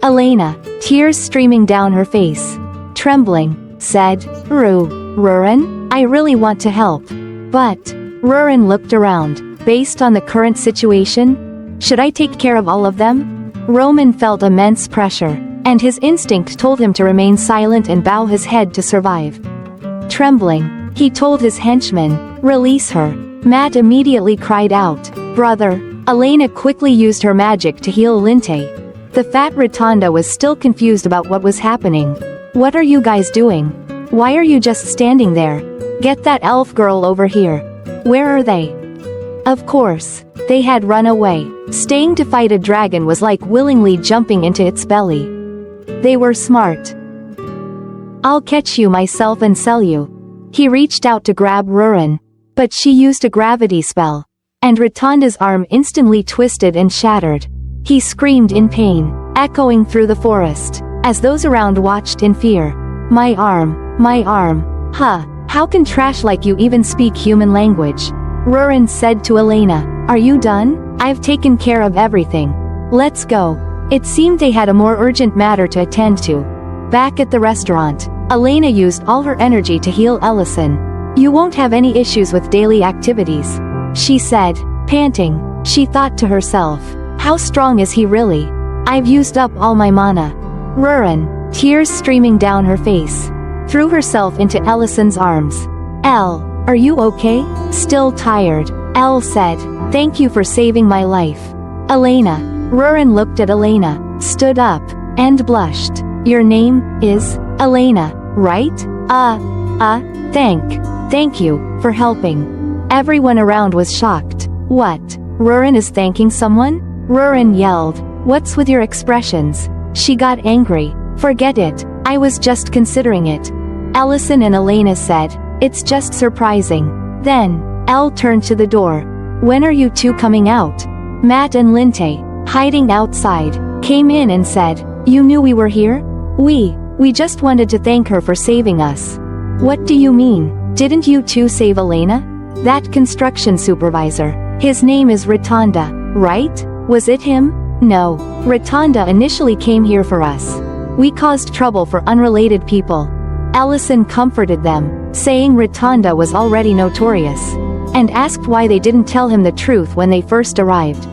Elena, tears streaming down her face, trembling, said, Rurin, I really want to help. But, Rurin looked around. Based on the current situation, should I take care of all of them? Roman felt immense pressure, and his instinct told him to remain silent and bow his head to survive. Trembling, he told his henchman, "Release her." Matt immediately cried out, "Brother!" Elena quickly used her magic to heal Linte. The fat Rotunda was still confused about what was happening. "What are you guys doing? Why are you just standing there? Get that elf girl over here." Where are they? Of course, they had run away. Staying to fight a dragon was like willingly jumping into its belly. They were smart. I'll catch you myself and sell you. He reached out to grab Rurin, but she used a gravity spell, and Rotonda's arm instantly twisted and shattered. He screamed in pain, echoing through the forest, as those around watched in fear. My arm, my arm. Huh, how can trash like you even speak human language? Rurin said to Elena, are you done? I've taken care of everything. Let's go. It seemed they had a more urgent matter to attend to. Back at the restaurant, Elena used all her energy to heal Ellison. You won't have any issues with daily activities, she said, panting. She thought to herself, how strong is he really? I've used up all my mana. Rurin, tears streaming down her face, threw herself into Ellison's arms. Elle, are you okay? Still tired, Elle said. Thank you for saving my life. Elena. Rurin looked at Elena, stood up, and blushed. Your name is Elena, right? Thank you for helping. Everyone around was shocked. What? Rurin is thanking someone? Rurin yelled. What's with your expressions? She got angry. Forget it, I was just considering it. Ellison and Elena said, it's just surprising. Then, Elle turned to the door. When are you two coming out? Matt and Linte, hiding outside, came in and said, you knew we were here? We just wanted to thank her for saving us. What do you mean? Didn't you two save Elena? That construction supervisor. His name is Rotonda, right? Was it him? No. Rotonda initially came here for us. We caused trouble for unrelated people. Ellison comforted them, saying Rotonda was already notorious, and asked why they didn't tell him the truth when they first arrived.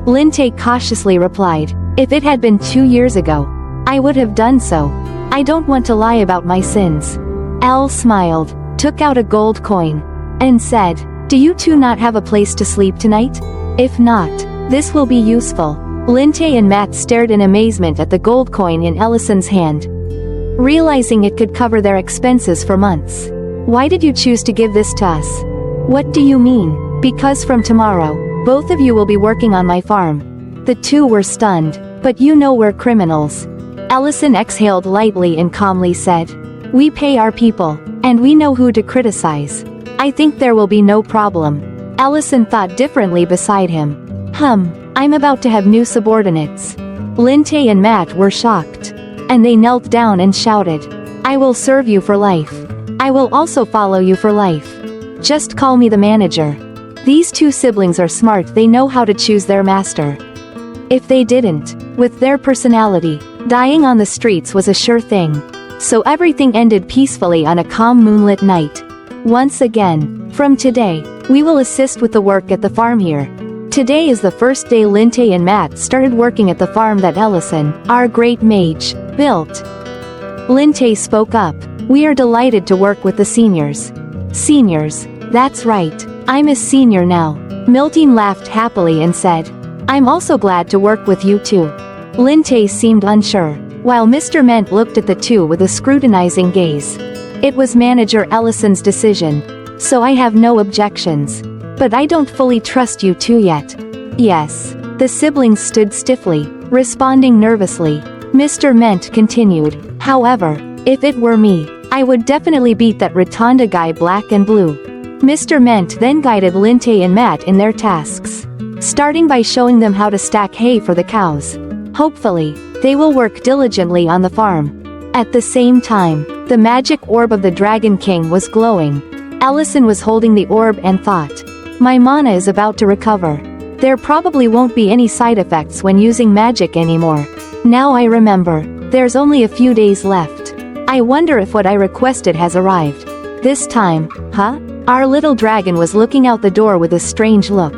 Linte cautiously replied, if it had been 2 years ago, I would have done so. I don't want to lie about my sins. Elle smiled, took out a gold coin, and said, do you two not have a place to sleep tonight? If not, this will be useful. Linte and Matt stared in amazement at the gold coin in Ellison's hand, realizing it could cover their expenses for months. Why did you choose to give this to us? What do you mean? Because from tomorrow, both of you will be working on my farm. The two were stunned. But you know we're criminals. Ellison exhaled lightly and calmly said, we pay our people, and we know who to criticize. I think there will be no problem. Ellison thought differently beside him. I'm about to have new subordinates. Linte and Matt were shocked, and they knelt down and shouted, I will serve you for life. I will also follow you for life. Just call me the manager. These two siblings are smart, they know how to choose their master. If they didn't, with their personality, dying on the streets was a sure thing. So everything ended peacefully on a calm moonlit night. Once again, from today, we will assist with the work at the farm here. Today is the first day Linte and Matt started working at the farm that Ellison, our great mage, built. Linte spoke up. We are delighted to work with the seniors. Seniors, that's right, I'm a senior now. Miltine laughed happily and said, I'm also glad to work with you too. Linte seemed unsure, while Mr. Ment looked at the two with a scrutinizing gaze. It was Manager Ellison's decision, so I have no objections. But I don't fully trust you two yet. Yes. The siblings stood stiffly, responding nervously. Mr. Ment continued, however, if it were me, I would definitely beat that Rotonda guy black and blue. Mr. Ment then guided Linte and Matt in their tasks, starting by showing them how to stack hay for the cows. Hopefully, they will work diligently on the farm. At the same time, the magic orb of the Dragon King was glowing. Ellison was holding the orb and thought, my mana is about to recover. There probably won't be any side effects when using magic anymore. Now I remember, there's only a few days left. I wonder if what I requested has arrived. This time, huh? Our little dragon was looking out the door with a strange look.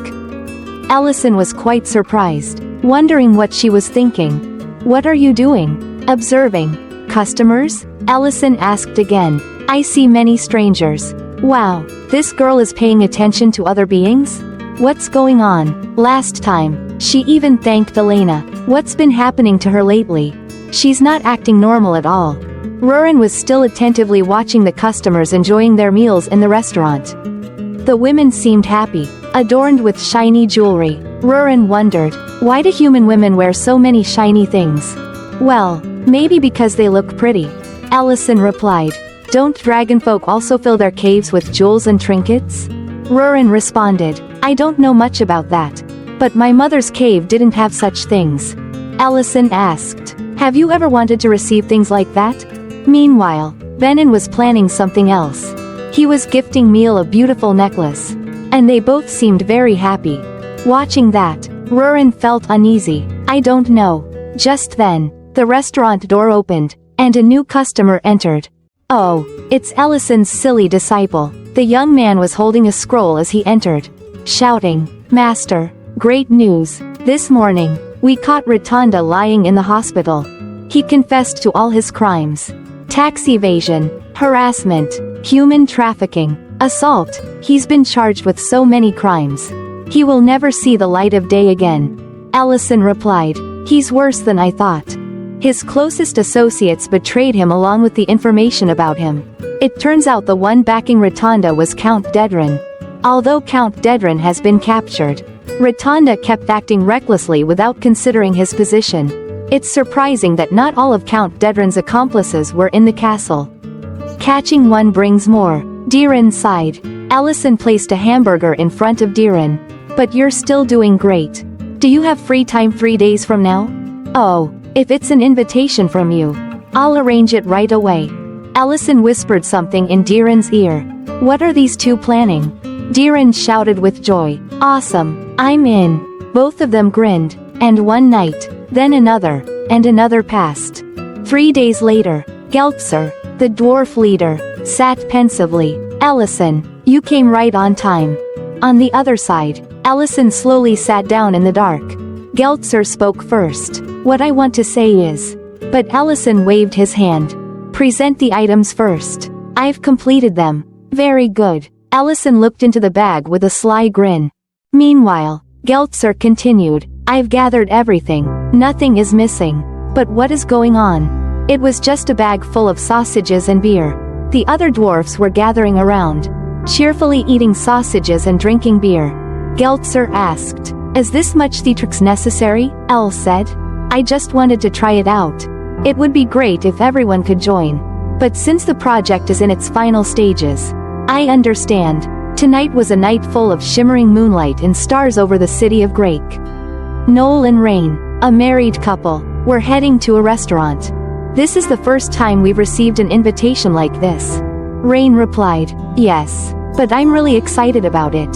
Ellison was quite surprised, wondering what she was thinking. What are you doing? Observing. Customers? Ellison asked again. I see many strangers. Wow, this girl is paying attention to other beings? What's going on? Last time, she even thanked Elena. What's been happening to her lately? She's not acting normal at all. Rurin was still attentively watching the customers enjoying their meals in the restaurant. The women seemed happy, adorned with shiny jewelry. Rurin wondered, why do human women wear so many shiny things? Well, maybe because they look pretty. Ellison replied, don't dragonfolk also fill their caves with jewels and trinkets? Rurin responded, I don't know much about that. But my mother's cave didn't have such things. Ellison asked, have you ever wanted to receive things like that? Meanwhile, Benin was planning something else. He was gifting Meal a beautiful necklace. And they both seemed very happy. Watching that, Rurin felt uneasy. I don't know. Just then, the restaurant door opened, and a new customer entered. Oh, it's Ellison's silly disciple. The young man was holding a scroll as he entered, shouting, Master, great news. This morning, we caught Rotunda lying in the hospital. He confessed to all his crimes. Tax evasion, harassment, human trafficking, assault. He's been charged with so many crimes. He will never see the light of day again. Ellison replied, he's worse than I thought. His closest associates betrayed him along with the information about him. It turns out the one backing Rotunda was Count Dedran. Although Count Dedran has been captured, Rotunda kept acting recklessly without considering his position. It's surprising that not all of Count Dedran's accomplices were in the castle. Catching one brings more. Diran sighed. Ellison placed a hamburger in front of Diran. But you're still doing great. Do you have free time 3 days from now? Oh, if it's an invitation from you, I'll arrange it right away. Ellison whispered something in Diran's ear. What are these two planning? Diran shouted with joy. Awesome, I'm in. Both of them grinned. And one night, then another, and another passed. 3 days later, Geltzer, the dwarf leader, sat pensively. Ellison, you came right on time. On the other side, Ellison slowly sat down in the dark. Geltzer spoke first. What I want to say is. But Ellison waved his hand. Present the items first. I've completed them. Very good. Ellison looked into the bag with a sly grin. Meanwhile, Geltzer continued. I've gathered everything. Nothing is missing. But what is going on? It was just a bag full of sausages and beer. The other dwarfs were gathering around, cheerfully eating sausages and drinking beer. Geltzer asked, is this much theatrics necessary? Elle said. I just wanted to try it out. It would be great if everyone could join. But since the project is in its final stages, I understand. Tonight was a night full of shimmering moonlight and stars over the city of Grake. Noel and Rain, a married couple, were heading to a restaurant. This is the first time we've received an invitation like this. Rain replied, yes, but I'm really excited about it.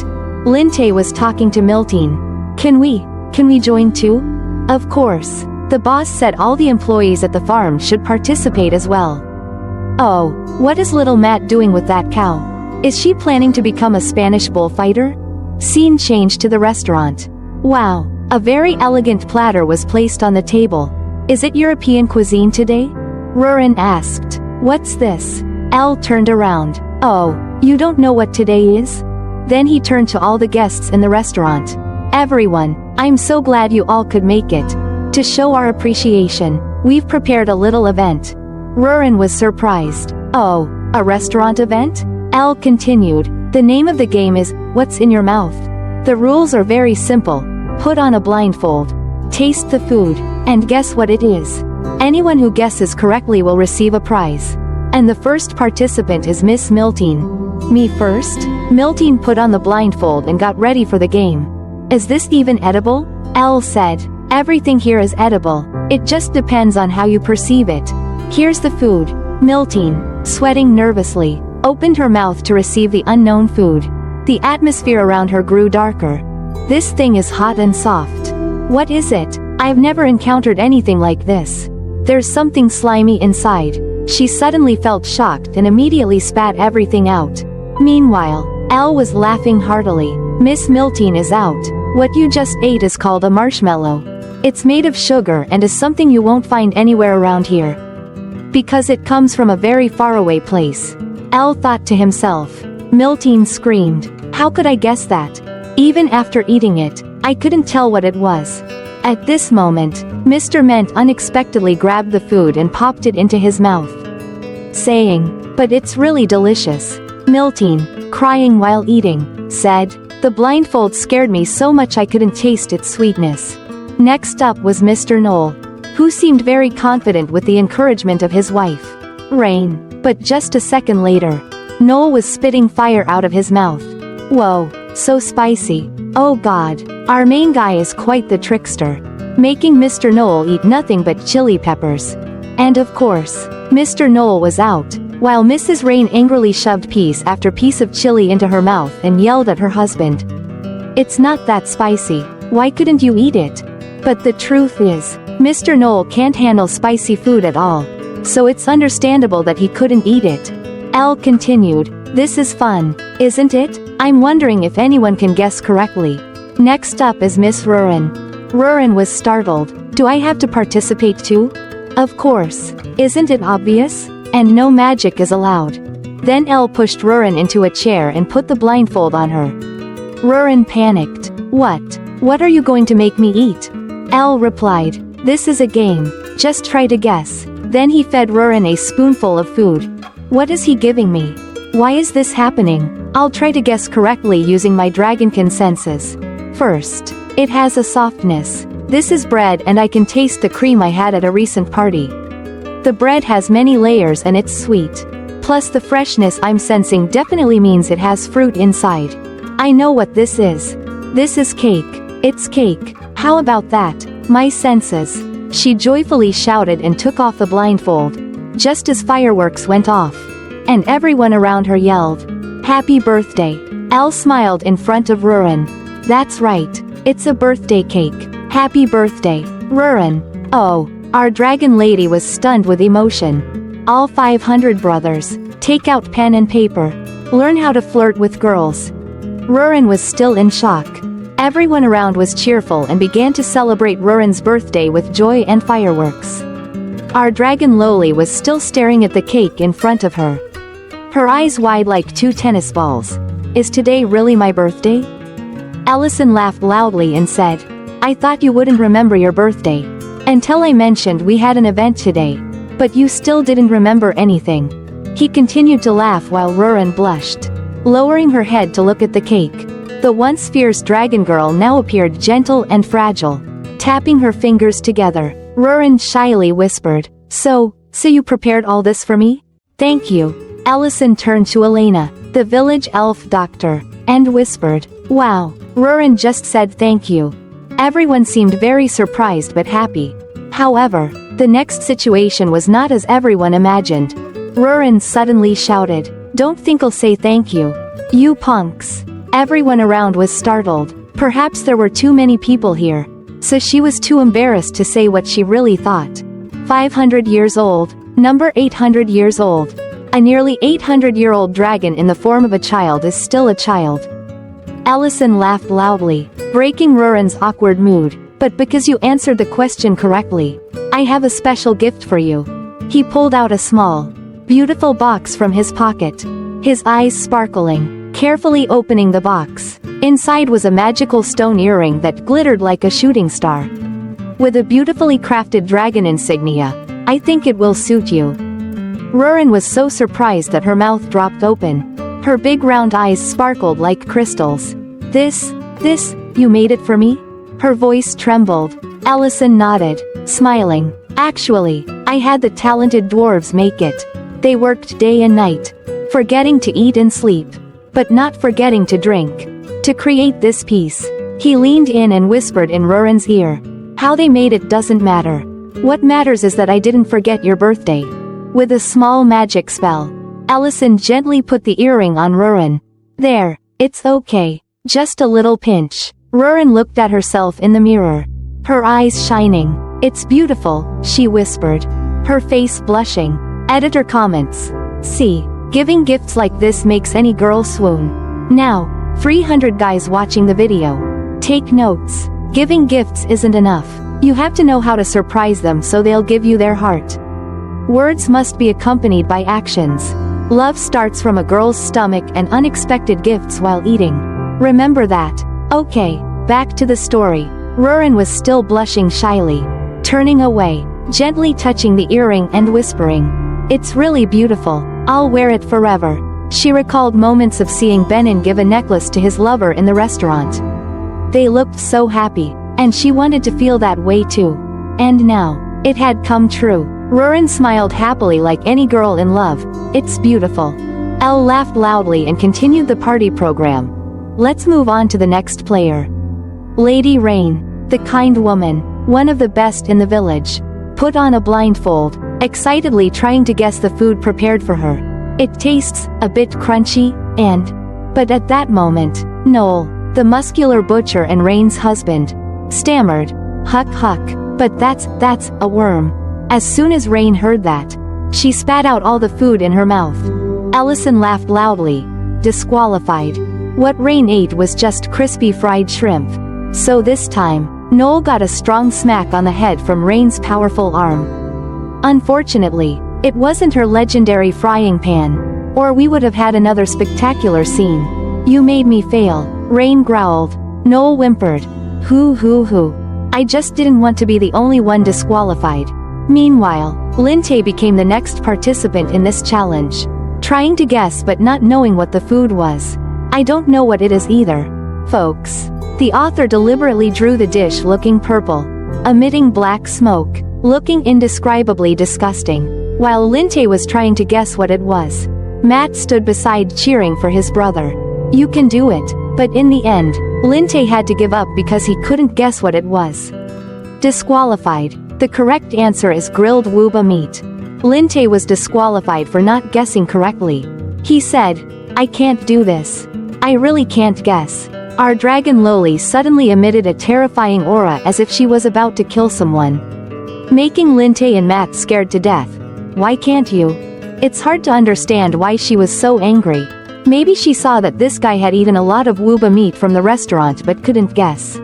Linte was talking to Miltine. Can we join too? Of course. The boss said all the employees at the farm should participate as well. Oh, what is little Matt doing with that cow? Is she planning to become a Spanish bullfighter? Scene changed to the restaurant. Wow, a very elegant platter was placed on the table. Is it European cuisine today? Rurin asked. What's this? Elle turned around. Oh, you don't know what today is? Then he turned to all the guests in the restaurant. Everyone, I'm so glad you all could make it. To show our appreciation, we've prepared a little event. Rurin was surprised. Oh, a restaurant event? Elle continued. The name of the game is, What's in Your Mouth? The rules are very simple. Put on a blindfold. Taste the food, and guess what it is. Anyone who guesses correctly will receive a prize. And the first participant is Miss Miltine. Me first? Miltine put on the blindfold and got ready for the game. Is this even edible? Elle said. Everything here is edible. It just depends on how you perceive it. Here's the food. Miltine, sweating nervously, opened her mouth to receive the unknown food. The atmosphere around her grew darker. This thing is hot and soft. What is it? I've never encountered anything like this. There's something slimy inside. She suddenly felt shocked and immediately spat everything out. Meanwhile, Elle was laughing heartily. Miss Miltine is out. What you just ate is called a marshmallow. It's made of sugar and is something you won't find anywhere around here. Because it comes from a very faraway place. Elle thought to himself. Miltine screamed. How could I guess that? Even after eating it, I couldn't tell what it was. At this moment, Mr. Ment unexpectedly grabbed the food and popped it into his mouth, saying, but it's really delicious. Miltine, crying while eating, said, "The blindfold scared me so much I couldn't taste its sweetness." Next up was Mr. Knoll, who seemed very confident with the encouragement of his wife, Rain. But just a second later, Knoll was spitting fire out of his mouth. Whoa, so spicy. Oh god, our main guy is quite the trickster, making Mr. Knoll eat nothing but chili peppers. And of course, Mr. Knoll was out, while Mrs. Rain angrily shoved piece after piece of chili into her mouth and yelled at her husband. "It's not that spicy, why couldn't you eat it?" But the truth is, Mr. Knoll can't handle spicy food at all, so it's understandable that he couldn't eat it. Elle continued, "This is fun, isn't it? I'm wondering if anyone can guess correctly." Next up is Miss Rurin. Rurin was startled. "Do I have to participate too?" "Of course. Isn't it obvious? And no magic is allowed." Then Elle pushed Rurin into a chair and put the blindfold on her. Rurin panicked. "What? What are you going to make me eat?" Elle replied, "This is a game, just try to guess." Then he fed Rurin a spoonful of food. "What is he giving me? Why is this happening? I'll try to guess correctly using my dragonkin senses. First, it has a softness. This is bread and I can taste the cream I had at a recent party. The bread has many layers and it's sweet. Plus the freshness I'm sensing definitely means it has fruit inside. I know what this is. This is cake. It's cake. How about that? My senses." She joyfully shouted and took off the blindfold, just as fireworks went off. And everyone around her yelled, "Happy birthday." Elle smiled in front of Rurin. "That's right. It's a birthday cake. Happy birthday, Rurin." Oh, our dragon lady was stunned with emotion. All 500 brothers, take out pen and paper. Learn how to flirt with girls. Rurin was still in shock. Everyone around was cheerful and began to celebrate Rurin's birthday with joy and fireworks. Our dragon Loli was still staring at the cake in front of her, her eyes wide like two tennis balls. "Is today really my birthday?" Ellison laughed loudly and said, "I thought you wouldn't remember your birthday. Until I mentioned we had an event today. But you still didn't remember anything." He continued to laugh while Rurin blushed, lowering her head to look at the cake. The once fierce dragon girl now appeared gentle and fragile, tapping her fingers together. Rurin shyly whispered, So you prepared all this for me? Thank you." Ellison turned to Elena, the village elf doctor, and whispered, "Wow, Rurin just said thank you." Everyone seemed very surprised but happy. However, the next situation was not as everyone imagined. Rurin suddenly shouted, "Don't think I'll say thank you. You punks." Everyone around was startled. Perhaps there were too many people here, so she was too embarrassed to say what she really thought. 500 years old, number 800 years old. A nearly 800-year-old dragon in the form of a child is still a child. Ellison laughed loudly, breaking Rurin's awkward mood. "But because you answered the question correctly, I have a special gift for you." He pulled out a small, beautiful box from his pocket, his eyes sparkling, carefully opening the box. Inside was a magical stone earring that glittered like a shooting star, with a beautifully crafted dragon insignia. "I think it will suit you." Rurin was so surprised that her mouth dropped open. Her big round eyes sparkled like crystals. This, you made it for me?" Her voice trembled. Ellison nodded, smiling. "Actually, I had the talented dwarves make it. They worked day and night, forgetting to eat and sleep, but not forgetting to drink, to create this piece." He leaned in and whispered in Rurin's ear, "How they made it doesn't matter. What matters is that I didn't forget your birthday." With a small magic spell, Ellison gently put the earring on Rurin. "There, it's okay. Just a little pinch." Rurin looked at herself in the mirror, her eyes shining. "It's beautiful," she whispered, her face blushing. Editor comments, "See, giving gifts like this makes any girl swoon." Now, 300 guys watching the video, take notes. Giving gifts isn't enough. You have to know how to surprise them so they'll give you their heart. Words must be accompanied by actions. Love starts from a girl's stomach and unexpected gifts while eating. Remember that. Okay, back to the story. Rurin was still blushing shyly, turning away, gently touching the earring and whispering, "It's really beautiful. I'll wear it forever." She recalled moments of seeing Benin give a necklace to his lover in the restaurant. They looked so happy, and she wanted to feel that way too. And now, it had come true. Rurin smiled happily like any girl in love. It's beautiful. Elle laughed loudly and continued the party program. Let's move on to the next player. Lady Rain, the kind woman, one of the best in the village, put on a blindfold, excitedly trying to guess the food prepared for her. It tastes a bit crunchy, but at that moment, Noel, the muscular butcher and Rain's husband, stammered, "Huck huck, but that's a worm." As soon as Rain heard that, she spat out all the food in her mouth. Ellison laughed loudly. Disqualified. What Rain ate was just crispy fried shrimp. So this time, Noel got a strong smack on the head from Rain's powerful arm. Unfortunately, it wasn't her legendary frying pan, or we would have had another spectacular scene. "You made me fail," Rain growled. Noel whimpered. Hoo. I just didn't want to be the only one disqualified." Meanwhile, Linte became the next participant in this challenge. Trying to guess but not knowing what the food was. "I don't know what it is either, folks." The author deliberately drew the dish looking purple, emitting black smoke, looking indescribably disgusting, while Linte was trying to guess what it was. Matt stood beside cheering for his brother. "You can do it," but in the end, Linte had to give up because he couldn't guess what it was. Disqualified. The correct answer is grilled wuba meat. Linte was disqualified for not guessing correctly. He said, "I can't do this. I really can't guess." Our dragon Loli suddenly emitted a terrifying aura as if she was about to kill someone, making Linte and Matt scared to death. "Why can't you?" It's hard to understand why she was so angry. Maybe she saw that this guy had eaten a lot of wuba meat from the restaurant but couldn't guess.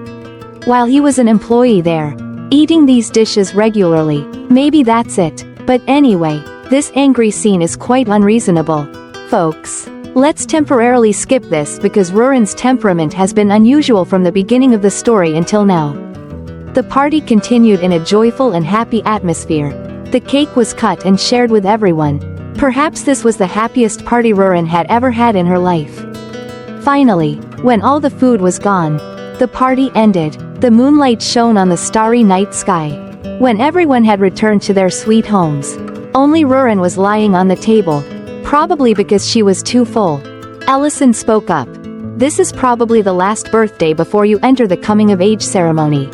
While he was an employee there, eating these dishes regularly, maybe that's it. But anyway, this angry scene is quite unreasonable. Folks, let's temporarily skip this because Rurin's temperament has been unusual from the beginning of the story until now. The party continued in a joyful and happy atmosphere. The cake was cut and shared with everyone. Perhaps this was the happiest party Rurin had ever had in her life. Finally, when all the food was gone, the party ended. The moonlight shone on the starry night sky. When everyone had returned to their sweet homes, only Rurin was lying on the table, probably because she was too full. Ellison spoke up. "This is probably the last birthday before you enter the coming-of-age ceremony,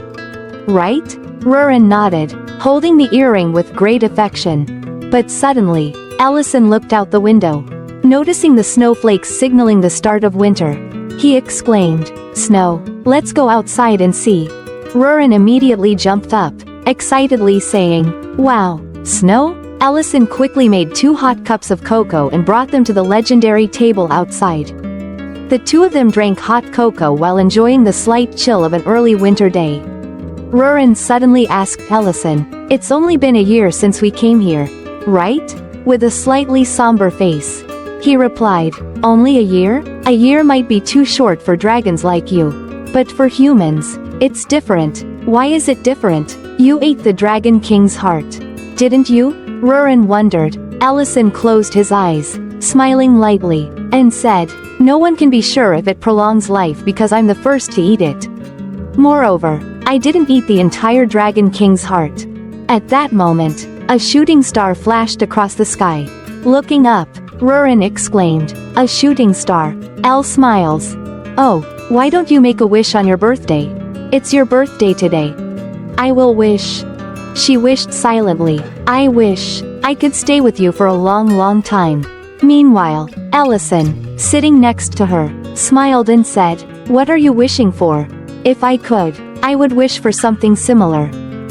right?" Rurin nodded, holding the earring with great affection. But suddenly, Ellison looked out the window. Noticing the snowflakes signaling the start of winter, he exclaimed, "Snow, let's go outside and see." Rurin immediately jumped up, excitedly saying, "Wow, snow?" Ellison quickly made 2 hot cups of cocoa and brought them to the legendary table outside. The two of them drank hot cocoa while enjoying the slight chill of an early winter day. Rurin suddenly asked Ellison, "It's only been a year since we came here, right?" With a slightly somber face, he replied, "Only a year? A year might be too short for dragons like you. But for humans, it's different." "Why is it different?" "You ate the Dragon King's heart, didn't you?" Rurin wondered. Ellison closed his eyes, smiling lightly, and said, "No one can be sure if it prolongs life because I'm the first to eat it. Moreover, I didn't eat the entire Dragon King's heart." At that moment, a shooting star flashed across the sky. Looking up, Rurin exclaimed, "A shooting star." Elle smiles. "Oh, why don't you make a wish on your birthday? It's your birthday today." "I will wish." She wished silently. "I wish I could stay with you for a long time." Meanwhile, Ellison, sitting next to her, smiled and said, "What are you wishing for?" "If I could, I would wish for something similar."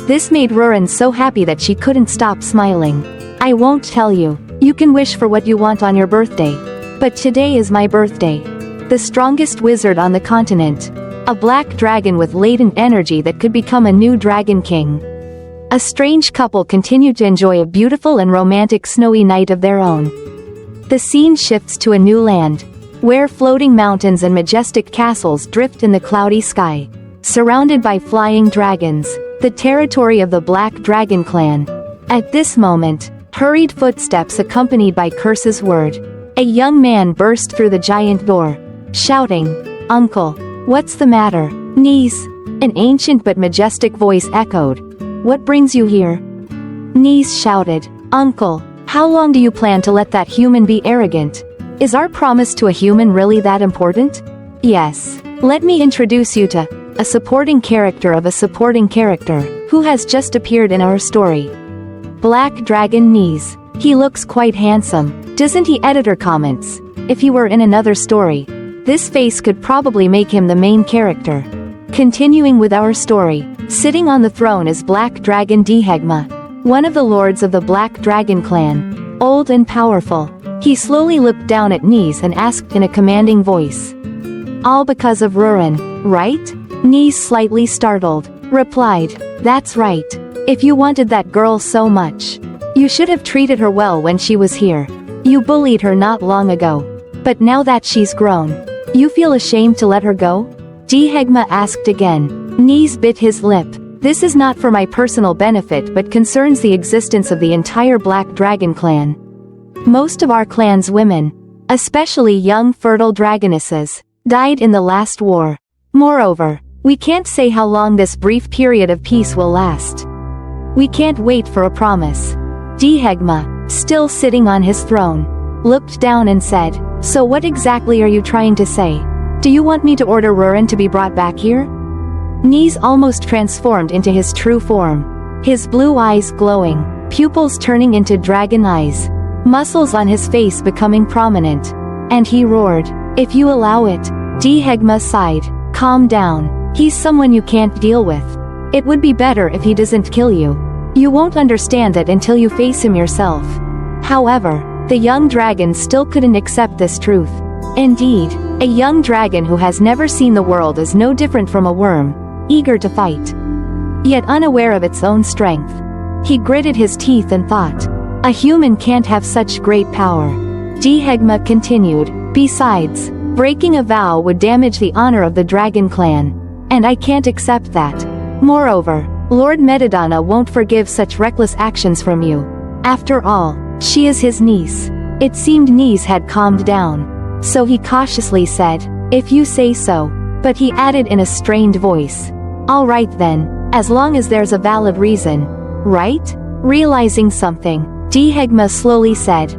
This made Rurin so happy that she couldn't stop smiling. "I won't tell you. You can wish for what you want on your birthday. But today is my birthday." The strongest wizard on the continent. A black dragon with latent energy that could become a new dragon king. A strange couple continued to enjoy a beautiful and romantic snowy night of their own. The scene shifts to a new land, where floating mountains and majestic castles drift in the cloudy sky, surrounded by flying dragons, the territory of the Black Dragon clan. At this moment, hurried footsteps accompanied by curses word. A young man burst through the giant door, shouting, "Uncle, what's the matter?" "Niece," an ancient but majestic voice echoed. "What brings you here?" Niece shouted, "Uncle, how long do you plan to let that human be arrogant? Is our promise to a human really that important?" "Yes. Let me introduce you to a supporting character of a supporting character, who has just appeared in our story. Black Dragon Knees. He looks quite handsome, doesn't he?" Editor comments. If he were in another story, this face could probably make him the main character. Continuing with our story, sitting on the throne is Black Dragon Dehegma, one of the lords of the Black Dragon clan, old and powerful. He slowly looked down at Knees and asked in a commanding voice, "All because of Rurin, right?" Knees, slightly startled, replied, "That's right. If you wanted that girl so much, you should have treated her well when she was here. You bullied her not long ago. But now that she's grown, you feel ashamed to let her go?" Dehegma asked again. Knees bit his lip. "This is not for my personal benefit but concerns the existence of the entire Black Dragon clan. Most of our clan's women, especially young fertile dragonesses, died in the last war. Moreover, we can't say how long this brief period of peace will last. We can't wait for a promise." Dehegma, still sitting on his throne, looked down and said, "So what exactly are you trying to say? Do you want me to order Rurin to be brought back here?" Knees almost transformed into his true form, his blue eyes glowing, pupils turning into dragon eyes, muscles on his face becoming prominent. And he roared, "If you allow it." Dehegma sighed, "Calm down. He's someone you can't deal with. It would be better if he doesn't kill you. You won't understand that until you face him yourself." However, the young dragon still couldn't accept this truth. Indeed, a young dragon who has never seen the world is no different from a worm, eager to fight, yet unaware of its own strength. He gritted his teeth and thought, "A human can't have such great power." Dehegma continued, "Besides, breaking a vow would damage the honor of the dragon clan, and I can't accept that. Moreover, Lord Metadonna won't forgive such reckless actions from you. After all, she is his niece." It seemed Knees had calmed down, so he cautiously said, "If you say so." But he added in a strained voice, "All right then, as long as there's a valid reason, right?" Realizing something, Dehegma slowly said,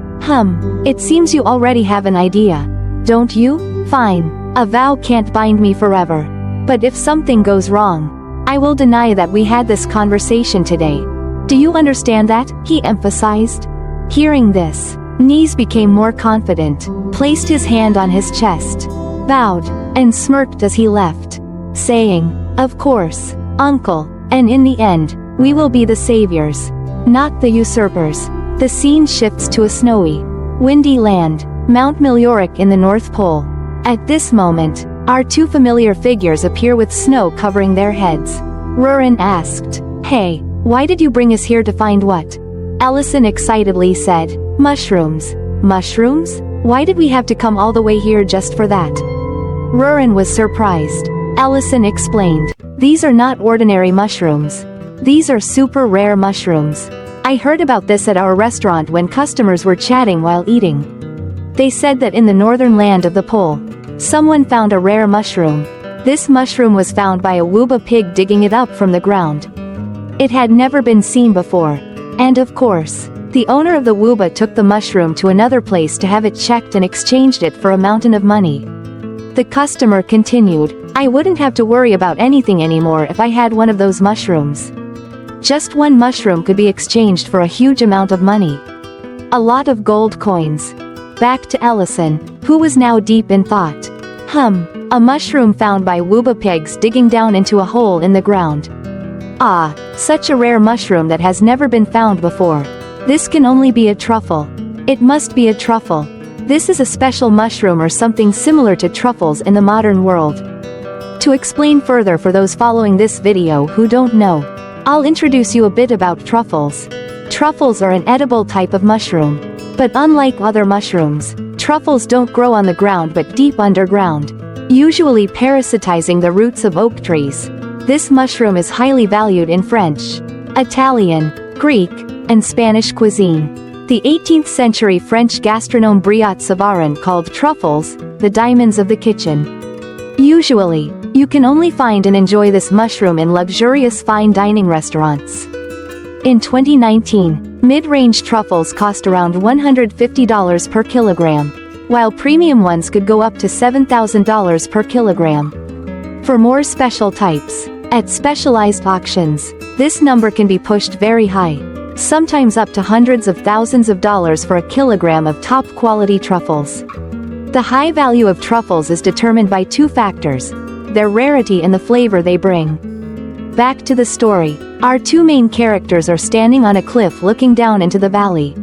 It seems you already have an idea, don't you? Fine, a vow can't bind me forever. But if something goes wrong, I will deny that we had this conversation today. Do you understand that?" he emphasized. Hearing this, Knees became more confident, placed his hand on his chest, bowed, and smirked as he left, saying, "Of course, uncle, and in the end, we will be the saviors, not the usurpers." The scene shifts to a snowy, windy land, Mount Melioric in the North Pole. At this moment, our two familiar figures appear with snow covering their heads. Rurin asked, "Hey, why did you bring us here to find what?" Ellison excitedly said, "Mushrooms." "Mushrooms? Why did we have to come all the way here just for that?" Rurin was surprised. Ellison explained, "These are not ordinary mushrooms. These are super rare mushrooms. I heard about this at our restaurant when customers were chatting while eating. They said that in the northern land of the pole, someone found a rare mushroom. This mushroom was found by a Wooba pig digging it up from the ground. It had never been seen before. And of course, the owner of the Wooba took the mushroom to another place to have it checked and exchanged it for a mountain of money." The customer continued, "I wouldn't have to worry about anything anymore if I had one of those mushrooms. Just one mushroom could be exchanged for a huge amount of money. A lot of gold coins." Back to Ellison, who was now deep in thought. A mushroom found by Wooba pigs digging down into a hole in the ground. Ah, such a rare mushroom that has never been found before. This can only be a truffle. It must be a truffle. This is a special mushroom or something similar to truffles in the modern world. To explain further for those following this video who don't know, I'll introduce you a bit about truffles. Truffles are an edible type of mushroom. But unlike other mushrooms, truffles don't grow on the ground but deep underground, usually parasitizing the roots of oak trees. This mushroom is highly valued in French, Italian, Greek, and Spanish cuisine. The 18th century French gastronome Briot Savarin called truffles the diamonds of the kitchen. Usually, you can only find and enjoy this mushroom in luxurious fine dining restaurants. In 2019, mid-range truffles cost around $150 per kilogram, while premium ones could go up to $7,000 per kilogram. For more special types, at specialized auctions, this number can be pushed very high, sometimes up to hundreds of thousands of dollars for a kilogram of top-quality truffles. The high value of truffles is determined by two factors: their rarity and the flavor they bring. Back to the story. Our two main characters are standing on a cliff looking down into the valley.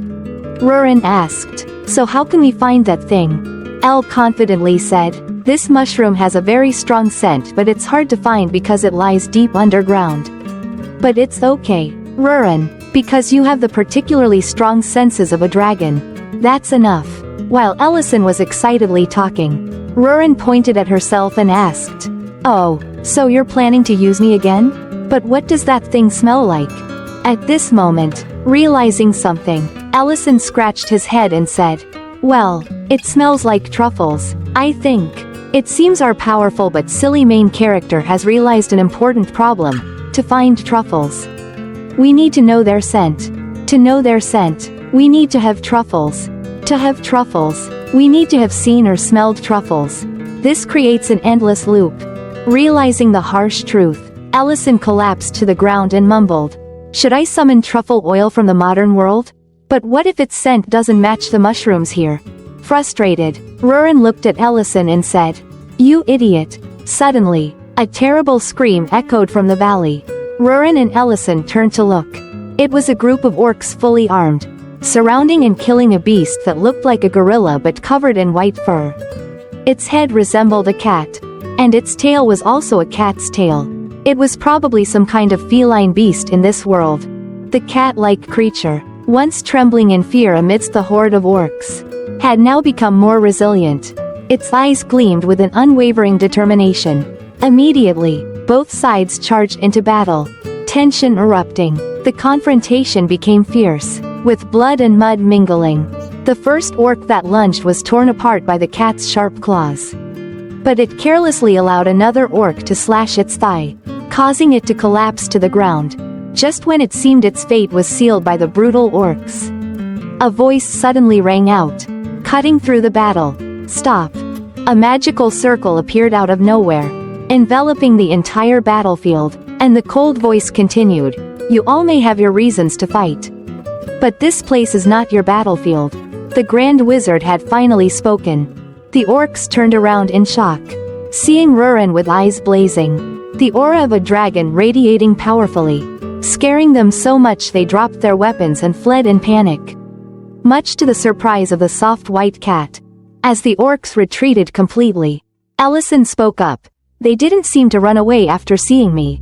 Rurin asked, "So how can we find that thing?" Elle confidently said, "This mushroom has a very strong scent, but it's hard to find because it lies deep underground." "But it's okay, Rurin, because you have the particularly strong senses of a dragon. That's enough." While Ellison was excitedly talking, Rurin pointed at herself and asked, "Oh, so you're planning to use me again? But what does that thing smell like?" At this moment, realizing something, Ellison scratched his head and said, "Well, it smells like truffles, I think." It seems our powerful but silly main character has realized an important problem: to find truffles. We need to know their scent. To know their scent, we need to have truffles. To have truffles, we need to have seen or smelled truffles. This creates an endless loop. Realizing the harsh truth, Ellison collapsed to the ground and mumbled, "Should I summon truffle oil from the modern world? But what if its scent doesn't match the mushrooms here?" Frustrated, Rurin looked at Ellison and said, "You idiot." Suddenly, a terrible scream echoed from the valley. Rurin and Ellison turned to look. It was a group of orcs fully armed, surrounding and killing a beast that looked like a gorilla but covered in white fur. Its head resembled a cat, and its tail was also a cat's tail. It was probably some kind of feline beast in this world. The cat-like creature, once trembling in fear amidst the horde of orcs, had now become more resilient. Its eyes gleamed with an unwavering determination. Immediately, both sides charged into battle, tension erupting. The confrontation became fierce, with blood and mud mingling. The first orc that lunged was torn apart by the cat's sharp claws. But it carelessly allowed another orc to slash its thigh, causing it to collapse to the ground, just when it seemed its fate was sealed by the brutal orcs. A voice suddenly rang out, cutting through the battle. "Stop!" A magical circle appeared out of nowhere, enveloping the entire battlefield, and the cold voice continued, "You all may have your reasons to fight, but this place is not your battlefield." The Grand Wizard had finally spoken. The orcs turned around in shock, seeing Rurin with eyes blazing, the aura of a dragon radiating powerfully, scaring them so much they dropped their weapons and fled in panic, much to the surprise of the soft white cat. As the orcs retreated completely, Ellison spoke up. "They didn't seem to run away after seeing me."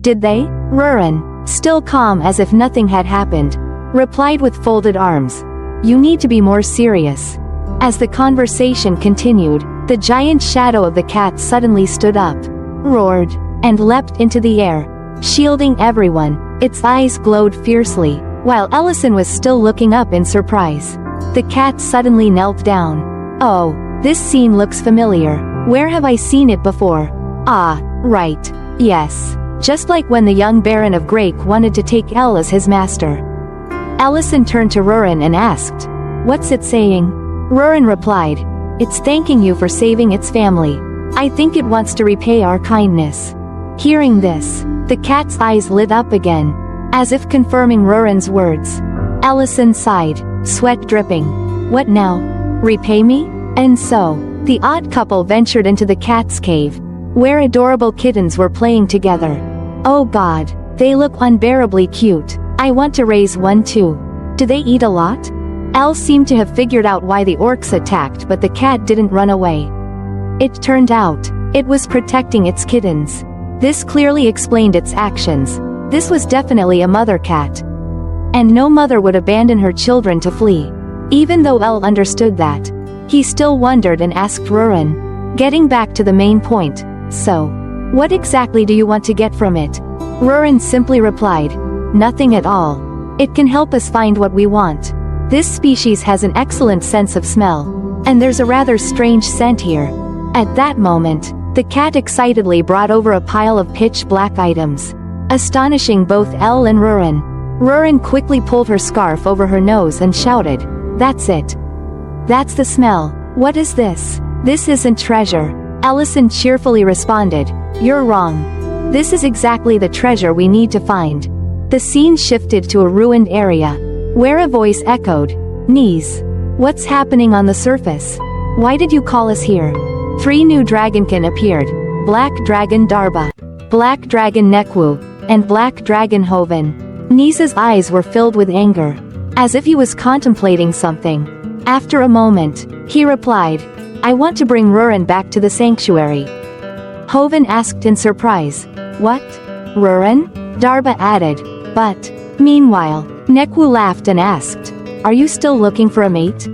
"Did they?" Rurin, still calm as if nothing had happened, replied with folded arms. "You need to be more serious." As the conversation continued, the giant shadow of the cat suddenly stood up, roared, and leapt into the air, shielding everyone. Its eyes glowed fiercely, while Ellison was still looking up in surprise. The cat suddenly knelt down. "Oh, this scene looks familiar. Where have I seen it before? Ah, right. Yes. Just like when the young Baron of Grake wanted to take Elle as his master." Ellison turned to Rurin and asked, "What's it saying?" Rurin replied, "It's thanking you for saving its family. I think it wants to repay our kindness." Hearing this, the cat's eyes lit up again, as if confirming Rurin's words. Ellison sighed, sweat dripping. "What now? Repay me?" And so, the odd couple ventured into the cat's cave, where adorable kittens were playing together. "Oh God, they look unbearably cute. I want to raise one too. Do they eat a lot?" Elle seemed to have figured out why the orcs attacked, but the cat didn't run away. It turned out, it was protecting its kittens. This clearly explained its actions. This was definitely a mother cat. And no mother would abandon her children to flee. Even though Elle understood that, he still wondered and asked Rurin, getting back to the main point, "So, what exactly do you want to get from it?" Rurin simply replied, "Nothing at all. It can help us find what we want." This species has an excellent sense of smell, and there's a rather strange scent here. At that moment, the cat excitedly brought over a pile of pitch-black items, astonishing both Elle and Rurin. Rurin quickly pulled her scarf over her nose and shouted, "That's it. That's the smell. What is this?" "This isn't treasure," Ellison cheerfully responded. "You're wrong. This is exactly the treasure we need to find." The scene shifted to a ruined area, where a voice echoed, "Knees. What's happening on the surface? Why did you call us here?" 3 new dragonkin appeared: Black Dragon Darba, Black Dragon Nekwu, and Black Dragon Hoven. Nisa's eyes were filled with anger, as if he was contemplating something. After a moment, he replied, "I want to bring Rurin back to the sanctuary." Hoven asked in surprise, "What? Rurin?" Darba added, "But..." Meanwhile, Nekwu laughed and asked, "Are you still looking for a mate?"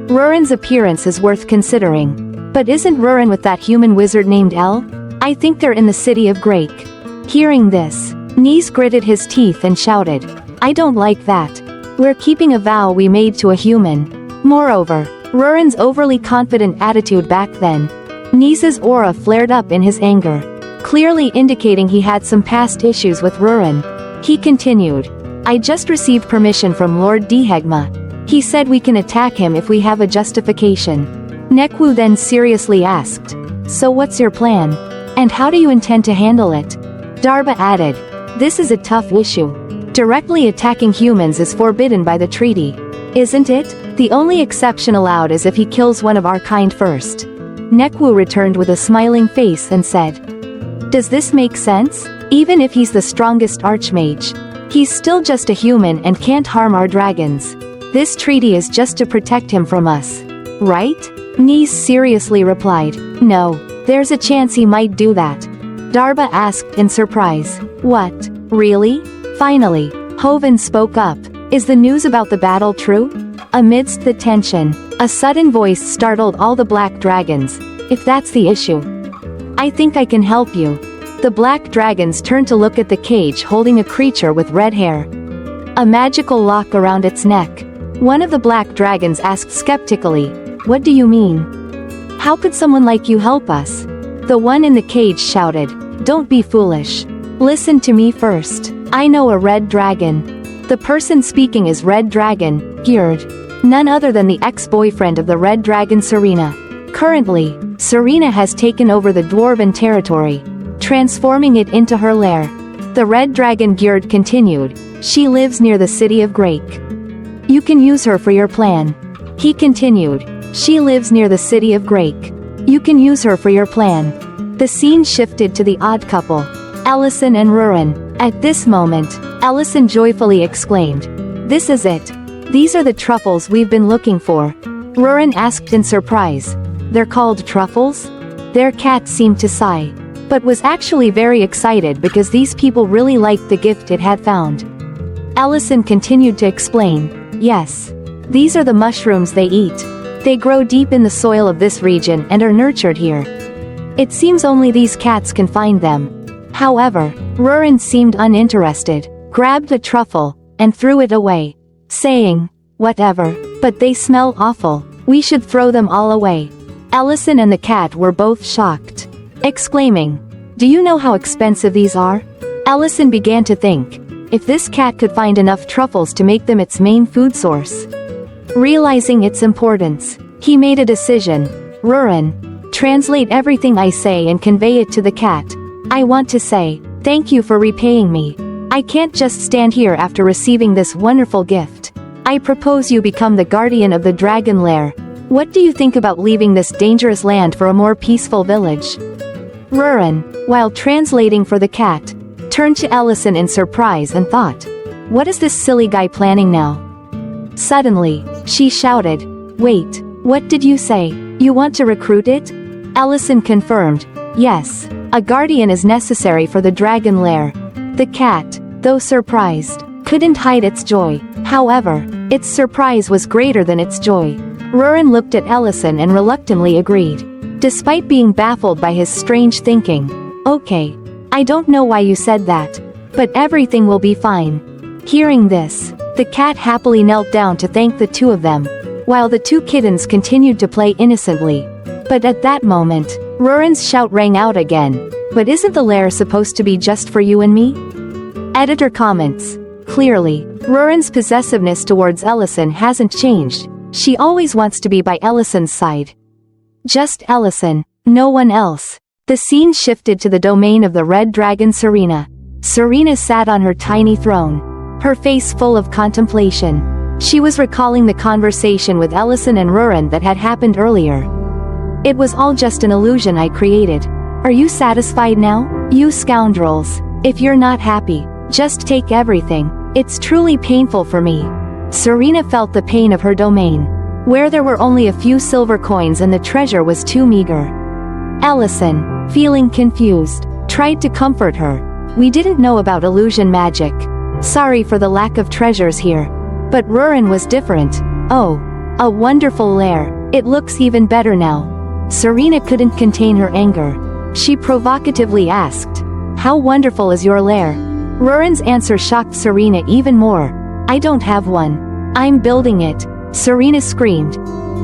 Rurin's appearance is worth considering. But isn't Rurin with that human wizard named Elle? I think they're in the city of Grake. Hearing this, Nis gritted his teeth and shouted, "I don't like that. We're keeping a vow we made to a human." Moreover, Rurin's overly confident attitude back then. Nis's aura flared up in his anger, clearly indicating he had some past issues with Rurin. He continued, "I just received permission from Lord Dehegma. He said we can attack him if we have a justification." Nekwu then seriously asked, "So what's your plan? And how do you intend to handle it?" Darba added, "This is a tough issue. Directly attacking humans is forbidden by the treaty. Isn't it? The only exception allowed is if he kills one of our kind first." Nekwu returned with a smiling face and said, "Does this make sense? Even if he's the strongest Archmage, he's still just a human and can't harm our dragons. This treaty is just to protect him from us. Right?" Nis seriously replied, "No, there's a chance he might do that." Darba asked in surprise, "What? Really?" Finally, Hoven spoke up, "Is the news about the battle true?" Amidst the tension, a sudden voice startled all the black dragons. "If that's the issue, I think I can help you." The black dragons turned to look at the cage holding a creature with red hair, a magical lock around its neck. One of the black dragons asked skeptically, "What do you mean? How could someone like you help us?" The one in the cage shouted, "Don't be foolish. Listen to me first. I know a red dragon. The person speaking is Red Dragon, Gerd. None other than the ex-boyfriend of the red dragon Serena. Currently, Serena has taken over the dwarven territory, transforming it into her lair." The red dragon Gerd continued, "She lives near the city of Grake. You can use her for your plan." He continued, "She lives near the city of Grake. You can use her for your plan." The scene shifted to the odd couple, Ellison and Rurin. At this moment, Ellison joyfully exclaimed, "This is it. These are the truffles we've been looking for." Rurin asked in surprise, "They're called truffles?" Their cat seemed to sigh, but was actually very excited because these people really liked the gift it had found. Ellison continued to explain, "Yes. These are the mushrooms they eat. They grow deep in the soil of this region and are nurtured here. It seems only these cats can find them." However, Rurin seemed uninterested, grabbed a truffle, and threw it away, saying, "Whatever, but they smell awful. We should throw them all away." Ellison and the cat were both shocked, exclaiming, "Do you know how expensive these are?" Ellison began to think, if this cat could find enough truffles to make them its main food source. Realizing its importance, he made a decision. "Rurin, translate everything I say and convey it to the cat. I want to say, thank you for repaying me. I can't just stand here after receiving this wonderful gift. I propose you become the guardian of the dragon lair. What do you think about leaving this dangerous land for a more peaceful village?" Rurin, while translating for the cat, turned to Ellison in surprise and thought, "What is this silly guy planning now?" Suddenly, she shouted, "Wait, what did you say? You want to recruit it?" Ellison confirmed, "Yes, a guardian is necessary for the dragon lair." The cat, though surprised, couldn't hide its joy. However, its surprise was greater than its joy. Rurin looked at Ellison and reluctantly agreed, despite being baffled by his strange thinking. "Okay. I don't know why you said that, but everything will be fine." Hearing this, The cat happily knelt down to thank the two of them, while the two kittens continued to play innocently. But at that moment, Rurin's shout rang out again. But isn't the lair supposed to be just for you and me? Editor comments. Clearly, Rurin's possessiveness towards Ellison hasn't changed. She always wants to be by Ellison's side. Just Ellison, no one else. The scene shifted to the domain of the red dragon Serena. Serena sat on her tiny throne, her face full of contemplation. She was recalling the conversation with Ellison and Rurin that had happened earlier. It was all just an illusion I created. Are you satisfied now? You scoundrels. If you're not happy, just take everything. It's truly painful for me. Serena felt the pain of her domain, where there were only a few silver coins and the treasure was too meager. Ellison, feeling confused, tried to comfort her. We didn't know about illusion magic. Sorry for the lack of treasures here. But Rurin was different. Oh, a wonderful lair. It looks even better now. Serena couldn't contain her anger. She provocatively asked, "How wonderful is your lair?" Rurin's answer shocked Serena even more. "I don't have one. I'm building it." Serena screamed.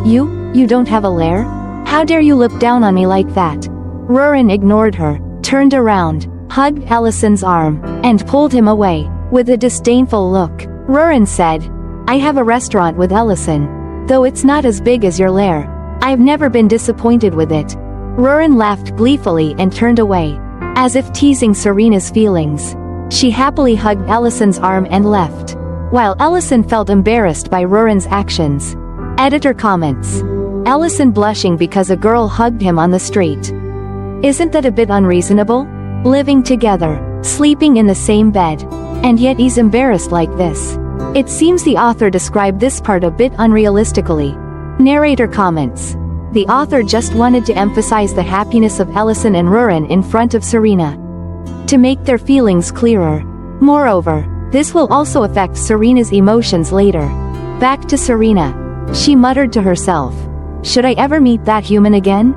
You don't have a lair? How dare you look down on me like that?" Rurin ignored her, turned around, hugged Ellison's arm, and pulled him away. With a disdainful look, Rurin said, "I have a restaurant with Ellison. Though it's not as big as your lair. I've never been disappointed with it." Rurin laughed gleefully and turned away, as if teasing Serena's feelings. She happily hugged Ellison's arm and left, while Ellison felt embarrassed by Rurin's actions. Editor comments. Ellison blushing because a girl hugged him on the street. Isn't that a bit unreasonable? Living together, sleeping in the same bed, and yet he's embarrassed like this. It seems the author described this part a bit unrealistically. Narrator comments. The author just wanted to emphasize the happiness of Ellison and Rurin in front of Serena, to make their feelings clearer. Moreover, this will also affect Serena's emotions later. Back to Serena. She muttered to herself. Should I ever meet that human again?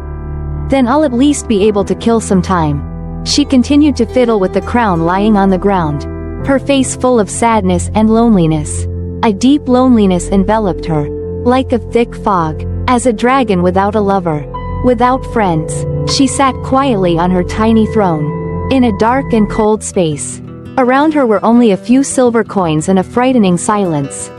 Then I'll at least be able to kill some time. She continued to fiddle with the crown lying on the ground, her face full of sadness and loneliness. A deep loneliness enveloped her, like a thick fog. As a dragon without a lover, without friends, she sat quietly on her tiny throne, in a dark and cold space. Around her were only a few silver coins and a frightening silence,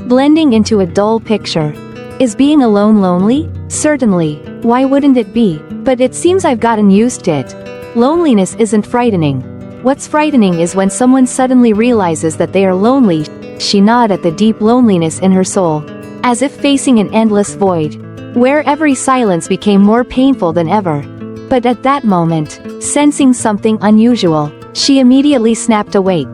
blending into a dull picture. Is being alone lonely? Certainly, why wouldn't it be? But it seems I've gotten used to it. Loneliness isn't frightening. What's frightening is when someone suddenly realizes that they are lonely. She gnawed at the deep loneliness in her soul, as if facing an endless void, where every silence became more painful than ever. But at that moment, sensing something unusual, she immediately snapped awake.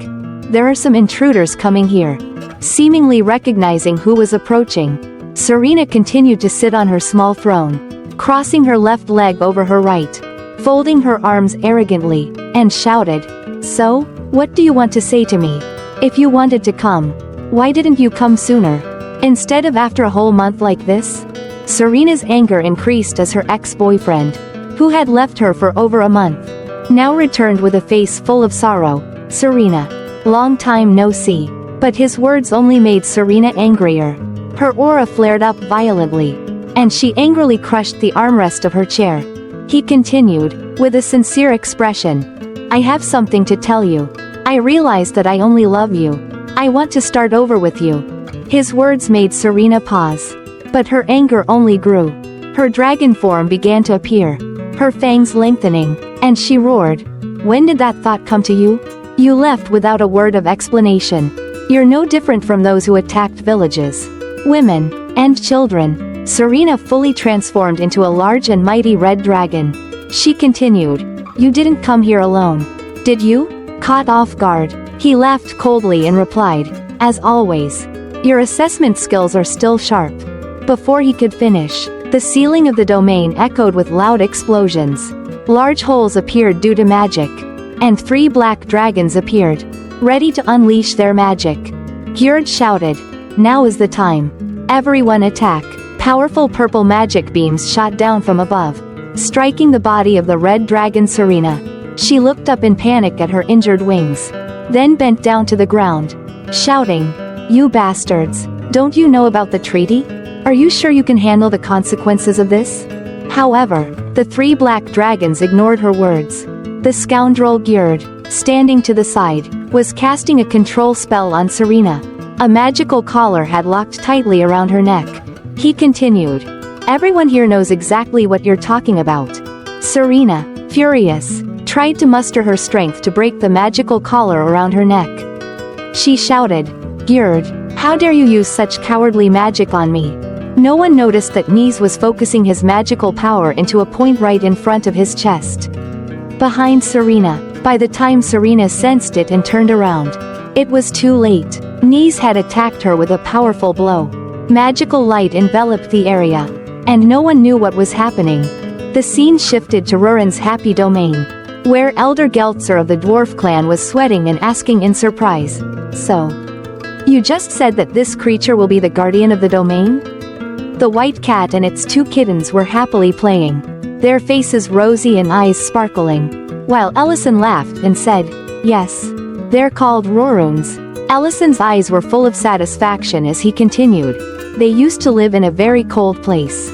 There are some intruders coming here. Seemingly recognizing who was approaching, Serena continued to sit on her small throne, crossing her left leg over her right, folding her arms arrogantly, and shouted, "So, what do you want to say to me? If you wanted to come, why didn't you come sooner? Instead of after a whole month like this?" Serena's anger increased as her ex-boyfriend, who had left her for over a month, now returned with a face full of sorrow. "Serena, long time no see." But his words only made Serena angrier. Her aura flared up violently, and she angrily crushed the armrest of her chair. He continued, with a sincere expression, "I have something to tell you. I realize that I only love you. I want to start over with you." His words made Serena pause. But her anger only grew. Her dragon form began to appear, her fangs lengthening, and she roared. "When did that thought come to you? You left without a word of explanation. You're no different from those who attacked villages, women, and children." Serena fully transformed into a large and mighty red dragon. She continued, "You didn't come here alone, did you?" Caught off guard, he laughed coldly and replied, "As always. Your assessment skills are still sharp." Before he could finish, the ceiling of the domain echoed with loud explosions. Large holes appeared due to magic, and 3 black dragons appeared, ready to unleash their magic. Gjord shouted, "Now is the time. Everyone attack." Powerful purple magic beams shot down from above, striking the body of the red dragon Serena. She looked up in panic at her injured wings, then bent down to the ground, shouting, You bastards, don't you know about the treaty? Are you sure you can handle the consequences of this? However, the 3 black dragons ignored her words. The scoundrel Gjerd, standing to the side, was casting a control spell on Serena. A magical collar had locked tightly around her neck. He continued. Everyone here knows exactly what you're talking about. Serena, furious, tried to muster her strength to break the magical collar around her neck. She shouted, Gjerd, how dare you use such cowardly magic on me? No one noticed that Nis was focusing his magical power into a point right in front of his chest. Behind Serena, by the time Serena sensed it and turned around, it was too late. Nis had attacked her with a powerful blow. Magical light enveloped the area, and no one knew what was happening. The scene shifted to Rurin's happy domain, where Elder Geltzer of the dwarf clan was sweating and asking in surprise, So, you just said that this creature will be the guardian of the domain? The white cat and its 2 kittens were happily playing, their faces rosy and eyes sparkling, while Ellison laughed and said, Yes. They're called Roruns. Ellison's eyes were full of satisfaction as he continued, They used to live in a very cold place.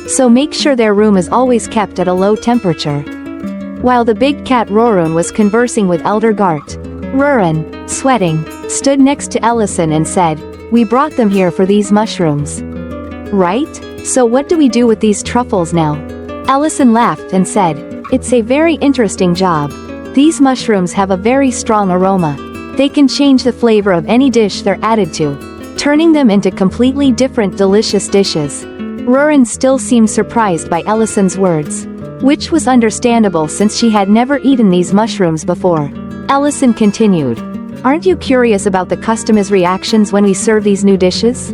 So make sure their room is always kept at a low temperature. While the big cat Rorun was conversing with Elder Gart, Rurin, sweating, stood next to Ellison and said, We brought them here for these mushrooms. Right? So what do we do with these truffles now? Ellison laughed and said, It's a very interesting job. These mushrooms have a very strong aroma. They can change the flavor of any dish they're added to, turning them into completely different delicious dishes. Rurin still seemed surprised by Ellison's words, which was understandable since she had never eaten these mushrooms before. Ellison continued, Aren't you curious about the customers' reactions when we serve these new dishes?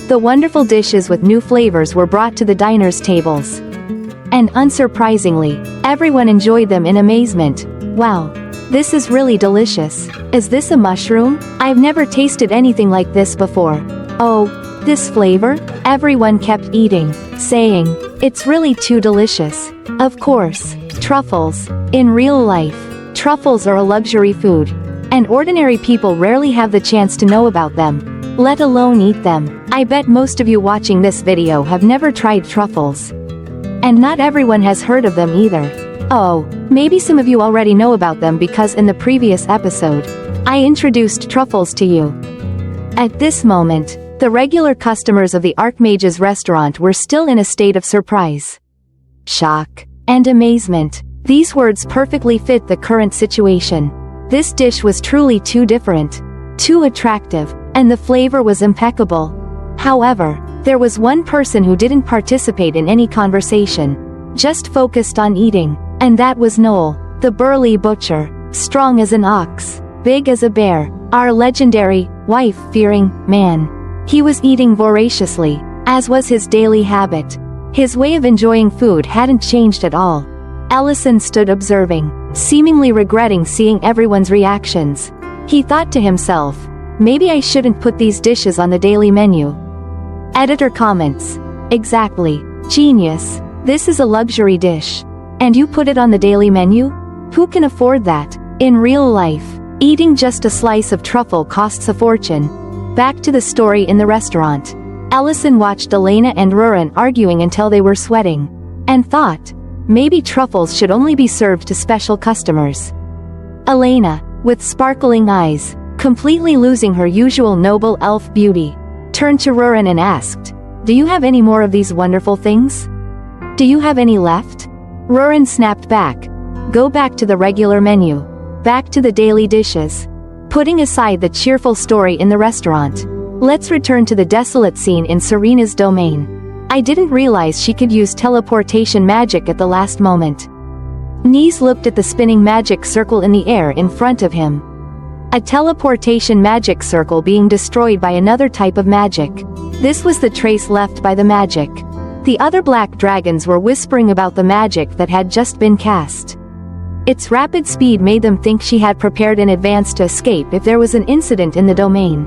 The wonderful dishes with new flavors were brought to the diners' tables. And unsurprisingly, everyone enjoyed them in amazement. Wow, this is really delicious. Is this a mushroom? I've never tasted anything like this before. Oh, this flavor? Everyone kept eating, saying, It's really too delicious. Of course, truffles. In real life, truffles are a luxury food, and ordinary people rarely have the chance to know about them, let alone eat them. I bet most of you watching this video have never tried truffles. And not everyone has heard of them either. Oh, maybe some of you already know about them because in the previous episode, I introduced truffles to you. At this moment, the regular customers of the Archmage's restaurant were still in a state of surprise, shock, and amazement. These words perfectly fit the current situation. This dish was truly too different, too attractive, and the flavor was impeccable. However, there was one person who didn't participate in any conversation, just focused on eating, and that was Noel, the burly butcher, strong as an ox, big as a bear, our legendary, wife-fearing man. He was eating voraciously, as was his daily habit. His way of enjoying food hadn't changed at all. Ellison stood observing, seemingly regretting seeing everyone's reactions. He thought to himself, maybe I shouldn't put these dishes on the daily menu. Editor comments, Exactly, genius, this is a luxury dish. And you put it on the daily menu? Who can afford that? In real life, eating just a slice of truffle costs a fortune. Back to the story in the restaurant. Ellison watched Elena and Rurin arguing until they were sweating, and thought, maybe truffles should only be served to special customers. Elena, with sparkling eyes, completely losing her usual noble elf beauty, turned to Rurin and asked, Do you have any more of these wonderful things? Do you have any left? Rurin snapped back, Go back to the regular menu. Back to the daily dishes. Putting aside the cheerful story in the restaurant, let's return to the desolate scene in Serena's domain. I didn't realize she could use teleportation magic at the last moment. Nis looked at the spinning magic circle in the air in front of him. A teleportation magic circle being destroyed by another type of magic. This was the trace left by the magic. The other black dragons were whispering about the magic that had just been cast. Its rapid speed made them think she had prepared in advance to escape if there was an incident in the domain.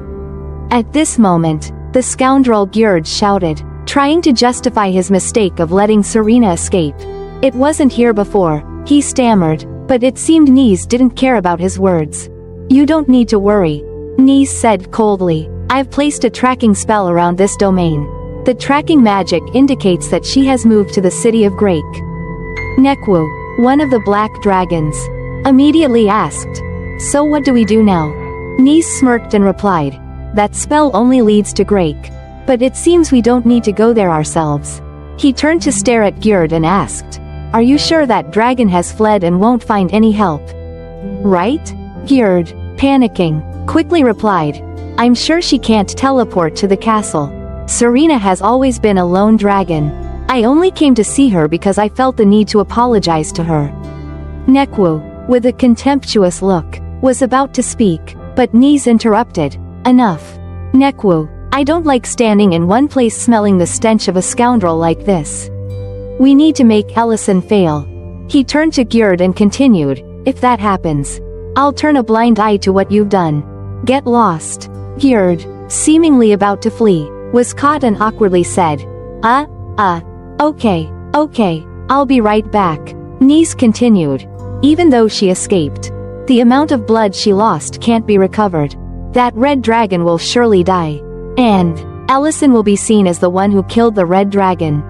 At this moment, the scoundrel Gjerd shouted, trying to justify his mistake of letting Serena escape. It wasn't here before, he stammered, but it seemed Nis didn't care about his words. You don't need to worry, Nis said coldly. I've placed a tracking spell around this domain. The tracking magic indicates that she has moved to the city of Grake. Nekwu, one of the black dragons, immediately asked, "So what do we do now?" Nis smirked and replied, "That spell only leads to Grake. But it seems we don't need to go there ourselves." He turned to stare at Gjerd and asked, "Are you sure that dragon has fled and won't find any help?" "Right?" Gjerd, panicking, quickly replied, "I'm sure she can't teleport to the castle. Serena has always been a lone dragon. I only came to see her because I felt the need to apologize to her." Nekwu, with a contemptuous look, was about to speak, but Nis interrupted, "Enough. Nekwu, I don't like standing in one place smelling the stench of a scoundrel like this. We need to make Ellison fail." He turned to Gjerd and continued, "If that happens, I'll turn a blind eye to what you've done. Get lost." Gjerd, seemingly about to flee, was caught and awkwardly said, Okay, I'll be right back." Nis continued, "Even though she escaped, the amount of blood she lost can't be recovered. That red dragon will surely die. And Ellison will be seen as the one who killed the red dragon.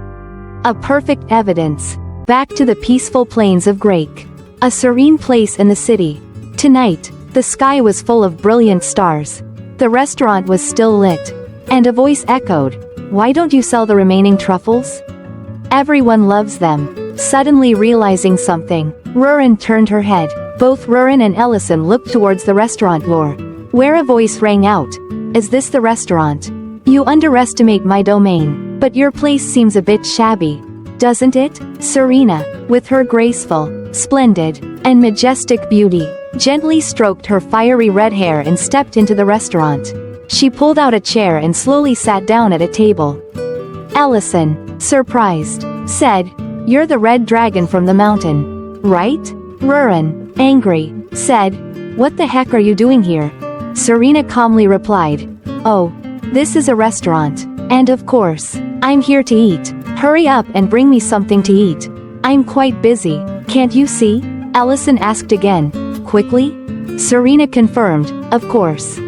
A perfect evidence." Back to the peaceful plains of Grake. A serene place in the city. Tonight, the sky was full of brilliant stars. The restaurant was still lit. And a voice echoed, "Why don't you sell the remaining truffles? Everyone loves them." Suddenly realizing something, Rurin turned her head. Both Rurin and Ellison looked towards the restaurant door, where a voice rang out, "Is this the restaurant? You underestimate my domain, but your place seems a bit shabby, doesn't it?" Serena, with her graceful, splendid, and majestic beauty, gently stroked her fiery red hair and stepped into the restaurant. She pulled out a chair and slowly sat down at a table. Ellison, surprised, said, "You're the red dragon from the mountain, right?" Rurin, angry, said, "What the heck are you doing here?" Serena calmly replied, "Oh, this is a restaurant, and of course, I'm here to eat. Hurry up and bring me something to eat. I'm quite busy, can't you see?" Ellison asked again, quickly. Serena confirmed, "Of course."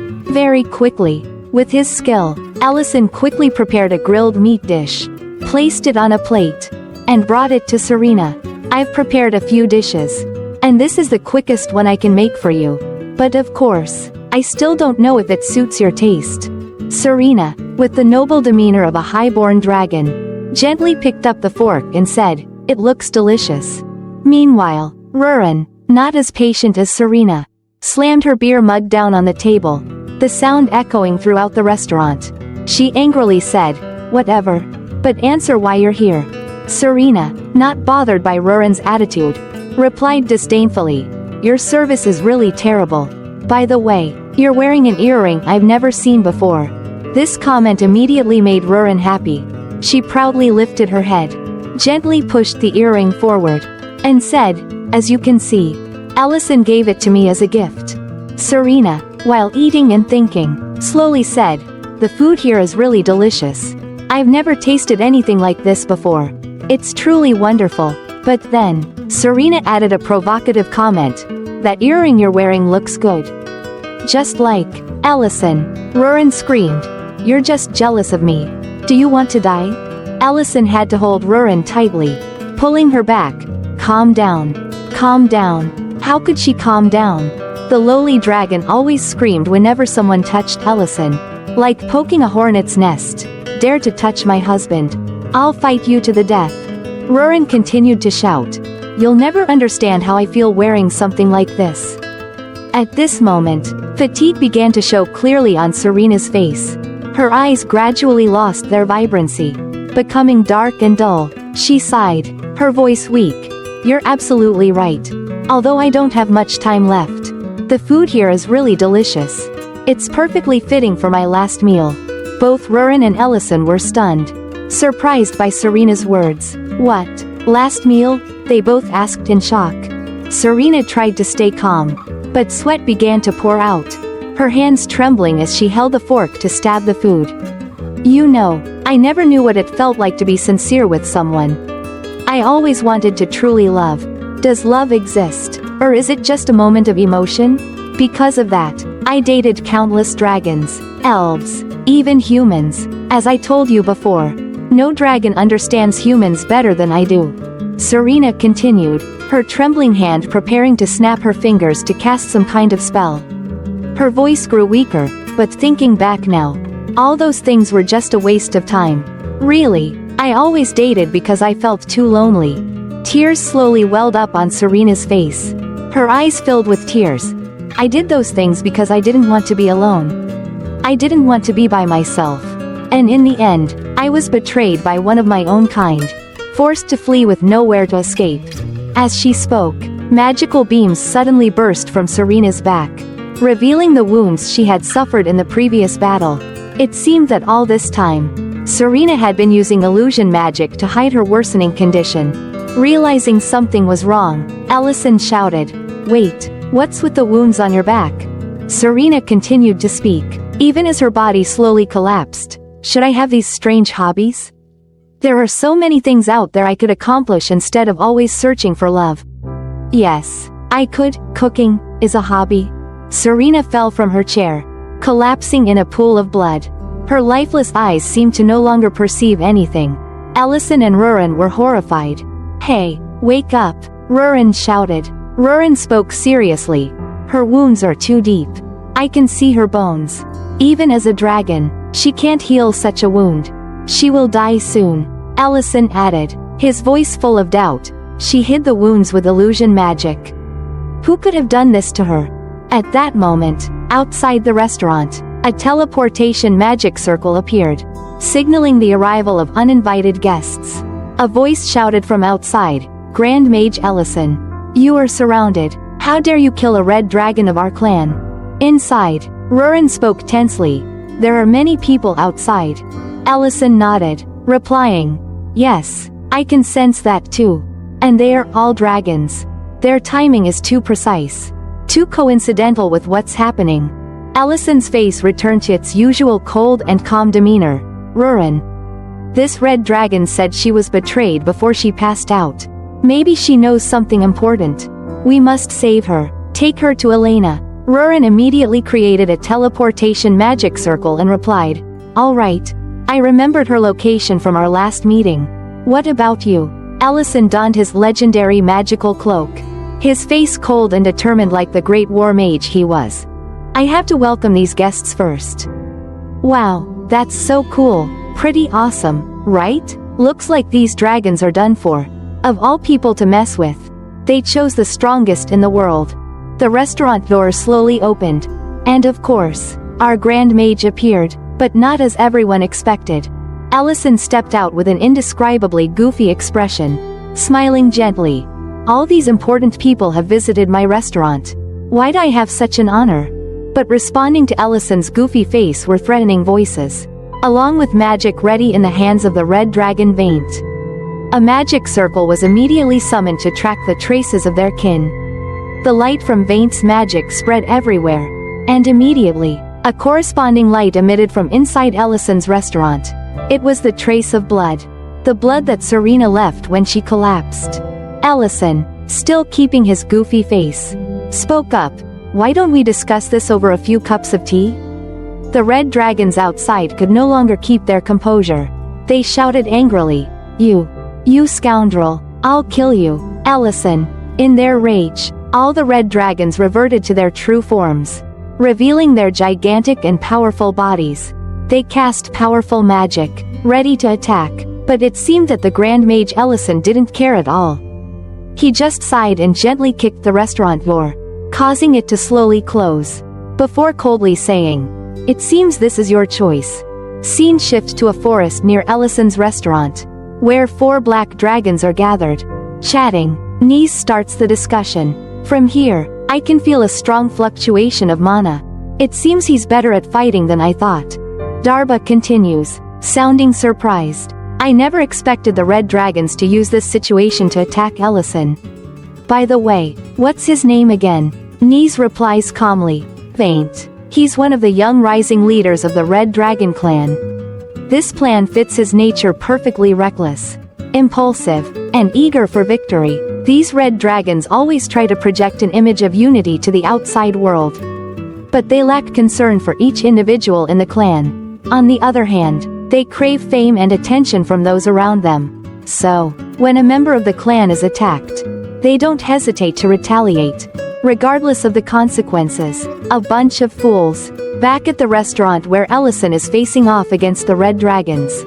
Very quickly. With his skill, Ellison quickly prepared a grilled meat dish, placed it on a plate, and brought it to Serena. "I've prepared a few dishes, and this is the quickest one I can make for you. But of course, I still don't know if it suits your taste." Serena, with the noble demeanor of a high-born dragon, gently picked up the fork and said, "It looks delicious." Meanwhile, Rurin, not as patient as Serena, slammed her beer mug down on the table, the sound echoing throughout the restaurant. She angrily said, "Whatever. But answer why you're here." Serena, not bothered by Rurin's attitude, replied disdainfully, "Your service is really terrible. By the way, you're wearing an earring I've never seen before." This comment immediately made Rurin happy. She proudly lifted her head, gently pushed the earring forward, and said, "As you can see, Ellison gave it to me as a gift." Serena, while eating and thinking, slowly said, "The food here is really delicious. I've never tasted anything like this before. It's truly wonderful." But then, Serena added a provocative comment, "That earring you're wearing looks good. Just like Ellison." Rurin screamed, "You're just jealous of me. Do you want to die?" Ellison had to hold Rurin tightly, pulling her back. "Calm down. Calm down." How could she calm down? The lowly dragon always screamed whenever someone touched Ellison, like poking a hornet's nest. "Dare to touch my husband, I'll fight you to the death." Rurin continued to shout, "You'll never understand how I feel wearing something like this." At this moment, fatigue began to show clearly on Serena's face. Her eyes gradually lost their vibrancy, becoming dark and dull. She sighed, her voice weak. "You're absolutely right. Although I don't have much time left. The food here is really delicious. It's perfectly fitting for my last meal." Both Rurin and Ellison were stunned, surprised by Serena's words. "What? Last meal?" they both asked in shock. Serena tried to stay calm, but sweat began to pour out, her hands trembling as she held the fork to stab the food. "You know, I never knew what it felt like to be sincere with someone. I always wanted to truly love. Does love exist, or is it just a moment of emotion? Because of that, I dated countless dragons, elves, even humans. As I told you before, no dragon understands humans better than I do. Serena continued, her trembling hand preparing to snap her fingers to cast some kind of spell. Her voice grew weaker, but thinking back now, all those things were just a waste of time. Really, I always dated because I felt too lonely. Tears slowly welled up on Serena's face. Her eyes filled with tears. I did those things because I didn't want to be alone. I didn't want to be by myself. And in the end, I was betrayed by one of my own kind, forced to flee with nowhere to escape. As she spoke, magical beams suddenly burst from Serena's back, revealing the wounds she had suffered in the previous battle. It seemed that all this time, Serena had been using illusion magic to hide her worsening condition. Realizing something was wrong, Ellison shouted, "Wait, what's with the wounds on your back?" Serena continued to speak, even as her body slowly collapsed. Should I have these strange hobbies? There are so many things out there I could accomplish instead of always searching for love. Yes, I could. Cooking is a hobby. Serena fell from her chair, collapsing in a pool of blood. Her lifeless eyes seemed to no longer perceive anything. Ellison and Rurin were horrified. "Hey, wake up," Rurin shouted. Rurin spoke seriously. "Her wounds are too deep. I can see her bones. Even as a dragon, she can't heal such a wound. She will die soon," Ellison added, his voice full of doubt. "She hid the wounds with illusion magic. Who could have done this to her?" At that moment, outside the restaurant, a teleportation magic circle appeared, signaling the arrival of uninvited guests. A voice shouted from outside, "Grand Mage Ellison, you are surrounded. How dare you kill a red dragon of our clan?" Inside, Rurin spoke tensely, "There are many people outside." Ellison nodded, replying, "Yes, I can sense that too. And they are all dragons. Their timing is too precise. Too coincidental with what's happening." Ellison's face returned to its usual cold and calm demeanor. "Rurin. This red dragon said she was betrayed before she passed out. Maybe she knows something important. We must save her. Take her to Elena." Rurin immediately created a teleportation magic circle and replied, "All right. I remembered her location from our last meeting. What about you?" Ellison donned his legendary magical cloak, his face cold and determined like the great war mage he was. "I have to welcome these guests first." "Wow, that's so cool. Pretty awesome, right? Looks like these dragons are done for. Of all people to mess with, they chose the strongest in the world." The restaurant door slowly opened, and of course, our Grand Mage appeared, but not as everyone expected. Ellison stepped out with an indescribably goofy expression, smiling gently. "All these important people have visited my restaurant. Why'd I have such an honor?" But responding to Ellison's goofy face were threatening voices, along with magic ready in the hands of the red dragon Vaint. A magic circle was immediately summoned to track the traces of their kin. The light from Vaint's magic spread everywhere, and immediately, a corresponding light emitted from inside Ellison's restaurant. It was the trace of blood. The blood that Serena left when she collapsed. Ellison, still keeping his goofy face, spoke up, "Why don't we discuss this over a few cups of tea?" The red dragons outside could no longer keep their composure. They shouted angrily, You scoundrel, I'll kill you, Ellison." In their rage, all the red dragons reverted to their true forms, revealing their gigantic and powerful bodies. They cast powerful magic, ready to attack, but it seemed that the Grand Mage Ellison didn't care at all. He just sighed and gently kicked the restaurant door, causing it to slowly close, before coldly saying, "It seems this is your choice." Scene shift to a forest near Ellison's restaurant, where 4 black dragons are gathered, chatting. Nis starts the discussion. "From here, I can feel a strong fluctuation of mana. It seems he's better at fighting than I thought." Darba continues, sounding surprised. "I never expected the red dragons to use this situation to attack Ellison. By the way, what's his name again?" Nis replies calmly, "Vaint. He's one of the young rising leaders of the Red Dragon clan. This plan fits his nature perfectly, reckless, impulsive, and eager for victory. These red dragons always try to project an image of unity to the outside world. but they lack concern for each individual in the clan. On the other hand, they crave fame and attention from those around them. So, when a member of the clan is attacked, they don't hesitate to retaliate, regardless of the consequences. A bunch of fools. Back at the restaurant where Ellison is facing off against the red dragons,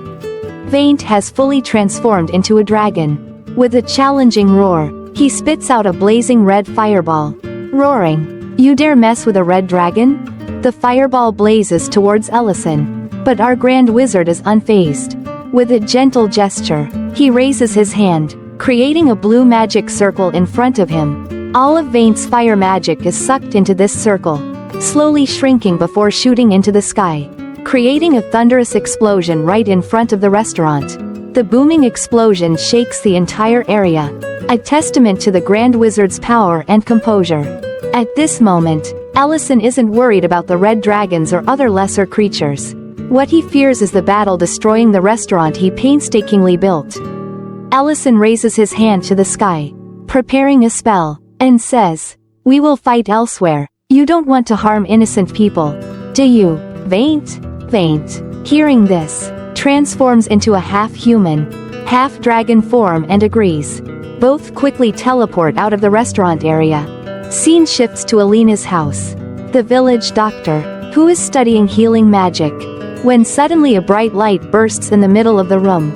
Vaint has fully transformed into a dragon. With a challenging roar, he spits out a blazing red fireball. Roaring, "You dare mess with a red dragon?" The fireball blazes towards Ellison, but our Grand Wizard is unfazed. With a gentle gesture, he raises his hand, creating a blue magic circle in front of him. All of Vaint's fire magic is sucked into this circle, slowly shrinking before shooting into the sky, creating a thunderous explosion right in front of the restaurant. The booming explosion shakes the entire area, a testament to the Grand Wizard's power and composure. At this moment, Ellison isn't worried about the red dragons or other lesser creatures. What he fears is the battle destroying the restaurant he painstakingly built. Ellison raises his hand to the sky, preparing a spell, and says, "We will fight elsewhere. You don't want to harm innocent people, do you, Vaint?" Vaint, hearing this, transforms into a half-human, half-dragon form and agrees. Both quickly teleport out of the restaurant area. Scene shifts to Alina's house, the village doctor, who is studying healing magic, when suddenly a bright light bursts in the middle of the room.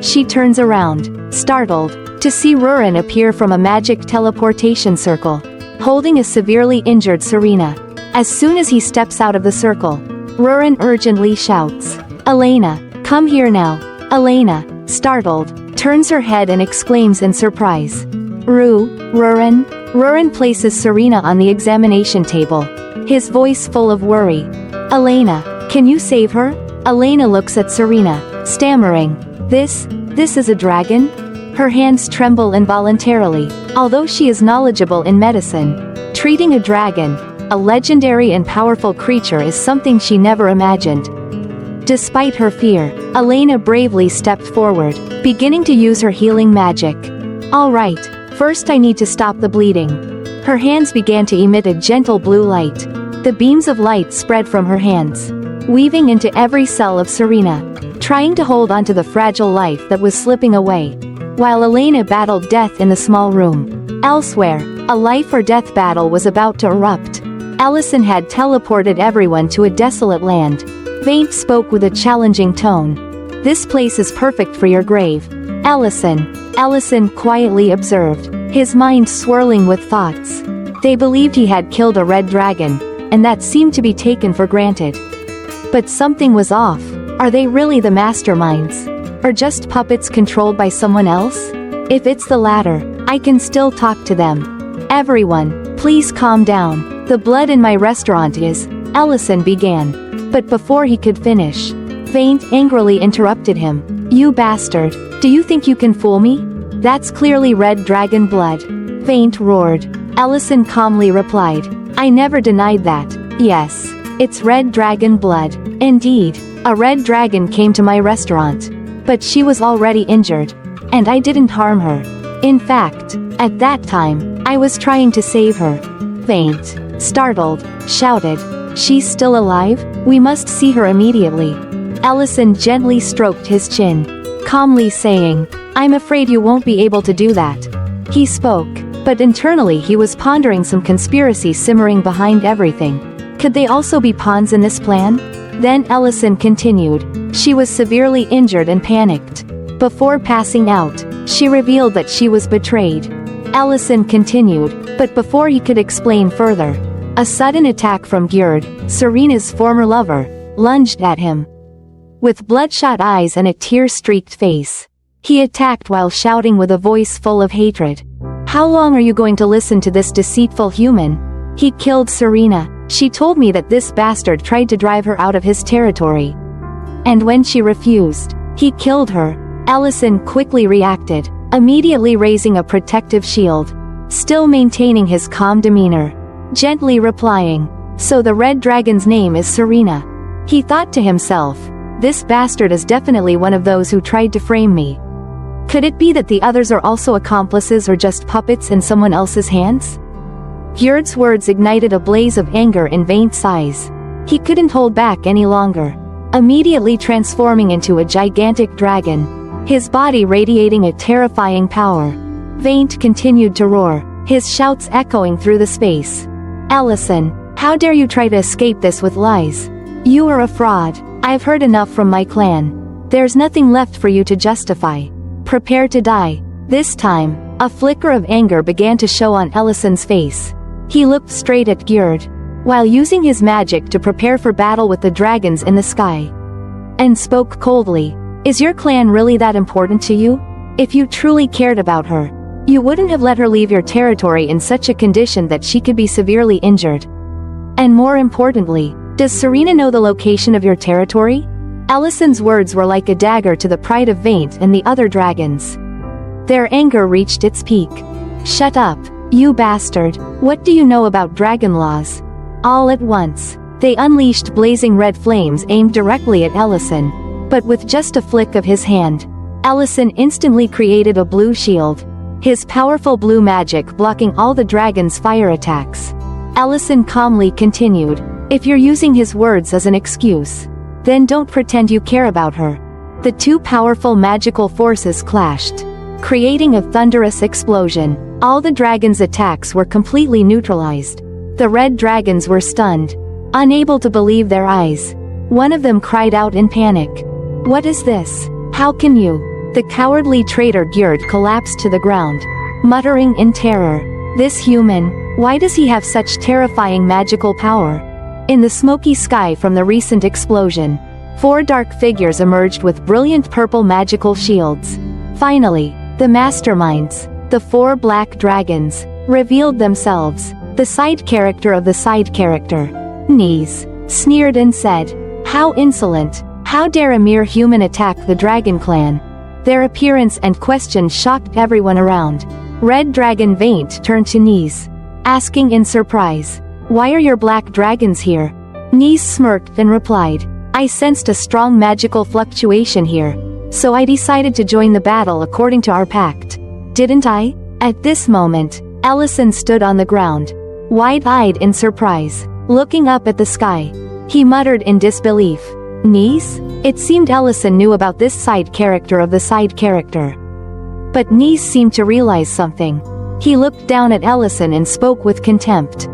She turns around, startled, to see Rurin appear from a magic teleportation circle, holding a severely injured Serena. As soon as he steps out of the circle, Rurin urgently shouts, "Elena, come here now." Elena, startled, turns her head and exclaims in surprise, Rurin?" Rurin places Serena on the examination table, his voice full of worry. "Elena, can you save her?" Elena looks at Serena, stammering, This is a dragon?" Her hands tremble involuntarily, although she is knowledgeable in medicine. Treating a dragon, a legendary and powerful creature, is something she never imagined. Despite her fear, Elena bravely stepped forward, beginning to use her healing magic. "All right, first I need to stop the bleeding." Her hands began to emit a gentle blue light. The beams of light spread from her hands, weaving into every cell of Serena, trying to hold onto the fragile life that was slipping away. While Elena battled death in the small room, elsewhere, a life-or-death battle was about to erupt. Ellison had teleported everyone to a desolate land. Vaint spoke with a challenging tone. "This place is perfect for your grave, Ellison quietly observed, his mind swirling with thoughts. They believed he had killed a red dragon, and that seemed to be taken for granted. But something was off. Are they really the masterminds? Or just puppets controlled by someone else? If it's the latter, I can still talk to them. Everyone, please calm down. The blood in my restaurant is..." Ellison began. But before he could finish, Vaint angrily interrupted him. "You bastard, do you think you can fool me? That's clearly red dragon blood." Vaint roared. Ellison calmly replied, "I never denied that. Yes, it's red dragon blood. Indeed, a red dragon came to my restaurant. But she was already injured, and I didn't harm her. In fact, at that time, I was trying to save her." Vaint, startled, shouted, "She's still alive? We must see her immediately." Ellison gently stroked his chin, calmly saying, "I'm afraid you won't be able to do that." He spoke, but internally he was pondering some conspiracy simmering behind everything. Could they also be pawns in this plan? Then Ellison continued, "She was severely injured and panicked. Before passing out, she revealed that she was betrayed." Ellison continued, but before he could explain further, a sudden attack from Gjerd, Serena's former lover, lunged at him. With bloodshot eyes and a tear-streaked face, he attacked while shouting with a voice full of hatred. "How long are you going to listen to this deceitful human? He killed Serena. She told me that this bastard tried to drive her out of his territory. And when she refused, he killed her." Ellison quickly reacted, immediately raising a protective shield, still maintaining his calm demeanor, gently replying, "So the red dragon's name is Serena." He thought to himself, "This bastard is definitely one of those who tried to frame me. Could it be that the others are also accomplices or just puppets in someone else's hands?" Gjord's words ignited a blaze of anger in Vaint's eyes. He couldn't hold back any longer. Immediately transforming into a gigantic dragon, his body radiating a terrifying power. Vaint continued to roar, his shouts echoing through the space. "Ellison, how dare you try to escape this with lies? You are a fraud. I've heard enough from my clan. There's nothing left for you to justify. Prepare to die." This time, a flicker of anger began to show on Ellison's face. He looked straight at Gjord, while using his magic to prepare for battle with the dragons in the sky, and spoke coldly. "Is your clan really that important to you? If you truly cared about her, you wouldn't have let her leave your territory in such a condition that she could be severely injured. And more importantly, does Serena know the location of your territory?" Ellison's words were like a dagger to the pride of Vaint and the other dragons. Their anger reached its peak. "Shut up, you bastard, what do you know about dragon laws?" All at once, they unleashed blazing red flames aimed directly at Ellison, but with just a flick of his hand, Ellison instantly created a blue shield, his powerful blue magic blocking all the dragon's fire attacks. Ellison calmly continued, "If you're using his words as an excuse, then don't pretend you care about her." The two powerful magical forces clashed, creating a thunderous explosion. All the dragons' attacks were completely neutralized. The red dragons were stunned, unable to believe their eyes. One of them cried out in panic. "What is this? How can you?" The cowardly traitor Gjord collapsed to the ground, muttering in terror. "This human, why does he have such terrifying magical power?" In the smoky sky from the recent explosion, 4 dark figures emerged with brilliant purple magical shields. Finally, the masterminds, the 4 black dragons, revealed themselves. The side character of the side character, Knees, sneered and said, "How insolent! How dare a mere human attack the dragon clan?" Their appearance and questions shocked everyone around. Red Dragon Vaint turned to Knees, asking in surprise, "Why are your black dragons here?" Knees smirked and replied, "I sensed a strong magical fluctuation here, so I decided to join the battle according to our pact. Didn't I?" At this moment, Ellison stood on the ground, wide-eyed in surprise, looking up at the sky. He muttered in disbelief, "Knees?" It seemed Ellison knew about this side character of the side character. But Knees seemed to realize something. He looked down at Ellison and spoke with contempt.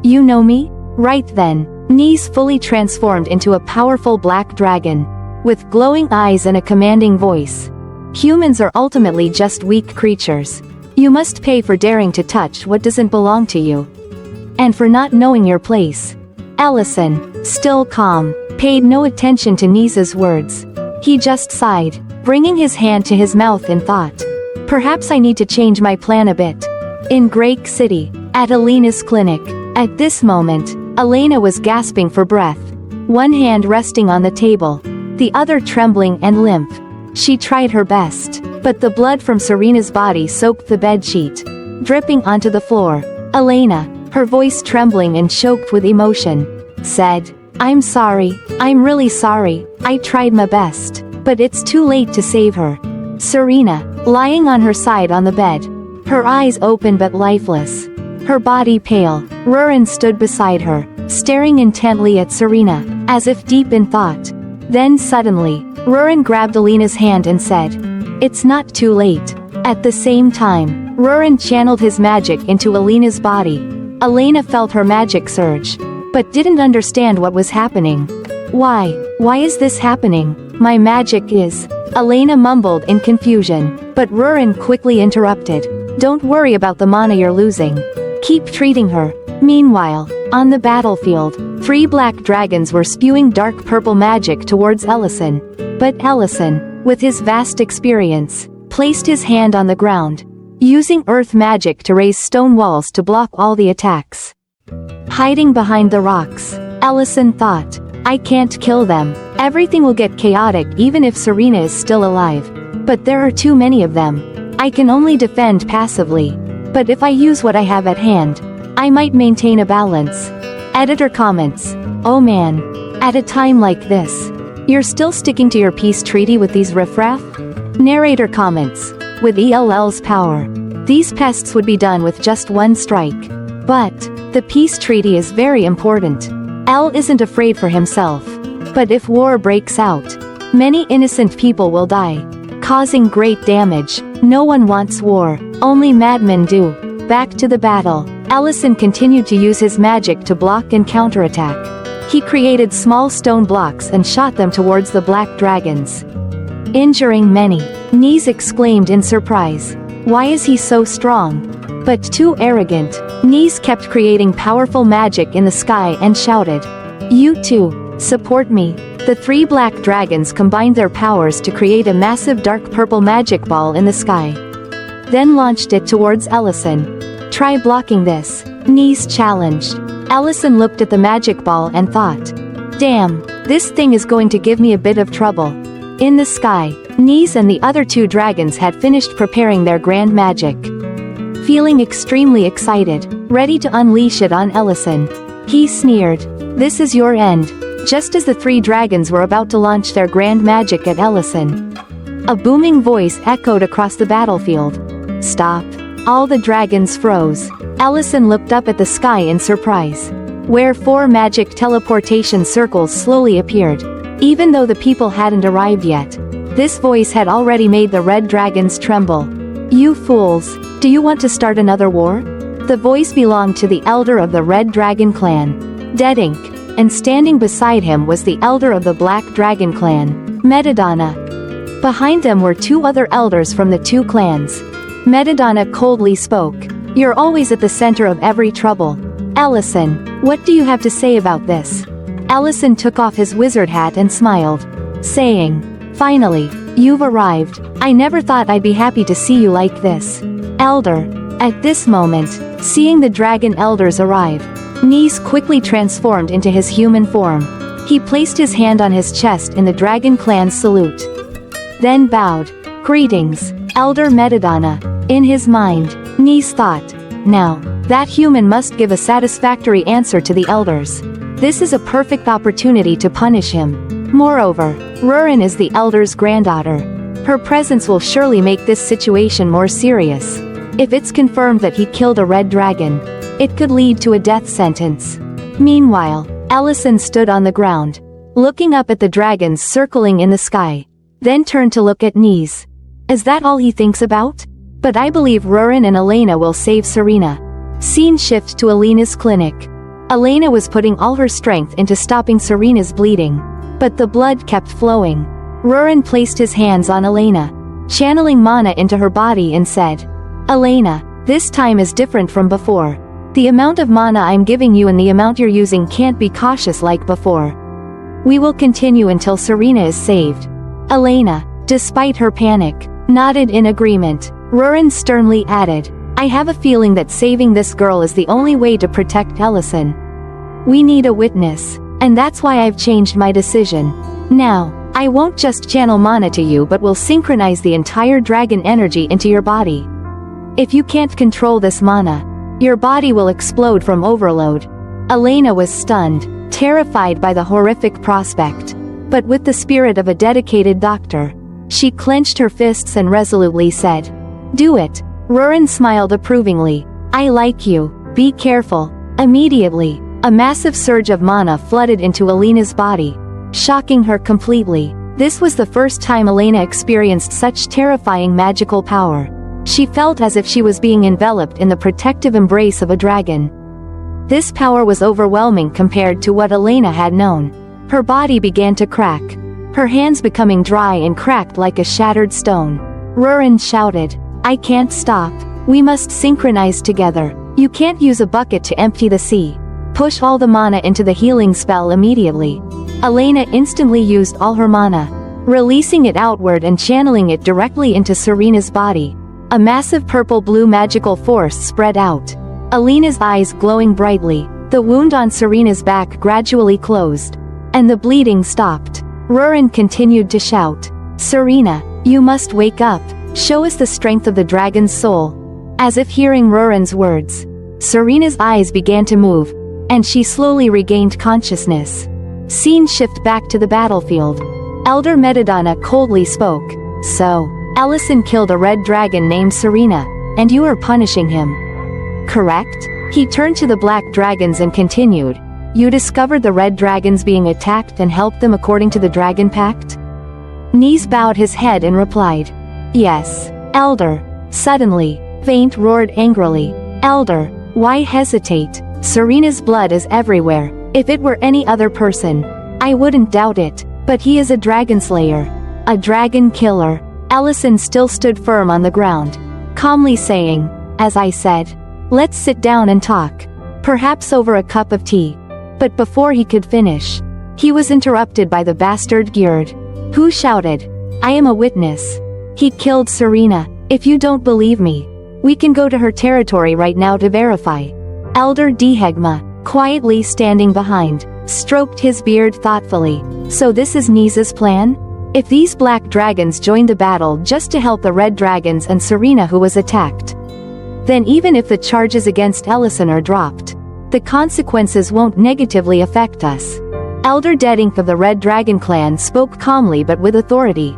You know me?" Right then, Knees fully transformed into a powerful black dragon, with glowing eyes and a commanding voice. "Humans are ultimately just weak creatures. You must pay for daring to touch what doesn't belong to you. And for not knowing your place." Ellison, still calm, paid no attention to Knees' words. He just sighed, bringing his hand to his mouth in thought. "Perhaps I need to change my plan a bit." In Grake City, at Elena's clinic, at this moment, Elena was gasping for breath, one hand resting on the table, the other trembling and limp. She tried her best, but the blood from Serena's body soaked the bedsheet, dripping onto the floor. Elena, her voice trembling and choked with emotion, said, "I'm sorry, I'm really sorry, I tried my best, but it's too late to save her." Serena, lying on her side on the bed, her eyes open but lifeless, her body pale, Rurin stood beside her, staring intently at Serena, as if deep in thought. Then suddenly, Rurin grabbed Elena's hand and said, "It's not too late." At the same time, Rurin channeled his magic into Elena's body. Elena felt her magic surge, but didn't understand what was happening. Why is this happening? My magic is..." Elena mumbled in confusion, but Rurin quickly interrupted. "Don't worry about the mana you're losing. Keep treating her." Meanwhile, on the battlefield, 3 black dragons were spewing dark purple magic towards Ellison. But Ellison, with his vast experience, placed his hand on the ground, using earth magic to raise stone walls to block all the attacks. Hiding behind the rocks, Ellison thought, "I can't kill them. Everything will get chaotic even if Serena is still alive. But there are too many of them. I can only defend passively. But if I use what I have at hand, I might maintain a balance." Editor comments, "Oh man. At a time like this, you're still sticking to your peace treaty with these riffraff?" Narrator comments, "With ELL's power, these pests would be done with just one strike." But the peace treaty is very important. El isn't afraid for himself. But if war breaks out, many innocent people will die, causing great damage. No one wants war, only madmen do. Back to the battle. Ellison continued to use his magic to block and counterattack. He created small stone blocks and shot them towards the black dragons, injuring many. Knees exclaimed in surprise. Why is he so strong? But too arrogant. Knees kept creating powerful magic in the sky and shouted, "You too, support me." The 3 black dragons combined their powers to create a massive dark purple magic ball in the sky, then launched it towards Ellison. "Try blocking this," Knees challenged. Ellison looked at the magic ball and thought, "Damn, this thing is going to give me a bit of trouble." In the sky, Knees and the other 2 dragons had finished preparing their grand magic. Feeling extremely excited, ready to unleash it on Ellison, he sneered, "This is your end." Just as the 3 dragons were about to launch their grand magic at Ellison, a booming voice echoed across the battlefield. "Stop." All the dragons froze. Ellison looked up at the sky in surprise, where 4 magic teleportation circles slowly appeared. Even though the people hadn't arrived yet, this voice had already made the red dragons tremble. "You fools, do you want to start another war?" The voice belonged to the elder of the Red Dragon clan, Dead Ink, and standing beside him was the elder of the Black Dragon clan, Metadonna. Behind them were 2 other elders from the 2 clans. Metadonna coldly spoke, "You're always at the center of every trouble. Ellison, what do you have to say about this?" Ellison took off his wizard hat and smiled, saying, "Finally, you've arrived. I never thought I'd be happy to see you like this, Elder." At this moment, seeing the dragon elders arrive, Knees quickly transformed into his human form. He placed his hand on his chest in the dragon clan's salute, then bowed. "Greetings, Elder Metadonna." In his mind, Knees thought, "Now, that human must give a satisfactory answer to the elders. This is a perfect opportunity to punish him." Moreover, Rurin is the elder's granddaughter. Her presence will surely make this situation more serious. If it's confirmed that he killed a red dragon, it could lead to a death sentence. Meanwhile, Ellison stood on the ground, looking up at the dragons circling in the sky, then turned to look at Knees. Is that all he thinks about? But I believe Rurin and Elena will save Serena. Scene shift to Elena's clinic. Elena was putting all her strength into stopping Serena's bleeding, but the blood kept flowing. Rurin placed his hands on Elena, channeling mana into her body and said, "Elena, this time is different from before. The amount of mana I'm giving you and the amount you're using can't be cautious like before. We will continue until Serena is saved." Elena, despite her panic, nodded in agreement. Rurin sternly added, "I have a feeling that saving this girl is the only way to protect Ellison. We need a witness, and that's why I've changed my decision. Now, I won't just channel mana to you but will synchronize the entire dragon energy into your body. If you can't control this mana, your body will explode from overload." Elena was stunned, terrified by the horrific prospect. But with the spirit of a dedicated doctor, she clenched her fists and resolutely said, "Do it." Rurin smiled approvingly. "I like you. Be careful." Immediately, a massive surge of mana flooded into Elena's body, shocking her completely. This was the first time Elena experienced such terrifying magical power. She felt as if she was being enveloped in the protective embrace of a dragon. This power was overwhelming compared to what Elena had known. Her body began to crack, her hands becoming dry and cracked like a shattered stone. Rurin shouted, "I can't stop. We must synchronize together. You can't use a bucket to empty the sea. Push all the mana into the healing spell immediately." Elena instantly used all her mana, releasing it outward and channeling it directly into Serena's body. A massive purple-blue magical force spread out, Elena's eyes glowing brightly. The wound on Serena's back gradually closed, and the bleeding stopped. Rurin continued to shout, "Serena, you must wake up. Show us the strength of the dragon's soul." As if hearing Rurin's words, Serena's eyes began to move, and she slowly regained consciousness. Scene shift back to the battlefield. Elder Metadonna coldly spoke, "So, Ellison killed a red dragon named Serena, and you are punishing him, correct?" He turned to the black dragons and continued, "You discovered the red dragons being attacked and helped them according to the dragon pact?" Nis bowed his head and replied, "Yes, Elder." Suddenly, Vaint roared angrily, "Elder, why hesitate? Serena's blood is everywhere. If it were any other person, I wouldn't doubt it, but he is a dragon slayer. A dragon killer." Ellison still stood firm on the ground, calmly saying, "As I said, let's sit down and talk. Perhaps over a cup of tea." But before he could finish, he was interrupted by the bastard Gjerd, who shouted, "I am a witness. He killed Serena. If you don't believe me, we can go to her territory right now to verify." Elder Dehegma, quietly standing behind, stroked his beard thoughtfully. "So this is Nis's plan? If these black dragons joined the battle just to help the red dragons and Serena who was attacked, then even if the charges against Ellison are dropped, the consequences won't negatively affect us." Elder Dedink of the Red Dragon clan spoke calmly but with authority.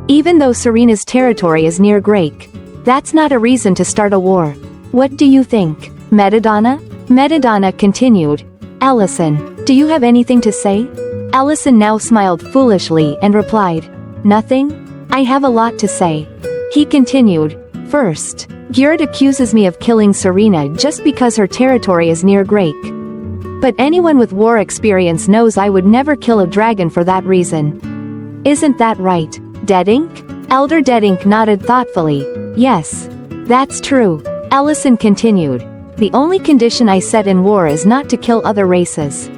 "Even though Serena's territory is near Grake, that's not a reason to start a war. What do you think, Metadonna?" Metadonna continued, "Ellison, do you have anything to say?" Ellison now smiled foolishly and replied, "Nothing? I have a lot to say." He continued, "First, Gjerd accuses me of killing Serena just because her territory is near Grake. But anyone with war experience knows I would never kill a dragon for that reason. Isn't that right, Dedink?" Elder Dedink nodded thoughtfully. "Yes, that's true." Ellison continued, "The only condition I set in war is not to kill other races.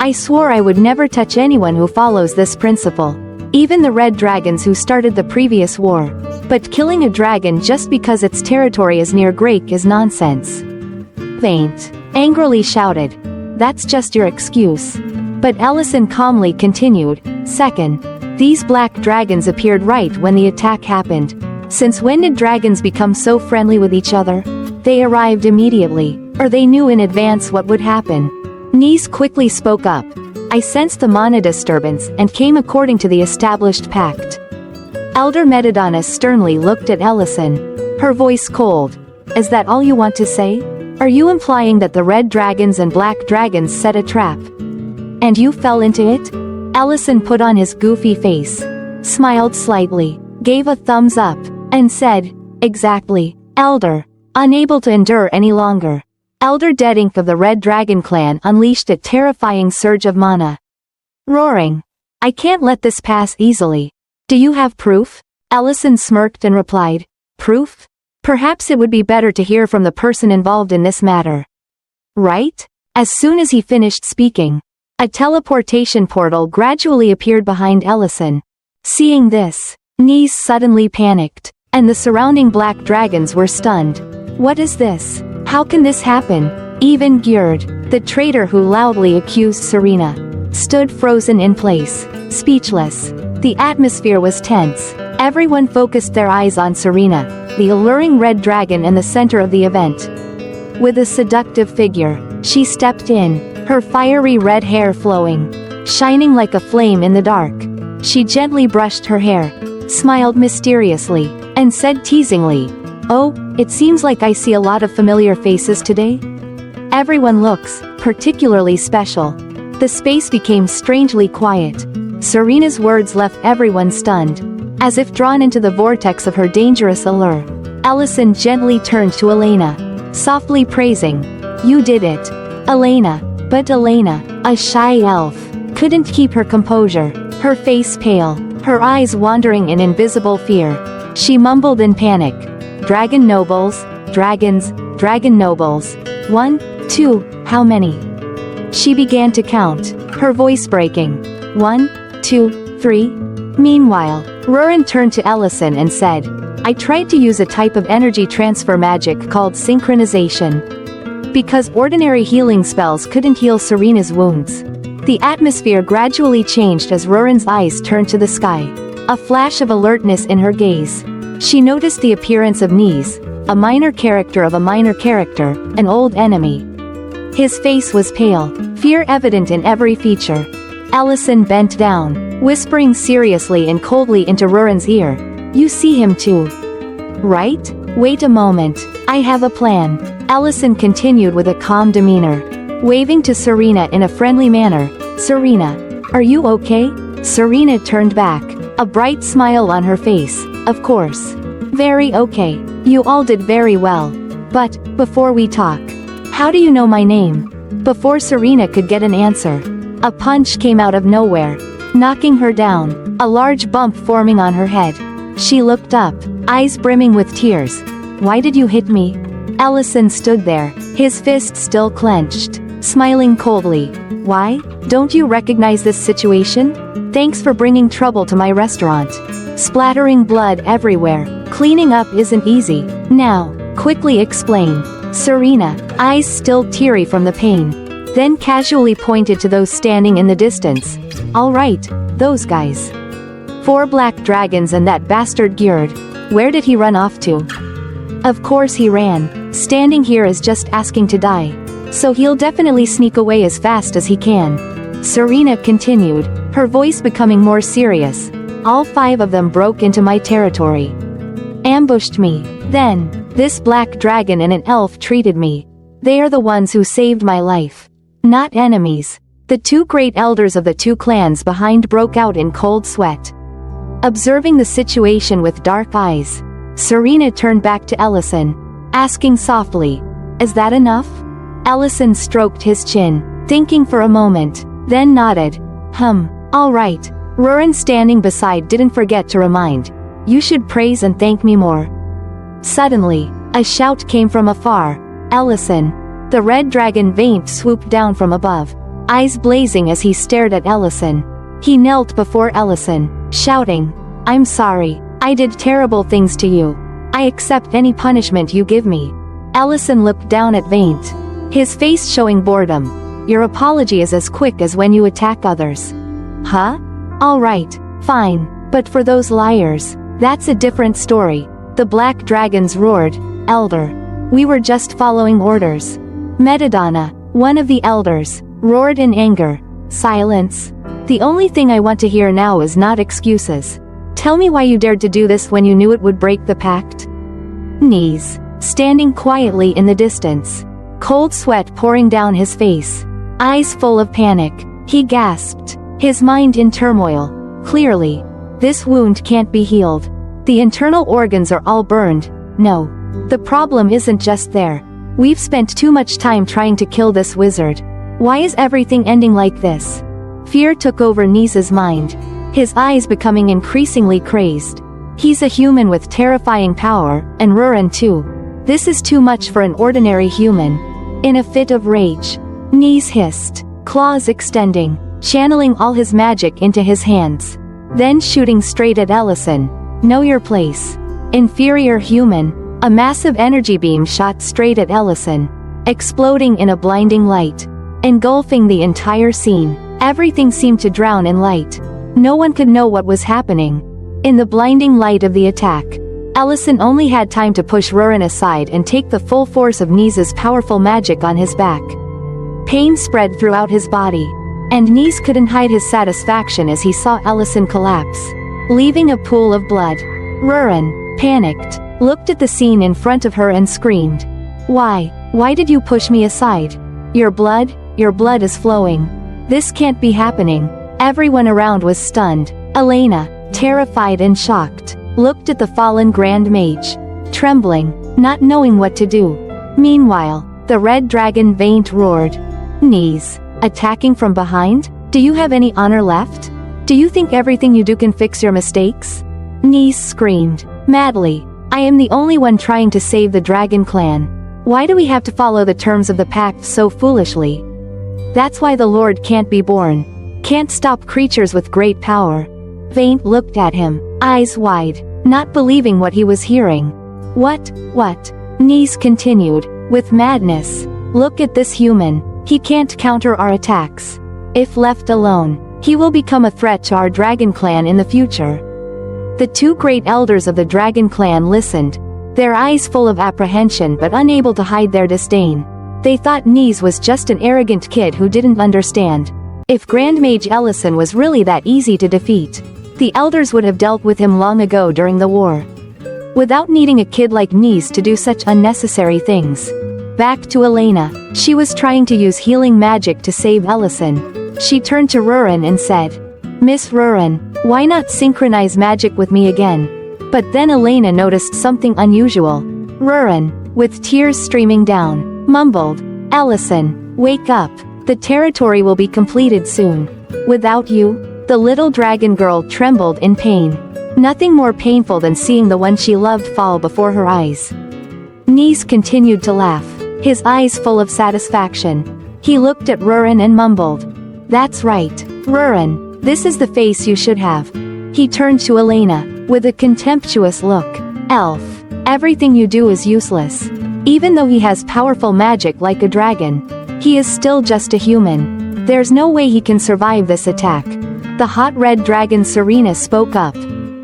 I swore I would never touch anyone who follows this principle, even the red dragons who started the previous war. But killing a dragon just because its territory is near Grake is nonsense." Vaint angrily shouted, "That's just your excuse." But Ellison calmly continued, "Second, these black dragons appeared right when the attack happened. Since when did dragons become so friendly with each other? They arrived immediately, or they knew in advance what would happen." Nis quickly spoke up, "I sensed the mana disturbance and came according to the established pact." Elder Metadonna sternly looked at Ellison, her voice cold. "Is that all you want to say? Are you implying that the red dragons and black dragons set a trap, and you fell into it?" Ellison put on his goofy face, smiled slightly, gave a thumbs up, and said, "Exactly, Elder." Unable to endure any longer, Elder Dedink of the Red Dragon clan unleashed a terrifying surge of mana. Roaring, "I can't let this pass easily. Do you have proof?" Ellison smirked and replied, "Proof? Perhaps it would be better to hear from the person involved in this matter." Right? As soon as he finished speaking, a teleportation portal gradually appeared behind Ellison. Seeing this, Nis suddenly panicked, and the surrounding black dragons were stunned. "What is this? How can this happen?" Even Gjerd, the traitor who loudly accused Serena, stood frozen in place, speechless. The atmosphere was tense. Everyone focused their eyes on Serena, the alluring red dragon in the center of the event. With a seductive figure, she stepped in, her fiery red hair flowing, shining like a flame in the dark. She gently brushed her hair, smiled mysteriously, and said teasingly, "Oh, it seems like I see a lot of familiar faces today. Everyone looks particularly special." The space became strangely quiet. Serena's words left everyone stunned, as if drawn into the vortex of her dangerous allure. Ellison gently turned to Elena, softly praising, "You did it, Elena." But Elena, a shy elf, couldn't keep her composure, her face pale, her eyes wandering in invisible fear. She mumbled in panic, "Dragon nobles, dragons, dragon nobles. 1, 2, how many?" She began to count, her voice breaking. 1, 2, 3. Meanwhile, Rurin turned to Ellison and said, "I tried to use a type of energy transfer magic called synchronization. Because ordinary healing spells couldn't heal Serena's wounds." The atmosphere gradually changed as Rurin's eyes turned to the sky, a flash of alertness in her gaze. She noticed the appearance of Nis, a minor character of a minor character, an old enemy. His face was pale, fear evident in every feature. Ellison bent down, whispering seriously and coldly into Rurin's ear, "You see him too, right? Wait a moment, I have a plan." Ellison continued with a calm demeanor, waving to Serena in a friendly manner. Serena, are you okay? Serena turned back, a bright smile on her face. Of course. Very okay. You all did very well. But, before we talk, how do you know my name? Before Serena could get an answer, a punch came out of nowhere, knocking her down, a large bump forming on her head. She looked up, eyes brimming with tears. Why did you hit me? Ellison stood there, his fist still clenched, smiling coldly. Why? Don't you recognize this situation? Thanks for bringing trouble to my restaurant. Splattering blood everywhere. Cleaning up isn't easy. Now, quickly explain. Serena, eyes still teary from the pain, then casually pointed to those standing in the distance. All right, those guys. 4 black dragons and that bastard Gjerd. Where did he run off to? Of course he ran. Standing here is just asking to die. So he'll definitely sneak away as fast as he can. Serena continued, her voice becoming more serious. All 5 of them broke into my territory. Ambushed me. Then, this black dragon and an elf treated me. They are the ones who saved my life. Not enemies. The 2 great elders of the 2 clans behind broke out in cold sweat. Observing the situation with dark eyes, Serena turned back to Ellison, asking softly, is that enough? Ellison stroked his chin, thinking for a moment, then nodded. All right. Rurin standing beside didn't forget to remind. You should praise and thank me more. Suddenly, a shout came from afar. Ellison. The red dragon Vaint swooped down from above, eyes blazing as he stared at Ellison. He knelt before Ellison, shouting, I'm sorry, I did terrible things to you. I accept any punishment you give me. Ellison looked down at Vaint, his face showing boredom. Your apology is as quick as when you attack others. Huh? All right, fine, but for those liars, that's a different story. The black dragons roared. Elder. We were just following orders. Metadonna, one of the elders, roared in anger. Silence. The only thing I want to hear now is not excuses. Tell me why you dared to do this when you knew it would break the pact. Knees. Standing quietly in the distance. Cold sweat pouring down his face. Eyes full of panic. He gasped. His mind in turmoil. Clearly. This wound can't be healed. The internal organs are all burned. No. The problem isn't just there. We've spent too much time trying to kill this wizard. Why is everything ending like this? Fear took over Nisa's mind, his eyes becoming increasingly crazed. He's a human with terrifying power, and Rurin too. This is too much for an ordinary human. In a fit of rage, Nis hissed, claws extending, channeling all his magic into his hands. Then shooting straight at Ellison. Know your place. Inferior human. A massive energy beam shot straight at Ellison, exploding in a blinding light, engulfing the entire scene. Everything seemed to drown in light. No one could know what was happening. In the blinding light of the attack, Ellison only had time to push Rurin aside and take the full force of Nisa's powerful magic on his back. Pain spread throughout his body, and Nis couldn't hide his satisfaction as he saw Ellison collapse, leaving a pool of blood. Rurin, panicked, looked at the scene in front of her and screamed. Why did you push me aside? Your blood is flowing. This can't be happening. Everyone around was stunned. Elena, terrified and shocked, looked at the fallen Grand Mage, trembling, not knowing what to do. Meanwhile, the red dragon Vaint roared. Nis, attacking from behind? Do you have any honor left? Do you think everything you do can fix your mistakes? Nis screamed, madly. I am the only one trying to save the Dragon Clan. Why do we have to follow the terms of the pact so foolishly? That's why the Lord can't be born. Can't stop creatures with great power. Vaint looked at him, eyes wide, not believing what he was hearing. What? Nis continued, with madness. Look at this human. He can't counter our attacks. If left alone, he will become a threat to our Dragon Clan in the future. The 2 great elders of the Dragon Clan listened, their eyes full of apprehension but unable to hide their disdain. They thought Nis was just an arrogant kid who didn't understand. If Grand Mage Ellison was really that easy to defeat, the elders would have dealt with him long ago during the war, without needing a kid like Nis to do such unnecessary things. Back to Elena. She was trying to use healing magic to save Ellison. She turned to Rurin and said, "Miss Rurin, why not synchronize magic with me again?" But then Elena noticed something unusual. Rurin, with tears streaming down, mumbled, "Ellison, wake up. The territory will be completed soon. Without you." The little dragon girl trembled in pain. Nothing more painful than seeing the one she loved fall before her eyes. Nis continued to laugh, his eyes full of satisfaction. He looked at Rurin and mumbled, "That's right, Rurin, this is the face you should have." He turned to Elena, with a contemptuous look. "Elf, everything you do is useless. Even though he has powerful magic like a dragon, he is still just a human. There's no way he can survive this attack." The hot red dragon Serena spoke up.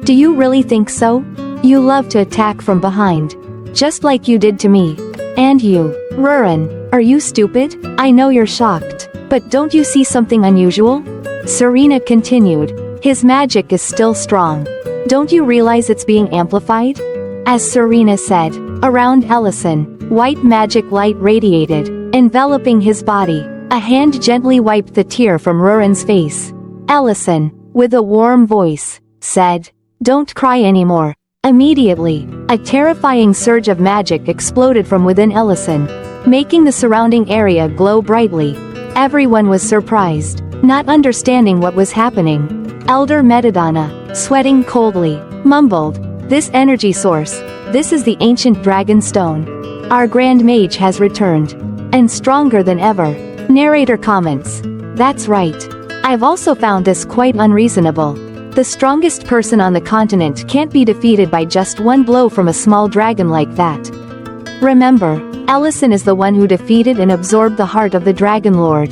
"Do you really think so? You love to attack from behind. Just like you did to me. And you, Rurin, are you stupid? I know you're shocked, but don't you see something unusual?" Serena continued, "His magic is still strong. Don't you realize it's being amplified?" As Serena said, around Ellison, white magic light radiated, enveloping his body. A hand gently wiped the tear from Rurin's face. Ellison, with a warm voice, said, "Don't cry anymore." Immediately, a terrifying surge of magic exploded from within Ellison, making the surrounding area glow brightly. Everyone was surprised, not understanding what was happening. Elder Metadonna, sweating coldly, mumbled, "This energy source, this is the ancient dragon stone. Our grand mage has returned. And stronger than ever." Narrator comments, "That's right. I've also found this quite unreasonable. The strongest person on the continent can't be defeated by just one blow from a small dragon like that. Remember, Ellison is the one who defeated and absorbed the heart of the Dragon Lord."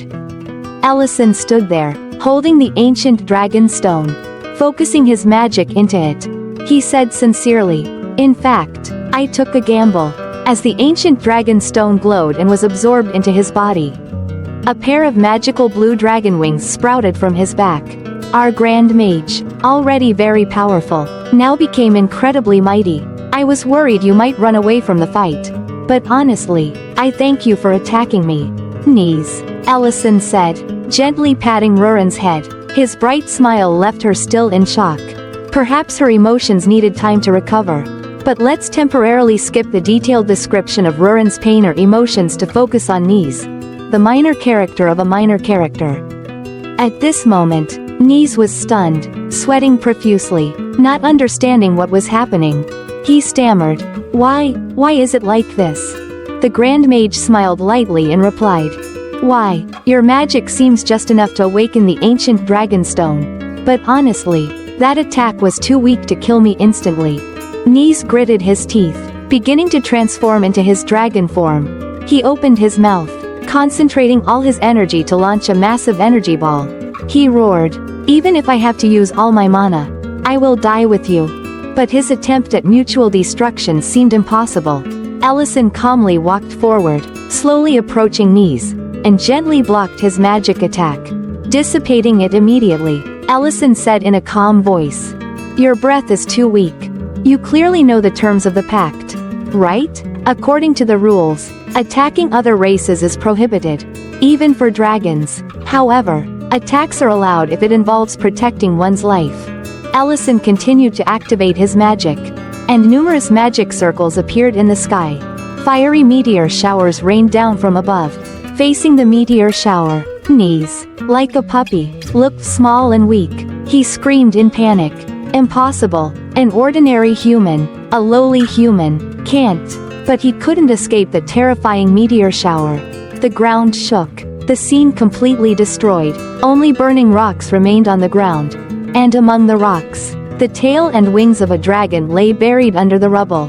Ellison stood there, holding the ancient dragon stone, focusing his magic into it. He said sincerely, "In fact, I took a gamble." As the ancient dragon stone glowed and was absorbed into his body, a pair of magical blue dragon wings sprouted from his back. Our grand mage, already very powerful, now became incredibly mighty. "I was worried you might run away from the fight. But honestly, I thank you for attacking me." "Nis," Ellison said, gently patting Rurin's head. His bright smile left her still in shock. Perhaps her emotions needed time to recover. But let's temporarily skip the detailed description of Rurin's pain or emotions to focus on Nis, the minor character of a minor character. At this moment, Nis was stunned, sweating profusely, not understanding what was happening. He stammered, Why is it like this?" The Grand Mage smiled lightly and replied, "Why, your magic seems just enough to awaken the ancient dragonstone. But honestly, that attack was too weak to kill me instantly." Nis gritted his teeth, beginning to transform into his dragon form. He opened his mouth, concentrating all his energy to launch a massive energy ball. He roared, "Even if I have to use all my mana, I will die with you." But his attempt at mutual destruction seemed impossible. Ellison calmly walked forward, slowly approaching Nis, and gently blocked his magic attack, dissipating it immediately. Ellison said in a calm voice, "Your breath is too weak. You clearly know the terms of the pact, right? According to the rules, attacking other races is prohibited, even for dragons. However, attacks are allowed if it involves protecting one's life." Ellison continued to activate his magic, and numerous magic circles appeared in the sky. Fiery meteor showers rained down from above. Facing the meteor shower, Nis, like a puppy, looked small and weak. He screamed in panic, "Impossible! An ordinary human, a lowly human, can't." But he couldn't escape the terrifying meteor shower. The ground shook, the scene completely destroyed. Only burning rocks remained on the ground. And among the rocks, the tail and wings of a dragon lay buried under the rubble.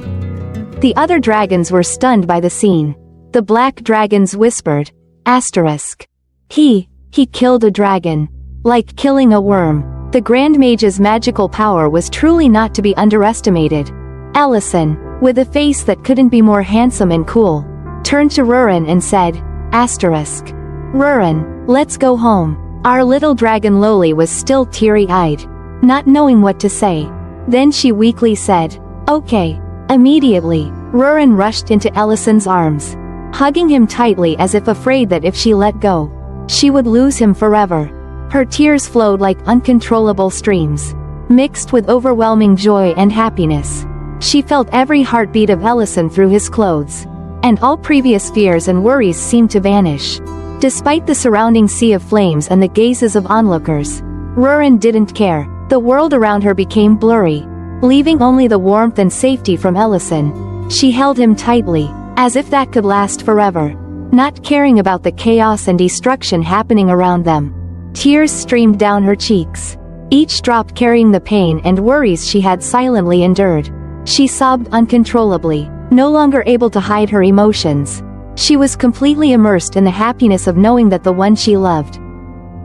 The other dragons were stunned by the scene. The black dragons whispered, "Asterisk. He killed a dragon. Like killing a worm." The Grand Mage's magical power was truly not to be underestimated. Ellison, with a face that couldn't be more handsome and cool, turned to Rurin and said, "Asterisk. Rurin, let's go home." Our little dragon Loli was still teary-eyed, not knowing what to say. Then she weakly said, "Okay." Immediately, Rurin rushed into Ellison's arms. hugging him tightly as if afraid that if she let go, she would lose him forever. Her tears flowed like uncontrollable streams, mixed with overwhelming joy and happiness. She felt every heartbeat of Ellison through his clothes, and all previous fears and worries seemed to vanish. Despite the surrounding sea of flames and the gazes of onlookers, Rurin didn't care. The world around her became blurry, leaving only the warmth and safety from Ellison. She held him tightly, as if that could last forever, not caring about the chaos and destruction happening around them. Tears streamed down her cheeks, each drop carrying the pain and worries she had silently endured. She sobbed uncontrollably, no longer able to hide her emotions. She was completely immersed in the happiness of knowing that the one she loved,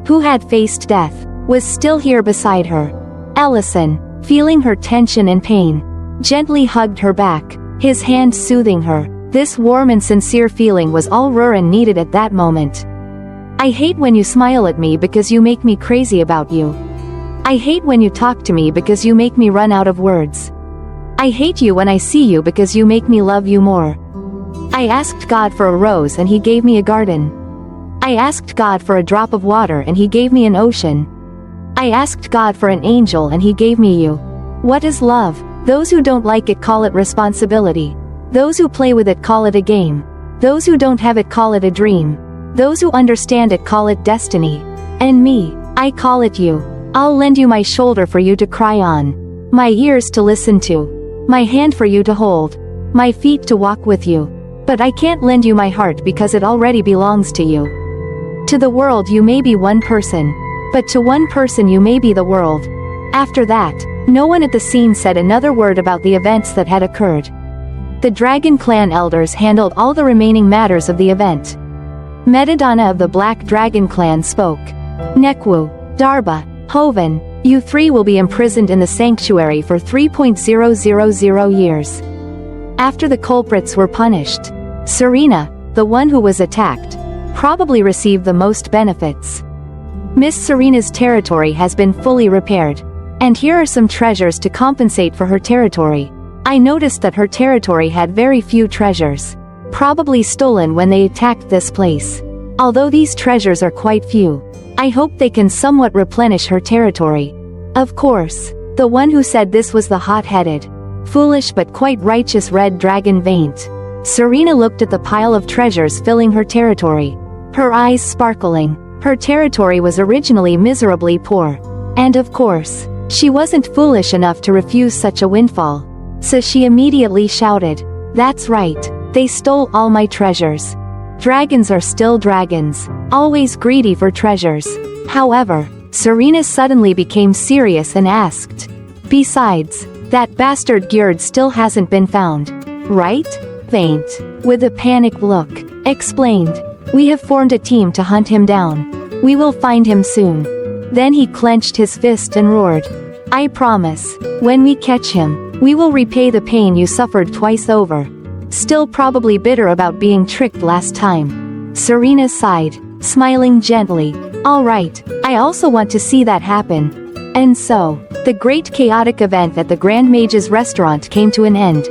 who had faced death, was still here beside her. Ellison, feeling her tension and pain, gently hugged her back, his hand soothing her. This warm and sincere feeling was all Rurin needed at that moment. I hate when you smile at me because you make me crazy about you. I hate when you talk to me because you make me run out of words. I hate you when I see you because you make me love you more. I asked God for a rose and he gave me a garden. I asked God for a drop of water and he gave me an ocean. I asked God for an angel and he gave me you. What is love? Those who don't like it call it responsibility. Those who play with it call it a game. Those who don't have it call it a dream. Those who understand it call it destiny. And me, I call it you. I'll lend you my shoulder for you to cry on, my ears to listen to, my hand for you to hold, my feet to walk with you. But I can't lend you my heart because it already belongs to you. To the world you may be one person, but to one person you may be the world. After that, no one at the scene said another word about the events that had occurred. The Dragon Clan elders handled all the remaining matters of the event. Metadonna of the Black Dragon Clan spoke. Nekwu, Darba, Hoven, you three will be imprisoned in the sanctuary for 3.000 years. After the culprits were punished, Serena, the one who was attacked, probably received the most benefits. Miss Serena's territory has been fully repaired, and here are some treasures to compensate for her territory. I noticed that her territory had very few treasures, probably stolen when they attacked this place. Although these treasures are quite few, I hope they can somewhat replenish her territory. Of course, the one who said this was the hot-headed, foolish but quite righteous Red Dragon Vaint. Serena looked at the pile of treasures filling her territory, her eyes sparkling. Her territory was originally miserably poor, and of course, she wasn't foolish enough to refuse such a windfall. So she immediately shouted, "That's right, they stole all my treasures. Dragons are still dragons, always greedy for treasures." However, Serena suddenly became serious and asked, "Besides, that bastard Gjerd still hasn't been found, right?" Vaint, with a panicked look, explained, "We have formed a team to hunt him down. We will find him soon." Then he clenched his fist and roared, "I promise, when we catch him, we will repay the pain you suffered twice over." Still probably bitter about being tricked last time, Serena sighed, smiling gently. "All right, I also want to see that happen." And so, the great chaotic event at the Grand Mage's restaurant came to an end.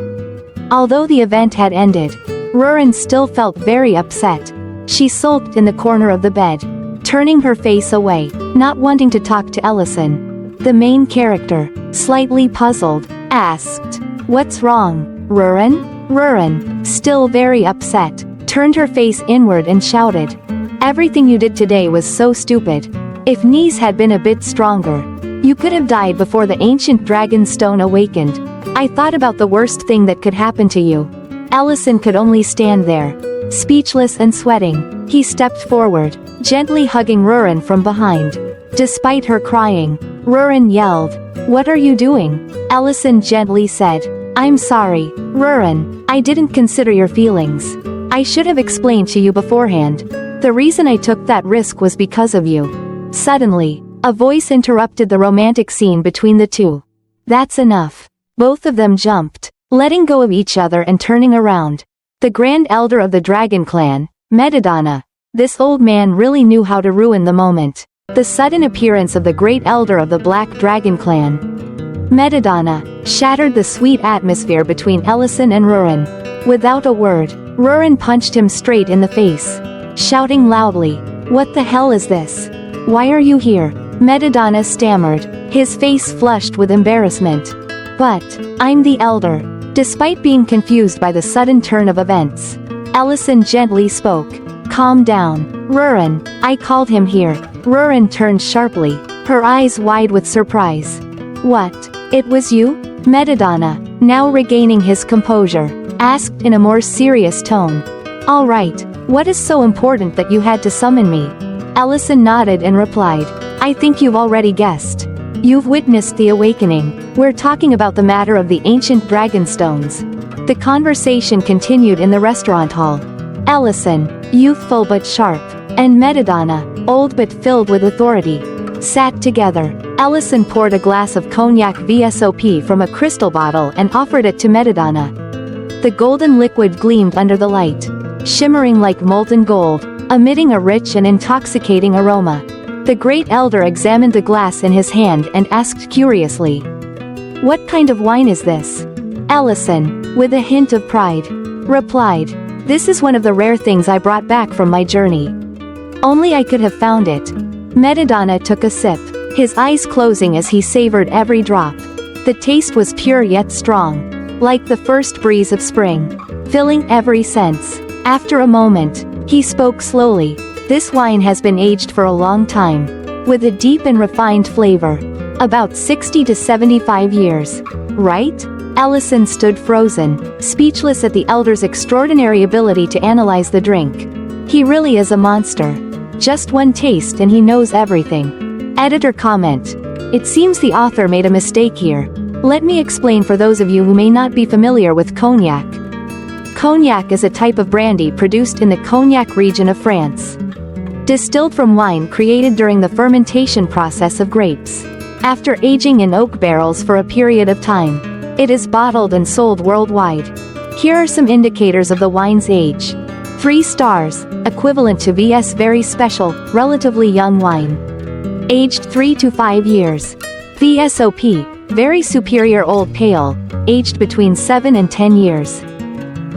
Although the event had ended, Rurin still felt very upset. She sulked in the corner of the bed, turning her face away, not wanting to talk to Ellison. The main character, slightly puzzled, asked, "What's wrong, Rurin?" Rurin, still very upset, turned her face inward and shouted, "Everything you did today was so stupid. If knees had been a bit stronger, you could have died before the ancient dragon stone awakened. I thought about the worst thing that could happen to you." Ellison could only stand there, speechless and sweating. He stepped forward, gently hugging Rurin from behind. Despite her crying, Rurin yelled, "What are you doing?" Ellison gently said, "I'm sorry, Rurin, I didn't consider your feelings. I should have explained to you beforehand. The reason I took that risk was because of you." Suddenly, a voice interrupted the romantic scene between the two. "That's enough." Both of them jumped, letting go of each other and turning around. The Grand Elder of the Dragon Clan, Metadonna. This old man really knew how to ruin the moment. The sudden appearance of the Great Elder of the Black Dragon Clan, Metadonna, shattered the sweet atmosphere between Ellison and Rurin. Without a word, Rurin punched him straight in the face, shouting loudly, "What the hell is this? Why are you here?" Metadonna stammered, his face flushed with embarrassment. "But, I'm the elder." Despite being confused by the sudden turn of events, Ellison gently spoke. "Calm down, Rurin, I called him here." Rurin turned sharply, her eyes wide with surprise. "What? It was you?" Metadonna, now regaining his composure, asked in a more serious tone. "All right, what is so important that you had to summon me?" Ellison nodded and replied, "I think you've already guessed. You've witnessed the awakening. We're talking about the matter of the ancient dragon stones." The conversation continued in the restaurant hall. Ellison, youthful but sharp, and Metadonna, old but filled with authority, sat together. Ellison poured a glass of cognac VSOP from a crystal bottle and offered it to Metadonna. The golden liquid gleamed under the light, shimmering like molten gold, emitting a rich and intoxicating aroma. The great elder examined the glass in his hand and asked curiously, "What kind of wine is this?" Ellison, with a hint of pride, replied, "This is one of the rare things I brought back from my journey. Only I could have found it." Metadonna took a sip, his eyes closing as he savored every drop. The taste was pure yet strong, like the first breeze of spring, filling every sense. After a moment, he spoke slowly. "This wine has been aged for a long time, with a deep and refined flavor. About 60 to 75 years. Right?" Ellison stood frozen, speechless at the elder's extraordinary ability to analyze the drink. He really is a monster. Just one taste and he knows everything. Editor comment. It seems the author made a mistake here. Let me explain for those of you who may not be familiar with cognac. Cognac is a type of brandy produced in the Cognac region of France. Distilled from wine created during the fermentation process of grapes. After aging in oak barrels for a period of time, it is bottled and sold worldwide. Here are some indicators of the wine's age. 3 stars, equivalent to VS very special, relatively young wine. Aged 3 to 5 years. VSOP, very superior old pale, aged between 7 and 10 years.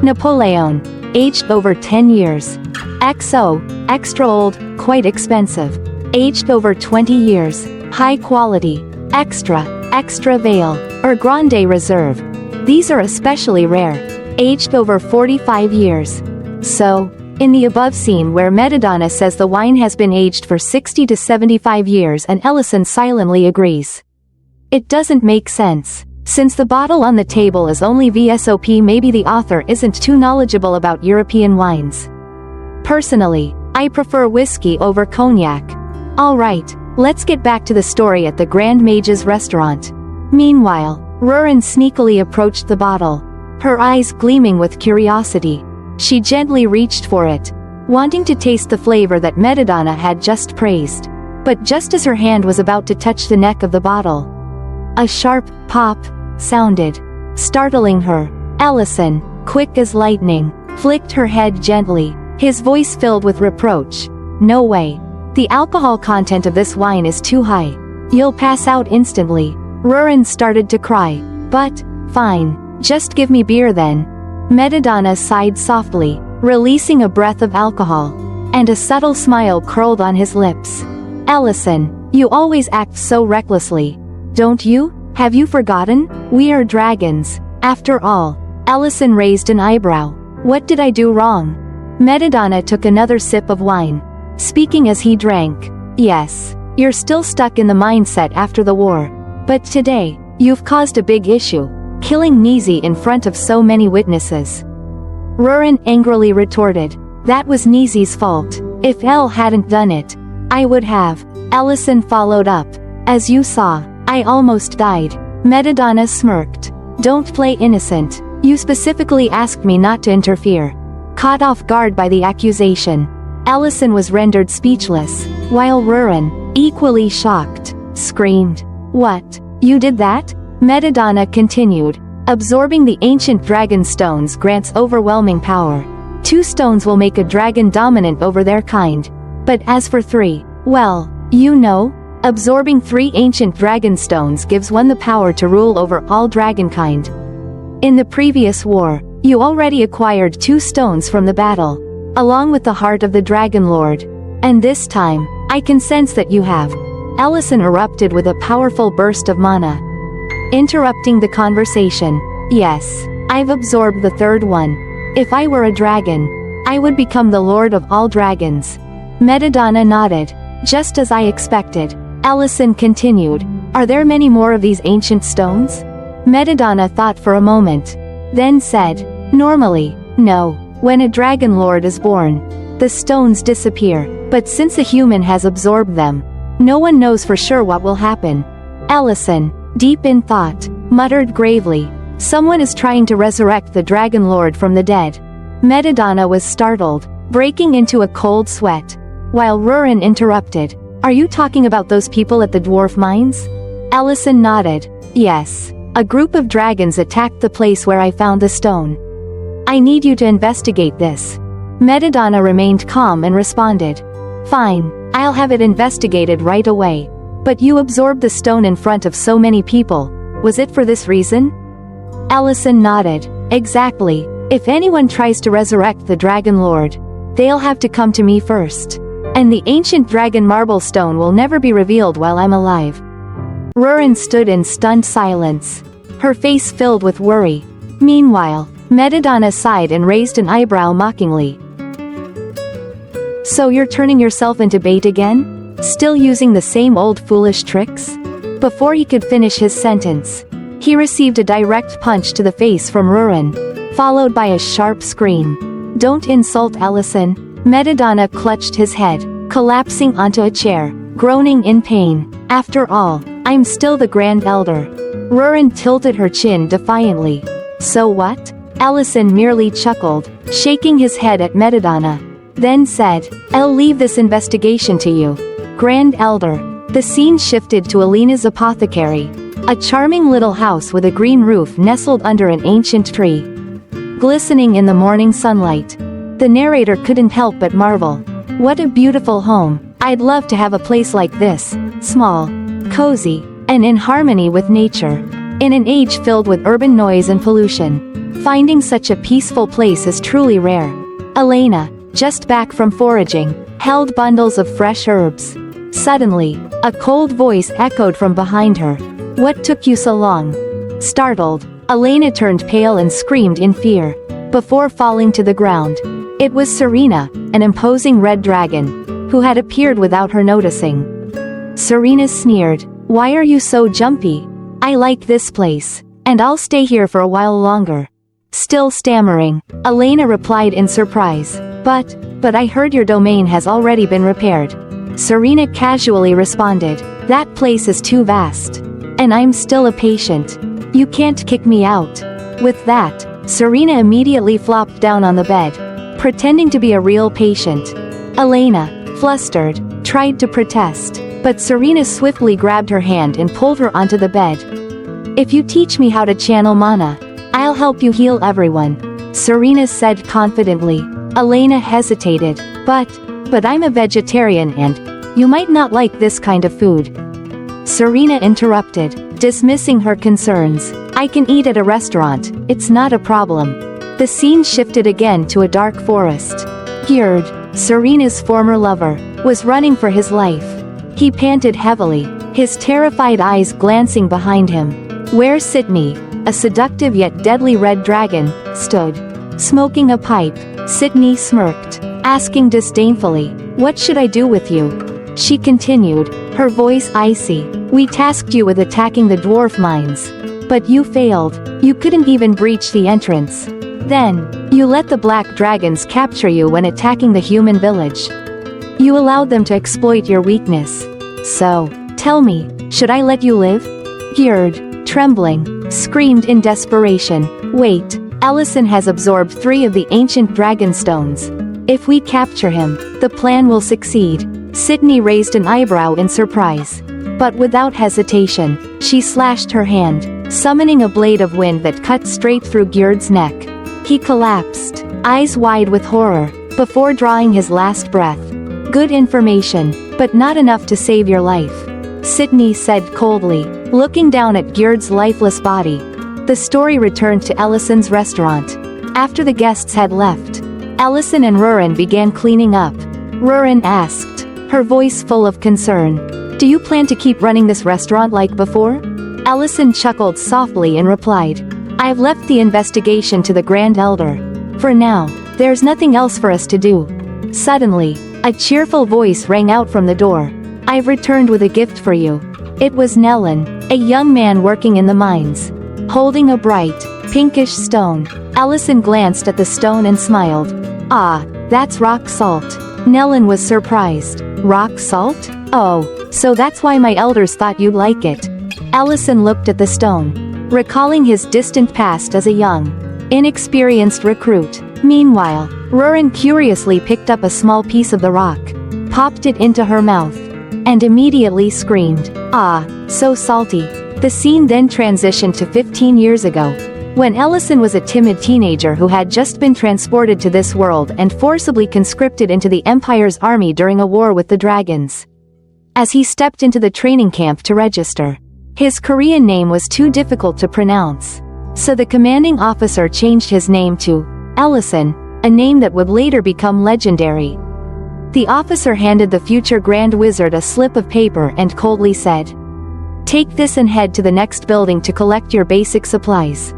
Napoleon, aged over 10 years. XO, extra old, quite expensive. Aged over 20 years, high quality. Extra Vale, or Grande Reserve. These are especially rare. Aged over 45 years. So, in the above scene where Metadonna says the wine has been aged for 60 to 75 years and Ellison silently agrees. It doesn't make sense. Since the bottle on the table is only VSOP, maybe the author isn't too knowledgeable about European wines. Personally, I prefer whiskey over cognac. Alright, let's get back to the story at the Grand Mage's restaurant. Meanwhile, Rurin sneakily approached the bottle, her eyes gleaming with curiosity. She gently reached for it, wanting to taste the flavor that Metadonna had just praised. But just as her hand was about to touch the neck of the bottle, a sharp pop sounded, startling her. Ellison, quick as lightning, flicked her head gently, his voice filled with reproach. "No way. The alcohol content of this wine is too high. You'll pass out instantly." Rurin started to cry. "But, fine, just give me beer then." Metadonna sighed softly, releasing a breath of alcohol, and a subtle smile curled on his lips. "Ellison, you always act so recklessly. Don't you? Have you forgotten? We are dragons, after all." Ellison raised an eyebrow. "What did I do wrong?" Metadonna took another sip of wine, speaking as he drank. "Yes, you're still stuck in the mindset after the war. But today, you've caused a big issue, killing Nizi in front of so many witnesses." Rurin angrily retorted. "That was Nizi's fault. If Elle hadn't done it, I would have." Ellison followed up. "As you saw, I almost died." Metadonna smirked. "Don't play innocent. You specifically asked me not to interfere." Caught off guard by the accusation, Ellison was rendered speechless, while Rurin, equally shocked, screamed. "What? You did that?" Metadonna continued. "Absorbing the ancient dragon stones grants overwhelming power. 2 stones will make a dragon dominant over their kind. But as for 3, well, you know, absorbing 3 ancient dragon stones gives one the power to rule over all dragonkind. In the previous war, You already acquired 2 stones from the battle, along with the heart of the Dragon Lord. And this time, I can sense that you have. Ellison erupted with a powerful burst of mana, interrupting the conversation. Yes, I've absorbed the 3rd one. If I were a dragon, I would become the lord of all dragons. Metadonna nodded. Just as I expected. Ellison continued. Are there many more of these ancient stones? Metadonna thought for a moment, then said, normally, no. When a dragon lord is born, the stones disappear, but since a human has absorbed them, no one knows for sure what will happen. Ellison, deep in thought, muttered gravely, someone is trying to resurrect the dragon lord from the dead. Metadonna was startled, breaking into a cold sweat, while Rurin interrupted. Are you talking about those people at the dwarf mines? Ellison nodded. Yes. A group of dragons attacked the place where I found the stone. I need you to investigate this. Metadonna remained calm and responded. Fine, I'll have it investigated right away. But you absorbed the stone in front of so many people. Was it for this reason? Ellison nodded. Exactly. If anyone tries to resurrect the Dragon Lord, they'll have to come to me first. And the ancient dragon marble stone will never be revealed while I'm alive. Rurin stood in stunned silence, her face filled with worry. Meanwhile, Metadonna sighed and raised an eyebrow mockingly. So you're turning yourself into bait again? Still using the same old foolish tricks? Before he could finish his sentence, he received a direct punch to the face from Rurin, followed by a sharp scream. Don't insult Ellison. Metadonna clutched his head, collapsing onto a chair, groaning in pain. After all, I'm still the Grand Elder. Rurin tilted her chin defiantly. So what? Ellison merely chuckled, shaking his head at Metadonna, then said, I'll leave this investigation to you. Grand Elder. The scene shifted to Alina's apothecary, a charming little house with a green roof nestled under an ancient tree, glistening in the morning sunlight. The narrator couldn't help but marvel. What a beautiful home. I'd love to have a place like this, small, cozy, and in harmony with nature. In an age filled with urban noise and pollution, finding such a peaceful place is truly rare. Elena, just back from foraging, held bundles of fresh herbs. Suddenly, a cold voice echoed from behind her. What took you so long? Startled, Elena turned pale and screamed in fear, before falling to the ground. It was Serena, an imposing red dragon, who had appeared without her noticing. Serena sneered. Why are you so jumpy? I like this place, and I'll stay here for a while longer. Still stammering, Elena replied in surprise. But I heard your domain has already been repaired. Serena casually responded. That place is too vast. And I'm still a patient. You can't kick me out. With that, Serena immediately flopped down on the bed, pretending to be a real patient. Elena, flustered, tried to protest, but Serena swiftly grabbed her hand and pulled her onto the bed. If you teach me how to channel mana, I'll help you heal everyone, Serena said confidently. Elena hesitated. But I'm a vegetarian and you might not like this kind of food. Serena interrupted, dismissing her concerns. I can eat at a restaurant, it's not a problem. The scene shifted again to a dark forest. Gerd, Serena's former lover, was running for his life. He panted heavily, his terrified eyes glancing behind him. Where Sydney, a seductive yet deadly red dragon, stood, smoking a pipe. Sydney smirked, asking disdainfully, What should I do with you? She continued, her voice icy. We tasked you with attacking the dwarf mines. But you failed. You couldn't even breach the entrance. Then, you let the black dragons capture you when attacking the human village. You allowed them to exploit your weakness. So, tell me, should I let you live? Gerd, trembling, screamed in desperation. Wait, Ellison has absorbed 3 of the ancient dragon stones. If we capture him, the plan will succeed. Sydney raised an eyebrow in surprise. But without hesitation, she slashed her hand, summoning a blade of wind that cut straight through Gerd's neck. He collapsed, eyes wide with horror, before drawing his last breath. Good information, but not enough to save your life, Sydney said coldly, looking down at Gerd's lifeless body. The story returned to Ellison's restaurant. After the guests had left, Allison and Rurin began cleaning up. Rurin asked, her voice full of concern, "Do you plan to keep running this restaurant like before?" Allison chuckled softly and replied, "I've left the investigation to the Grand Elder. For now, there's nothing else for us to do." Suddenly, a cheerful voice rang out from the door. "I've returned with a gift for you." It was Nellin, a young man working in the mines. Holding a bright, pinkish stone, Allison glanced at the stone and smiled. "Ah, that's rock salt." Nellin was surprised. "Rock salt? Oh, so that's why my elders thought you'd like it." Allison looked at the stone, recalling his distant past as a young, inexperienced recruit. Meanwhile, Rurin curiously picked up a small piece of the rock, popped it into her mouth, and immediately screamed, "Ah, so salty." The scene then transitioned to 15 years ago, when Ellison was a timid teenager who had just been transported to this world and forcibly conscripted into the Empire's army during a war with the dragons. As he stepped into the training camp to register, his Korean name was too difficult to pronounce, so the commanding officer changed his name to Ellison, a name that would later become legendary. The officer handed the future Grand Wizard a slip of paper and coldly said, "Take this and head to the next building to collect your basic supplies."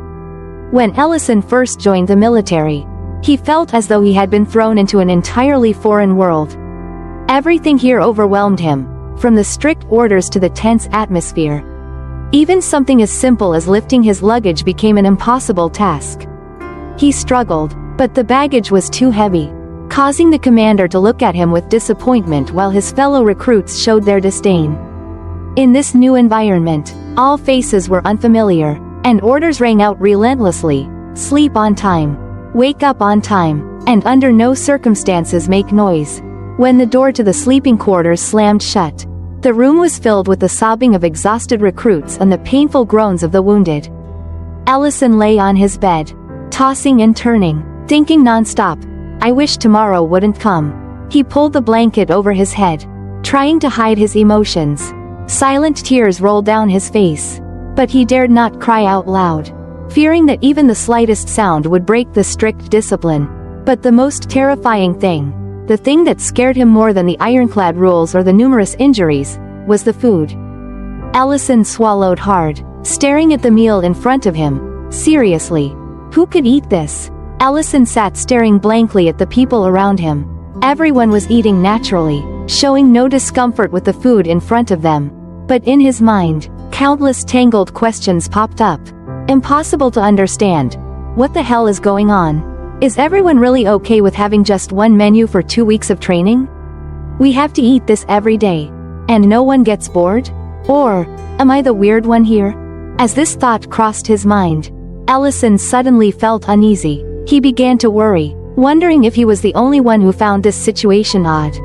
When Ellison first joined the military, he felt as though he had been thrown into an entirely foreign world. Everything here overwhelmed him, from the strict orders to the tense atmosphere. Even something as simple as lifting his luggage became an impossible task. He struggled, but the baggage was too heavy, causing the commander to look at him with disappointment while his fellow recruits showed their disdain. In this new environment, all faces were unfamiliar, and orders rang out relentlessly: sleep on time, wake up on time, and under no circumstances make noise. When the door to the sleeping quarters slammed shut, the room was filled with the sobbing of exhausted recruits and the painful groans of the wounded. Ellison lay on his bed, tossing and turning, thinking non-stop, "I wish tomorrow wouldn't come." He pulled the blanket over his head, trying to hide his emotions. Silent tears rolled down his face, but he dared not cry out loud, fearing that even the slightest sound would break the strict discipline. But the most terrifying thing, the thing that scared him more than the ironclad rules or the numerous injuries, was the food. Ellison swallowed hard, staring at the meal in front of him. Seriously, who could eat this? Ellison sat staring blankly at the people around him. Everyone was eating naturally, showing no discomfort with the food in front of them. But in his mind, countless tangled questions popped up. Impossible to understand. What the hell is going on? Is everyone really okay with having just one menu for 2 weeks of training? We have to eat this every day, and no one gets bored? Or, am I the weird one here? As this thought crossed his mind, Ellison suddenly felt uneasy. He began to worry, wondering if he was the only one who found this situation odd.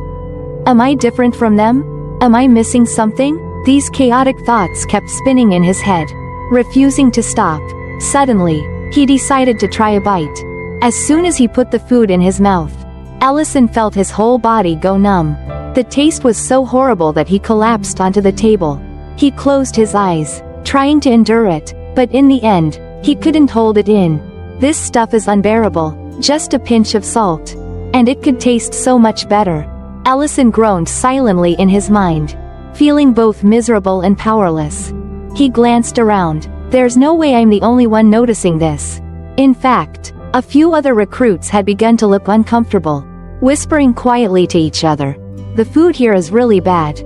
Am I different from them? Am I missing something? These chaotic thoughts kept spinning in his head, refusing to stop. Suddenly, he decided to try a bite. As soon as he put the food in his mouth, Ellison felt his whole body go numb. The taste was so horrible that he collapsed onto the table. He closed his eyes, trying to endure it, but in the end, he couldn't hold it in. This stuff is unbearable, just a pinch of salt. And it could taste so much better. Ellison groaned silently in his mind, feeling both miserable and powerless. He glanced around. There's no way I'm the only one noticing this. In fact, a few other recruits had begun to look uncomfortable, whispering quietly to each other. The food here is really bad.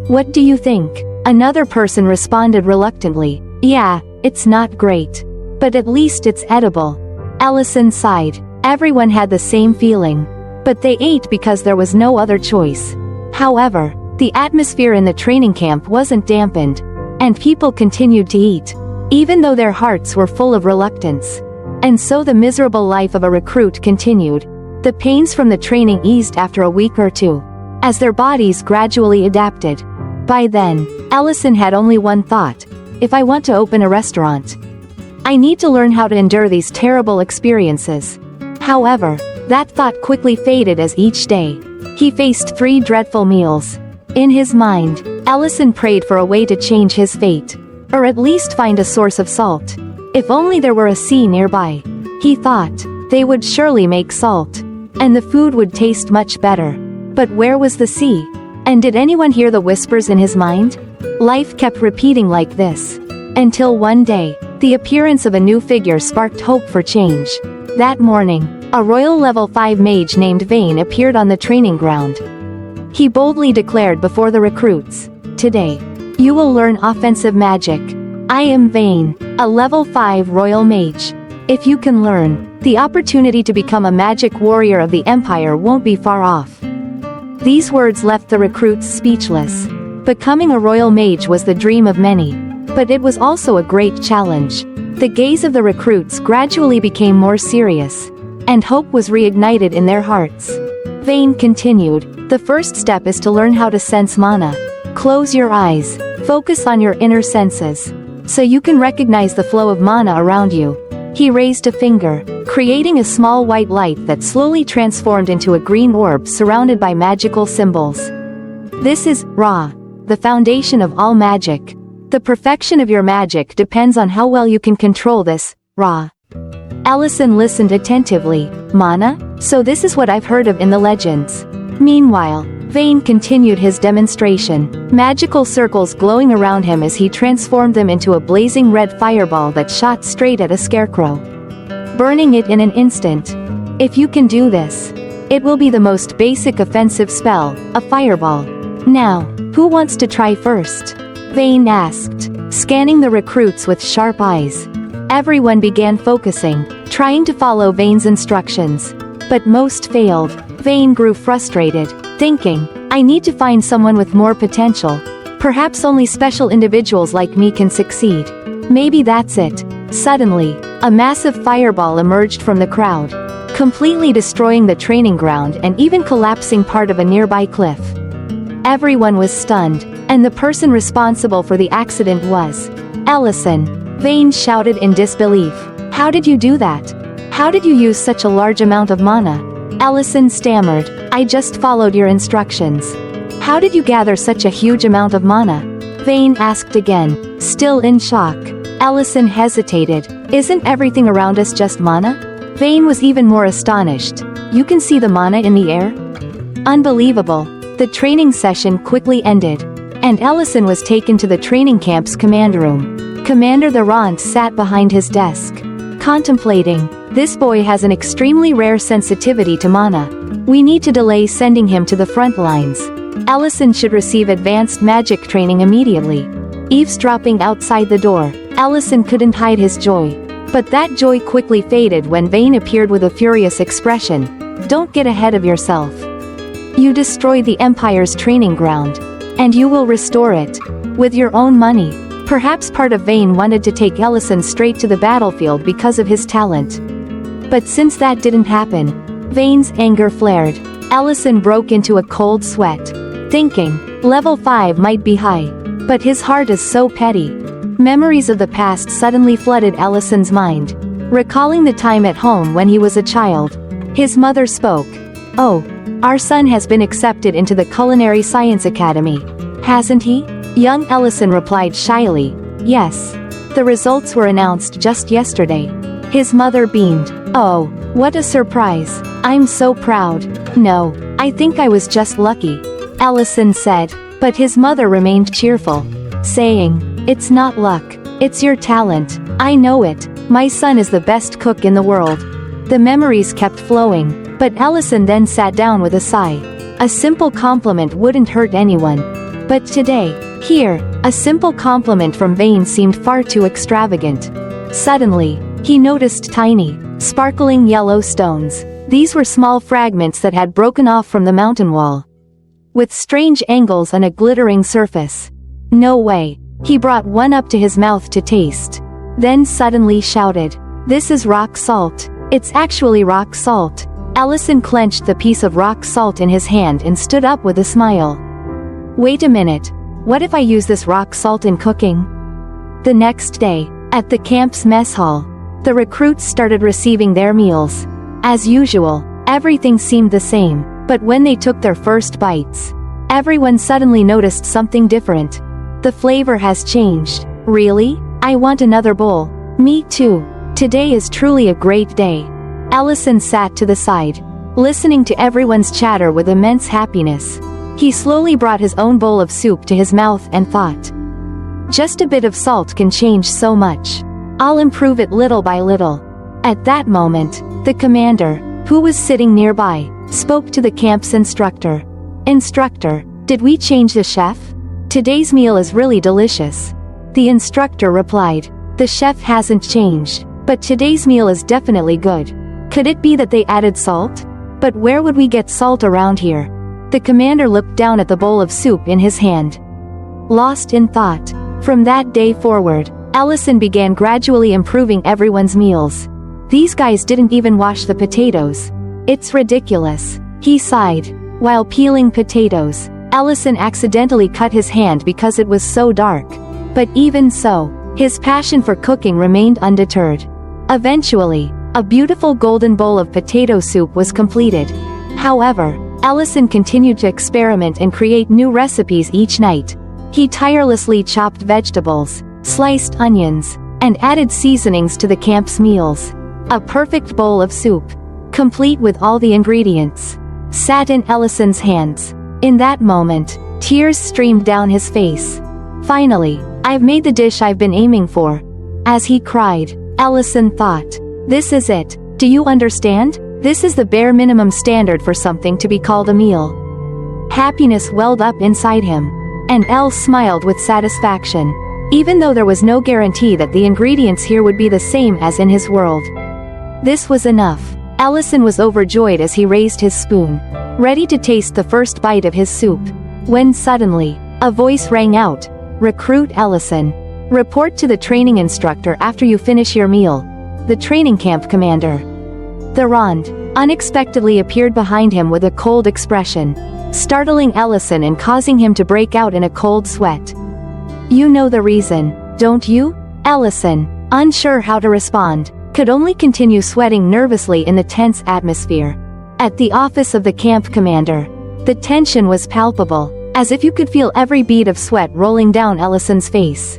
What do you think? Another person responded reluctantly. Yeah, it's not great. But at least it's edible. Ellison sighed. Everyone had the same feeling. But they ate because there was no other choice. However, the atmosphere in the training camp wasn't dampened, and people continued to eat, even though their hearts were full of reluctance. And so the miserable life of a recruit continued. The pains from the training eased after a week or two, as their bodies gradually adapted. By then, Ellison had only one thought: if I want to open a restaurant, I need to learn how to endure these terrible experiences. However, that thought quickly faded as each day he faced 3 dreadful meals. In his mind, Ellison prayed for a way to change his fate, or at least find a source of salt. If only there were a sea nearby, he thought. They would surely make salt. And the food would taste much better. But where was the sea? And did anyone hear the whispers in his mind? Life kept repeating like this. Until one day, the appearance of a new figure sparked hope for change. That morning, a royal level 5 mage named Vane appeared on the training ground. He boldly declared before the recruits, "Today, you will learn offensive magic. I am Vane, a level 5 royal mage. If you can learn, the opportunity to become a magic warrior of the Empire won't be far off." These words left the recruits speechless. Becoming a royal mage was the dream of many. But it was also a great challenge. The gaze of the recruits gradually became more serious. And hope was reignited in their hearts. Vane continued, "The first step is to learn how to sense mana. Close your eyes, focus on your inner senses, so you can recognize the flow of mana around you." He raised a finger, creating a small white light that slowly transformed into a green orb surrounded by magical symbols. This is Ra, the foundation of all magic. The perfection of your magic depends on how well you can control this, Ra. Allison listened attentively. Mana? So this is what I've heard of in the legends. Meanwhile, Vane continued his demonstration, magical circles glowing around him as he transformed them into a blazing red fireball that shot straight at a scarecrow, burning it in an instant. If you can do this, it will be the most basic offensive spell, a fireball. Now, who wants to try first? Vane asked, scanning the recruits with sharp eyes. Everyone began focusing, trying to follow Vane's instructions. But most failed. Vane grew frustrated, thinking, I need to find someone with more potential. Perhaps only special individuals like me can succeed. Maybe that's it. Suddenly, a massive fireball emerged from the crowd, completely destroying the training ground and even collapsing part of a nearby cliff. Everyone was stunned, and the person responsible for the accident was Allison. Vane shouted in disbelief. How did you do that? How did you use such a large amount of mana? Allison stammered, I just followed your instructions. How did you gather such a huge amount of mana? Vane asked again, still in shock. Allison hesitated. Isn't everything around us just mana? Vane was even more astonished. You can see the mana in the air? Unbelievable. The training session quickly ended, and Allison was taken to the training camp's command room. Commander Thorant sat behind his desk, contemplating. This boy has an extremely rare sensitivity to mana. We need to delay sending him to the front lines. Allison should receive advanced magic training immediately. Eavesdropping outside the door, Allison couldn't hide his joy. But that joy quickly faded when Vane appeared with a furious expression. Don't get ahead of yourself. You destroyed the Empire's training ground, and you will restore it with your own money. Perhaps part of Vane wanted to take Allison straight to the battlefield because of his talent. But since that didn't happen, Vane's anger flared. Allison broke into a cold sweat, thinking, level 5 might be high, but his heart is so petty. Memories of the past suddenly flooded Allison's mind, recalling the time at home when he was a child. His mother spoke. Oh, our son has been accepted into the Culinary Science Academy, hasn't he? Young Allison replied shyly, yes. The results were announced just yesterday. His mother beamed. Oh, what a surprise. I'm so proud. No, I think I was just lucky, Allison said, but his mother remained cheerful, saying, it's not luck, it's your talent. I know it. My son is the best cook in the world. The memories kept flowing, but Allison then sat down with a sigh. A simple compliment wouldn't hurt anyone. But today, here, a simple compliment from Vane seemed far too extravagant. Suddenly, he noticed tiny, sparkling yellow stones. These were small fragments that had broken off from the mountain wall, with strange angles and a glittering surface. No way. He brought one up to his mouth to taste, then suddenly shouted, this is rock salt. It's actually rock salt. Allison clenched the piece of rock salt in his hand and stood up with a smile. Wait a minute. What if I use this rock salt in cooking? The next day, at the camp's mess hall, the recruits started receiving their meals. As usual, everything seemed the same, but when they took their first bites, everyone suddenly noticed something different. The flavor has changed. Really? I want another bowl. Me too. Today is truly a great day. Ellison sat to the side, listening to everyone's chatter with immense happiness. He slowly brought his own bowl of soup to his mouth and thought, just a bit of salt can change so much. I'll improve it little by little. At that moment, the commander, who was sitting nearby, spoke to the camp's instructor. Instructor, did we change the chef? Today's meal is really delicious. The instructor replied, the chef hasn't changed, but today's meal is definitely good. Could it be that they added salt? But where would we get salt around here? The commander looked down at the bowl of soup in his hand, lost in thought. From that day forward, Ellison began gradually improving everyone's meals. These guys didn't even wash the potatoes. It's ridiculous, he sighed. While peeling potatoes, Ellison accidentally cut his hand because it was so dark. But even so, his passion for cooking remained undeterred. Eventually, a beautiful golden bowl of potato soup was completed. However, Ellison continued to experiment and create new recipes each night. He tirelessly chopped vegetables, sliced onions, and added seasonings to the camp's meals. A perfect bowl of soup, complete with all the ingredients, sat in Ellison's hands. In that moment, tears streamed down his face. Finally, I've made the dish I've been aiming for. As he cried, Ellison thought, this is it. Do you understand? This is the bare minimum standard for something to be called a meal. Happiness welled up inside him, and Elle smiled with satisfaction. Even though there was no guarantee that the ingredients here would be the same as in his world. This was enough. Ellison was overjoyed as he raised his spoon, ready to taste the first bite of his soup, when suddenly, a voice rang out, Recruit Ellison. Report to the training instructor after you finish your meal. The training camp commander. The Rond unexpectedly appeared behind him with a cold expression, startling Ellison and causing him to break out in a cold sweat. You know the reason, don't you? Ellison, unsure how to respond, could only continue sweating nervously in the tense atmosphere. At the office of the camp commander, the tension was palpable, as if you could feel every bead of sweat rolling down Ellison's face.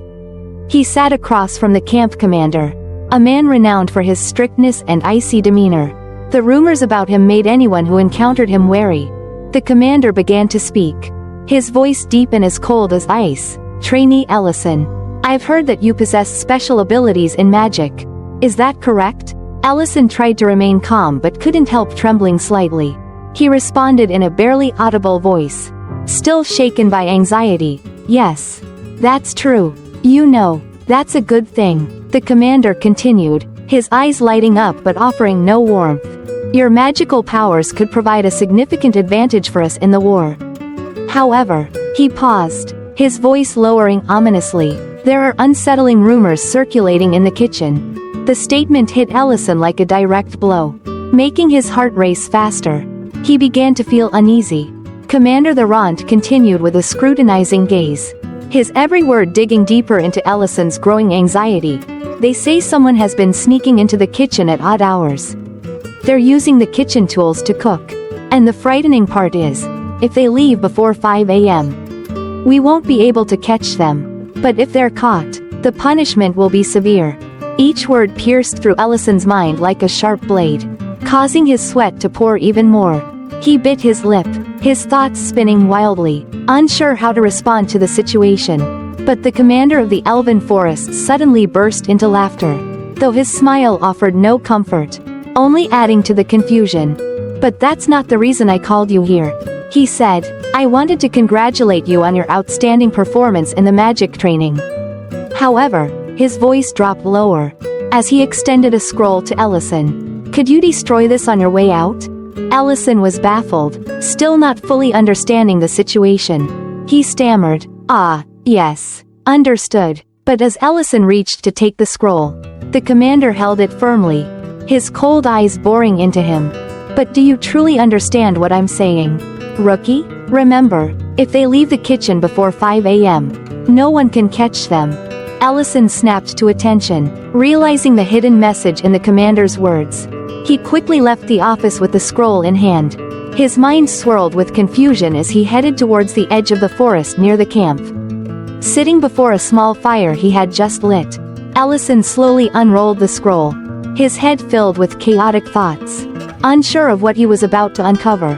He sat across from the camp commander, a man renowned for his strictness and icy demeanor. The rumors about him made anyone who encountered him wary. The commander began to speak, his voice deep and as cold as ice. Trainee Ellison, I've heard that you possess special abilities in magic. Is that correct? Ellison tried to remain calm but couldn't help trembling slightly. He responded in a barely audible voice, still shaken by anxiety. Yes. That's true. You know, that's a good thing. The commander continued, his eyes lighting up but offering no warmth. Your magical powers could provide a significant advantage for us in the war. However, he paused, his voice lowering ominously. There are unsettling rumors circulating in the kitchen. The statement hit Ellison like a direct blow, making his heart race faster. He began to feel uneasy. Commander the Rond continued with a scrutinizing gaze, his every word digging deeper into Ellison's growing anxiety. They say someone has been sneaking into the kitchen at odd hours. They're using the kitchen tools to cook. And the frightening part is, if they leave before 5 a.m., we won't be able to catch them. But if they're caught, the punishment will be severe. Each word pierced through Ellison's mind like a sharp blade, causing his sweat to pour even more. He bit his lip, his thoughts spinning wildly, unsure how to respond to the situation. But the commander of the Elven Forest suddenly burst into laughter, though his smile offered no comfort, only adding to the confusion. But that's not the reason I called you here. He said, I wanted to congratulate you on your outstanding performance in the magic training. However, his voice dropped lower, as he extended a scroll to Ellison. Could you destroy this on your way out? Ellison was baffled, still not fully understanding the situation. He stammered, yes. Understood. But as Ellison reached to take the scroll, the commander held it firmly, his cold eyes boring into him. But do you truly understand what I'm saying? Rookie? Remember, if they leave the kitchen before 5 a.m., no one can catch them. Ellison snapped to attention, realizing the hidden message in the commander's words. He quickly left the office with the scroll in hand. His mind swirled with confusion as he headed towards the edge of the forest near the camp. Sitting before a small fire he had just lit, Ellison slowly unrolled the scroll. his head filled with chaotic thoughts, unsure of what he was about to uncover.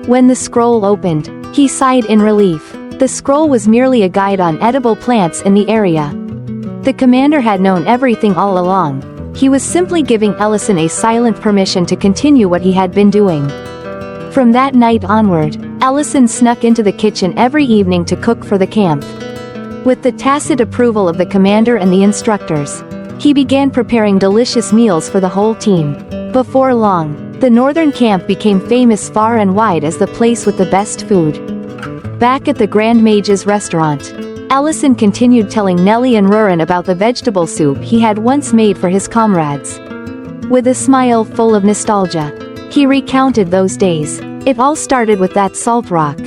When the scroll opened, he sighed in relief. The scroll was merely a guide on edible plants in the area. The commander had known everything all along. He was simply giving Ellison a silent permission to continue what he had been doing. From that night onward, Ellison snuck into the kitchen every evening to cook for the camp. With the tacit approval of the commander and the instructors, he began preparing delicious meals for the whole team. Before long, the northern camp became famous far and wide as the place with the best food. Back at the Grand Mage's restaurant, Ellison continued telling Nellie and Rurin about the vegetable soup he had once made for his comrades. With a smile full of nostalgia, he recounted those days. It all started with that salt rock,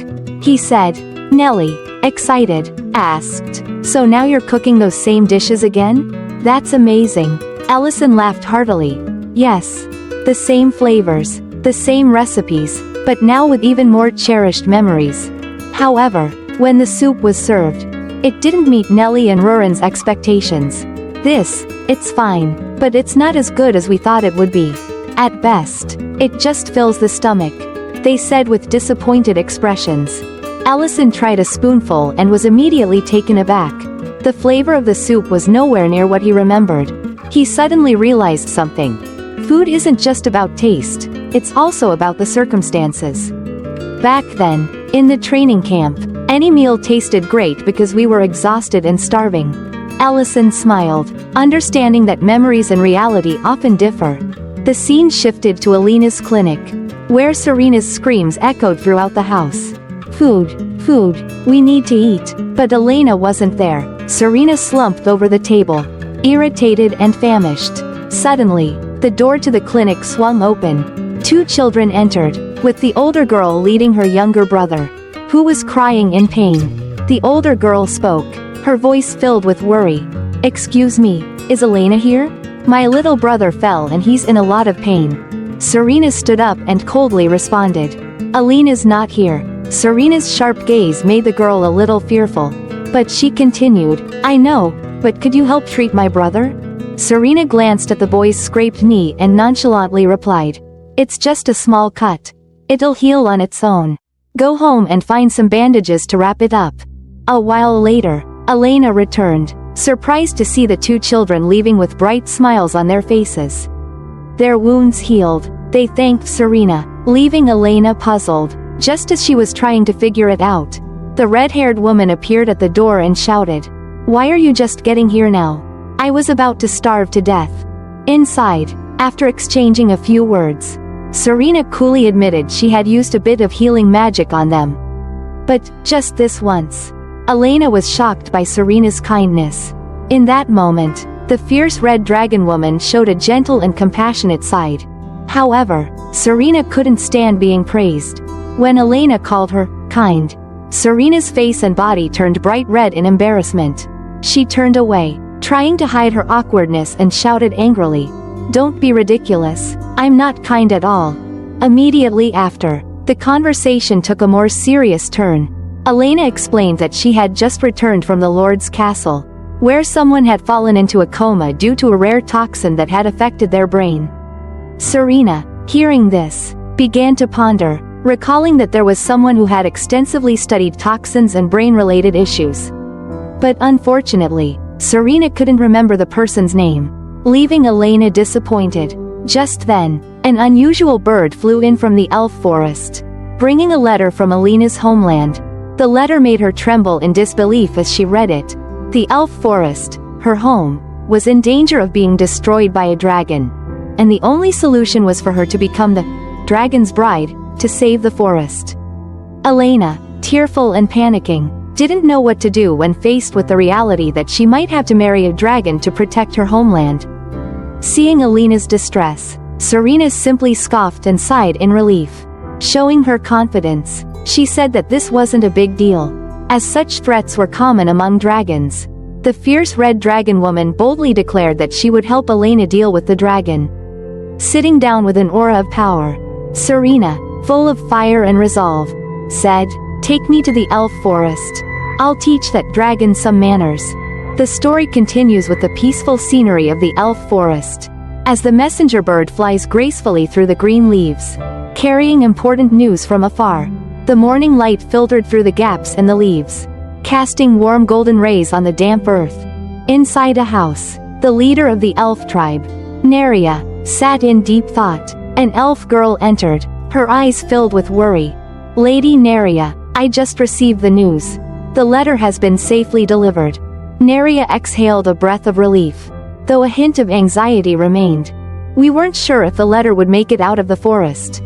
he said. Nellie, excited, asked, "So now you're cooking those same dishes again? That's amazing." Ellison laughed heartily. Yes. The same flavors, the same recipes, but now with even more cherished memories. However, when the soup was served, it didn't meet Nellie and Rurin's expectations. It's fine, but it's not as good as we thought it would be. At best, it just fills the stomach, they said with disappointed expressions. Ellison tried a spoonful and was immediately taken aback. The flavor of the soup was nowhere near what he remembered. He suddenly realized something. Food isn't just about taste, it's also about the circumstances. Back then, in the training camp, any meal tasted great because we were exhausted and starving. Ellison smiled, understanding that memories and reality often differ. The scene shifted to Alina's clinic, where Serena's screams echoed throughout the house. Food, we need to eat. But Elena wasn't there. Serena slumped over the table, irritated and famished. Suddenly, the door to the clinic swung open. 2 children entered, with the older girl leading her younger brother, who was crying in pain. The older girl spoke, her voice filled with worry. "Excuse me, is Elena here? My little brother fell and he's in a lot of pain." Serena stood up and coldly responded. "Elena's not here." Serena's sharp gaze made the girl a little fearful. But she continued, "I know, but could you help treat my brother?" Serena glanced at the boy's scraped knee and nonchalantly replied, "It's just a small cut. It'll heal on its own. Go home and find some bandages to wrap it up." A while later, Elena returned, surprised to see the 2 children leaving with bright smiles on their faces. Their wounds healed, they thanked Serena, leaving Elena puzzled. Just as she was trying to figure it out, the red-haired woman appeared at the door and shouted, "Why are you just getting here now? I was about to starve to death." Inside, after exchanging a few words, Serena coolly admitted she had used a bit of healing magic on them. But, just this once. Elena was shocked by Serena's kindness. In that moment, the fierce red dragon woman showed a gentle and compassionate side. However, Serena couldn't stand being praised. When Elena called her kind, Serena's face and body turned bright red in embarrassment. She turned away, trying to hide her awkwardness, and shouted angrily, "Don't be ridiculous, I'm not kind at all." Immediately after, the conversation took a more serious turn. Elena explained that she had just returned from the Lord's castle, where someone had fallen into a coma due to a rare toxin that had affected their brain. Serena, hearing this, began to ponder, recalling that there was someone who had extensively studied toxins and brain-related issues. But unfortunately, Serena couldn't remember the person's name, leaving Elena disappointed. Just then, an unusual bird flew in from the elf forest, bringing a letter from Elena's homeland. The letter made her tremble in disbelief as she read it. The elf forest, her home, was in danger of being destroyed by a dragon, and the only solution was for her to become the dragon's bride, to save the forest. Elena, tearful and panicking, didn't know what to do when faced with the reality that she might have to marry a dragon to protect her homeland. Seeing Elena's distress, Serena simply scoffed and sighed in relief. Showing her confidence, she said that this wasn't a big deal, as such threats were common among dragons. The fierce red dragon woman boldly declared that she would help Elena deal with the dragon. Sitting down with an aura of power, Serena, full of fire and resolve, said, "Take me to the elf forest. I'll teach that dragon some manners." The story continues with the peaceful scenery of the elf forest. as the messenger bird flies gracefully through the green leaves, carrying important news from afar. The morning light filtered through the gaps in the leaves, casting warm golden rays on the damp earth. Inside a house, the leader of the elf tribe, Neria, sat in deep thought. An elf girl entered, her eyes filled with worry. "Lady Neria, I just received the news. The letter has been safely delivered." Neria exhaled a breath of relief, though a hint of anxiety remained. "We weren't sure if the letter would make it out of the forest.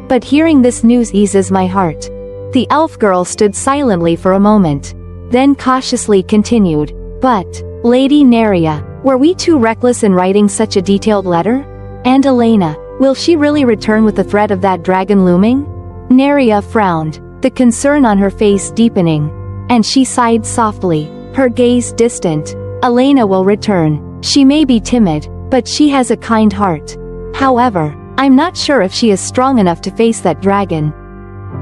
But hearing this news eases my heart." The elf girl stood silently for a moment, then cautiously continued, "But, Lady Neria, were we too reckless in writing such a detailed letter? And Elena, will she really return with the threat of that dragon looming?" Neria frowned, the concern on her face deepening, and she sighed softly, her gaze distant. "Elena will return. She may be timid, but she has a kind heart. However, I'm not sure if she is strong enough to face that dragon."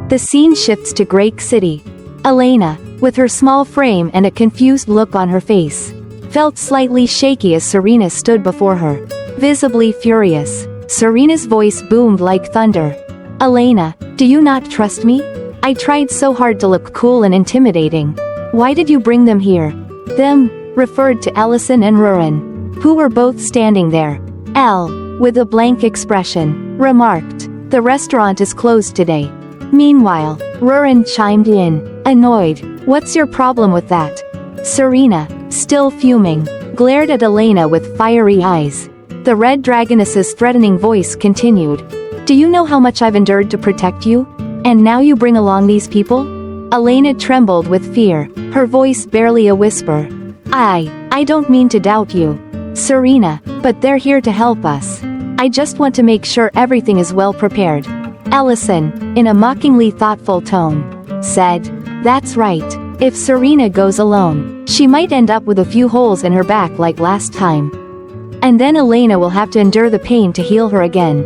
The scene shifts to Grake City. Elena, with her small frame and a confused look on her face, felt slightly shaky as Serena stood before her, visibly furious. Serena's voice boomed like thunder. "Elena, do you not trust me? I tried so hard to look cool and intimidating. Why did you bring them here?" Them referred to Ellison and Rurin, who were both standing there. Elle, with a blank expression, remarked, "The restaurant is closed today." Meanwhile, Rurin chimed in, annoyed, "What's your problem with that?" Serena, still fuming, glared at Elena with fiery eyes. The red dragoness's threatening voice continued, "Do you know how much I've endured to protect you? And now you bring along these people?" Elena trembled with fear, her voice barely a whisper. I don't mean to doubt you, Serena, but they're here to help us. I just want to make sure everything is well prepared." Ellison, in a mockingly thoughtful tone, said, "That's right. If Serena goes alone, she might end up with a few holes in her back like last time. And then Elena will have to endure the pain to heal her again."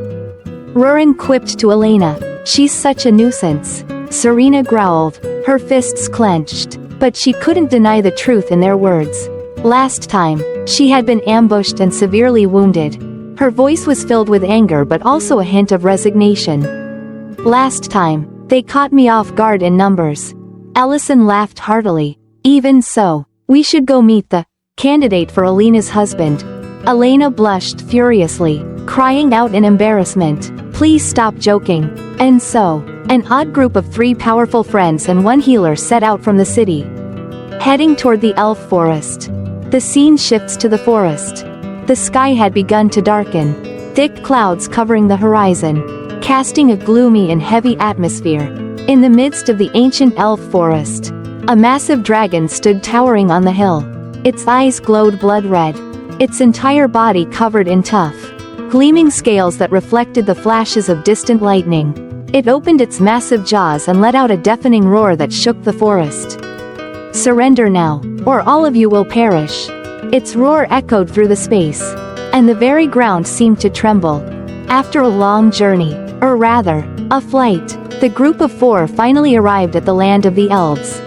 Rurin quipped to Elena, "She's such a nuisance." Serena growled, her fists clenched, but she couldn't deny the truth in their words. Last time, she had been ambushed and severely wounded. Her voice was filled with anger but also a hint of resignation. "Last time, they caught me off guard in numbers." Ellison laughed heartily. "Even so, we should go meet the candidate for Elena's husband." Elena blushed furiously, crying out in embarrassment, "Please stop joking." And so, an odd group of 3 powerful friends and 1 healer set out from the city, heading toward the elf forest. The scene shifts to the forest. The sky had begun to darken, thick clouds covering the horizon, casting a gloomy and heavy atmosphere. In the midst of the ancient elf forest, a massive dragon stood towering on the hill. Its eyes glowed blood red, its entire body covered in tough, gleaming scales that reflected the flashes of distant lightning. It opened its massive jaws and let out a deafening roar that shook the forest. "Surrender now, or all of you will perish." Its roar echoed through the space, and the very ground seemed to tremble. After a long journey, or rather, a flight, the group of 4 finally arrived at the land of the elves.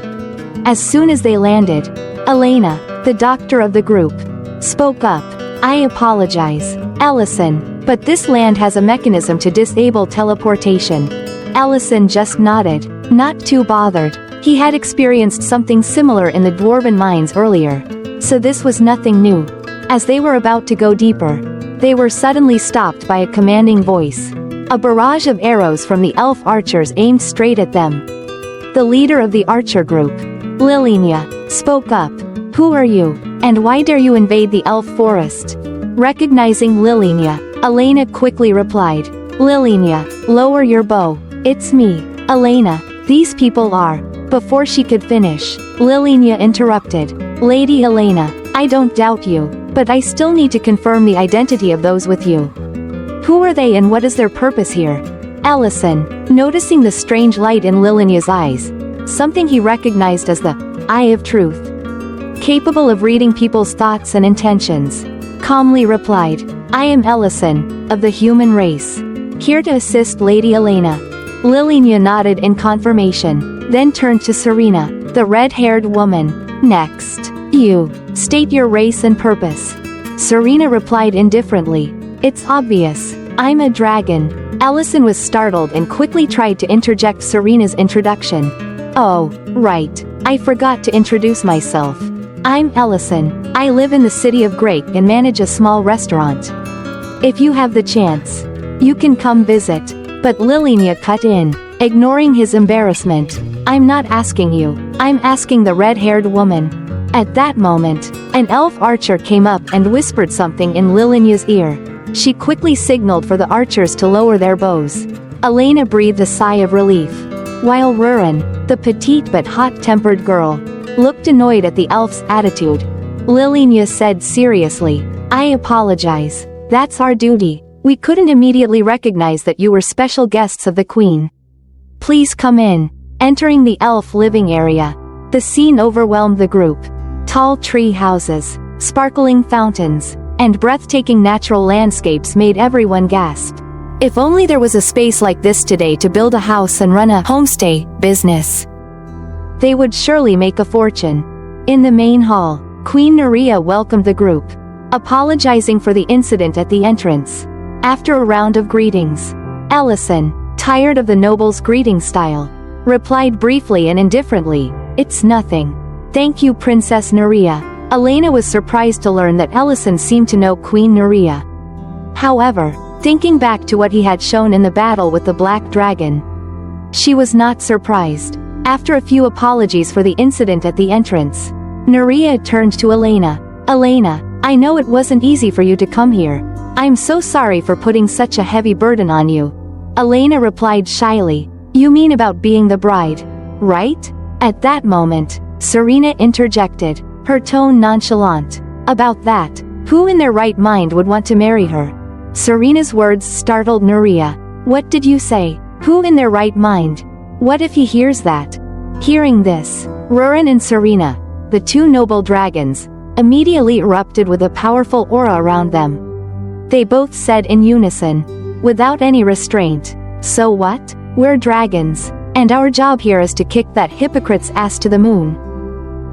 As soon as they landed, Elena, the doctor of the group, spoke up. "I apologize, Ellison, but this land has a mechanism to disable teleportation." Ellison just nodded, not too bothered. He had experienced something similar in the dwarven mines earlier, so this was nothing new. As they were about to go deeper, they were suddenly stopped by a commanding voice. A barrage of arrows from the elf archers aimed straight at them. The leader of the archer group, Lilinia, spoke up. "Who are you, and why dare you invade the elf forest?" Recognizing Lilinia, Elena quickly replied, "Lilinia, lower your bow. It's me, Elena. These people are..." Before she could finish, Lilinia interrupted. "Lady Elena, I don't doubt you, but I still need to confirm the identity of those with you. Who are they and what is their purpose here?" Ellison, noticing the strange light in Lilinia's eyes, something he recognized as the eye of truth, capable of reading people's thoughts and intentions, calmly replied, "I am Ellison, of the human race, here to assist Lady Elena." Lilinia nodded in confirmation, then turned to Serena, the red-haired woman. "Next, you, state your race and purpose." Serena replied indifferently, It's obvious. I'm a dragon. Ellison was startled and quickly tried to interject Serena's introduction. Oh, right. I forgot to introduce myself. I'm Ellison. I live in the city of Grake and manage a small restaurant. If you have the chance, you can come visit. But Lilinia cut in, ignoring his embarrassment. I'm not asking you. I'm asking the red-haired woman. At that moment, an elf archer came up and whispered something in Lilinia's ear. She quickly signaled for the archers to lower their bows. Elena breathed a sigh of relief. While Rurin, the petite but hot-tempered girl, looked annoyed at the elf's attitude. Lilinia said seriously, I apologize. That's our duty. We couldn't immediately recognize that you were special guests of the queen. Please come in. Entering the elf living area, the scene overwhelmed the group. Tall tree houses, sparkling fountains, and breathtaking natural landscapes made everyone gasp. If only there was a space like this today to build a house and run a homestay business. They would surely make a fortune. In the main hall, Queen Nerea welcomed the group, apologizing for the incident at the entrance. After a round of greetings, Ellison, tired of the noble's greeting style, replied briefly and indifferently, It's nothing. Thank you, Princess Nerea. Elena was surprised to learn that Ellison seemed to know Queen Nerea. However, thinking back to what he had shown in the battle with the Black Dragon, she was not surprised. After a few apologies for the incident at the entrance, Nerea turned to Elena. Elena, I know it wasn't easy for you to come here. I'm so sorry for putting such a heavy burden on you. Elena replied shyly, You mean about being the bride, right? At that moment, Serena interjected, her tone nonchalant. About that, who in their right mind would want to marry her? Serena's words startled Nerea. What did you say? Who in their right mind? What if he hears that? Hearing this, Rurin and Serena, the two noble dragons, immediately erupted with a powerful aura around them. They both said in unison, without any restraint, So what? We're dragons, and our job here is to kick that hypocrite's ass to the moon.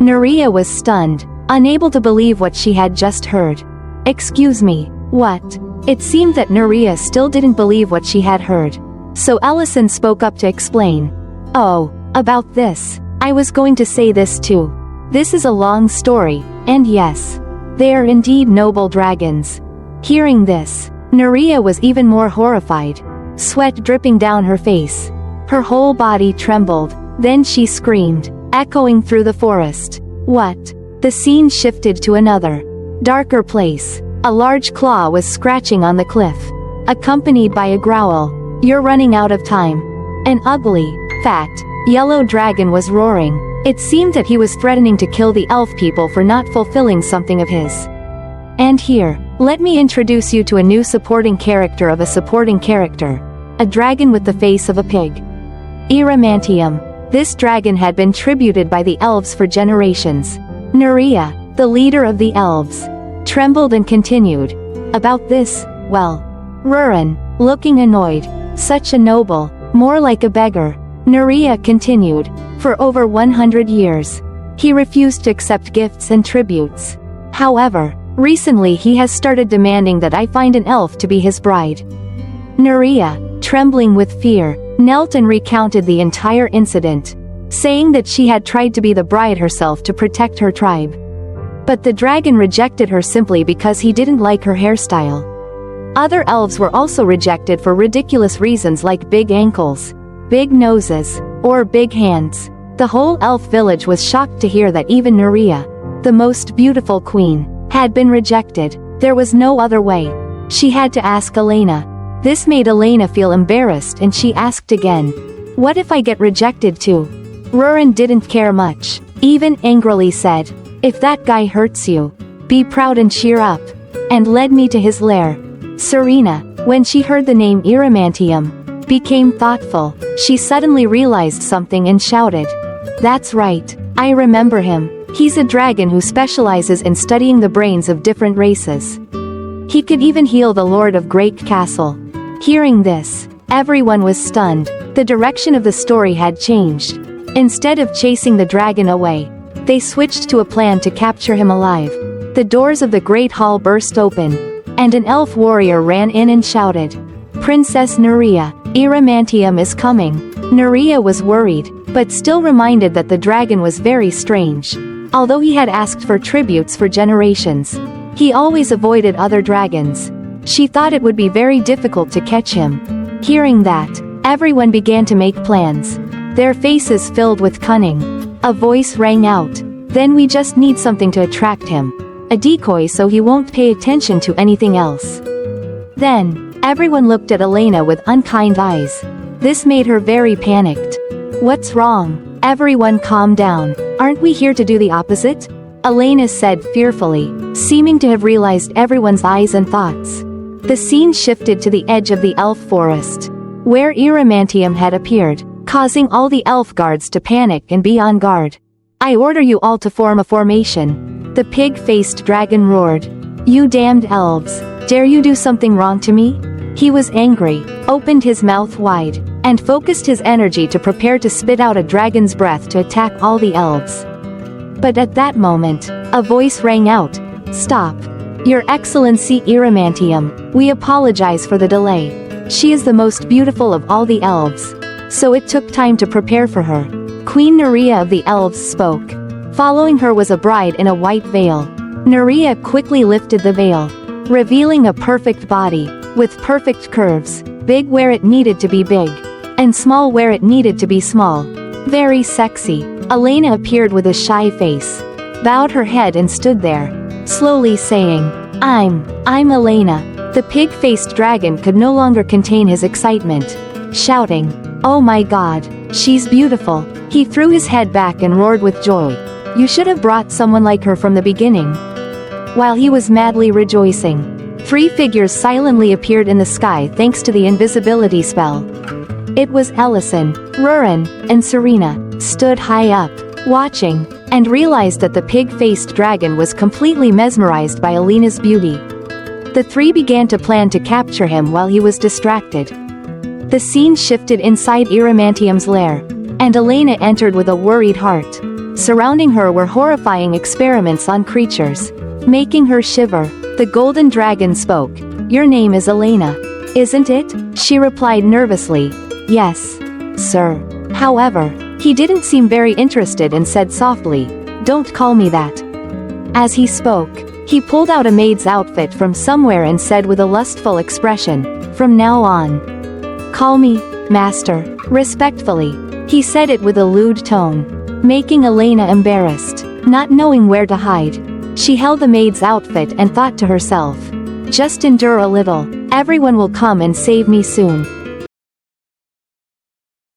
Nerea was stunned, unable to believe what she had just heard. Excuse me, what? It seemed that Nerea still didn't believe what she had heard. So Ellison spoke up to explain. Oh, about this. I was going to say this too. This is a long story, and yes, they are indeed noble dragons. Hearing this, Nerea was even more horrified, sweat dripping down her face. Her whole body trembled, then she screamed, echoing through the forest. What? The scene shifted to another, darker place. A large claw was scratching on the cliff, accompanied by a growl. You're running out of time. An ugly, fat, yellow dragon was roaring. It seemed that he was threatening to kill the elf people for not fulfilling something of his. And here, let me introduce you to a new supporting character of a supporting character. A dragon with the face of a pig. Eromantium. This dragon had been tributed by the elves for generations. Nerea, the leader of the elves, trembled and continued. About this, well. Rurin, looking annoyed. Such a noble, more like a beggar. Nerea continued. For over 100 years, he refused to accept gifts and tributes. However, recently he has started demanding that I find an elf to be his bride. Nerea, trembling with fear, knelt and recounted the entire incident, saying that she had tried to be the bride herself to protect her tribe. But the dragon rejected her simply because he didn't like her hairstyle. Other elves were also rejected for ridiculous reasons like big ankles, big noses, or big hands. The whole elf village was shocked to hear that even Nerea, the most beautiful queen, had been rejected. There was no other way. She had to ask Elena. This made Elena feel embarrassed and she asked again. What if I get rejected too? Rurin didn't care much, even angrily said. If that guy hurts you, be proud and cheer up. And led me to his lair. Serena, when she heard the name Eromantium, became thoughtful. She suddenly realized something and shouted. That's right, I remember him. He's a dragon who specializes in studying the brains of different races. He could even heal the Lord of Grake Castle. Hearing this, everyone was stunned. The direction of the story had changed. Instead of chasing the dragon away, they switched to a plan to capture him alive. The doors of the Great Hall burst open, and an elf warrior ran in and shouted, "Princess Nerea, Eromantium is coming." Nerea was worried, but still reminded that the dragon was very strange. Although he had asked for tributes for generations, he always avoided other dragons. She thought it would be very difficult to catch him. Hearing that, everyone began to make plans, their faces filled with cunning. A voice rang out, "Then we just need something to attract him. A decoy so he won't pay attention to anything else." Then, everyone looked at Elena with unkind eyes. This made her very panicked. "What's wrong? Everyone calm down. Aren't we here to do the opposite?" Elena said fearfully, seeming to have realized everyone's eyes and thoughts. The scene shifted to the edge of the elf forest, where Eromantium had appeared, causing all the elf guards to panic and be on guard. "I order you all to form a formation," the pig-faced dragon roared. "You damned elves, dare you do something wrong to me?" He was angry, opened his mouth wide, and focused his energy to prepare to spit out a dragon's breath to attack all the elves. But at that moment, a voice rang out, "Stop. Your Excellency Eromantium, we apologize for the delay. She is the most beautiful of all the elves. So it took time to prepare for her." Queen Nerea of the elves spoke. Following her was a bride in a white veil. Nerea quickly lifted the veil, revealing a perfect body, with perfect curves, big where it needed to be big, and small where it needed to be small. Very sexy. Elena appeared with a shy face, bowed her head and stood there, slowly saying, I'm Elena." The pig-faced dragon could no longer contain his excitement, shouting, "Oh my god, she's beautiful." He threw his head back and roared with joy. "You should have brought someone like her from the beginning." While he was madly rejoicing, 3 figures silently appeared in the sky thanks to the invisibility spell. It was Ellison, Rurin, and Serena, stood high up, watching, and realized that the pig-faced dragon was completely mesmerized by Elena's beauty. The 3 began to plan to capture him while he was distracted. The scene shifted inside Eromantium's lair, and Elena entered with a worried heart. Surrounding her were horrifying experiments on creatures, making her shiver. The golden dragon spoke. "Your name is Elena, isn't it?" She replied nervously, "Yes, sir." However, he didn't seem very interested and said softly, "Don't call me that." As he spoke, he pulled out a maid's outfit from somewhere and said with a lustful expression, "From now on, call me Master." Respectfully, he said it with a lewd tone, making Elena embarrassed. Not knowing where to hide, she held the maid's outfit and thought to herself, "Just endure a little, everyone will come and save me soon."